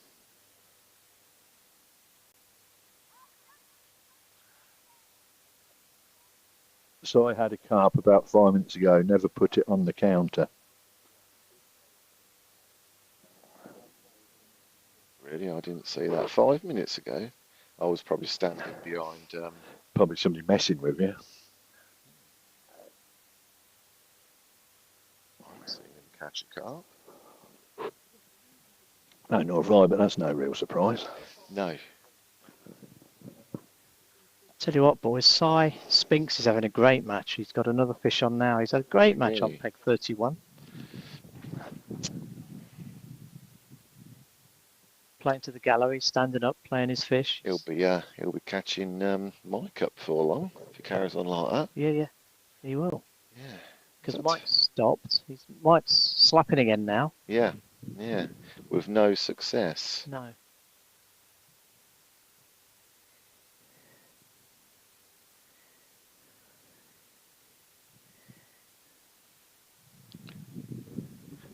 So I had a carp about 5 minutes ago, never put it on the counter. Really? I didn't see that 5 minutes ago. I was probably standing behind... Probably somebody messing with you. I haven't seen him catch a carp. No, nor have I, but that's no real surprise. No. Tell you what, boys, Spinks is having a great match. He's got another fish on now. He's had a great match on peg 31. Playing to the gallery, standing up, playing his fish. He'll be catching Mike up before long if he carries on like that. Yeah, he will. Yeah. Because Mike's stopped. Mike's slapping again now. Yeah, with no success. No.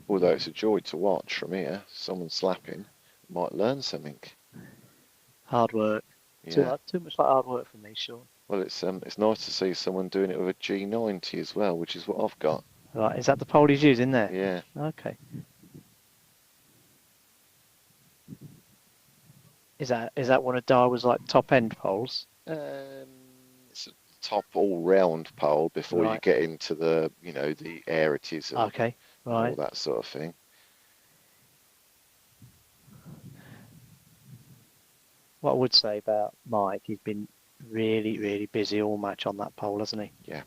Although it's a joy to watch from here, someone slapping might learn something. Hard work. Yeah. Too much like hard work for me, Sean. Well, it's nice to see someone doing it with a G90 as well, which is what I've got. Right, is that the pole he's using there? Yeah. Okay. Is that one of Darwin's like top end poles? It's a top all round pole before you get into the the airities and all that sort of thing. What I would say about Mike, he's been really, really busy all match on that pole, hasn't he? Yeah.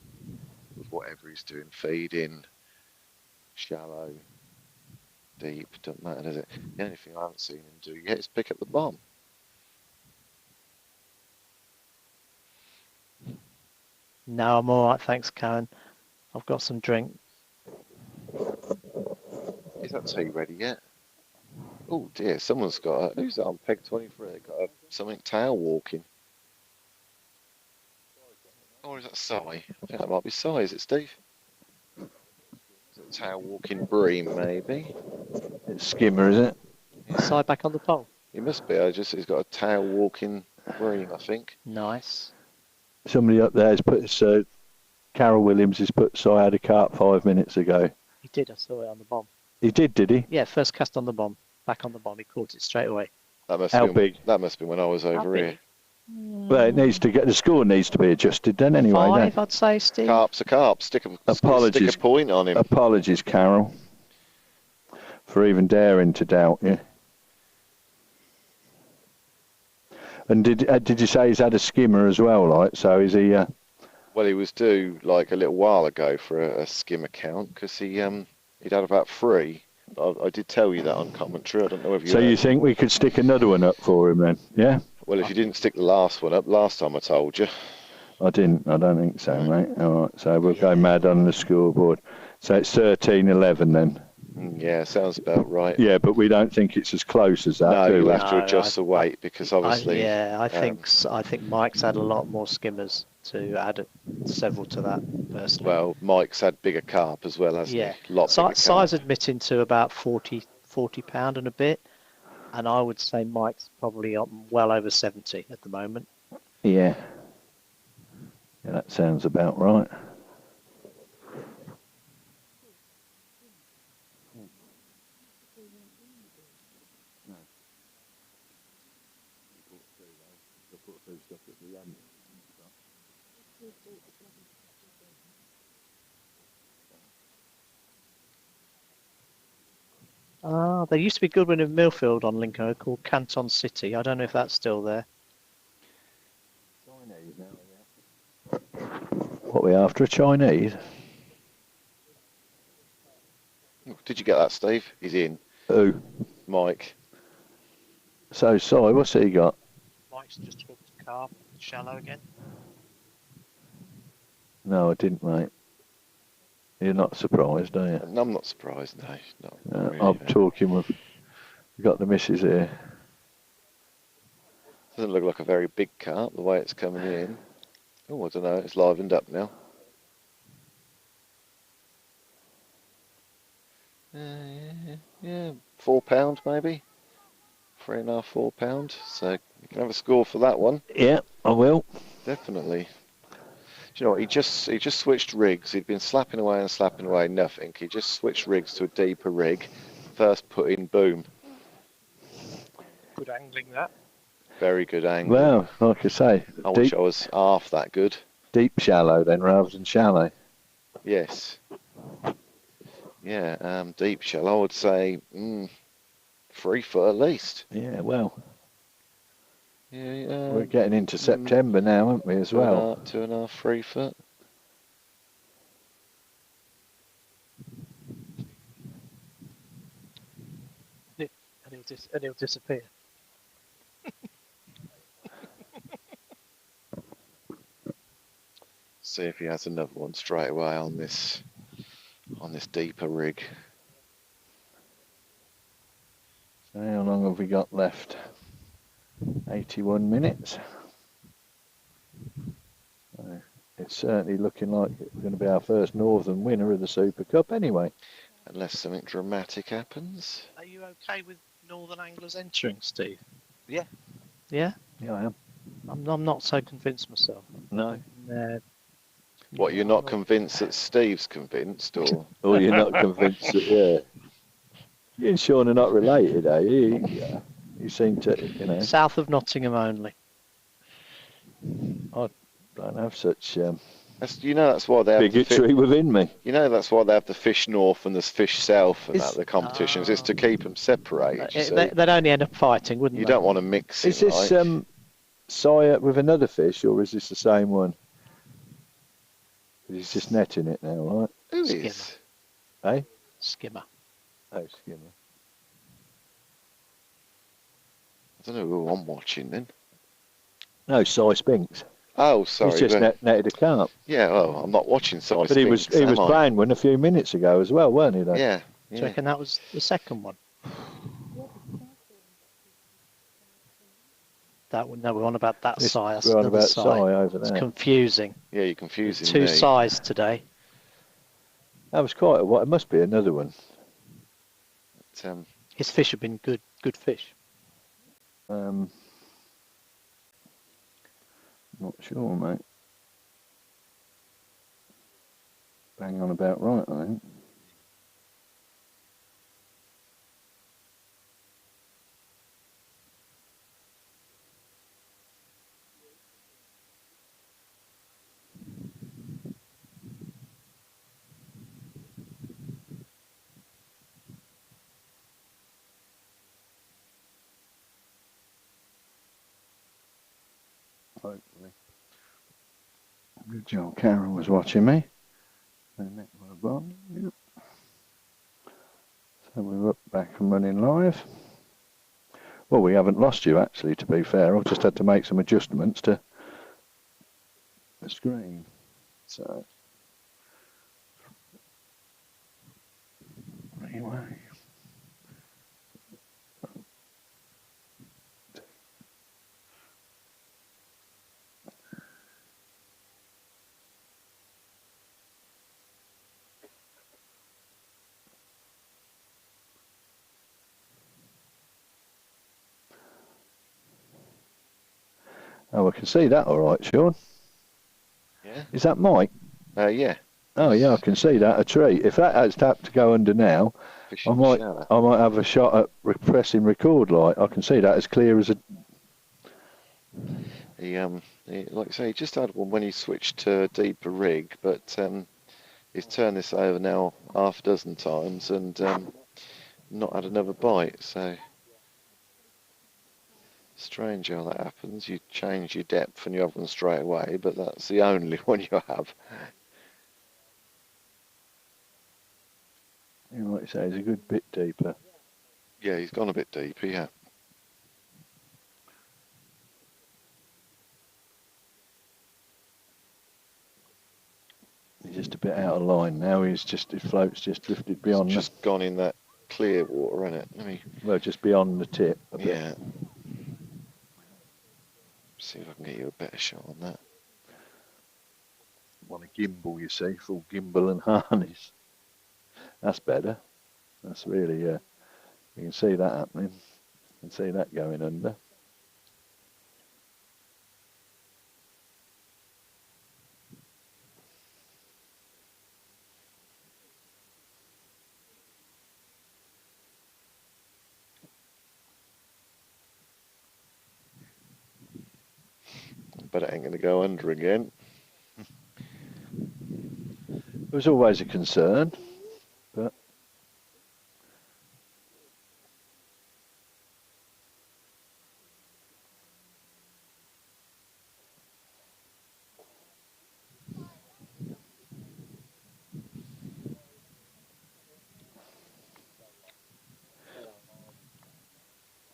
With whatever he's doing, feeding, shallow, deep, doesn't matter, does it? The only thing I haven't seen him do yet is pick up the bomb. No, I'm all right, thanks, Karen. I've got some drink. Is that tea ready yet? Oh dear, someone's got who's that on peg 23? Got something tail walking. Or is that Si? I think that might be Si, is it, Steve? Is it tail walking bream, maybe? It's skimmer, is it? Side back on the pole. He must be. He's got a tail walking bream, I think. Nice. Somebody up there has put, Carol Williams has put Si had a carp 5 minutes ago. He did. I saw it on the bomb. He did he? Yeah, first cast on the bomb. Back on the bomb. He caught it straight away. How big? That must be when I was over here. Well, it needs to get the score needs to be adjusted then anyway. 5, I'd say, Steve. Carp's a carp. Stick a point on him. Apologies, Carol, for even daring to doubt you. And did you say he's had a skimmer as well? Like, so is he? Well, he was due like a little while ago for a skim account because he'd had about 3. I did tell you that on commentary. I don't know if you. So you think we could stick another one up for him then? Yeah. Well, if you didn't stick the last one up last time, I told you. I didn't. I don't think so, mate. All right. So we'll go mad on the scoreboard. So it's 13-11 then. Yeah, sounds about right. Yeah, but we don't think it's as close as that. No, do you'll we? have to adjust the weight because obviously. I think Mike's had a lot more skimmers to add several to that personally. Well, Mike's had bigger carp as well, hasn't he? Si's admitting to about 40 pound and a bit, and I would say Mike's probably up well over 70 at the moment. Yeah. Yeah, that sounds about right. There used to be a good one in Millfield on Lincoln called Canton City. I don't know if that's still there. What, we after a Chinese? Did you get that, Steve? He's in. Who? Mike. So, Si, what's he got? Mike's just hooked a carp, shallow again. No, I didn't, mate. You're not surprised, are you? I'm not surprised, no. Not really, I'm talking with... We've got the missus here. Doesn't look like a very big carp, the way it's coming in. Oh, I don't know, it's livened up now. Yeah, £4 maybe. 3.5, £4. So you can have a score for that one. Yeah, I will. Definitely. Do you know what? He just switched rigs. He'd been slapping away, nothing. He just switched rigs to a deeper rig. First put in, boom. Good angling that. Very good angle. Well, like I say, I wish I was half that good. Deep shallow then, rather than shallow. Yes. Yeah, deep shallow. I would say 3 foot at least. Yeah, well. Yeah, we're getting into September now, aren't we, as well? 2.5, 3 foot. And he'll disappear. See if he has another one straight away on this deeper rig. So how long have we got left? 81 minutes. So it's certainly looking like it's going to be our first Northern winner of the Super Cup anyway. Unless something dramatic happens. Are you okay with Northern anglers entering, Steve? Yeah. Yeah? Yeah, I am. I'm not so convinced myself. No. What, you're not convinced that Steve's convinced, or? Or you're not convinced that, yeah. You and Sean are not related, are you? You seem to, you know. South of Nottingham only. I don't have such that's why they have bigotry within me. That's why they have the fish north and the fish south and the competitions. It's to keep them separated. They'd only end up fighting, wouldn't they? You don't want to mix it. Is this sire with another fish, or is this the same one? He's just netting it now, right? Who Skimmer. is? Eh? Skimmer. Oh, skimmer. I don't know who I'm watching then. No, Si Spinks. Oh, sorry. He's just netted a carp. Yeah, I'm not watching Si But he was playing one a few minutes ago as well, weren't he? Though? Yeah. Do you reckon that was the second one? That one, no, we're on about that side. That's We're on another about side. Si over It's there. confusing. Yeah, you're confusing Two me. sides today. That was quite a while. It must be another one. But, His fish have been good fish. Not sure, mate. Bang on about right, I think. Hopefully. Good job. Karen was watching me. Yep. So we're up, back and running live. Well, we haven't lost you, actually, to be fair. I've just had to make some adjustments to the screen. So, anyway. Oh, I can see that all right, Sean. yeah. Is that Mike? Yeah. Oh, yeah, I can see that, a tree. If that has tapped to go under now, I might have a shot at pressing record light. I can see that as clear as a... He, like I say, he just had one when he switched to a deeper rig, but he's turned this over now half a dozen times and not had another bite, so... Strange how that happens. You change your depth and you have one straight away, but that's the only one you have. You might say it's a good bit deeper. Yeah, he's gone a bit deeper, yeah. He's just a bit out of line now. His float's just drifted beyond. It's just gone in that clear water, isn't it? Well, just beyond the tip a bit. Yeah. See if I can get you a better shot on that. Want a gimbal, you see, full gimbal and harness. That's better. That's really, you can see that happening. You can see that going under. But it ain't going to go under again. It was always a concern, but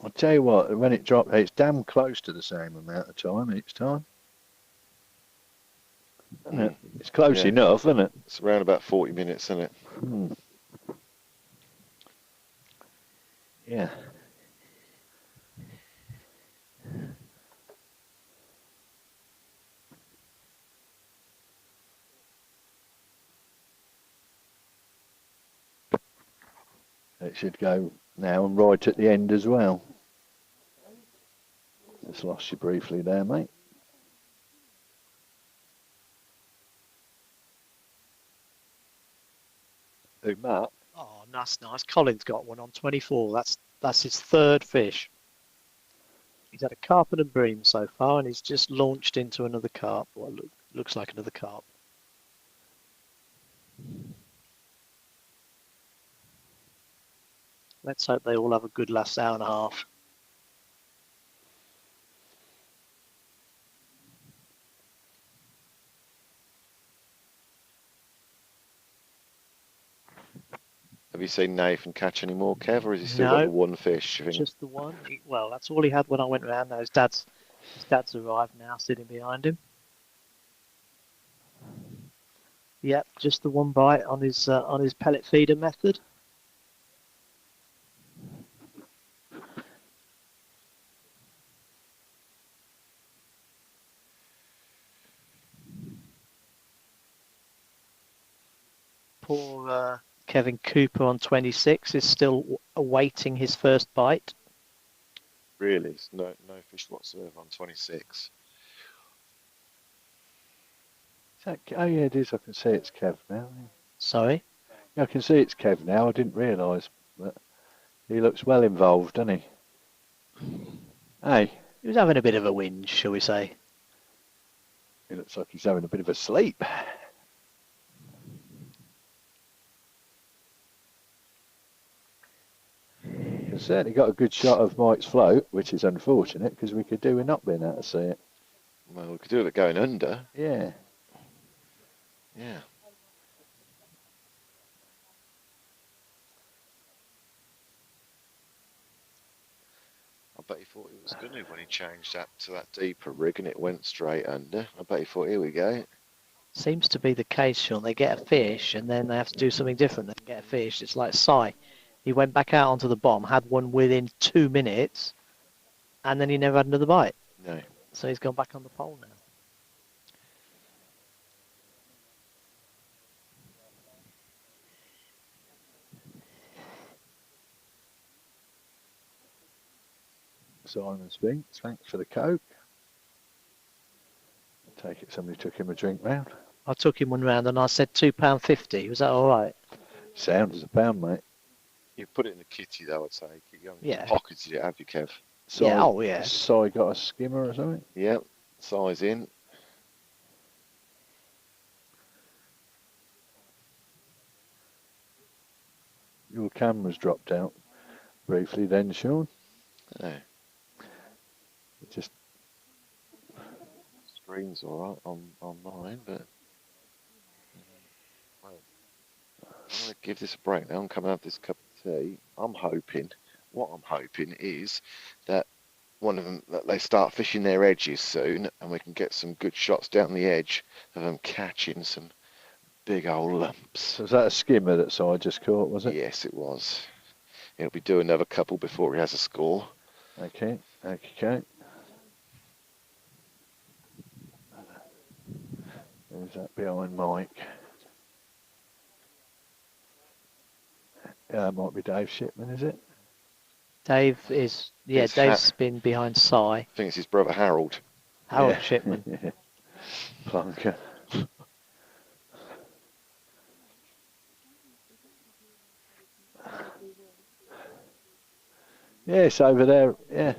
I'll tell you what, when it dropped, it's damn close to the same amount of time each time. Isn't it? It's close enough, isn't it? It's around about 40 minutes, isn't it? Yeah. It should go now and right at the end as well. Just lost you briefly there, mate. Who, Matt? Oh, that's nice. Colin's got one on 24. That's his third fish. He's had a carp and a bream so far, and he's just launched into another carp. Well, looks like another carp. Let's hope they all have a good last hour and a half. Have you seen Nathan catch any more, Kev, or has he still got the one fish? Just the one. Well, that's all he had when I went round. Now his dad's arrived now, sitting behind him. Yep, just the one bite on his pellet feeder method. Poor Kevin Cooper on 26 is still awaiting his first bite. Really, no fish whatsoever on 26. Oh yeah, it is. I can see it's Kev now. Sorry? Yeah, I can see it's Kev now. I didn't realise, but he looks well involved, doesn't he? Hey, He was having a bit of a whinge, shall we say. he looks like he's having a bit of a sleep. We've certainly got a good shot of Mike's float, which is unfortunate because we could do with not being able to see it. Well, we could do it going under. Yeah. Yeah. I bet he thought he was going to when he changed that to that deeper rig and it went straight under. I bet he thought, here we go. Seems to be the case, Sean. They get a fish and then they have to do something different. They get a fish. It's like Si. He went back out onto the bottom, had one within 2 minutes, and then he never had another bite. No. So he's gone back on the pole now. Simon Spinks, thanks for the Coke. Take it somebody took him a drink round. I took him one round and I said £2.50. Was that all right? Sound as a pound, mate. You put it in the kitty though, I'd say. You haven't Yeah. pocketed it, have you, Kev? Yeah, oh yeah. Si got a skimmer or something? Yep. Size in. Your camera's dropped out briefly then, Sean. Oh. It just Screen's all right on mine, but well, I'm going to give this a break now and come and have this cup of tea. What I'm hoping is that one of them, that they start fishing their edges soon and we can get some good shots down the edge of them catching some big old lumps. So was that a skimmer that Si just caught, was it? Yes, it was. He'll be doing another couple before he has a score. Okay, okay. Who's that behind Mike? Yeah, that might be Dave Shipman, is it? Dave is, yeah, It's Dave's been behind Si. I think it's his brother Harold. Harold Shipman. Yeah. Plunker. Yes, over there, yeah.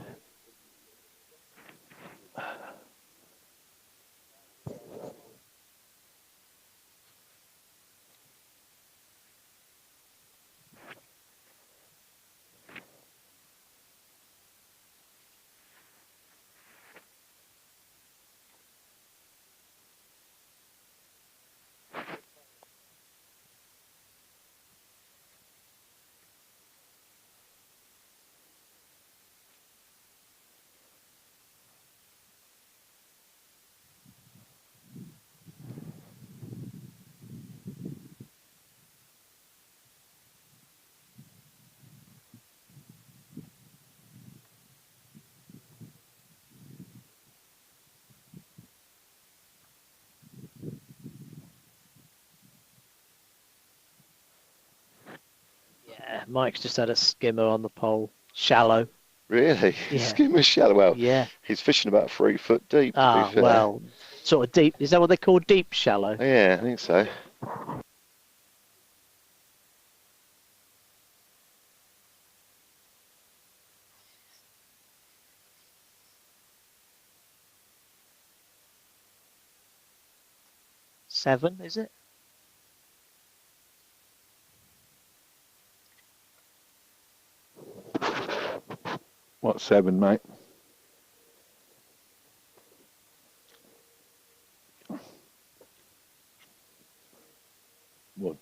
Yeah, Mike's just had a skimmer on the pole. Shallow. Really? Yeah. Skimmer shallow. Well, Yeah. he's fishing about 3 foot deep, to Ah, be fair. well, sort of deep. Is that what they call deep shallow? Yeah, I think so. Seven, is it? What, 7, mate? One.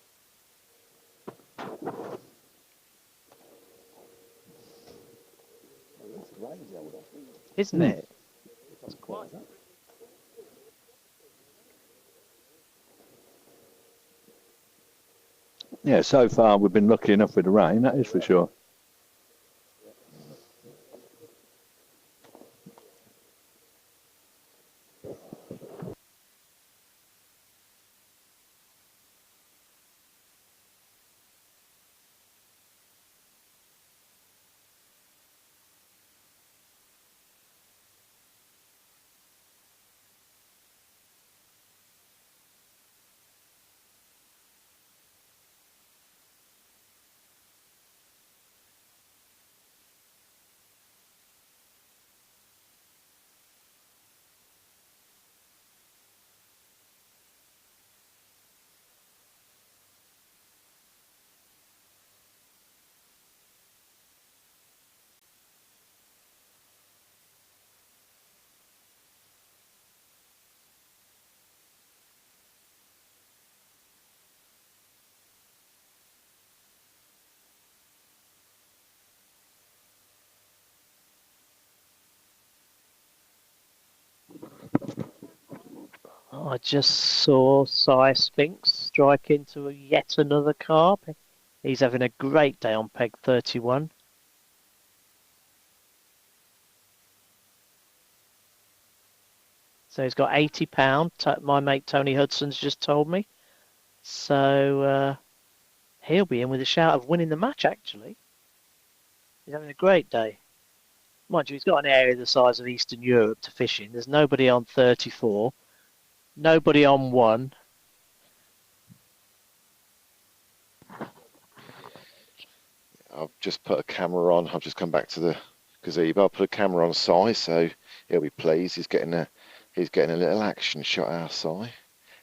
Isn't it? Yeah, so far we've been lucky enough with the rain, that is for sure. I just saw Cy Spinks strike into yet another carp. He's having a great day on peg 31. So he's got £80. My mate Tony Hudson's just told me. So he'll be in with a shout of winning the match, actually. He's having a great day. Mind you, he's got an area the size of Eastern Europe to fish in. There's nobody on 34, nobody on 1. I've just put a camera on. I've just come back to the gazebo. I put a camera on Si, so he'll be pleased. He's getting a little action shot out of Si.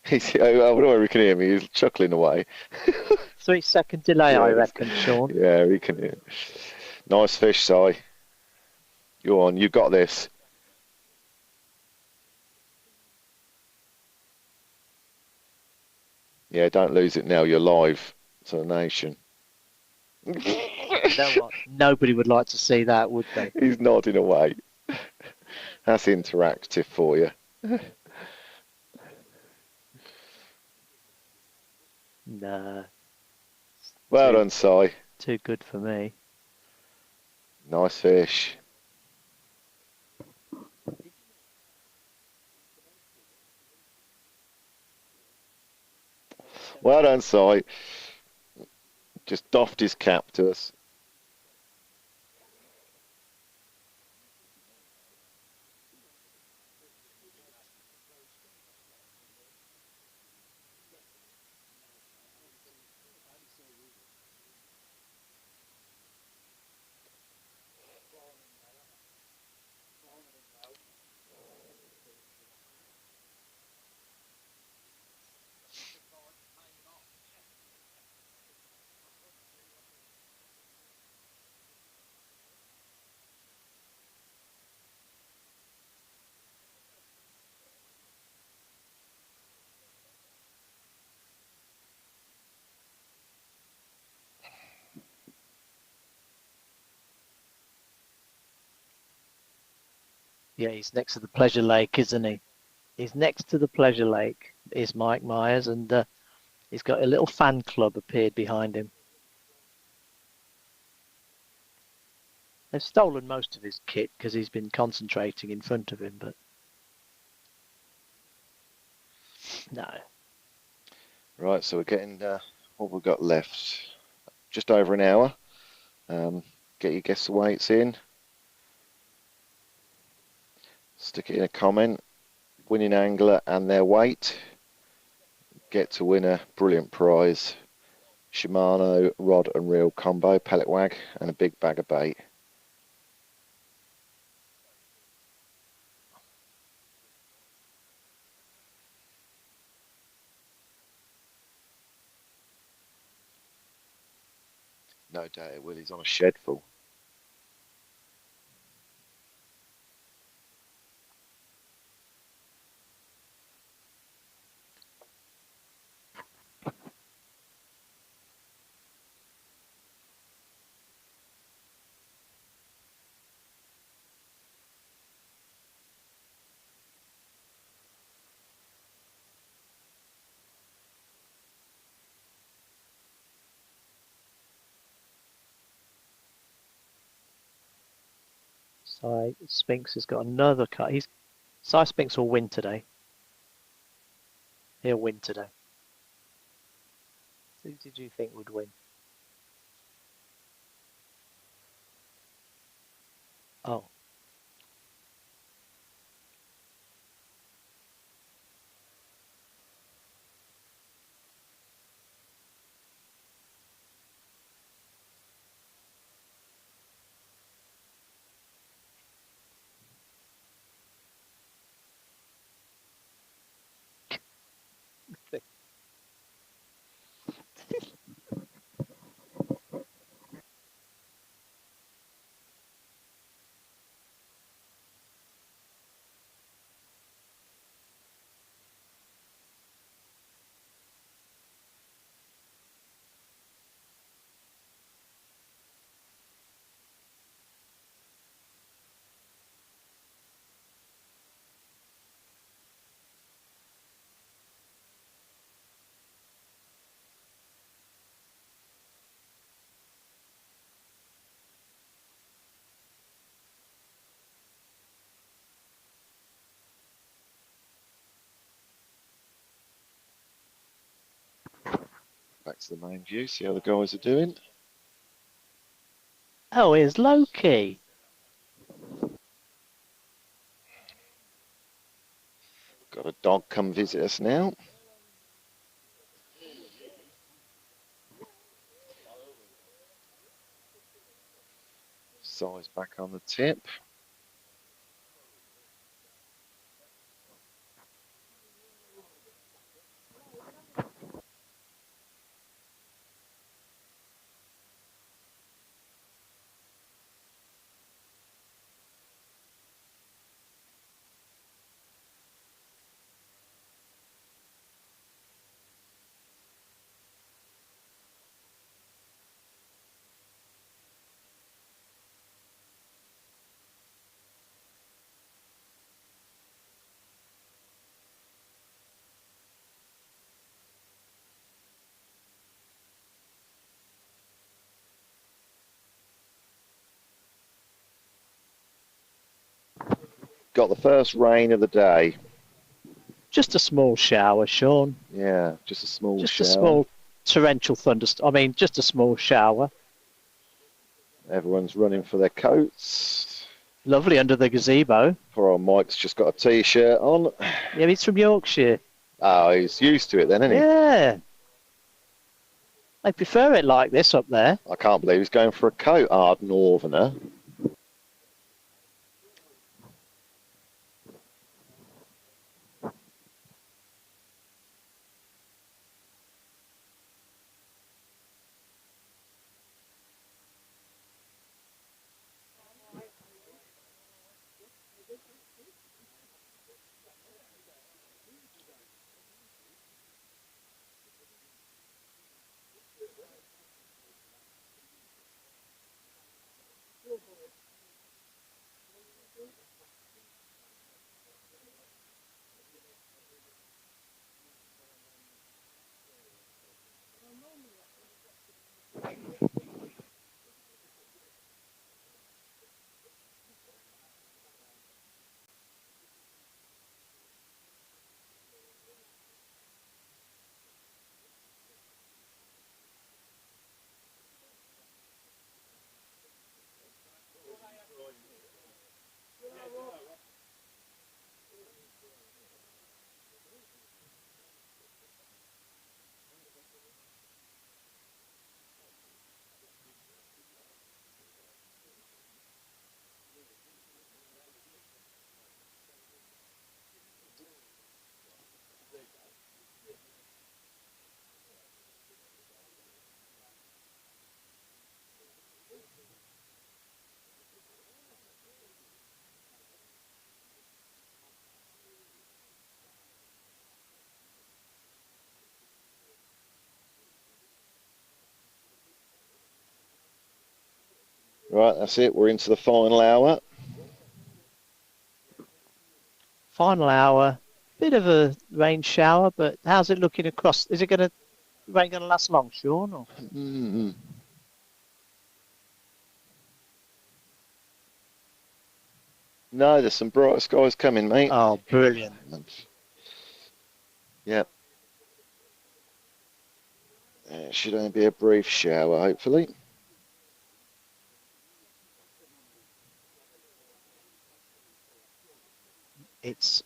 He's, I don't know if he can hear me. He's chuckling away. 3-second delay, Yeah, I reckon, Sean. Yeah, he can hear. Nice fish, Si. You're on. You got this. Yeah, don't lose it now. You're live to the nation. You know what? Nobody would like to see that, would they? He's nodding away. That's interactive for you. No. Well done, Si. Too good for me. Nice fish. Well done, Si. Just doffed his cap to us. Yeah, he's next to the pleasure lake, isn't he? He's next to the pleasure lake, is Mike Myers, and he's got a little fan club appeared behind him. They've stolen most of his kit because he's been concentrating in front of him, but no. Right, so we're getting what we've got left. Just over an hour. Get your guess the weights in. Stick it in a comment. Winning angler and their weight. Get to win a brilliant prize. Shimano rod and reel combo, pellet wag, and a big bag of bait. No doubt it will. He's on a shed full. Cy Spinks has got another cut. Cy Spinks will win today. He'll win today. Who did you think would win? Oh. Back to the main view, see how the guys are doing. Oh, here's Loki. Got a dog come visit us now. Size back on the tip. Got the first rain of the day. Just a small shower, Sean. Yeah, just a small Just shower. a small torrential thunderstorm. I mean, just a small shower. Everyone's running for their coats. Lovely under the gazebo. Poor old Mike's just got a t-shirt on. Yeah, he's from Yorkshire. Oh, he's used to it then, isn't he? Yeah. They prefer it like this up there. I can't believe he's going for a coat, hard northerner. Right, that's it. We're into the final hour. Final hour. Bit of a rain shower, but how's it looking across? Is it going to rain going to last long, Sean? Or? Mm-hmm. No, there's some bright skies coming, mate. Oh, brilliant. Yep. It should only be a brief shower, hopefully. It's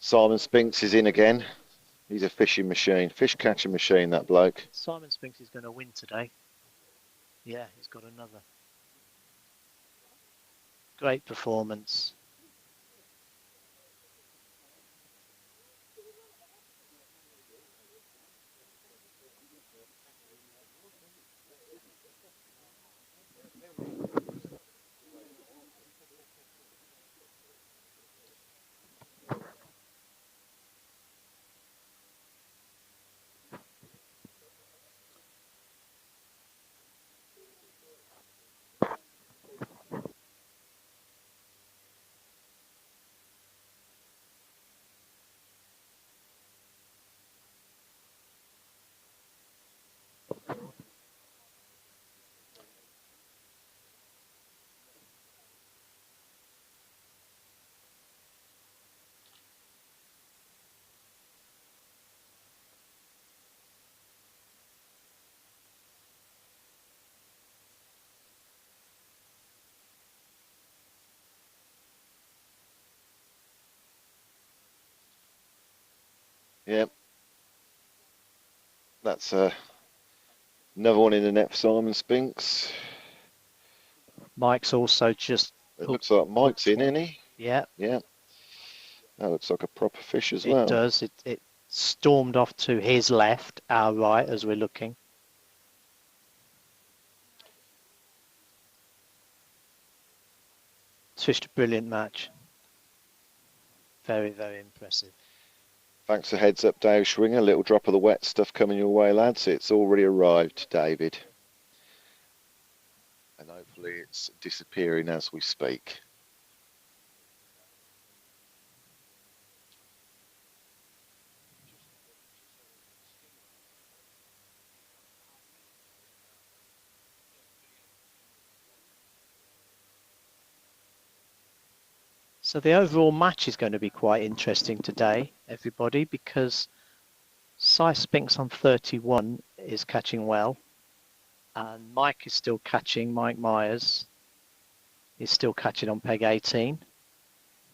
Simon Spinks is in again. He's a fishing machine, fish catching machine, that bloke. Simon Spinks is going to win today. Yeah, he's got another. Great performance. Yeah, that's another one in the net for Simon Spinks. Mike's also just It hooked, looks like Mike's in, isn't he? yeah, Yeah, that looks like a proper fish as it well. does. It stormed off to his left, our right, as we're looking. It's fished a brilliant match. Very, very impressive. Thanks for heads up, Dave Schwinger. A little drop of the wet stuff coming your way, lads. It's already arrived, David. And hopefully it's disappearing as we speak. So the overall match is going to be quite interesting today, everybody, because Cy Spinks on 31 is catching well, and Mike is still catching. Mike Myers is still catching on peg 18.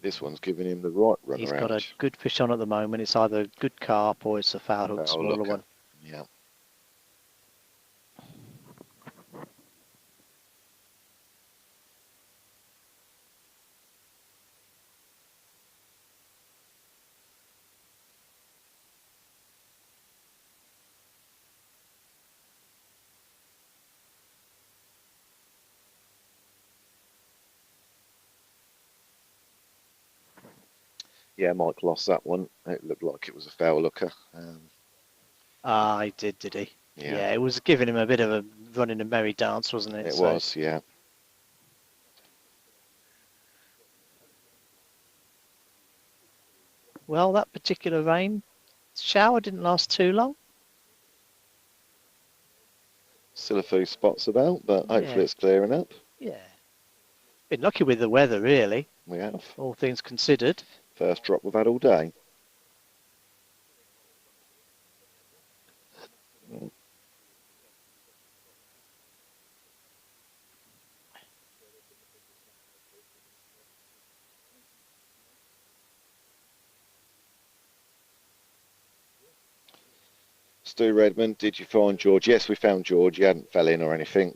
This one's giving him the right run He's around. got a good fish on at the moment. It's either a good carp or it's a foul hook, Foul smaller looker. one. Yeah. Yeah, Mike lost that one. It looked like it was a foul looker. He did he? Yeah. Yeah, it was giving him a bit of a run in a merry dance, wasn't it? It was, yeah. Well, that particular rain shower didn't last too long. Still a few spots about, but hopefully Yeah. it's clearing up. Yeah. Been lucky with the weather, really, We have. all things considered. First drop we've had all day. Stu Redmond, did you find George? Yes, we found George. He hadn't fell in or anything.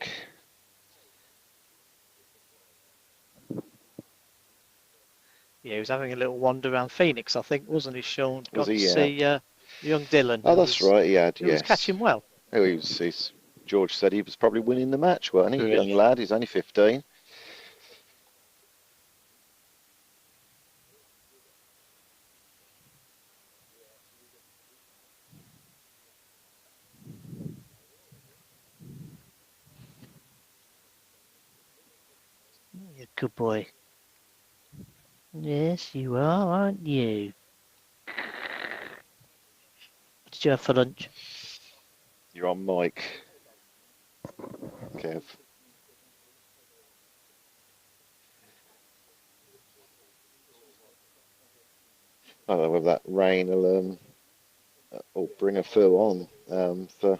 Yeah, he was having a little wander around Phoenix, I think, wasn't he, Sean? Was Got he? to Yeah. see young Dylan. Oh, that's right. He had. He was Yes. catching well. Oh, George said he was probably winning the match, wasn't he? Brilliant. Young lad. He's only 15. You're a good boy. Yes, you are, aren't you? What did you have for lunch? You're on mic, Kev. I don't know whether that rain will bring a fill on for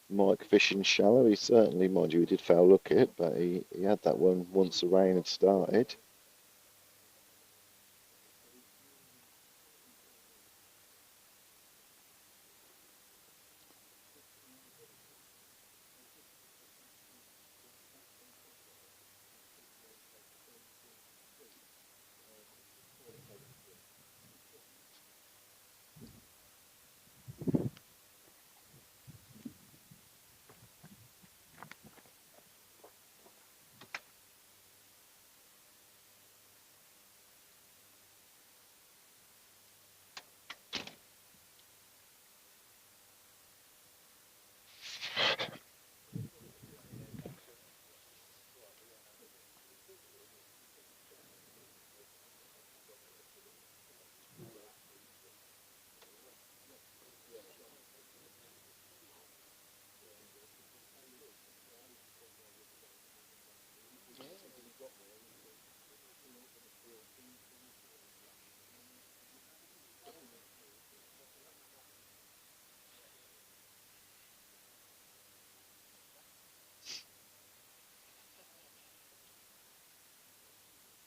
Mike fishing shallow. He certainly, mind you, he did foul look it, but he had that one once the rain had started.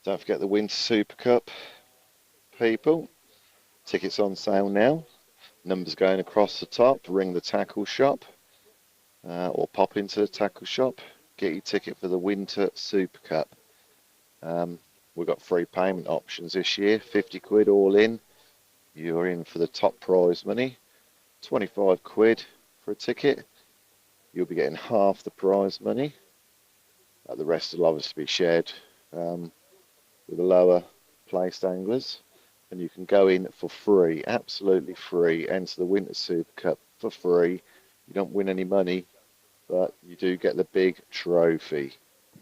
Don't forget the Winter Super Cup, people. Tickets on sale now. Numbers going across the top. Ring the tackle shop or pop into the tackle shop. Get your ticket for the Winter Super Cup. We've got free payment options this year. 50 quid all in. You're in for the top prize money. 25 quid for a ticket. You'll be getting half the prize money. The rest will obviously be shared with the lower placed anglers. And you can go in for free, absolutely free. Enter the Winter Super Cup for free. You don't win any money, but you do get the big trophy.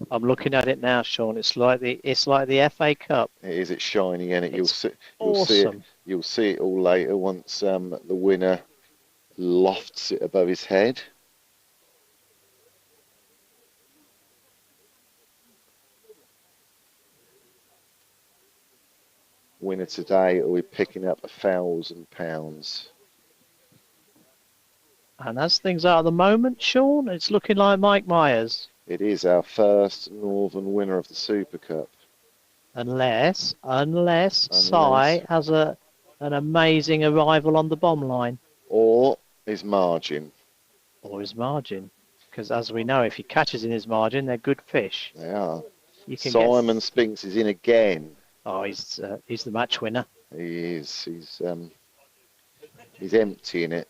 I'm looking at it now, Sean. It's like the FA Cup. It is. It's shiny, and you'll see Awesome. You'll see it all later once the winner lofts it above his head. Winner today will be picking up £1,000. And as things are at the moment, Sean, it's looking like Mike Myers. It is our first Northern winner of the Super Cup. Unless Si has an amazing arrival on the bomb line. Or his margin. Or his margin. Because as we know, if he catches in his margin, they're good fish. They are. You can Simon Spinks is in again. Oh, he's the match winner. He is. He's emptying it.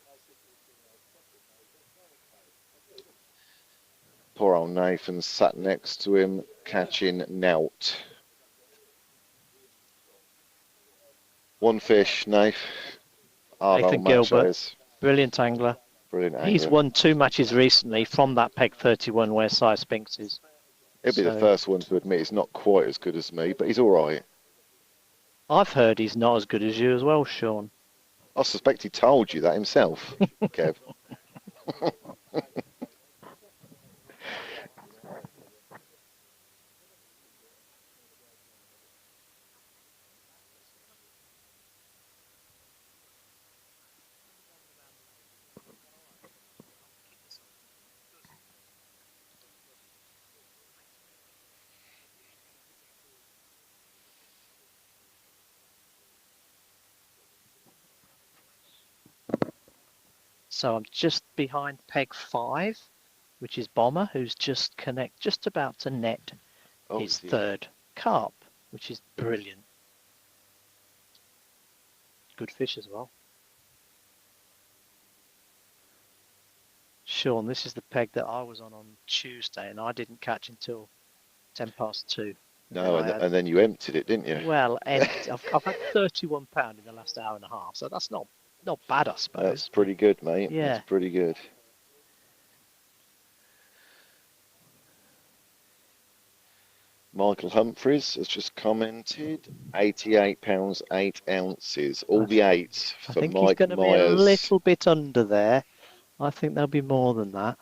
Poor old Nathan sat next to him, catching Nelt. One fish, Nath. Nathan Gilbert, brilliant angler. Brilliant angler. He's won 2 matches recently from that peg 31 where Si Spinks is. He'll be the first one to admit he's not quite as good as me, but he's all right. I've heard he's not as good as you as well, Sean. I suspect he told you that himself, Kev. So I'm just behind peg 5, which is Bomber, who's just about to net his third carp, which is brilliant. Good fish as well. Sean, this is the peg that I was on Tuesday, and I didn't catch until 2:10. No, and then you emptied it, didn't you? Well, I've had £31 in the last hour and a half, so that's not bad, I suppose. That's pretty good, mate. Yeah. That's pretty good. Michael Humphreys has just commented, £88, 8 ounces. All the 8s for Mike Myers. I think he's going to be a little bit under there. I think there'll be more than that.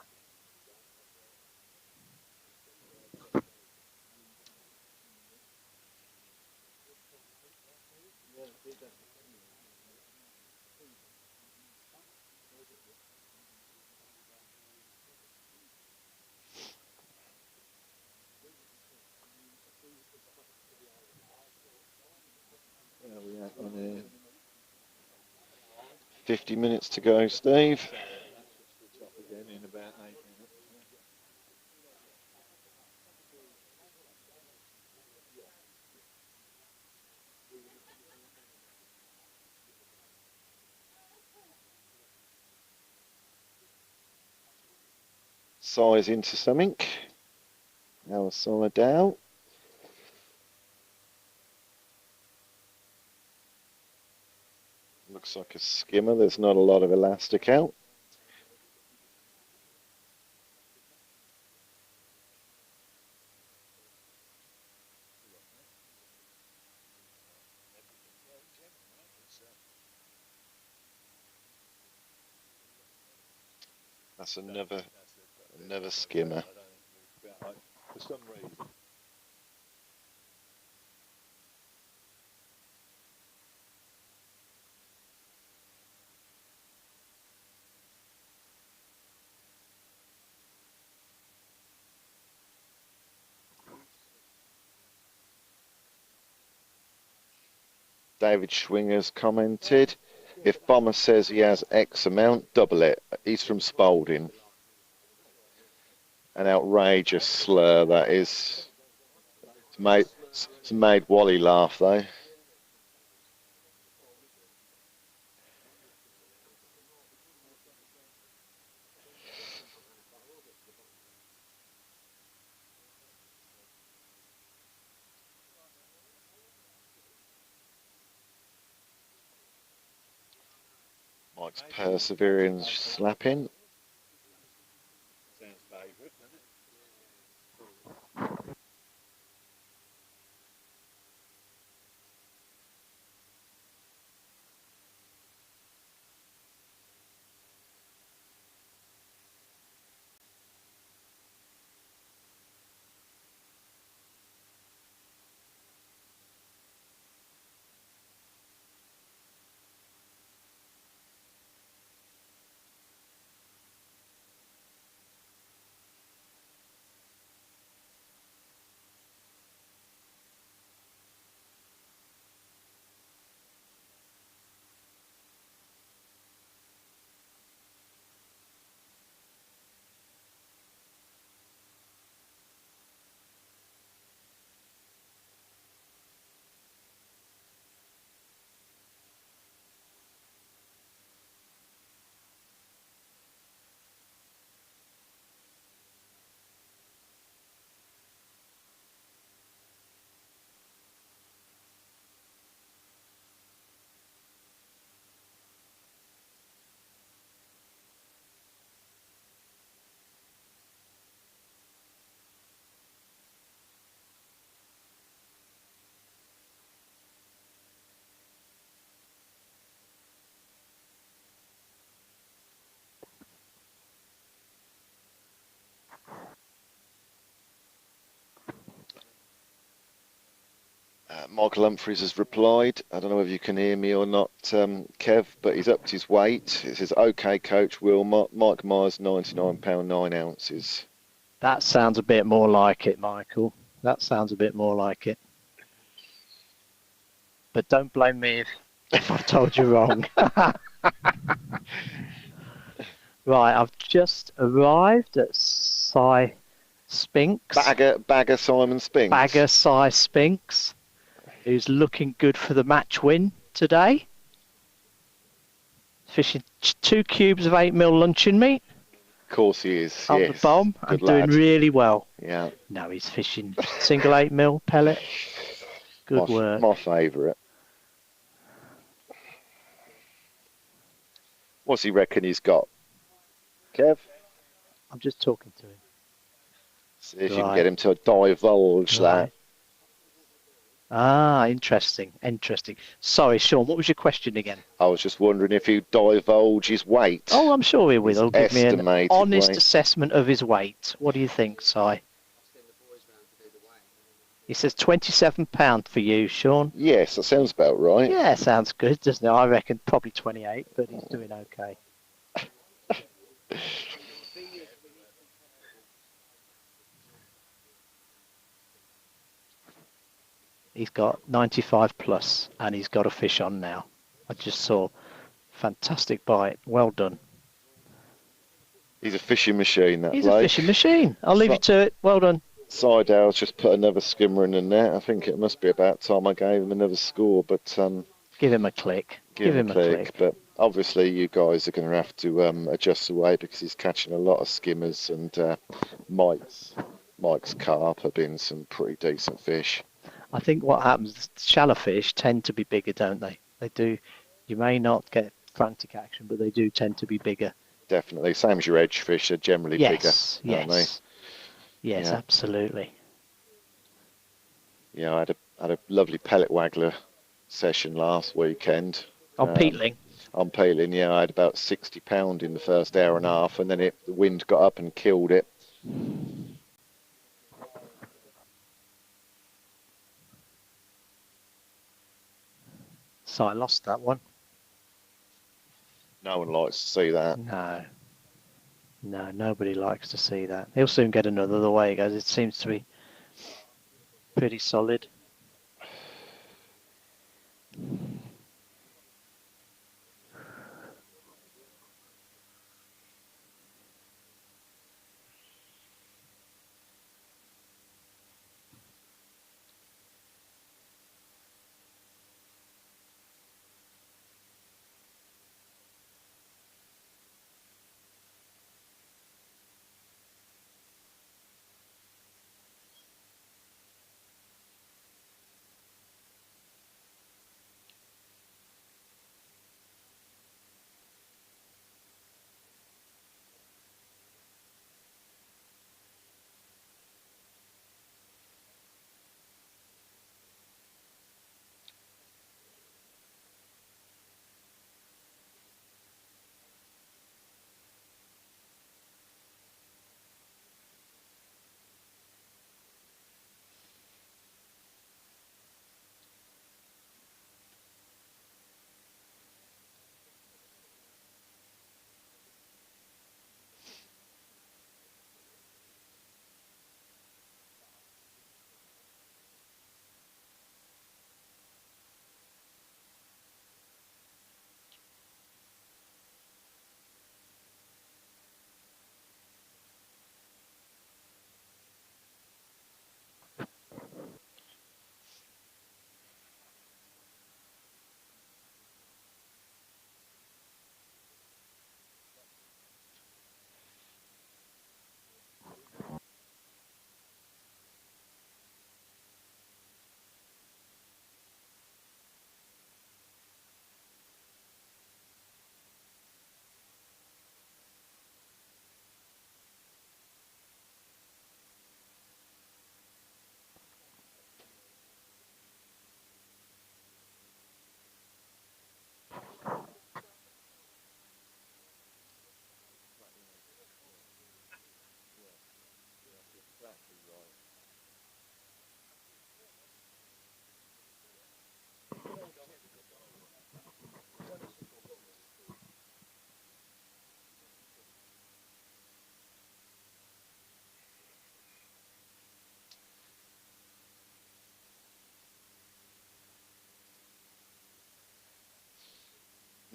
Where are we at on here? 50 minutes to go, Steve. Size into something. Now a side down. Looks like a skimmer. There's not a lot of elastic out. That's another skimmer. For some reason. David Schwinger's commented, If Bomber says he has X amount, double it. He's from Spalding. An outrageous slur, that is. It's made Wally laugh, though. Mike's persevering, slapping. Michael Humphreys has replied. I don't know if you can hear me or not, Kev, but he's upped his weight. It says, "Okay, Coach Will. Mike Myers, £99 9 ounces." That sounds a bit more like it, Michael. That sounds a bit more like it. But don't blame me if I've told you wrong. Right, I've just arrived at Cy Spinks. Bagger Simon Spinks. Bagger Cy Spinks, who's looking good for the match win today. Fishing 2 cubes of 8mm luncheon meat. Of course he is. On yes. the bomb and doing really well. Yeah. No, he's fishing single 8mm pellet. Good work. My favourite. What's he reckon he's got? Kev? I'm just talking to him. See if you can get him to divulge that. Ah, interesting. Sorry, Sean, what was your question again? I was just wondering if he'd divulge his weight. Oh, I'm sure he will. He'll give me an honest weight. assessment of his weight. What do you think, Si? He says £27 for you, Sean. Yes, that sounds about right. Yeah, sounds good, doesn't it? I reckon probably 28, but he's doing okay. He's got 95 plus, and he's got a fish on now. I just saw. Fantastic bite. Well done. He's a fishing machine, that He's bloke. a fishing machine. I'll leave you to it. Well done. Sidell's just put another skimmer in the net. I think it must be about time I gave him another score, but give him a click. Give him a click. But obviously, you guys are going to have to adjust the weight because he's catching a lot of skimmers, and Mike's carp have been some pretty decent fish. I think what happens, shallow fish tend to be bigger, don't they? They do. You may not get frantic action, but they do tend to be bigger. Definitely. Same as your edge fish, they're generally bigger. Yes, yes, yeah. Absolutely. Yeah, I had a lovely pellet waggler session last weekend. On peeling? On peeling, yeah. I had about £60 in the first hour and a half, and then the wind got up and killed it. So I lost that one. No one likes to see that. No, nobody likes to see that. He'll soon get another the way he goes. It seems to be pretty solid.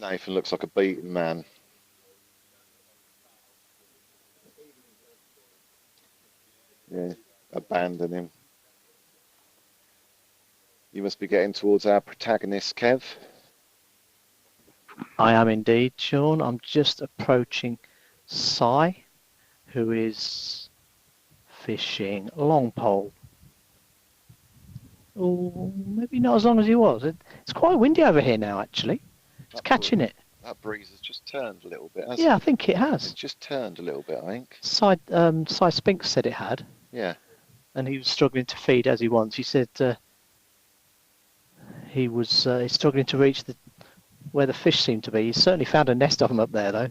Nathan looks like a beaten man. Yeah, abandon him. You must be getting towards our protagonist, Kev. I am indeed, Sean. I'm just approaching Si, who is fishing long pole. Oh, maybe not as long as he was. It's quite windy over here now, actually. It's catching it. That breeze has just turned a little bit, hasn't Yeah, it? I think it has. It's just turned a little bit, I think. Si Spinks said it had. Yeah. And he was struggling to feed as he wants. He said he's struggling to reach where the fish seem to be. He's certainly found a nest of them up there, though.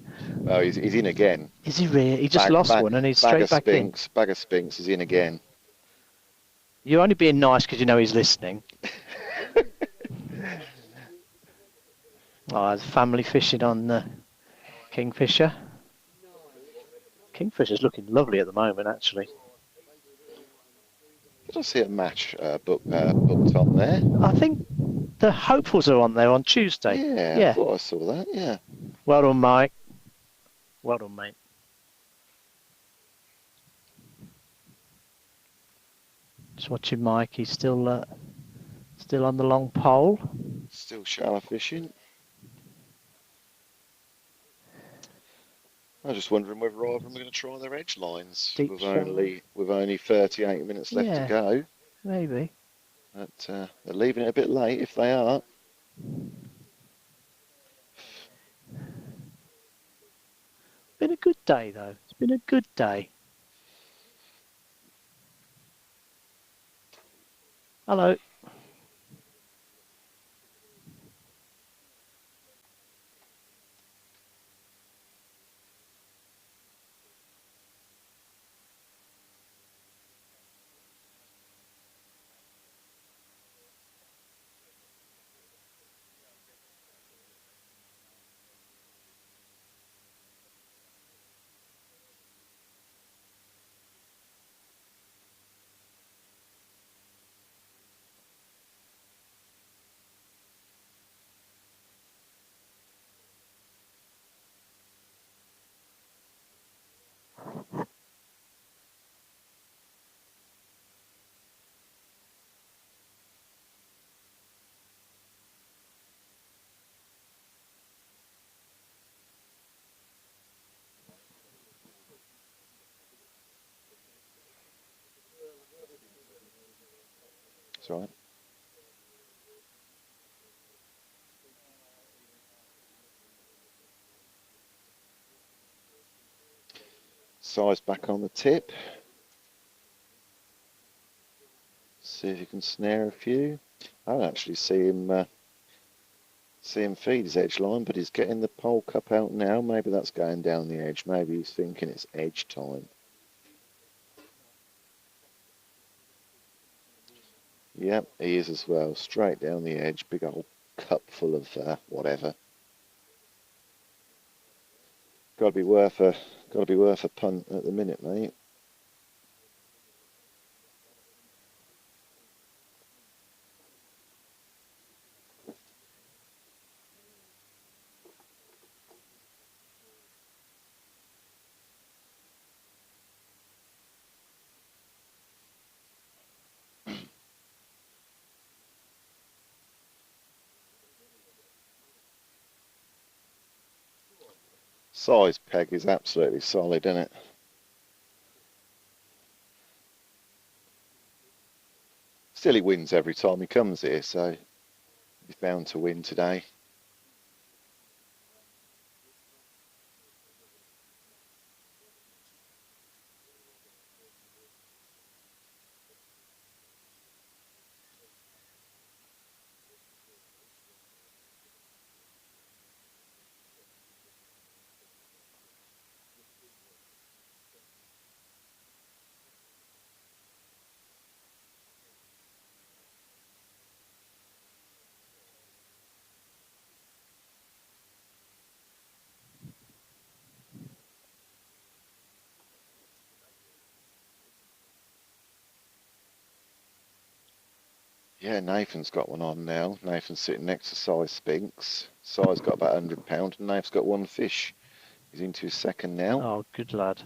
Oh, he's in again. Is he really? He just lost one and he's straight back in. Bag of Spinks is in again. You're only being nice because you know he's listening. Oh, there's family fishing on Kingfisher. Kingfisher's looking lovely at the moment, actually. Did I see a match booked on there? I think the hopefuls are on there on Tuesday. Yeah, I thought I saw that, yeah. Well done, Mike. Well done, mate. Just watching Mike. He's still on the long pole. Still shallow fishing. I was just wondering whether either of them are going to try their edge lines with only 38 minutes left to go. Maybe. But they're leaving it a bit late if they are. Been a good day though. It's been a good day. Hello. It's all right. Size back on the tip. See if you can snare a few. I don't actually see him feed his edge line, but he's getting the pole cup out now. Maybe that's going down the edge. Maybe he's thinking it's edge time. Yep, he is as well. Straight down the edge. Big old cup full of whatever. Got to be worth a punt at the minute, mate. Size peg is absolutely solid, isn't it? Still, he wins every time he comes here, so he's bound to win today. Yeah, Nathan's got one on now. Nathan's sitting next to Si Spinks. Si's got about £100 and Nathan's got one fish. He's into his second now. Oh, good lad.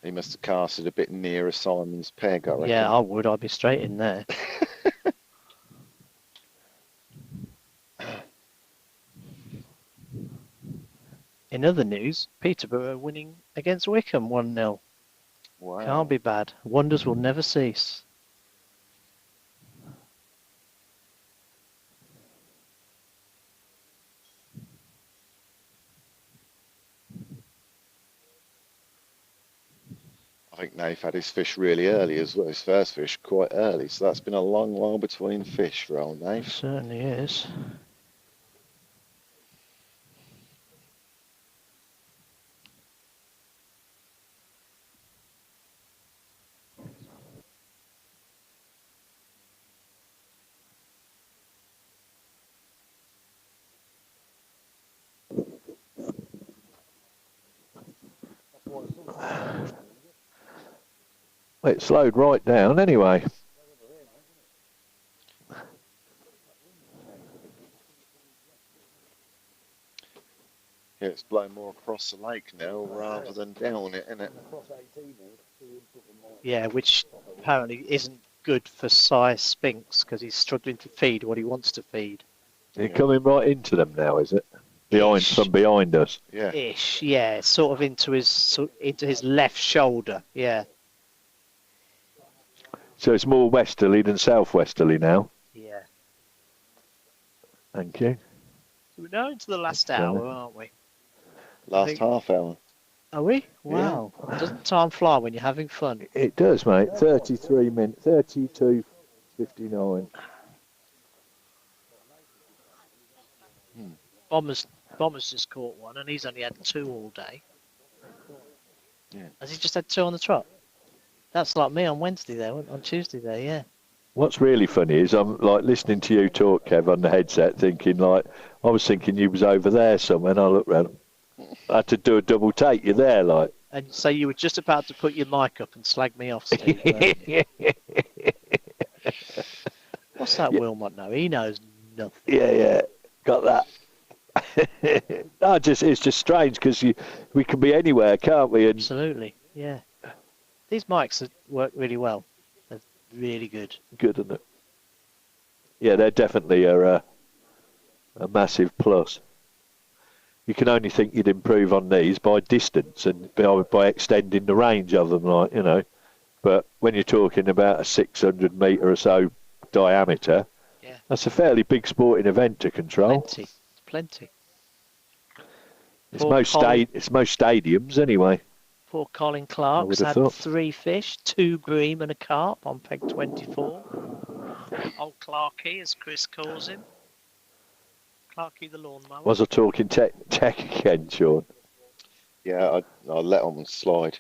He must have casted a bit nearer Simon's peg, I reckon. Yeah, I would. I'd be straight in there. In other news, Peterborough winning against Wickham 1-0. Wow. Can't be bad. Wonders will never cease. I think Nath had his fish really early as well, his first fish quite early. So that's been a long while between fish for old It Nath. certainly is. Well, it slowed right down anyway. Yeah, it's blown more across the lake now rather than down it, isn't it? Yeah, which apparently isn't good for Si Spinks because he's struggling to feed what he wants to feed. You're coming right into them now, is it? From behind us. Yeah. Ish, yeah, sort of into his left shoulder. Yeah. So it's more westerly than southwesterly now. Yeah. Thank you. So we're now into the last hour, aren't we? Last half hour. Are we? Wow. Yeah. Doesn't time fly when you're having fun? It does, mate. 33 minutes, 32:59. Bomber's just caught one, and he's only had 2 all day. Yeah. Has he just had 2 on the trot? That's like me on Wednesday there, on Tuesday there, yeah. What's really funny is I'm like listening to you talk, Kev, on the headset, thinking like I was thinking you was over there somewhere, and I looked round. I had to do a double take. You're there, like. And so you were just about to put your mic up and slag me off, Steve. What's that Wilmot know? He knows nothing. Yeah, got that. No, it's just strange because we can be anywhere, can't we? And absolutely, yeah. These mics work really well. They're really good. Good, isn't it? Yeah, they're definitely a massive plus. You can only think you'd improve on these by distance and by extending the range of them, like, you know. But when you're talking about a 600 metre or so diameter, yeah, that's a fairly big sporting event to control. Plenty. It's most stadiums anyway. Poor Colin Clark's had 3 fish, 2 bream and a carp on peg 24. Old Clarky, as Chris calls him. Clarky the lawnmower. Was I talking tech again, Sean? Yeah, I let on slide.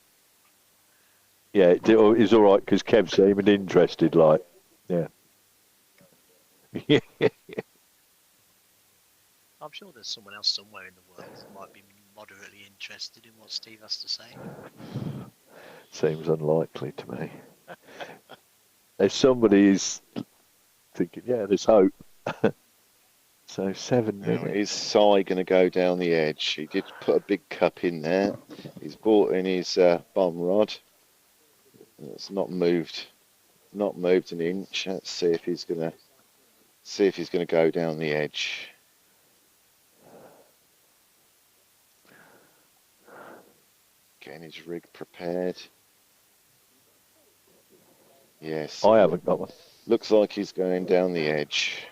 Yeah, it's all right because Kev seemed interested, like, yeah. I'm sure there's someone else somewhere in the world that might be moderately interested in what Steve has to say. Seems unlikely to me. If somebody is thinking, yeah, there's hope. So 7 minutes. Now, is Si going to go down the edge? He did put a big cup in there. He's brought in his bomb rod. It's not moved an inch. Let's see if he's going to go down the edge. Getting his rig prepared. Yes. I haven't got one. Looks like he's going down the edge.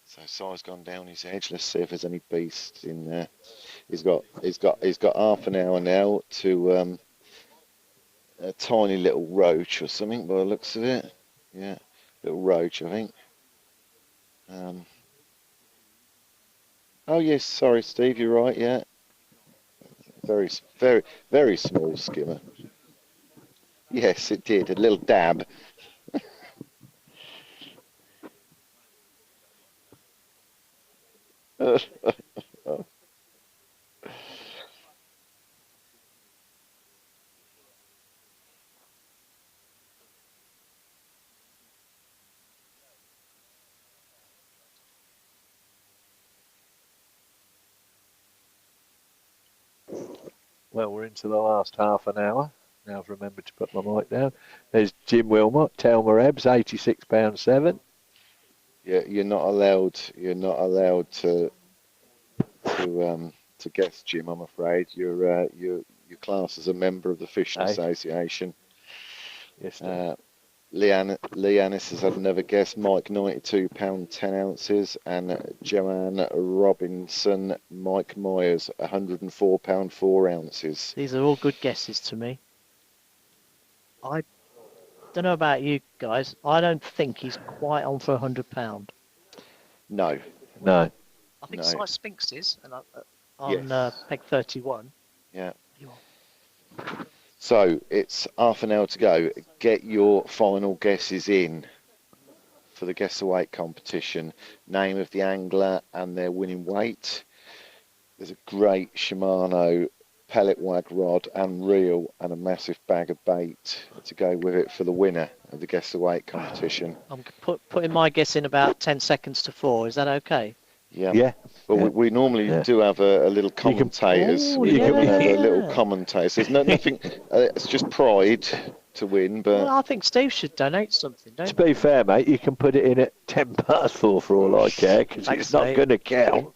So Si's gone down his edge. Let's see if there's any beasts in there. He's got half an hour now to a tiny little roach or something by the looks of it. Yeah, little roach, I think. Oh yes, sorry Steve, you're right, yeah. Very small skimmer. Yes, it did. A little dab. Well, we're into the last half an hour. Now I've remembered to put my mic down. There's Jim Wilmot, Telmer Ebbs, £86.7. Yeah, you're not allowed. You're not allowed to guess, Jim. I'm afraid you're classed as a member of the Fishing Hey. Association. Yes, sir. Lee Annis has had another guess. Mike, £92 10 ounces, and Joanne Robinson, Mike Myers, £104 4 ounces. These are all good guesses to me. I don't know about you guys. I don't think he's quite on for £100. No. No. I think No. Size Sphinx is, and on Yes. peg 31. Yeah. You are. So it's half an hour to go. Get your final guesses in for the guess the weight competition. Name of the angler and their winning weight. There's a great Shimano pellet wag rod and reel and a massive bag of bait to go with it for the winner of the guess the weight competition. I'm putting my guess in about 10 seconds to 4. Is that okay? Yeah. Yeah. Well, Yeah. we normally Yeah. do have a little commentators. Oh, We normally have a yeah. little commentator. So there's nothing. It's just pride to win, but Well, I think Steve should donate something, don't To you? be fair, mate, you can put it in at 4 for all I care, because Thanks, it's not mate. going to count.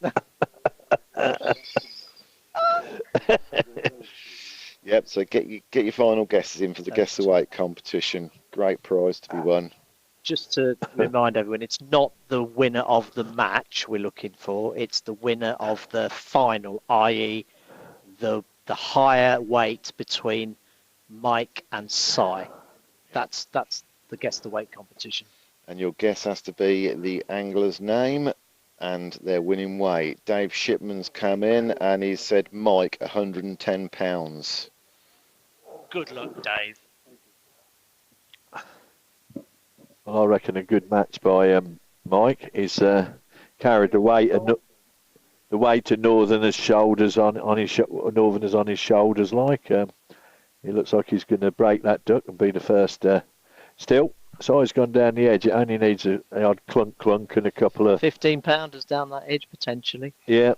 yep. So get your final guesses in for the guess the weight competition. Great prize to be won. Just to remind everyone, it's not the winner of the match we're looking for. It's the winner of the final, i.e. the higher weight between Mike and Si. That's the guess the weight competition. And your guess has to be the angler's name and their winning weight. Dave Shipman's come in and he said Mike, £110. Good luck, Dave. Well, I reckon a good match by Mike is carried the weight to Northerner's shoulders on his shoulders. Like he looks like he's going to break that duck and be the first. Still, Si's gone down the edge. It only needs an odd clunk and a couple of 15-pounders down that edge potentially. Yeah.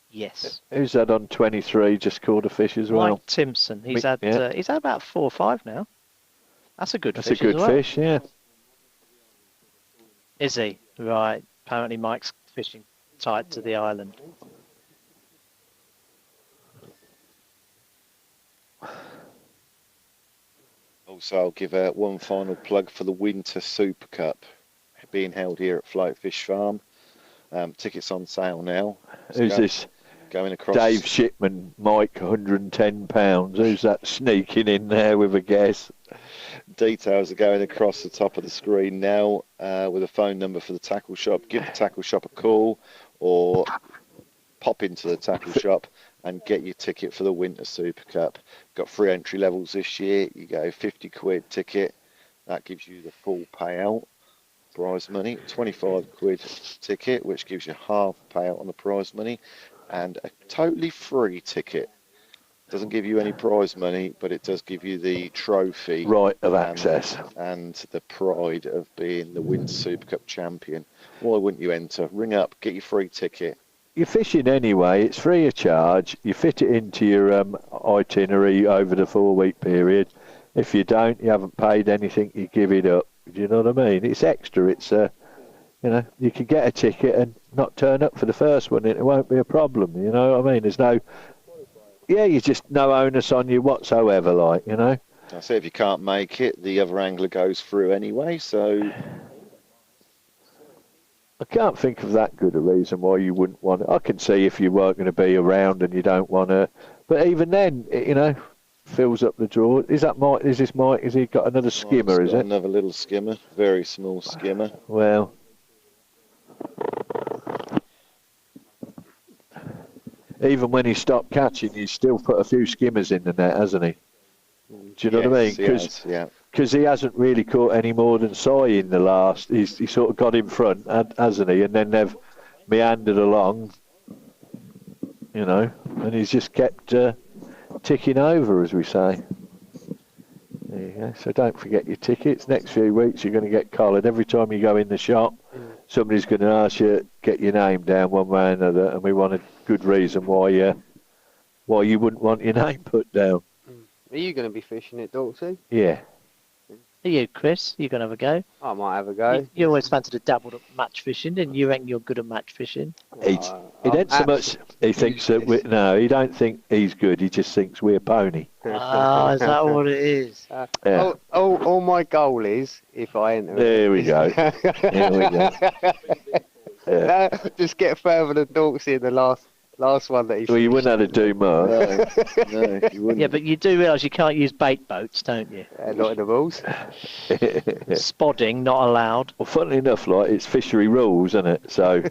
Yes. Who's that on 23? Just caught a fish as well. Mike Timpson. He's had about 4 or 5 now. That's a good fish. That's a good as well. fish, yeah. Is he? Right. Apparently Mike's fishing tight to the island. Also, I'll give one final plug for the Winter Super Cup being held here at Float Fish Farm. Tickets on sale now. Who's this? Going across. Dave Shipman, Mike, £110. Who's that sneaking in there with a guess? Details are going across the top of the screen now with a phone number for the tackle shop. Give the tackle shop a call or pop into the tackle shop and get your ticket for the Winter Super Cup. Got 3 entry levels this year. You go £50 ticket. That gives you the full payout. Prize money. 25 quid ticket, which gives you half payout on the prize money. And a totally free ticket. Doesn't give you any prize money, but it does give you the trophy. Right of access. And the pride of being the Winter Super Cup champion. Why wouldn't you enter? Ring up, get your free ticket. You're fishing anyway. It's free of charge. You fit it into your itinerary over the 4-week period. If you don't, you haven't paid anything, you give it up. Do you know what I mean? It's extra. It's you can get a ticket and not turn up for the first one, and it won't be a problem. You know what I mean? There's no, you just no onus on you whatsoever. Like I say, if you can't make it, the other angler goes through anyway. So I can't think of that good a reason why you wouldn't want it. I can see if you weren't going to be around and you don't want to, but even then, fills up the drawer. Is that Mike? Is this Mike? Has he got another skimmer? Is it another little skimmer? Very small skimmer. Well, even when he stopped catching, he's still put a few skimmers in the net, hasn't he? Do you know what I mean? Because he hasn't really caught any more than Si in the last. He sort of got in front, hasn't he? And then they've meandered along, you know, and he's just kept ticking over, as we say. There you go. So don't forget your tickets. Next few weeks you're going to get collared. Every time you go in the shop, somebody's going to ask you, get your name down one way or another, and we want a good reason why you wouldn't want your name put down. Are you going to be fishing it, Dorksy? Yeah. Are you, Chris? You going to have a go? I might have a go. You always fancied a dabbled at match fishing, didn't you? You reckon you're good at match fishing? He don't so much. He thinks that he don't think he's good. He just thinks we're pony. Is that what it is? Yeah. All my goal is, if I enter There we go. There we go. Yeah. Just get further than Dorksy in the last one that he. Well, you wouldn't have to do much. No, you wouldn't. Yeah, but you do realise you can't use bait boats, don't you? Not in the rules. Spodding not allowed. Well, funnily enough, like, it's fishery rules, isn't it? So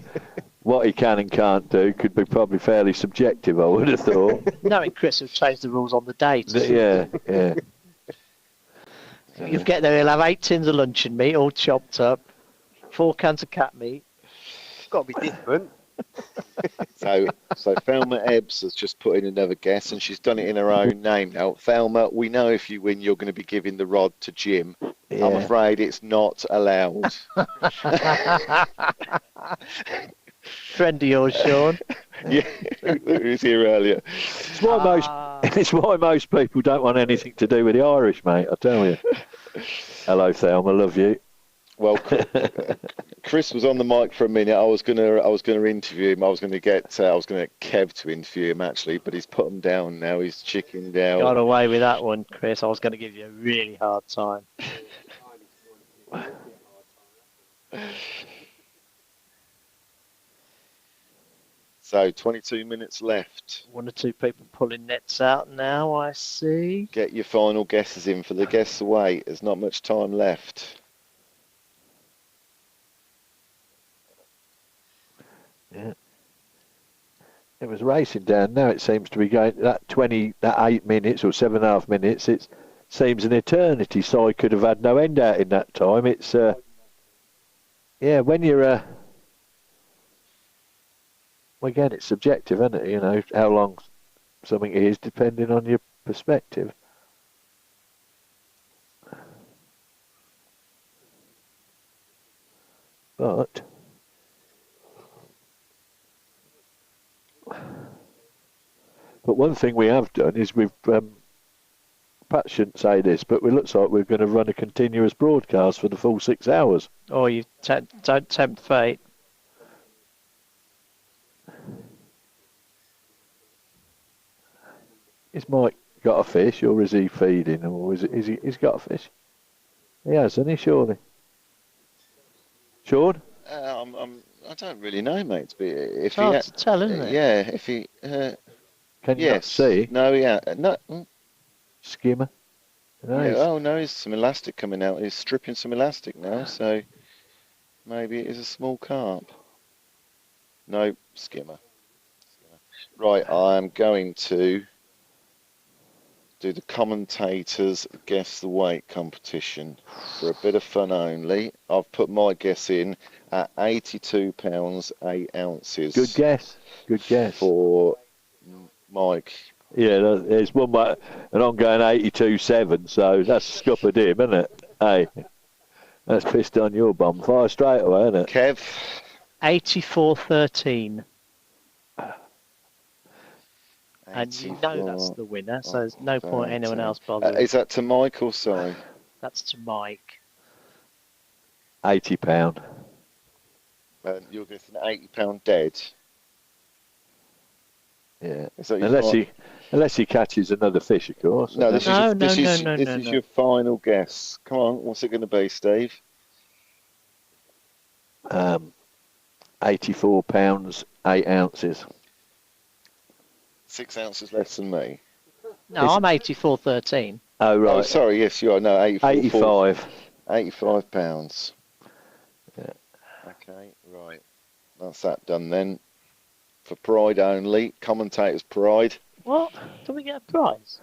what he can and can't do could be probably fairly subjective, I would have thought. Knowing Chris have changed the rules on the day. Yeah. You get there, he'll have 8 tins of luncheon meat, all chopped up, 4 cans of cat meat. It's got to be different. So Thelma Ebbs has just put in another guess, and she's done it in her own name now. Thelma, we know if you win, you're going to be giving the rod to Jim. Yeah. I'm afraid it's not allowed. Friend of yours, Sean. Yeah, who was here earlier. It's why most people don't want anything to do with the Irish, mate. I tell you. Hello, Thelma. Love you. Well, Chris was on the mic for a minute. I was gonna interview him. I was gonna get Kev to interview him actually, but he's put him down now. He's chickened out. Got away with that one, Chris. I was going to give you a really hard time. So 22 minutes left. 1 or 2 people pulling nets out now, I see. Get your final guesses in for the guess away. There's not much time left. Yeah. It was racing down. Now it seems to be going that 8 minutes or 7.5 minutes. It seems an eternity. So I could have had no end out in that time. It's when you're well, again, it's subjective, isn't it? You know how long something is depending on your perspective. But one thing we have done is we've, Pat shouldn't say this, but it looks like we're going to run a continuous broadcast for the full 6 hours. Oh, you don't tempt fate. Is Mike got a fish, or is he feeding, or he's got a fish? He has, hasn't he, surely? Sean? I don't really know, mate. But if It's hard to tell, isn't it? Yeah, if he. Can you not see? No, yeah, no. Skimmer? No, Yeah, no, there's some elastic coming out. He's stripping some elastic now, so maybe it is a small carp. No, skimmer. Right, I'm going to do the commentators guess the weight competition for a bit of fun only. I've put my guess in at 82 pounds 8 ounces. Good guess. Good guess. For Mike. Yeah, there's one, and I'm going 82.7, so that's scuppered him, isn't it? Hey, that's pissed on your bum. Fire straight away, isn't it? Kev? 84.13. And you know that's the winner, so there's no point anyone else bothering. Is that to Mike or Si? That's to Mike. £80. You're getting £80 dead. Yeah, So unless he catches another fish, of course. No, this No. is your final guess. Come on, what's it going to be, Steve? £84 8 ounces. 6 ounces less than me. No, I'm 84.13. Oh right. Oh, sorry. Yes, you are. No, 85. 85 pounds. Yeah. Okay, right. That's that done then. for pride only. Commentators' pride. What? Do we get a prize?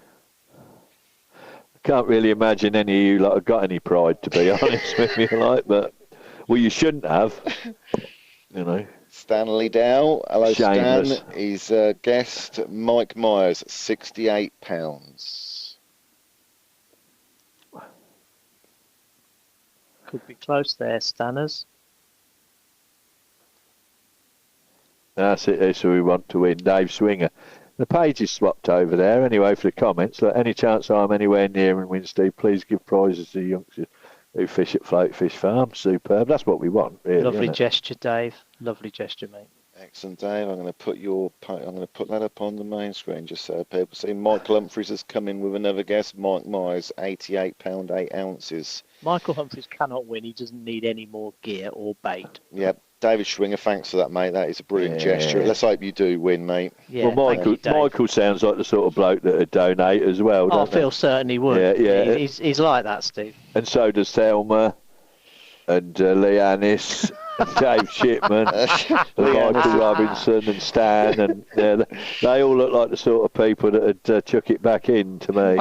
Can't really imagine any of you lot have got any pride, to be honest with you, like, but well, you shouldn't have, you know. Stanley Dow. Hello, Shameless. Stan. His guest, Mike Myers, £68. Could be close there, Stanners. That's it. That's who we want to win. Dave Swinger. The page is swapped over there anyway for the comments. Look, any chance I'm anywhere near and win, Steve, please give prizes to youngsters who fish at Float Fish Farm. Superb. That's what we want, really. Lovely isn't it? gesture, Dave. Lovely gesture, mate. Excellent, Dave. I'm going to put that up on the main screen just so people see. Michael Humphries has come in with another guest. Mike Myers, £88, 8 ounces. Michael Humphries cannot win. He doesn't need any more gear or bait. Yep. David Schwinger, thanks for that, mate. That is a brilliant gesture. Let's hope you do win, mate. Yeah, well, Michael sounds like the sort of bloke that would donate as well. I feel certain he would. Yeah. He's like that, Steve. And so does Thelma and Lee Annis, and Dave Shipman, and Michael Robinson and Stan, and they all look like the sort of people that would chuck it back in to me.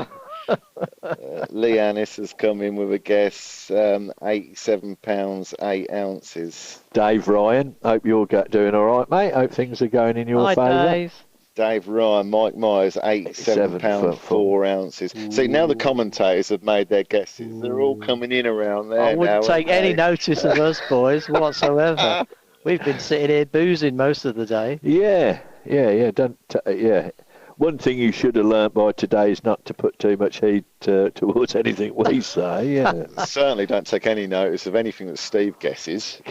Lee Annis has come in with a guess, £87, 8 ounces. Dave Ryan, hope you're doing all right, mate. Hope things are going in your favour. Dave. Dave Ryan, Mike Myers, £87, 4 ounces. Ooh. See, now the commentators have made their guesses. They're all coming in around there. I wouldn't take any notice. notice of us, boys, whatsoever. We've been sitting here boozing most of the day. Yeah. One thing you should have learnt by today is not to put too much heed towards anything we say. Yeah. Certainly don't take any notice of anything that Steve guesses.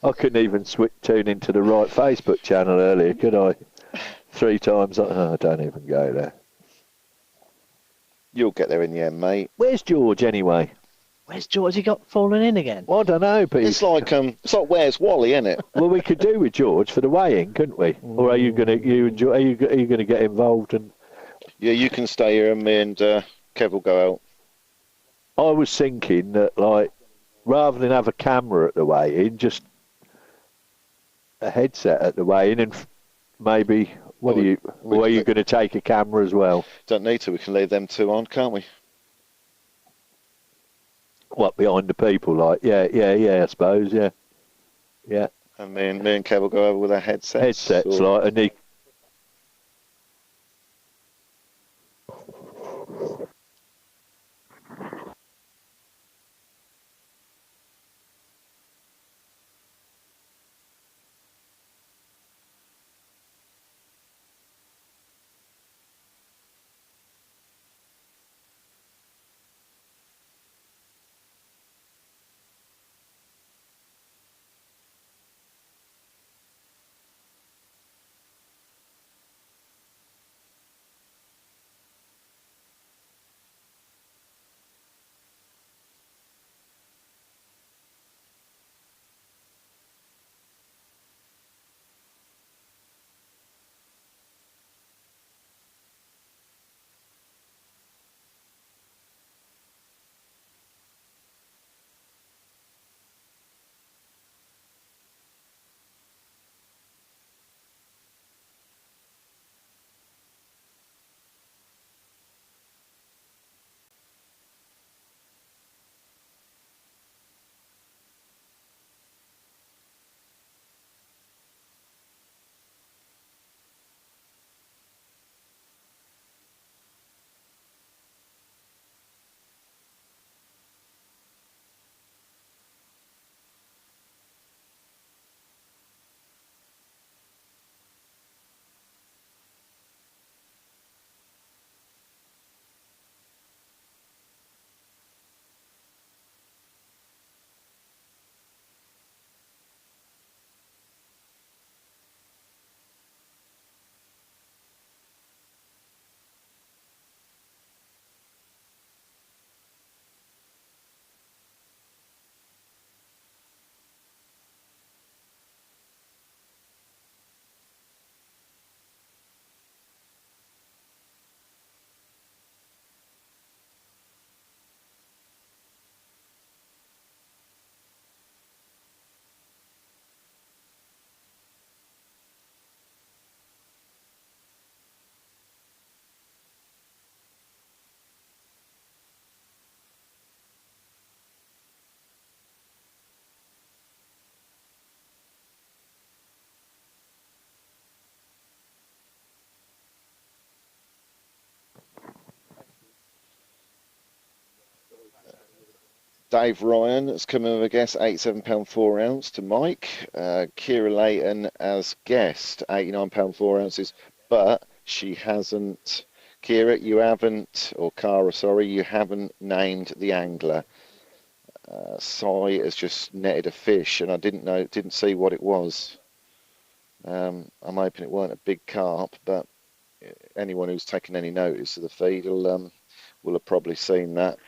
I couldn't even tune into the right Facebook channel earlier, could I? 3 times. I don't even go there. You'll get there in the end, mate. Where's George anyway? Where's George? He got fallen in again? Well, I don't know, but it's like Where's Wally, isn't it? Well, we could do with George for the weigh-in, couldn't we? Or are you gonna get involved? And yeah, you can stay here, and me and Kev will go out. I was thinking that, like, rather than have a camera at the weigh-in, just a headset at the weigh-in, and maybe are you going to take a camera as well? Don't need to. We can leave them 2 on, can't we? What, behind the people? Like, yeah, I suppose, yeah. And me and Kev will go over with our headsets. Like, and Dave Ryan has come in with a guess, £87 4 ounce to Mike. Kira Layton as guest, £89 4 ounces, but she hasn't. Kira, you haven't, or Cara, sorry, you haven't named the angler. Sai has just netted a fish, and I didn't see what it was. I'm hoping it weren't a big carp, but anyone who's taken any notice of the feed will have probably seen that.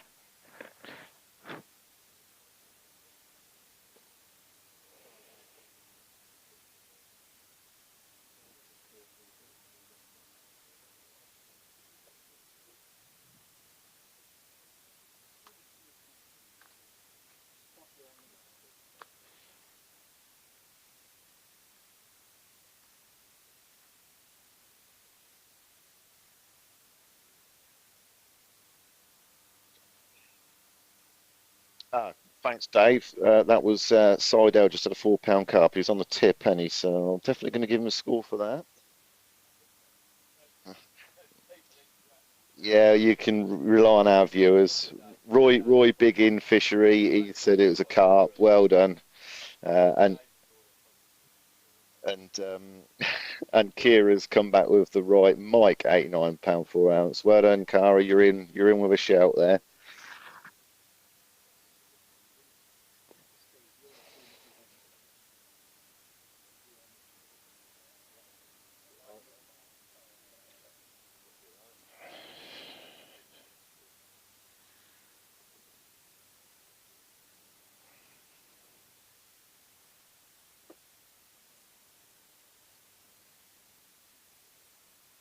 Thanks, Dave. That was Seidel just at a £4 carp. He was on the tip, penny, so I'm definitely going to give him a score for that. Yeah, you can rely on our viewers. Roy Big in Fishery, he said it was a carp. Well done. And and and Kira's come back with the right Mike, £89 4 ounce. Well done, Cara. You're in with a shout there.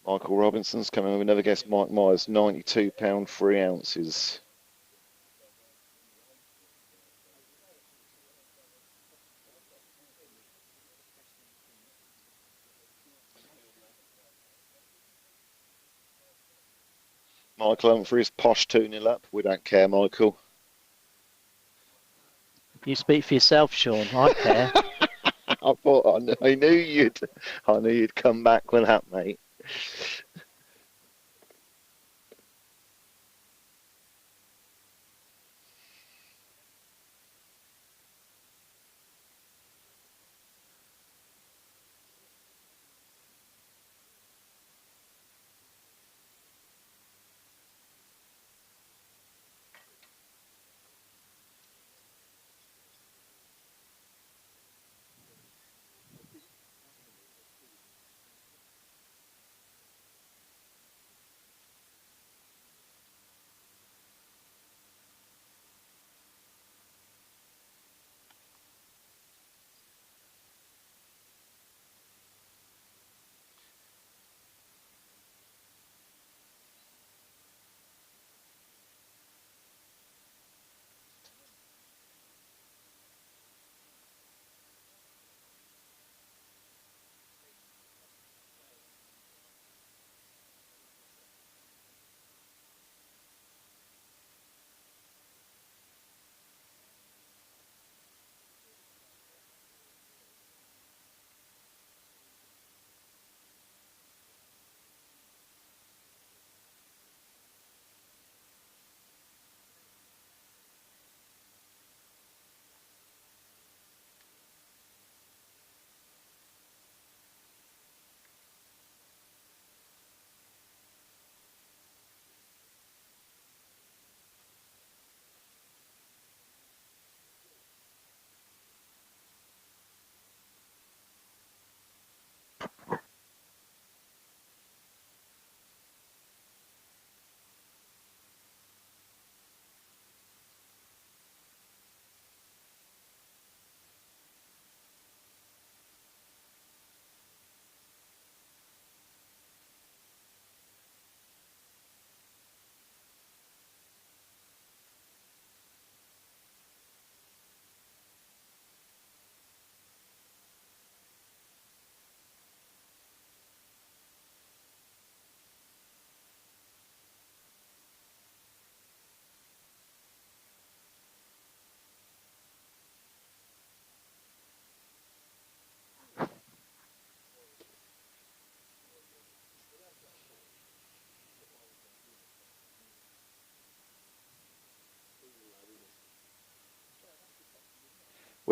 Michael Robinson's coming with another guess. Mike Myers, £92 3 ounces. Michael Humphrey's posh 2-0 up. We don't care, Michael. You speak for yourself, Sean. I care. I knew you'd come back with that, mate.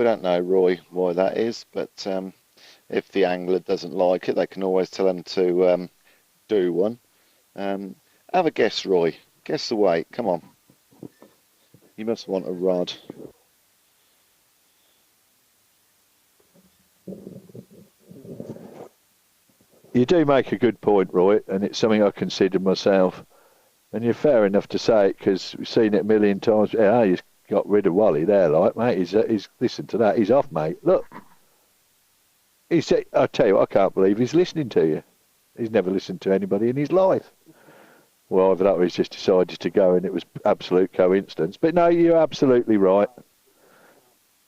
We don't know, Roy, why that is, but if the angler doesn't like it, they can always tell them to do one. Have a guess, Roy. Guess the weight. Come on. You must want a rod. You do make a good point, Roy, and it's something I considered myself. And you're fair enough to say it because we've seen it a million times. Yeah, he's got rid of Wally there, like, mate. He's listen to that. He's off, mate. Look. I tell you what, I can't believe he's listening to you. He's never listened to anybody in his life. Well, either that or he's just decided to go and it was absolute coincidence. But no, you're absolutely right.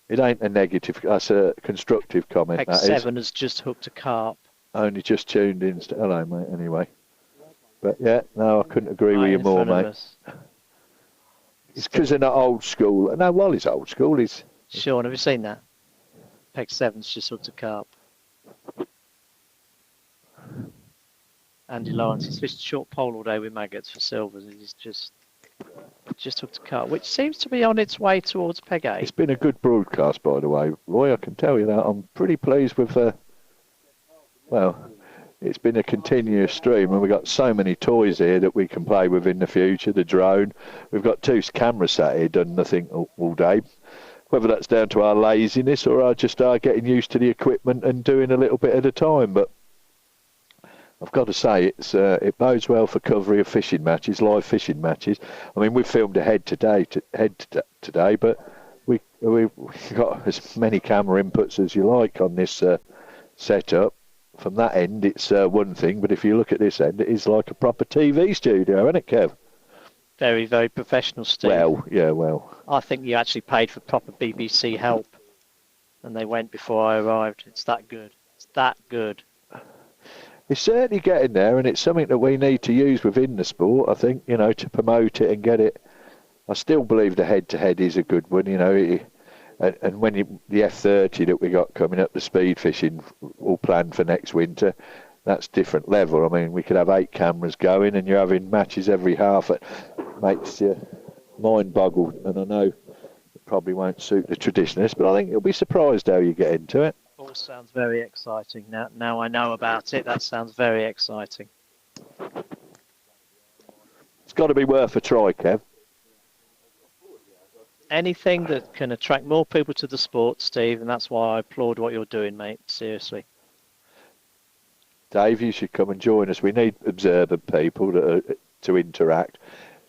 It ain't a negative, that's a constructive comment. X7 has just hooked a carp. Only just tuned in. Hello, mate, anyway. But yeah, no, I couldn't agree with you more, mate. It's because they're not old school. No, Wally's old school. Sean, have you seen that? X7's just hooked a carp. Andy Lawrence, he's fished short pole all day with maggots for silvers, and he's just hooked a carp, which seems to be on its way towards peg 8. It's been a good broadcast, by the way, Roy. I can tell you that. I'm pretty pleased with. Well, it's been a continuous stream, and we've got so many toys here that we can play with in the future. The drone, we've got 2 cameras sat here, done nothing all day. Whether that's down to our laziness or our getting used to the equipment and doing a little bit at a time, but I've got to say it bodes well for coverage of fishing matches, live fishing matches. I mean, we've filmed ahead today, but we've got as many camera inputs as you like on this setup. From that end, it's one thing, but if you look at this end, it is like a proper TV studio, isn't it, Kev? Very, very professional, Steve. Well, yeah, well. I think you actually paid for proper BBC help, and they went before I arrived. It's that good. It's that good. It's certainly getting there, and it's something that we need to use within the sport, I think, to promote it and get it. I still believe the head-to-head is a good one, and when the F30 that we got coming up, the speed fishing, all planned for next winter, that's different level. I mean, we could have 8 cameras going, and you're having matches every half. It makes your mind boggle, and I know it probably won't suit the traditionalists, but I think you'll be surprised how you get into it. All sounds very exciting. Now I know about it. That sounds very exciting. It's got to be worth a try, Kev. Anything that can attract more people to the sport, Steve, and that's why I applaud what you're doing, mate. Seriously. Dave, you should come and join us. We need observant people to interact.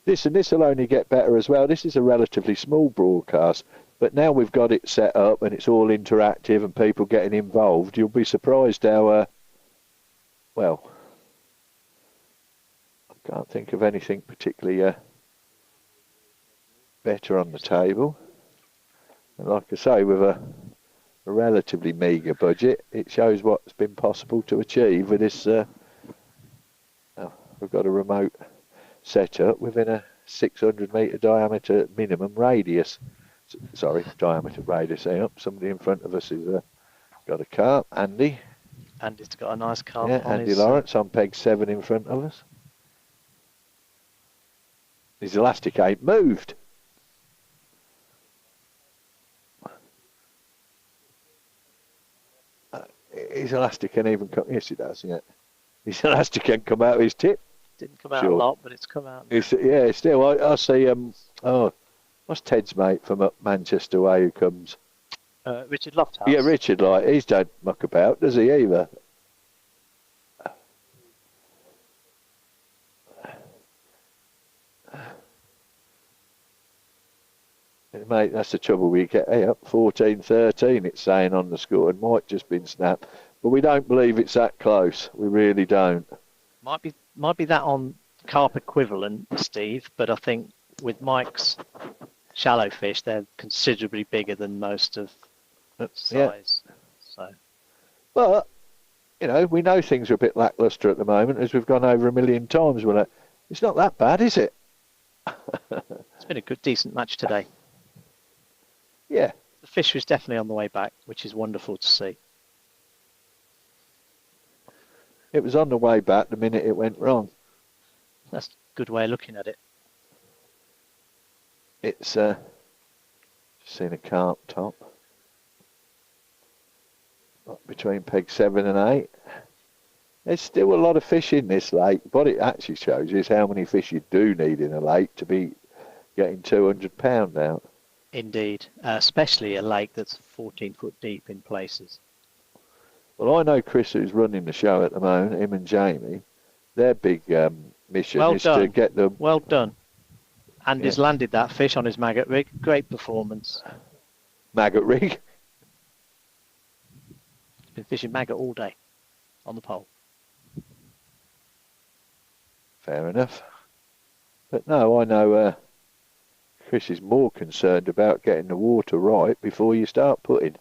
This will only get better as well. This is a relatively small broadcast, but now we've got it set up and it's all interactive and people getting involved. You'll be surprised how, well, I can't think of anything particularly better on the table. And like I say, with a relatively meagre budget, it shows what's been possible to achieve with this. We've got a remote setup within a 600-metre diameter minimum radius. Sorry, diameter radius. Somebody in front of us has got a carp. Andy. Andy's got a nice carp. Yeah, on Andy Lawrence on peg 7 in front of us. His elastic ain't moved. His elastic can even come. Yes, it does. Yeah, his elastic can come out of his tip. Didn't come out a lot, but it's come out. Yeah, still. I see. What's Ted's mate from up Manchester way who comes? Richard Lofthouse. Yeah, Richard. Like he's don't muck about, does he either? Mate, that's the trouble. We get up 14-13. It's saying on the score, and might just been snapped, but we don't believe it's that close. We really don't. Might be that on carp equivalent, Steve. But I think with Mike's shallow fish, they're considerably bigger than most of size. Yeah. So, but we know things are a bit lackluster at the moment, as we've gone over a million times. Well, it's not that bad, is it? It's been a good, decent match today. Yeah. The fish was definitely on the way back, which is wonderful to see. It was on the way back the minute it went wrong. That's a good way of looking at it. It's seen a carp top. between peg 7 and 8. There's still a lot of fish in this lake. What it actually shows is how many fish you do need in a lake to be getting £200 out. Indeed, especially a lake that's 14 foot deep in places. Well, I know Chris, who's running the show at the moment, him and Jamie, their big mission is to get them... Well done. Andy's landed that fish on his maggot rig. Great performance. Maggot rig? He's been fishing maggot all day on the pole. Fair enough. But no, I know Chris is more concerned about getting the water right before you start putting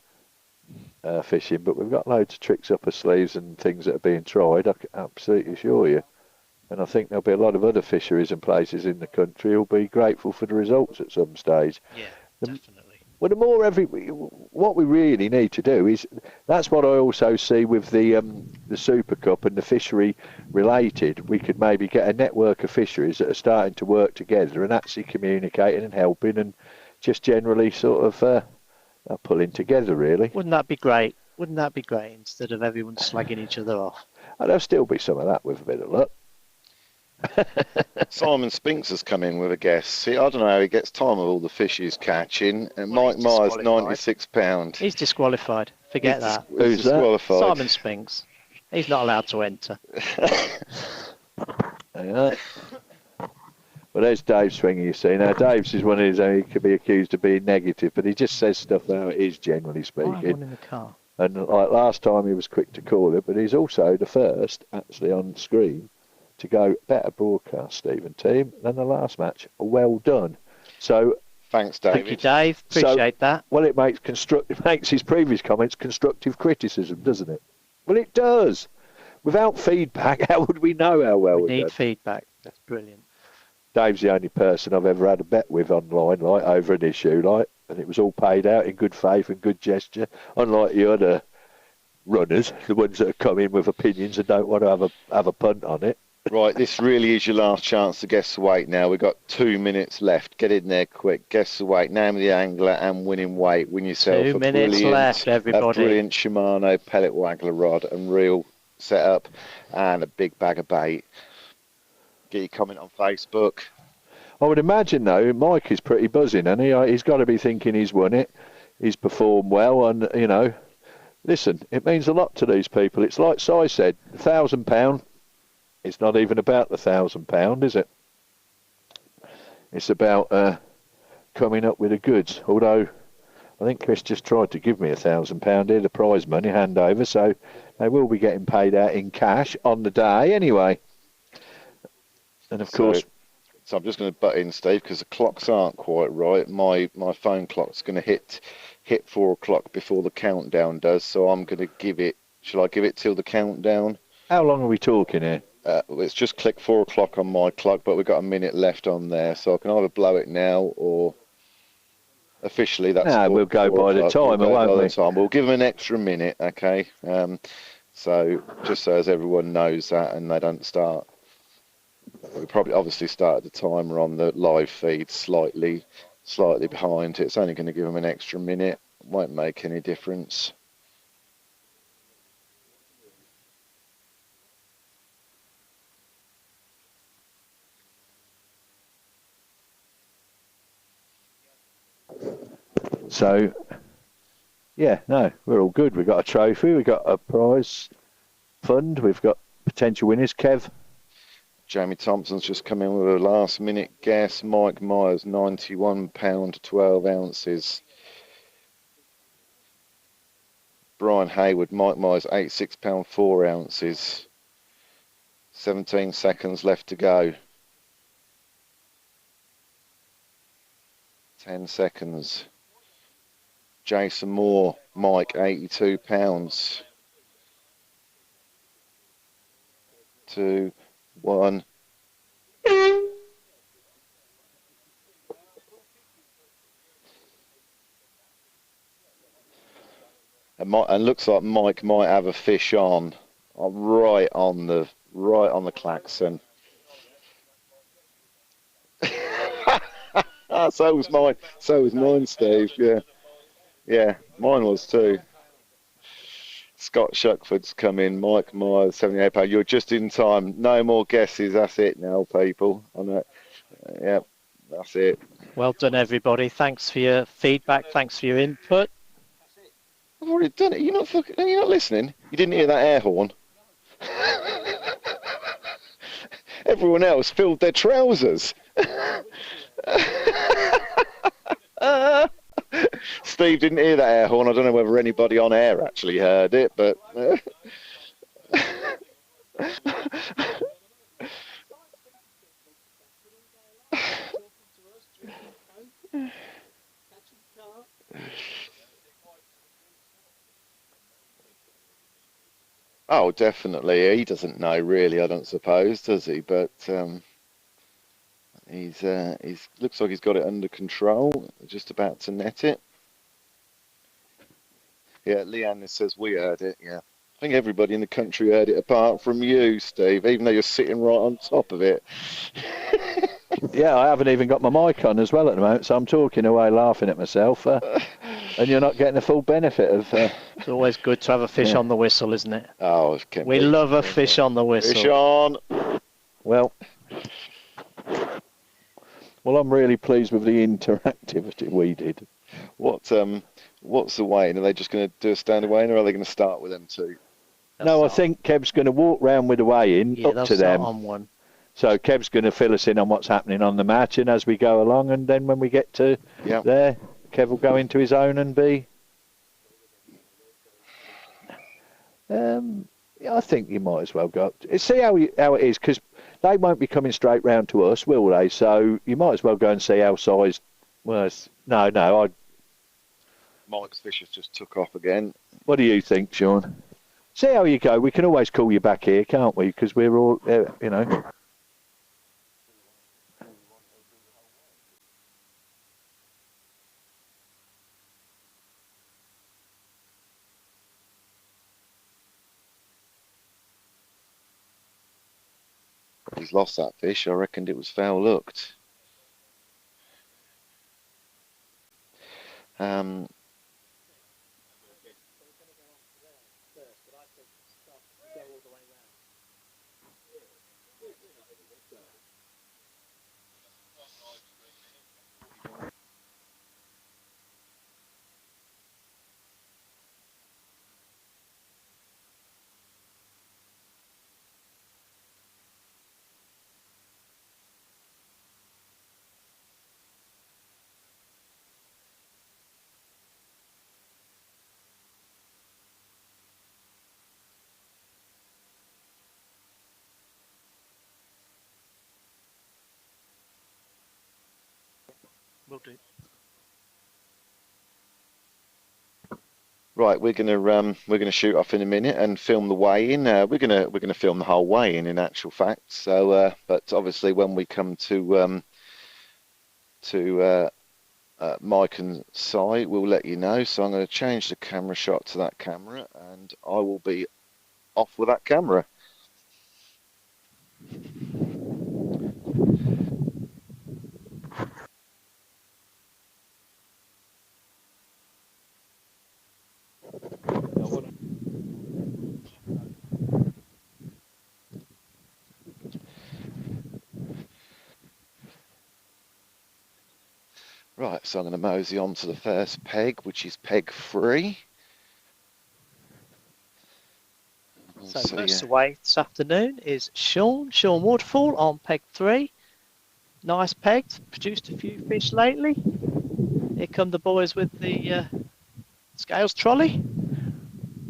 fishing. But we've got loads of tricks up our sleeves and things that are being tried, I can absolutely assure you. And I think there'll be a lot of other fisheries and places in the country who'll be grateful for the results at some stage. Yeah, definitely. Well, the more what we really need to do is, that's what I also see with the Super Cup and the fishery related. We could maybe get a network of fisheries that are starting to work together and actually communicating and helping and just generally sort of pulling together, really. Wouldn't that be great? Wouldn't that be great instead of everyone slagging each other off? And there'll still be some of that with a bit of luck. Simon Spinks has come in with a guess. See, I don't know how he gets time with all the fish he's catching. And Mike Myers, £96. He's disqualified. Forget that. Who's disqualified? Simon Spinks. He's not allowed to enter. Well, there's Dave Swinger, you see. Now, Dave's is one of his own, he could be accused of being negative, but he just says stuff how it is, generally speaking. I have one in the car. And like last time, he was quick to call it, but he's also the first, actually, on screen to go better broadcast, Stephen team, than the last match. Well done. So thanks, David. Thank you, Dave. Appreciate that. Well, it makes his previous comments constructive criticism, doesn't it? Well, it does. Without feedback, how would we know how well we we're need done? feedback. That's brilliant. Dave's the only person I've ever had a bet with online, like over an issue, like, and it was all paid out in good faith and good gesture. Unlike the other runners, the ones that have come in with opinions and don't want to have a punt on it. Right, this really is your last chance to guess the weight now. We've got 2 minutes left. Get in there quick. Guess the weight. Name of the angler and winning weight. Win yourself 2 minutes left, everybody. A brilliant Shimano pellet waggler rod and reel setup and a big bag of bait. Get your comment on Facebook. I would imagine, though, Mike is pretty buzzing, and he's got to be thinking he's won it. He's performed well, and, you know, listen, it means a lot to these people. It's like Si said, £1,000. It's not even about the £1,000, is it? It's about coming up with the goods. Although I think Chris just tried to give me £1,000 here, the prize money handover, so they will be getting paid out in cash on the day anyway. And of course, so I'm just going to butt in, Steve, because the clocks aren't quite right. My phone clock's going to hit 4 o'clock before the countdown does, so I'm going to give it. Shall I give it till the countdown? How long are we talking here? It's just click 4 o'clock on my clock, but we've got a minute left on there, so I can either blow it now or officially that's. No, we'll go by the timer, won't we? We'll give them an extra minute, okay? So just so as everyone knows that and they don't start. We probably obviously started the timer on the live feed slightly behind. It's only going to give them an extra minute. Won't make any difference. So, yeah, no, we're all good. We've got a trophy, we've got a prize fund, we've got potential winners. Kev? Jamie Thompson's just come in with a last minute guess. Mike Myers, £91, 12 ounces. Brian Hayward, Mike Myers, £86, 4 ounces. 17 seconds left to go. 10 seconds. Jason Moore, Mike, £82. 2, 1. And looks like Mike might have a fish on, right on the klaxon. So was mine. So was mine, Steve. Yeah, mine was too. Scott Shuckford's come in. Mike Myers, £78. You're just in time. No more guesses. That's it now, people. I know. Yeah, that's it. Well done, everybody. Thanks for your feedback. Thanks for your input. I've already done it. You're not listening. You didn't hear that air horn. Everyone else filled their trousers. Steve didn't hear that air horn. I don't know whether anybody on air actually heard it, but oh, definitely. He doesn't know really, I don't suppose, does he? But he's looks like he's got it under control. Just about to net it. Yeah, Leanne says we heard it. Yeah, I think everybody in the country heard it apart from you, Steve. Even though you're sitting right on top of it. Yeah, I haven't even got my mic on as well at the moment, so I'm talking away, laughing at myself, and you're not getting the full benefit of. It's always good to have a fish on the whistle, isn't it? Oh, we love a fish on the whistle. Fish on. Well, I'm really pleased with the interactivity we did. What's the weighing? Are they just going to do a standard weighing, or are they going to start with them too? No, I think Kev's going to walk round with the weigh-in up to them. On one. So Kev's going to fill us in on what's happening on the match, and as we go along, and then when we get to there, Kev will go into his own and be. I think you might as well go up. See how it is, because they won't be coming straight round to us, will they? So you might as well go and see how size. Well, no. Mike's fish has just took off again. What do you think, Sean? See how you go. We can always call you back here, can't we? Because we're all, He's lost that fish. I reckoned it was foul looked. Will do. Right, we're gonna shoot off in a minute and film the weigh-in. We're gonna film the whole weigh-in in actual fact. So, but obviously when we come to Mike and Si, we'll let you know. So I'm going to change the camera shot to that camera, and I will be off with that camera. Right, so I'm going to mosey on to the first peg, which is peg 3. So most away this afternoon is Sean Waterfall on peg 3. Nice pegged, produced a few fish lately. Here come the boys with the scales trolley.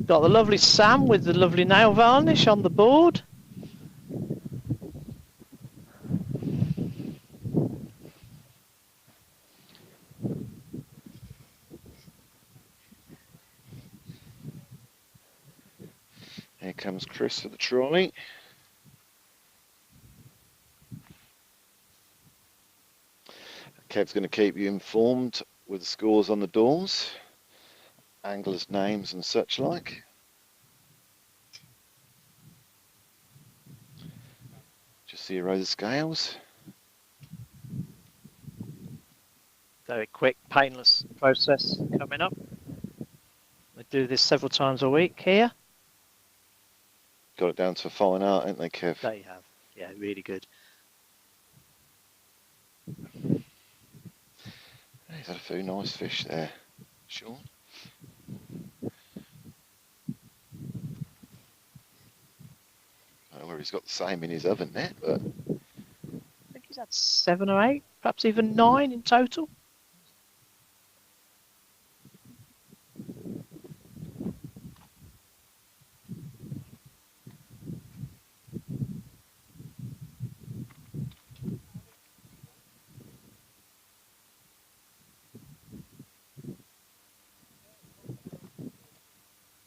Got the lovely Sam with the lovely nail varnish on the board. Here comes Chris for the trolley. Kev's going to keep you informed with the scores on the doors, anglers' names and such like. Just zero the scales. Very quick, painless process coming up. We do this several times a week here. Got it down to a fine art, ain't they, Kev? They have. Yeah, really good. He's had a few nice fish there, Sean. I don't know whether he's got the same in his oven net, but I think he's had 7 or 8, perhaps even 9 in total.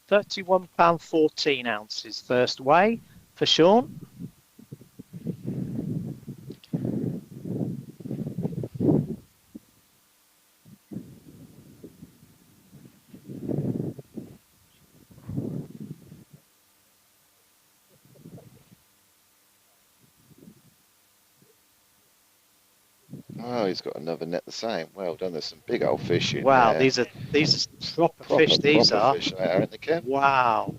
£31.14 first weigh for Sean. oh, he's got another net the same. Well done. There's some big old fish in Wow, there. these are proper fish. These proper are. fish there, aren't they, Kev? Wow.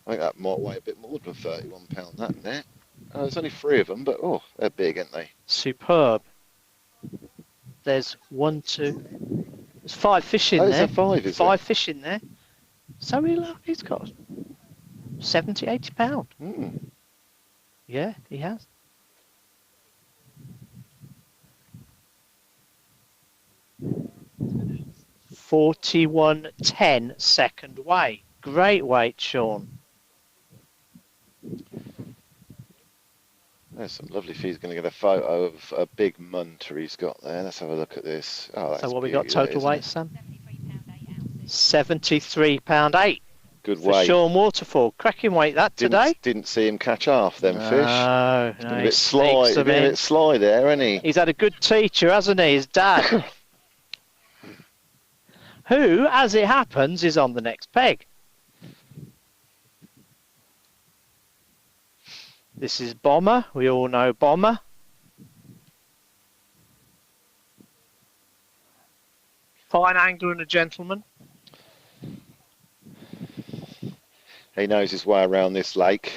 I think that might weigh a bit more than £31, that net. Oh, there's only 3 of them, but oh, they're big, aren't they? Superb. There's 1, 2. There's 5 fish in Oh, there. is there 5, is 5 fish in there. So he's got 70, 80 pound. Yeah, he has. £41.10 second weigh. Great weight, Sean. There's some lovely fish. He's going to get a photo of a big munter he's got there. Let's have a look at this. Oh, that's So what we got beauty, total isn't weight, it? Sam? £73.8 Good for weight. Sean Waterfall. Cracking weight that today. Didn't see him catch half them fish. No, Been a bit sly. He's Been a bit sly there, hasn't he? He's had a good teacher, hasn't he? His dad. Who, as it happens, is on the next peg. This is Bomber. We all know Bomber. Fine angler and a gentleman. He knows his way around this lake.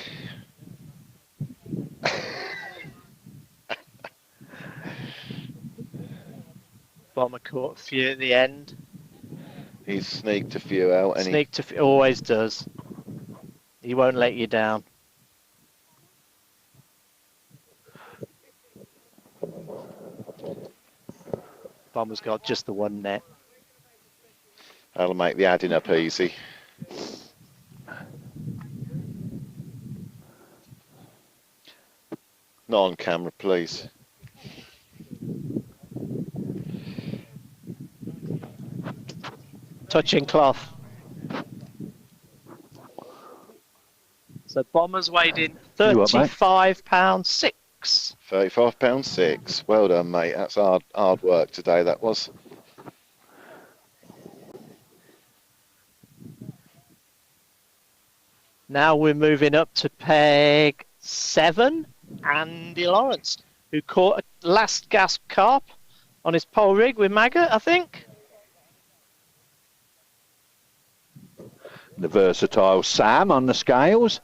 Bomber caught a few at the end. He's sneaked a few out, and Sneak to always does. He won't let you down. Bomber's got just the one net. that'll make the adding up easy. Not on camera, please. Touching cloth. So Bomber's weighed in You what, mate? £35.6. £35.6. Well done, mate. That's hard work today, that was. Now we're moving up to peg 7. Andy Lawrence, who caught a last gasp carp on his pole rig with maggot, I think. The versatile Sam on the scales.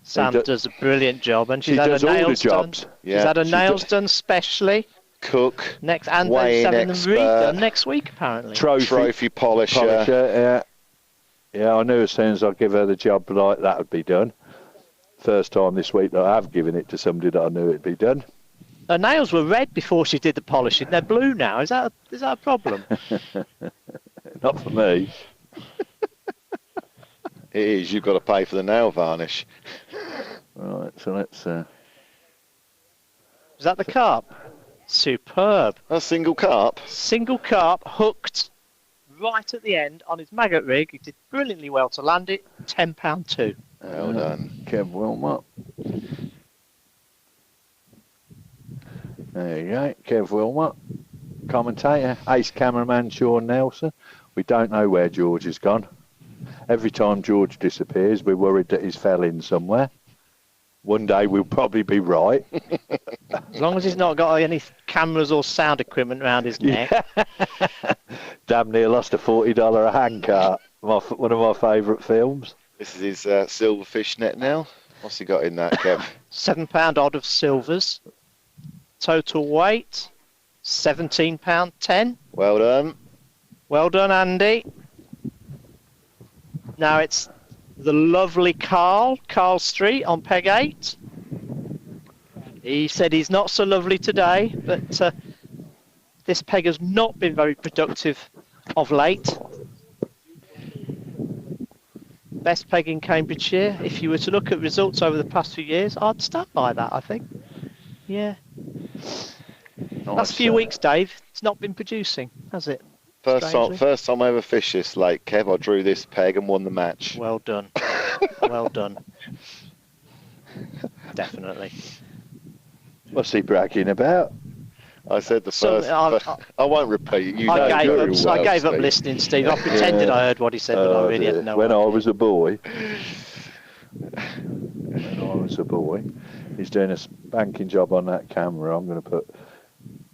Sam does a brilliant job, and she's She had does her all the nails done. jobs. She's had her she nails does. done specially. Cook. Next, and weighing they're having them expert, redone next week, apparently. Trophy polisher. Yeah. Yeah, I knew as soon as I give her the job like that would be done. First time this week that I have given it to somebody that I knew it'd be done. Her nails were red before she did the polishing. They're blue now. Is that a problem? Not for me. It is. You've got to pay for the nail varnish. Right, so let's... Is that the carp? Superb. A single carp. Single carp hooked right at the end on his maggot rig. He did brilliantly well to land it. £10.2. Well done. Kev Wilmot. There you go, Kev Wilmot. Commentator, ace cameraman Sean Nelson. We don't know where George has gone. Every time George disappears, we're worried that he's fell in somewhere. One day we'll probably be right. As long as he's not got any cameras or sound equipment around his neck. Damn near lost a $40 handcart. One of my favourite films. This is his silverfish net now. What's he got in that, Kev? £7 odd of silvers. Total weight, £17.10. Well done. Well done, Andy. Now it's the lovely Carl Street on peg 8. He said he's not so lovely today, but this peg has not been very productive of late. Best peg in Cambridgeshire. If you were to look at results over the past few years, I'd stand by that, I think. Yeah. Last few weeks, Dave, it's not been producing, has it? First time I ever fished this lake, Kev, I drew this peg and won the match. Well done. Well done. Definitely. What's he bragging about? I said the first. I won't repeat. I gave up listening, Steve. I pretended I heard what he said, but I really had no When idea. I was a boy, he's doing a spanking job on that camera. I'm going to put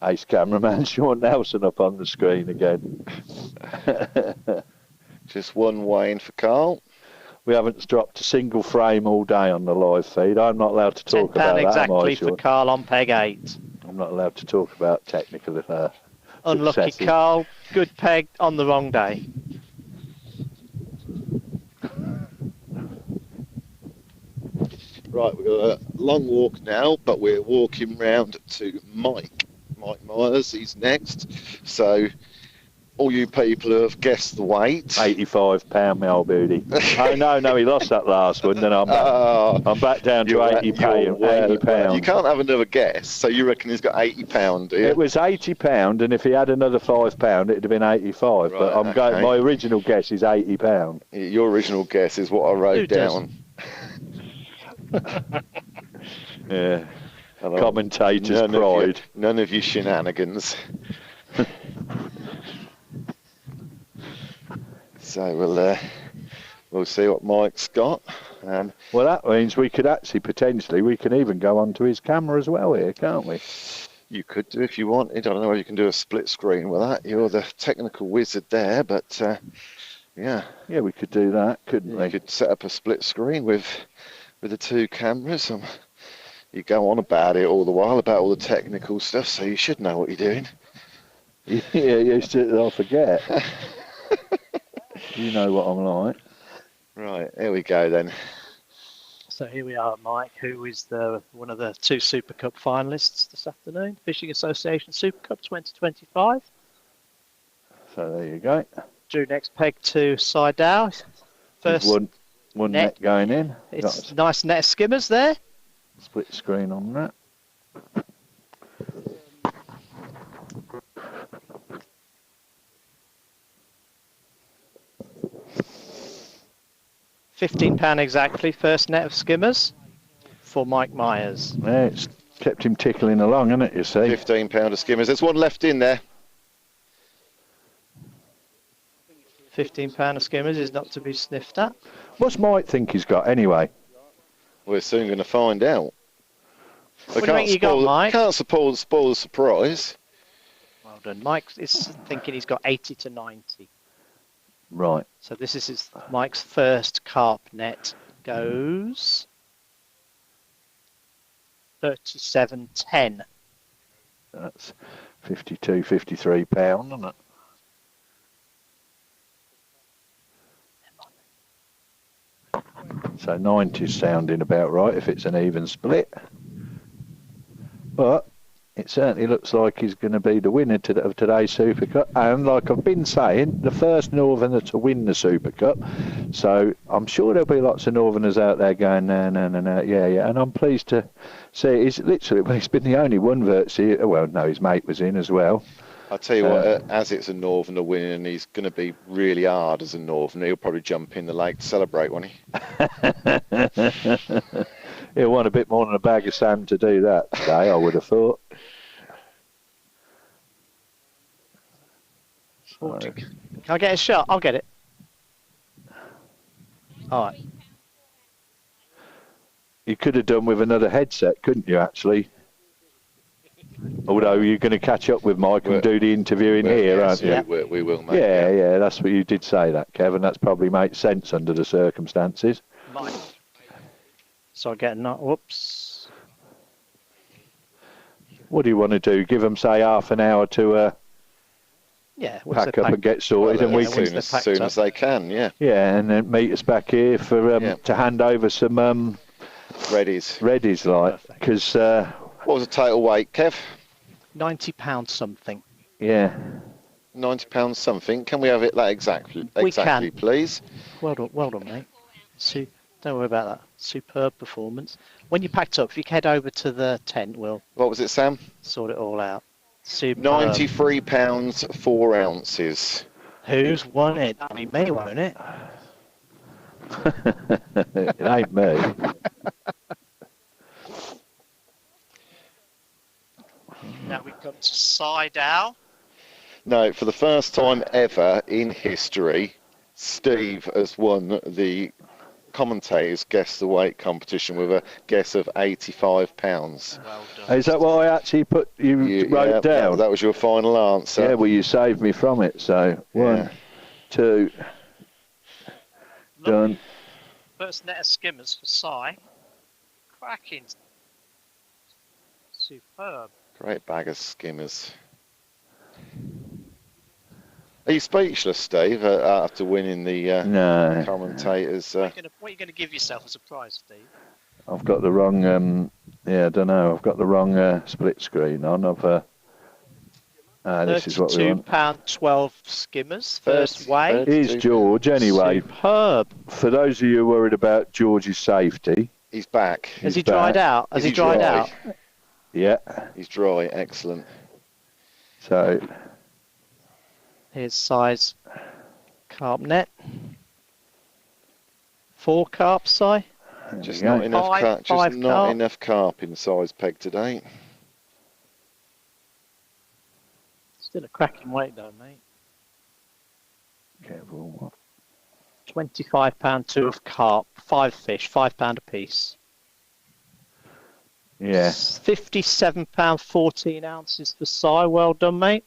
ace cameraman Sean Nelson up on the screen again. Just one weighing for Carl. We haven't dropped a single frame all day on the live feed. I'm not allowed to talk about that, exactly for Carl on peg 8. I'm not allowed to talk about technical Unlucky successes. Carl, good peg on the wrong day. Right, we've got a long walk now, but we're walking round to Mike Myers. He's next. So, all you people who have guessed the weight. £85, my old booty. Oh, no, he lost that last one. Then I'm back down to £80. You can't have another guess. So you reckon he's got £80, do you? It was £80, and if he had another £5, it'd have been 85. Right, but I'm going. My original guess is £80. Your original guess is what I wrote down. Yeah. Commentator's pride. None of your shenanigans. So we'll see what Mike's got. Well, that means we could actually we can even go onto his camera as well here, can't we? You could do if you wanted. I don't know if you can do a split screen with that. You're the technical wizard there, but yeah. Yeah, we could do that, couldn't we? You could set up a split screen with the two cameras. You go on about it all the while, about all the technical stuff, so you should know what you're doing. Yeah, I'll forget. You know what I'm like. Right, here we go then. So here we are, Mike, who is one of the 2 Super Cup finalists this afternoon, Fishing Association Super Cup 2025. So there you go. Drew next peg to Sidao. First one net going in. It's a nice net of skimmers there. Split screen on that. £15 exactly, first net of skimmers for Mike Myers. Yeah, it's kept him tickling along, hasn't it, you see? £15 of skimmers. There's one left in there. £15 of skimmers is not to be sniffed at. What's Mike think he's got anyway? We're soon going to find out. What do you think you got, Mike? Can't spoil the surprise. Well done. Mike is thinking he's got 80 to 90. Right. So this is Mike's first carp net. Goes 37.10. That's £53, isn't it? So 90's sounding about right if it's an even split. But it certainly looks like he's going to be the winner of today's Super Cup. And like I've been saying, the first Northerner to win the Super Cup. So I'm sure there'll be lots of Northerners out there going, no, yeah. And I'm pleased to see he's been the only one virtually. Well, no, his mate was in as well. I'll tell you what, as it's a Northerner winning, he's going to be really hard as a Northerner. He'll probably jump in the lake to celebrate, won't he? He'll want a bit more than a bag of sand to do that today, I would have thought. Can I get a shot? I'll get it. All right. You could have done with another headset, couldn't you, actually? Although you're going to catch up with Mike and do the interviewing here, yes, aren't you? we will, mate. Yeah, that's what you did say that, Kevin. That's probably makes sense under the circumstances. Mike. So I get a whoops. What do you want to do? Give them, say, half an hour to pack up and get sorted, and we can as soon as they can, yeah. Yeah, and then meet us back here for to hand over some readies, like, because what was the total weight, Kev? £90 something. Yeah. £90 something. Can we have it that exactly, please? Well done, mate. Don't worry about that. Superb performance. When you packed up, if you head over to the tent, we'll. What was it, Sam? Sort it all out. Superb. £93 4 ounces. Who's won it? I mean, me, won't it? It ain't me. Now we come to Sidal. No, for the first time ever in history, Steve has won the commentators guess the weight competition with a guess of £85. Well done. Is that what I actually wrote down? That was your final answer. Yeah, well, you saved me from it. So 1, 2, done. First net of skimmers for Si. Cracking. Superb. Great bag of skimmers. Are you speechless, Steve, after winning the commentators? What are you going to give yourself as a prize, Steve? I've got the wrong, I don't know. I've got the wrong split screen on. This is what we want. £32.12 skimmers, first weight. Here's George, anyway. Superb. For those of you worried about George's safety. He's back. Has he dried out? Has he dried out? Yeah. He's dry, excellent. So... Here's size carp net. 4 carp, Si. Just not enough carp in size peg today. Still a cracking weight though, mate. Careful. £25 2 of carp, 5 fish, £5 a piece. Yeah. £57 14 ounces for Si. Well done, mate.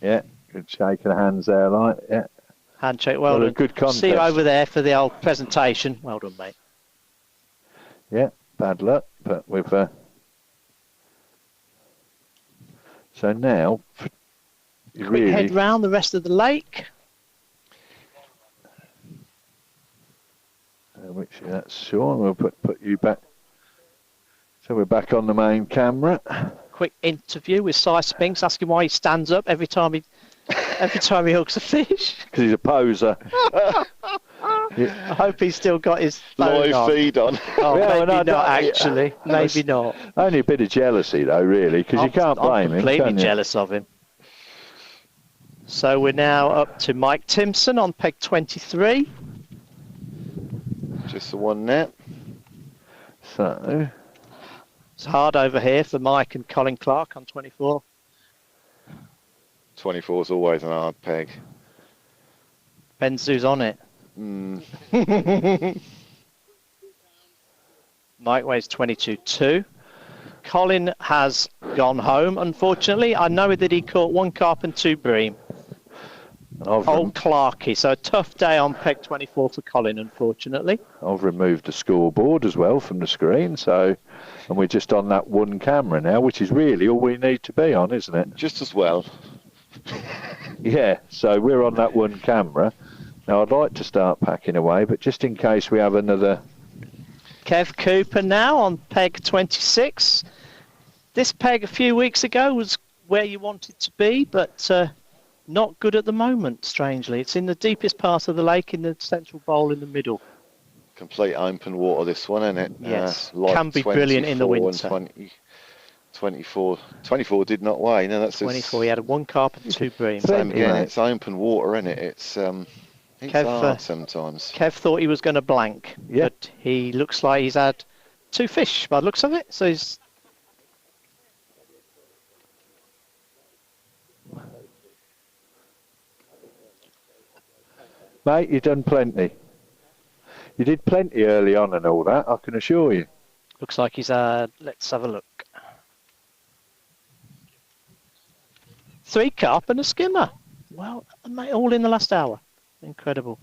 Yeah, good shake of the hands there, like, yeah. Handshake, well done. Good contest. See you over there for the old presentation. Well done, mate. Yeah, bad luck, but we've... So now, Quick head round the rest of the lake. Which that's Sean. We'll put you back. So we're back on the main camera. Quick interview with Si Spinks, asking why he stands up every time he hooks a fish. Because he's a poser. I hope he's still got his phone live feed on. Oh, yeah, maybe not actually. Maybe not. Only a bit of jealousy though, really, because you can't blame him. I'm completely jealous of him. So we're now up to Mike Timpson on peg 23. Just the one net. So it's hard over here for Mike and Colin Clark on 24. 24 is always an hard peg. Depends who's on it. Mike weighs 22.2. Colin has gone home, unfortunately. I know that he caught 1 carp and 2 bream. Old Clarky. So a tough day on peg 24 for Colin, unfortunately. I've removed the scoreboard as well from the screen, so, and we're just on that one camera now, which is really all we need to be on, isn't it? Just as well. Yeah, so we're on that one camera. Now I'd like to start packing away, but just in case we have another... Kev Cooper now on peg 26. This peg a few weeks ago was where you wanted to be, but not good at the moment, strangely. It's in the deepest part of the lake, in the central bowl in the middle. Complete open water, this one, isn't it? Yes, can be brilliant in the winter. 24 did not weigh. No, that's 24. He had 1 carp and 2 bream. Same again. It's open water, isn't it? It's hard sometimes. Kev thought he was going to blank, but he looks like he's had 2 fish by the looks of it. So he's... Mate, you've done plenty. You did plenty early on and all that, I can assure you. Looks like he's had... Let's have a look. 3 carp and a skimmer. Well, mate, all in the last hour. Incredible.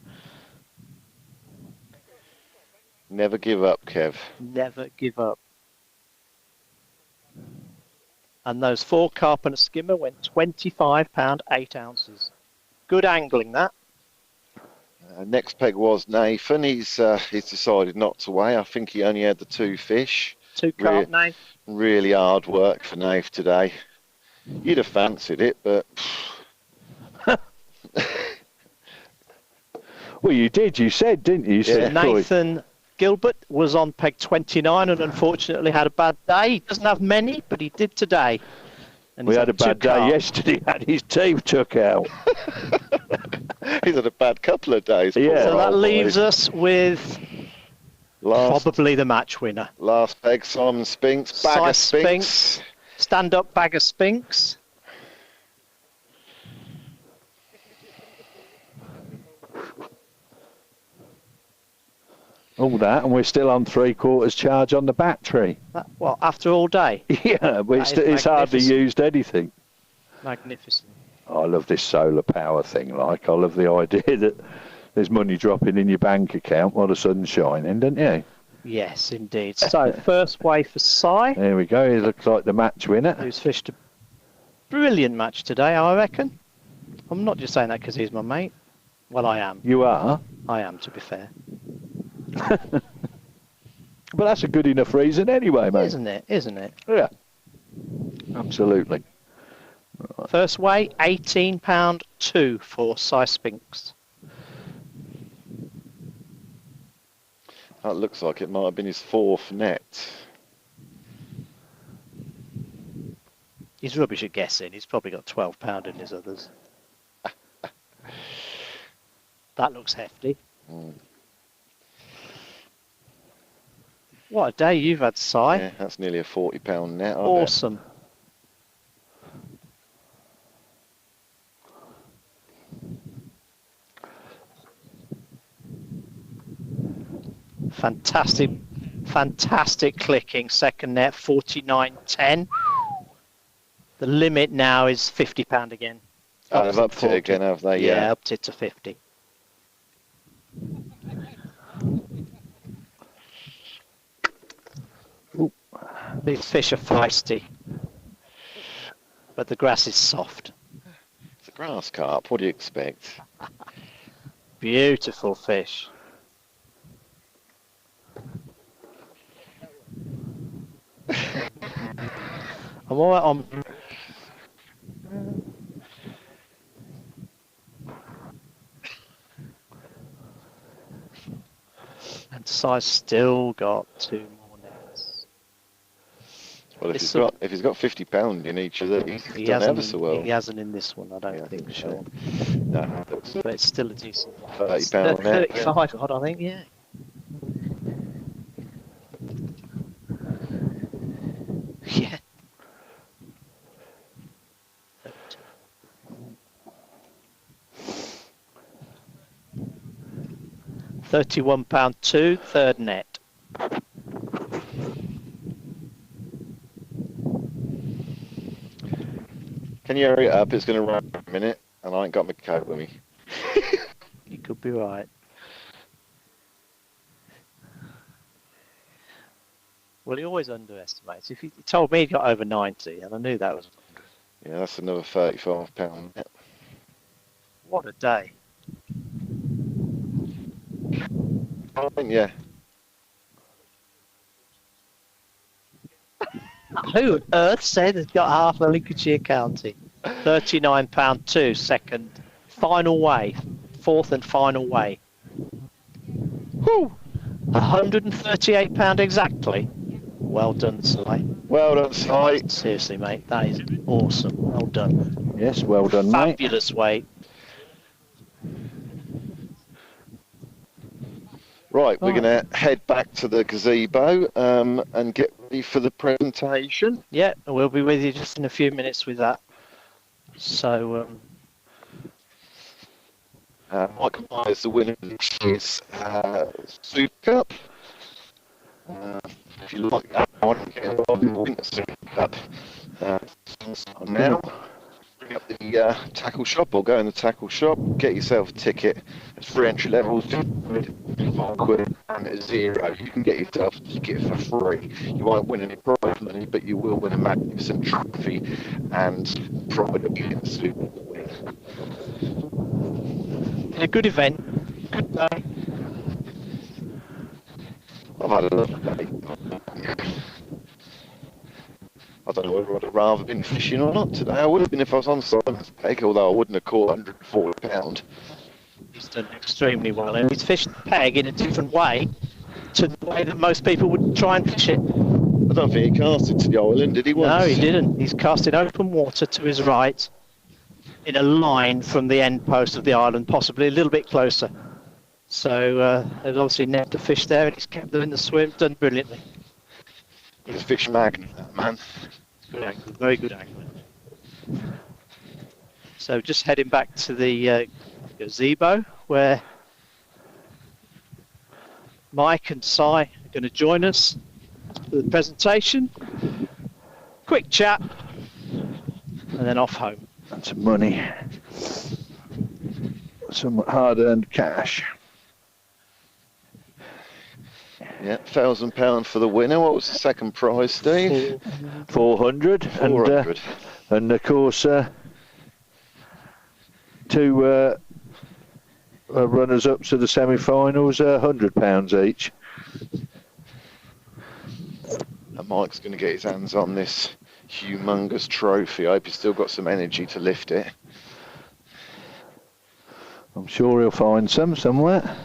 Never give up, Kev. Never give up. And those 4 carp and a skimmer went £25, 8 ounces. Good angling, that. Next peg was Nathan. He's decided not to weigh. I think he only had the 2 fish. 2 carp, Nate. Really hard work for Nath today. You'd have fancied it, but... Well, you did. You said, didn't you? You said, Nathan Gilbert was on peg 29 and unfortunately had a bad day. He doesn't have many, but he did today. And we he's had a bad day yesterday. Had his teeth took out. He's had a bad couple of days. Yeah. So that leaves us with probably the match winner. Last peg, Simon Spinks. Bag of Spinks. Stand up bag of Spinks. All that, and we're still on 3/4 charge on the battery. Well, after all day? Yeah, but it's hardly used anything. Magnificent. I love this solar power thing. Like, I love the idea that there's money dropping in your bank account while the sun's shining, don't you? Yes, indeed. So, first way for Si. There we go. He looks like the match winner. Who's fished a brilliant match today, I reckon. I'm not just saying that because he's my mate. Well, I am. You are? I am, to be fair. But that's a good enough reason anyway, mate. Isn't it? Isn't it? Yeah. Absolutely. Right. First weigh, £18.2 for Si Spinks. That looks like it might have been his 4th net. He's rubbish at guessing. He's probably got £12 in his others. That looks hefty. Mm. What a day you've had, Si. Yeah, that's nearly a £40 net. Awesome. Fantastic, fantastic clicking. Second net, 49.10. The limit now is £50 again. They've upped it again, have they? Yeah, upped it to 50. Ooh. These fish are feisty, but the grass is soft. It's a grass carp. What do you expect? Beautiful fish. I'm all right on. And Si's still got 2 more nets. Well, if he's got £50 in each of these, he's done ever so well. He hasn't in this one, I don't think, Sean. No, but it's still a decent one. £30 net. 35 odd, I think, yeah. Yeah. £31.2, third net. Can you hurry it up? It's going to run for a minute, and I ain't got my coat with me. You could be right. Well, he always underestimates. If he told me he got over 90, and I knew that was... Yeah, that's another £35 net. What a day. Yeah. Who on earth said it's got half of Lincolnshire County? £39.2, second. Final weigh. Fourth and final weigh. Whew! £138 exactly. Well done, Si. Well done, Si. Seriously, mate, that is awesome. Well done. Yes, well done, mate. Fabulous weight. Right, we're going to head back to the gazebo and get ready for the presentation. Yeah, we'll be with you just in a few minutes with that. So, Mike Myers, the winner of this year's Super Cup. If you like that one, get involved in the Winter Super Cup. Now, ring up the tackle shop or go in the tackle shop, get yourself a ticket. It's free entry levels, £5 and at zero. You can get yourself a ticket for free. You won't win any prize money, but you will win a magnificent trophy and probably in the Super Bowl win. A good event, good day. I've had a lovely day. I don't know whether I'd have rather been fishing or not today. I would have been if I was on Simon's peg, although I wouldn't have caught £140. He's done extremely well, and he's fished the peg in a different way to the way that most people would try and fish it. I don't think he cast it to the island, did he? Once? No, he didn't. He's cast in open water to his right, in a line from the end post of the island, possibly a little bit closer. So there's obviously net the fish there, and he's kept them in the swim, done brilliantly. He's a fish magnet, that man. Good angler, very good angler. So just heading back to the gazebo, where Mike and Si are going to join us for the presentation. Quick chat, and then off home. And some money. Some hard-earned cash. Yeah, £1,000 for the winner. What was the second prize, Steve? 400. 400. And of course, two runners-up to the semi-finals, £100 each. And Mike's going to get his hands on this humongous trophy. I hope he's still got some energy to lift it. I'm sure he'll find some somewhere.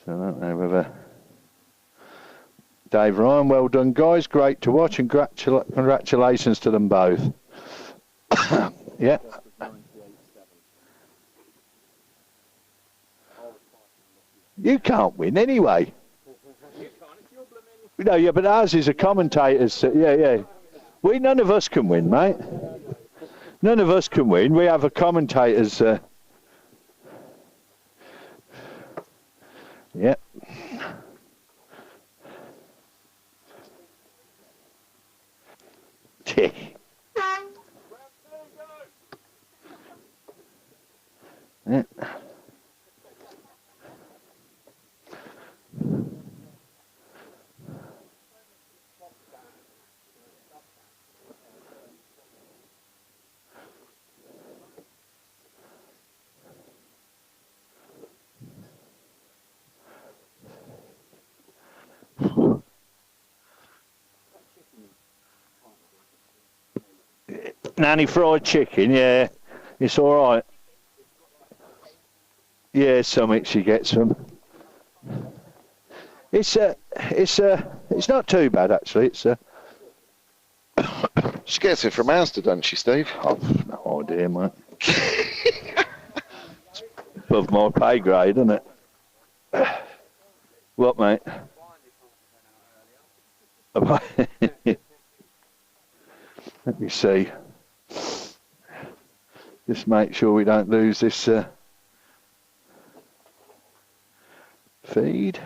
So I don't know whether... Dave Ryan, well done, guys. Great to watch, and congratulations to them both. Yeah. You can't win anyway. No, yeah, but ours is a commentator's. Yeah. None of us can win, mate. None of us can win. We have a commentator's. Yeah. Yeah. Nanny fried chicken, yeah. It's all right. Yeah, something she gets from. It's not too bad actually. She gets it from Asda, doesn't she, Steve? I've no idea, mate. Above my pay grade, isn't it? What, mate? Let me see. Just make sure we don't lose this feed.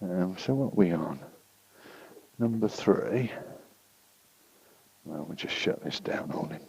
So what are we on? Number 3. Well, we'll just shut this down, Olin.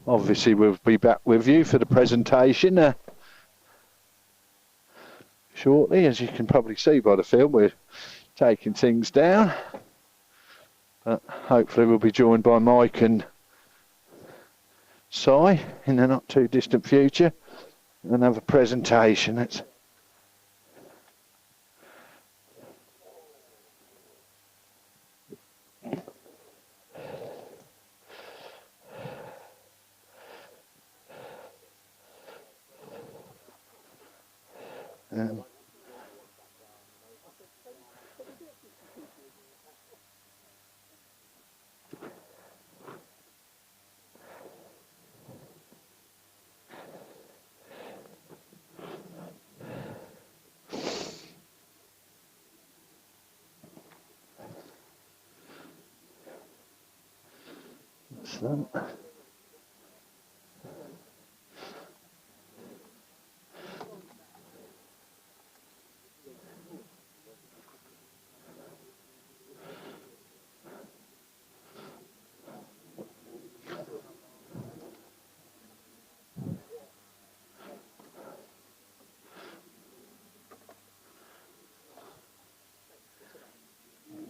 Obviously, we'll be back with you for the presentation shortly. As you can probably see by the film, we're taking things down. But hopefully we'll be joined by Mike and Si in the not too distant future and have a presentation.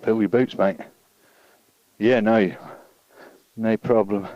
Fill your boots, mate. Yeah, no problem.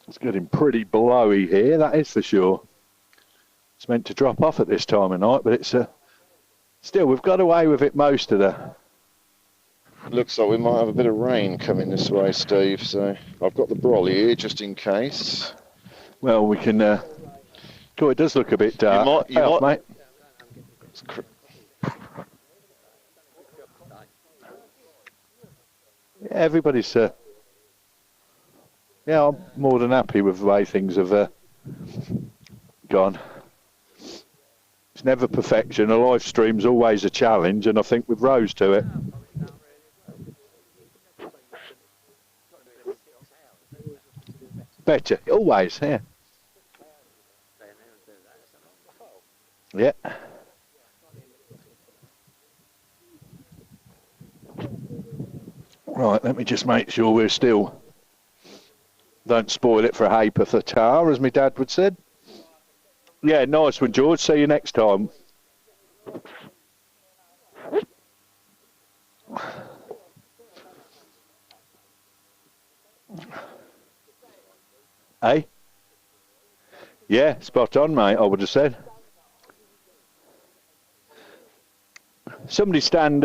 It's getting pretty blowy here, that is for sure. It's meant to drop off at this time of night, but it's still, we've got away with it most of the... Looks like we might have a bit of rain coming this way, Steve, so I've got the brolly here just in case. Well, we can... God, it does look a bit dark. You might... mate. Yeah, everybody's... yeah, I'm more than happy with the way things have gone. It's never perfection. A live stream's always a challenge, and I think we've rose to it. Better, always, yeah. Yeah. Right, let me just make sure we're still... Don't spoil it for a for tar, as my dad would said. Yeah, nice one, George. See you next time. Hey? Yeah, spot on, mate, I would have said. Somebody stand...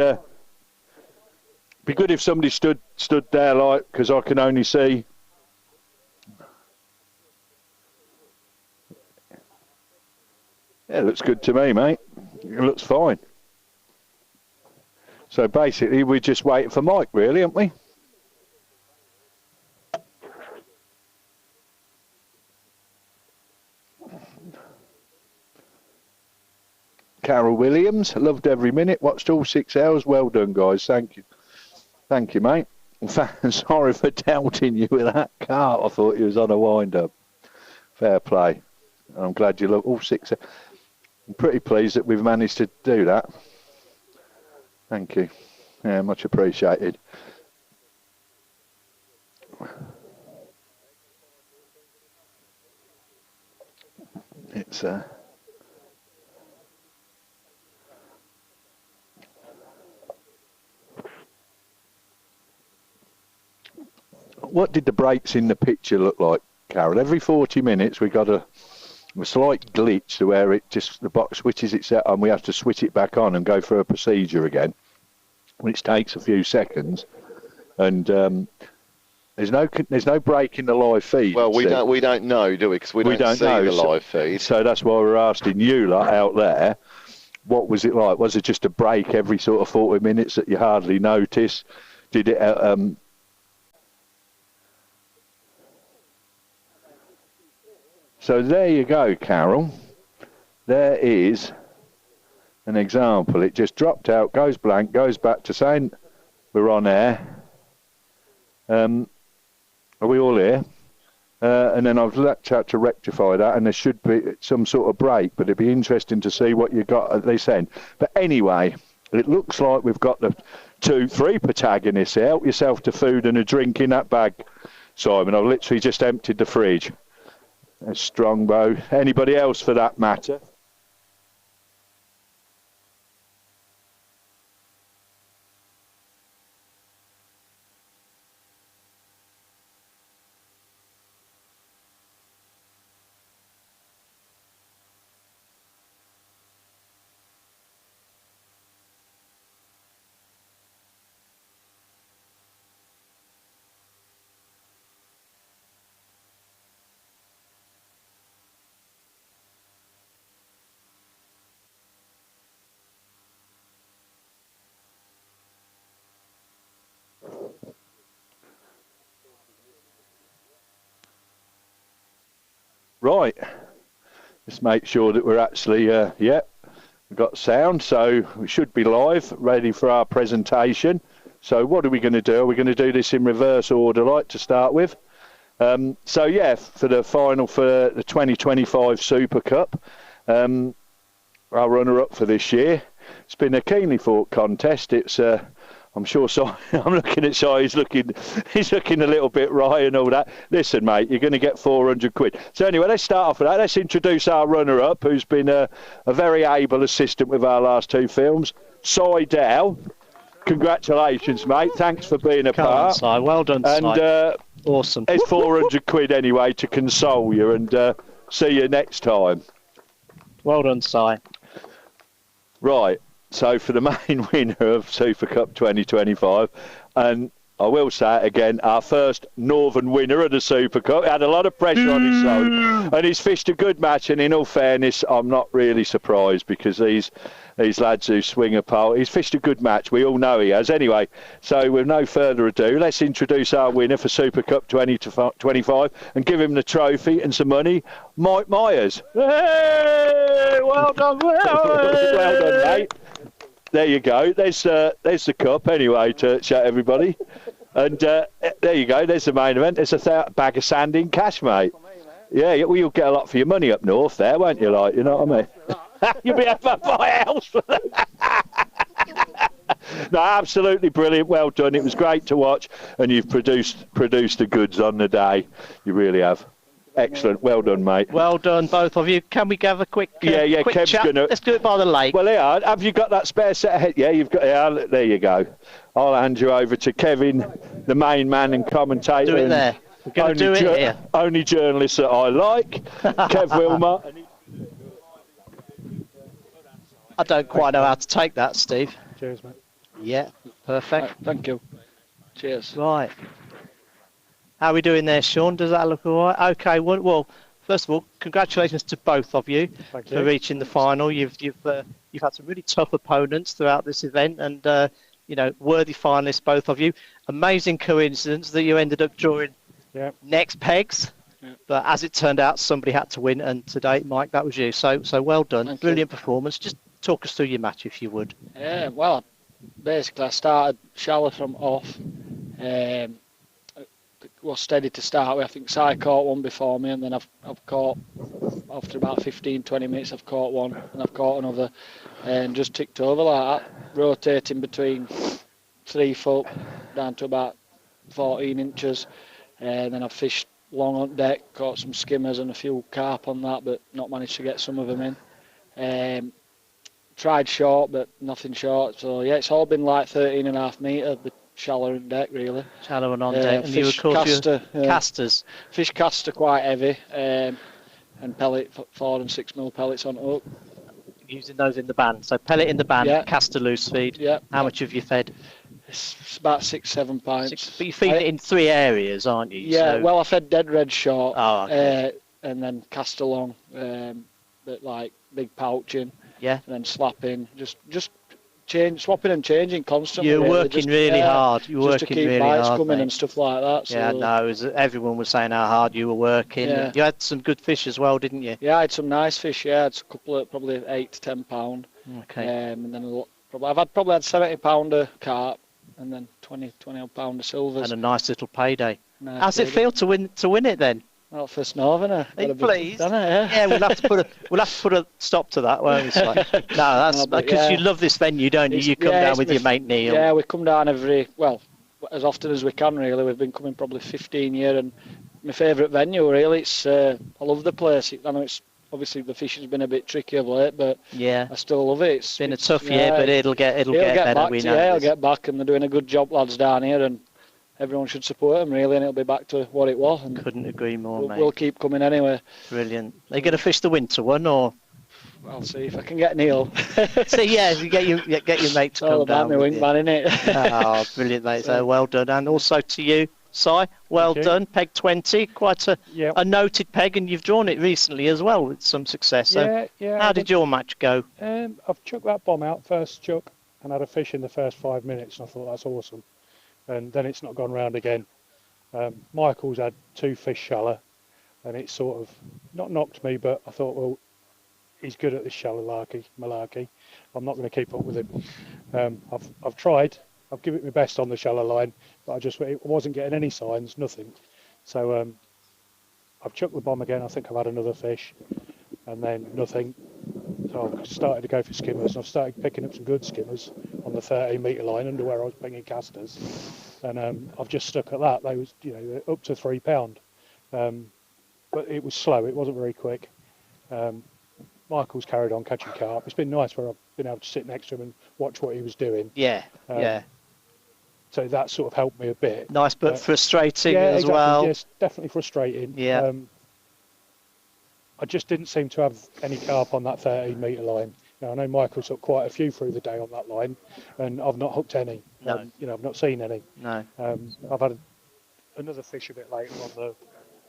be good if somebody stood there, like, because I can only see... Yeah, it looks good to me, mate. It looks fine. So basically, we're just waiting for Mike, really, aren't we? Carol Williams, loved every minute, watched all 6 hours. Well done, guys. Thank you. Thank you, mate. In fact, sorry for doubting you with that cart. I thought you was on a wind-up. Fair play. I'm glad you look all 6 hours. I'm pretty pleased that we've managed to do that. Thank you. Yeah, much appreciated. It's what did the breaks in the picture look like, Carol? Every 40 minutes we got a a slight glitch to where it just the box switches itself and we have to switch it back on and go through a procedure again, which takes a few seconds. And there's no break in the live feed. Well, we don't know, do we? Because we don't see the live feed. So that's why we're asking you lot out there, what was it like? Was it just a break every sort of 40 minutes that you hardly notice? Did it? So there you go, Carol. There is an example. It just dropped out, goes blank, goes back to saying we're on air. Are we all here? And then I've had to rectify that, and there should be some sort of break, but it'd be interesting to see what you got at this end. But anyway, it looks like we've got the 3 protagonists here. Help yourself to food and a drink in that bag, Simon. I've literally just emptied the fridge. There's Strongbow. Anybody else for that matter? Right, let's make sure that we're actually, we've got sound, so we should be live, ready for our presentation. So what are we going to do? Are we going to do this in reverse order, like, to start with? So yeah, for the final for the 2025 Super Cup, our runner-up for this year. It's been a keenly fought contest. It's I'm sure I'm looking at Si, he's looking a little bit wry and all that. Listen, mate, you're going to get 400 quid. So anyway, let's start off with that. Let's introduce our runner-up, who's been a very able assistant with our last 2 films, Si Dow. Congratulations, mate. Thanks for being a part. Si. Well done, Si. And awesome. There's 400 quid anyway to console you, and see you next time. Well done, Si. Right. So for the main winner of Super Cup 2025, and I will say it again, our first Northern winner of the Super Cup. He had a lot of pressure on his shoulder, and he's fished a good match. And in all fairness, I'm not really surprised because these lads who swing a pole, he's fished a good match. We all know he has. Anyway, so with no further ado, let's introduce our winner for Super Cup 2025 and give him the trophy and some money, Mike Myers. Hey, well done, well done, mate. There you go. There's the cup anyway to show everybody. And there you go. There's the main event. There's a bag of sand in cash, mate. Yeah, well, you'll get a lot for your money up north there, won't you? Like, you know what I mean? You'll be able to buy a house for that. No, absolutely brilliant. Well done. It was great to watch, and you've produced the goods on the day. You really have. Excellent. Well done, mate. Well done, both of you. Can we have a quick quick Kev's chat? Let's do it by the lake. Well, yeah. Have you got that spare set of head? Yeah, you've got. Yeah, there you go. I'll hand you over to Kevin, the main man and commentator. Do it there. We're going to do it here. Only journalist that I like, Kev Wilmot. I don't quite know how to take that, Steve. Cheers, mate. Yeah, perfect. Right, thank you. Cheers. Right. How are we doing there, Sean? Does that look all right? Okay. Well, first of all, congratulations to both of you for reaching the final. You've had some really tough opponents throughout this event, and worthy finalists, both of you. Amazing coincidence that you ended up drawing next pegs. Yeah. But as it turned out, somebody had to win, and today, Mike, that was you. So well done. Thank Brilliant you. Performance. Just talk us through your match, if you would. Yeah, well, basically I started shallow from off. Was steady to start with. I think Si caught one before me, and then I've caught, after about 15-20 minutes, I've caught one, and I've caught another, and just ticked over like that, rotating between 3 foot down to about 14 inches, and then I've fished long on deck, caught some skimmers and a few carp on that, but not managed to get some of them in. Tried short, but nothing short, so yeah, it's all been like 13.5 metre, but shallow on deck, really. Shallow and on deck. And you, of course, casters. Fish caster quite heavy. and pellet 4 and 6 mil pellets on hook. Using those in the band. So pellet in the band, Yeah. cast a loose feed. Yeah. How much have you fed? It's about 6-7 pints. But you feed it in 3 areas, aren't you? Yeah, So, well, I fed dead red short, Oh, okay. and then cast along, but like big pouching, yeah. and then slapping, just swapping and changing constantly. You're really, working really hard. You're just working to keep really bites hard, coming mate. and stuff like that. So. Yeah, no, everyone was saying how hard you were working. Yeah. You had some good fish as well, didn't you? Yeah, I had some nice fish. Yeah, it's a couple of probably 8 to 10 pound. Okay. And then I've probably had 70 pounder carp, and then 20 odd pound of silvers. And a nice little payday. Nice How's it feel to win it then? Well, first Northerner. Please. Yeah, we'll have to put a stop to that, won't we? No, that's because you love this venue, don't you? You come down with your mate Neil. Yeah, we come down as often as we can. Really, we've been coming probably 15 years, and my favourite venue. Really, it's I love the place. I know it's obviously the fishing's been a bit tricky of late, but yeah, I still love it. It's been a tough year, but it'll get better. Back we know. Yeah, it'll get back, and they're doing a good job, lads down here, and everyone should support them really, and it'll be back to what it was. And couldn't agree more, mate. We'll keep coming anyway. Brilliant. Are you going to fish the winter one, or? I'll see if I can get Neil. So yeah, you get your mate to come down. It's all about my wing man, innit? Oh, brilliant, mate. So well done, and also to you, Si. Well done. Peg 20, quite a noted peg, and you've drawn it recently as well with some success. So how did your match go? I've chucked that bomb out first chuck and had a fish in the first 5 minutes, and I thought that's awesome. And then it's not gone round again. Michael's had 2 fish shallow, and it sort of not knocked me, but I thought, well, he's good at this shallow malarkey. I'm not going to keep up with him. I've tried. I've given it my best on the shallow line, but I wasn't getting any signs, nothing. So I've chucked the bomb again. I think I've had another fish, and then nothing. So I've started to go for skimmers, and I've started picking up some good skimmers on the 13-metre line under where I was bringing casters, and I've just stuck at that. They was, up to £3, but it was slow. It wasn't very quick. Michael's carried on catching carp. It's been nice where I've been able to sit next to him and watch what he was doing. Yeah. So that sort of helped me a bit. Nice, but frustrating as exactly. well. Yes, definitely frustrating. Yeah. I just didn't seem to have any carp on that 13-metre line. I know Michael's hooked quite a few through the day on that line, and I've not hooked any. No. I've not seen any. No. I've had another fish a bit later on the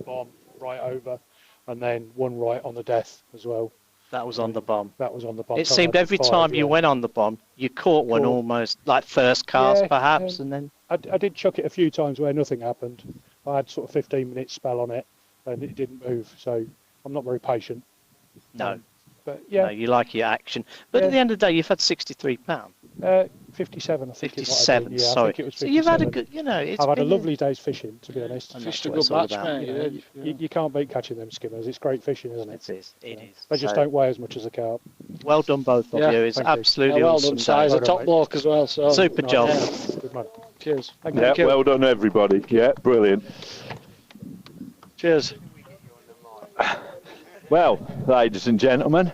bomb right over, and then one right on the death as well. That was on the bomb. That was on the bomb. It seemed every time you went on the bomb, you caught one almost, like first cast perhaps, and then... I did chuck it a few times where nothing happened. I had sort of 15-minute spell on it, and it didn't move, so I'm not very patient. No. But yeah. No, you like your action. But at the end of the day, you've had £63. 57, I think. 57, sorry. I think it was 57. So you've had a good, I've had a lovely day's fishing, to be honest. Fished a good match, mate. You can't beat catching them skimmers. It's great fishing, isn't it? It is. It is. They just don't weigh as much as a carp. Well done, both of you. It's absolutely well awesome. done, Si. He's a top bloke as well. So super job. Good man. Cheers. Thank you. Well done, everybody. Yeah, brilliant. Cheers. Well, ladies and gentlemen,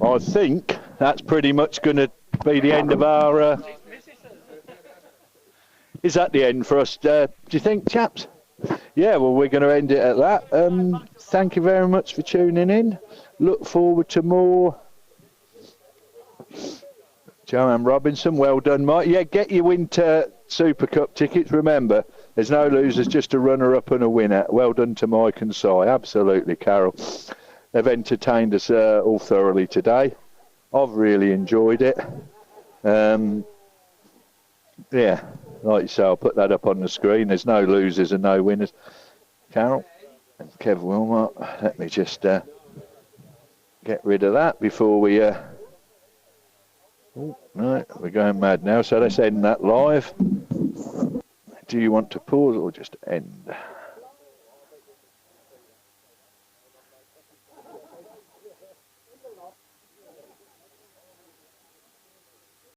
I think that's pretty much going to be the end of our... Is that the end for us, do you think, chaps? Yeah, well, we're going to end it at that. Thank you very much for tuning in. Look forward to more. Joanne Robinson, well done, Mike. Yeah, get your Winter Super Cup tickets. Remember, there's no losers, just a runner-up and a winner. Well done to Mike and Si. Absolutely, Carol. They've entertained us all thoroughly today. I've really enjoyed it. Yeah, like you say, I'll put that up on the screen. There's no losers and no winners. Carol and Kev Wilmot, let me just get rid of that before we... Oh, no, we're going mad now, so let's end that live. Do you want to pause or just end?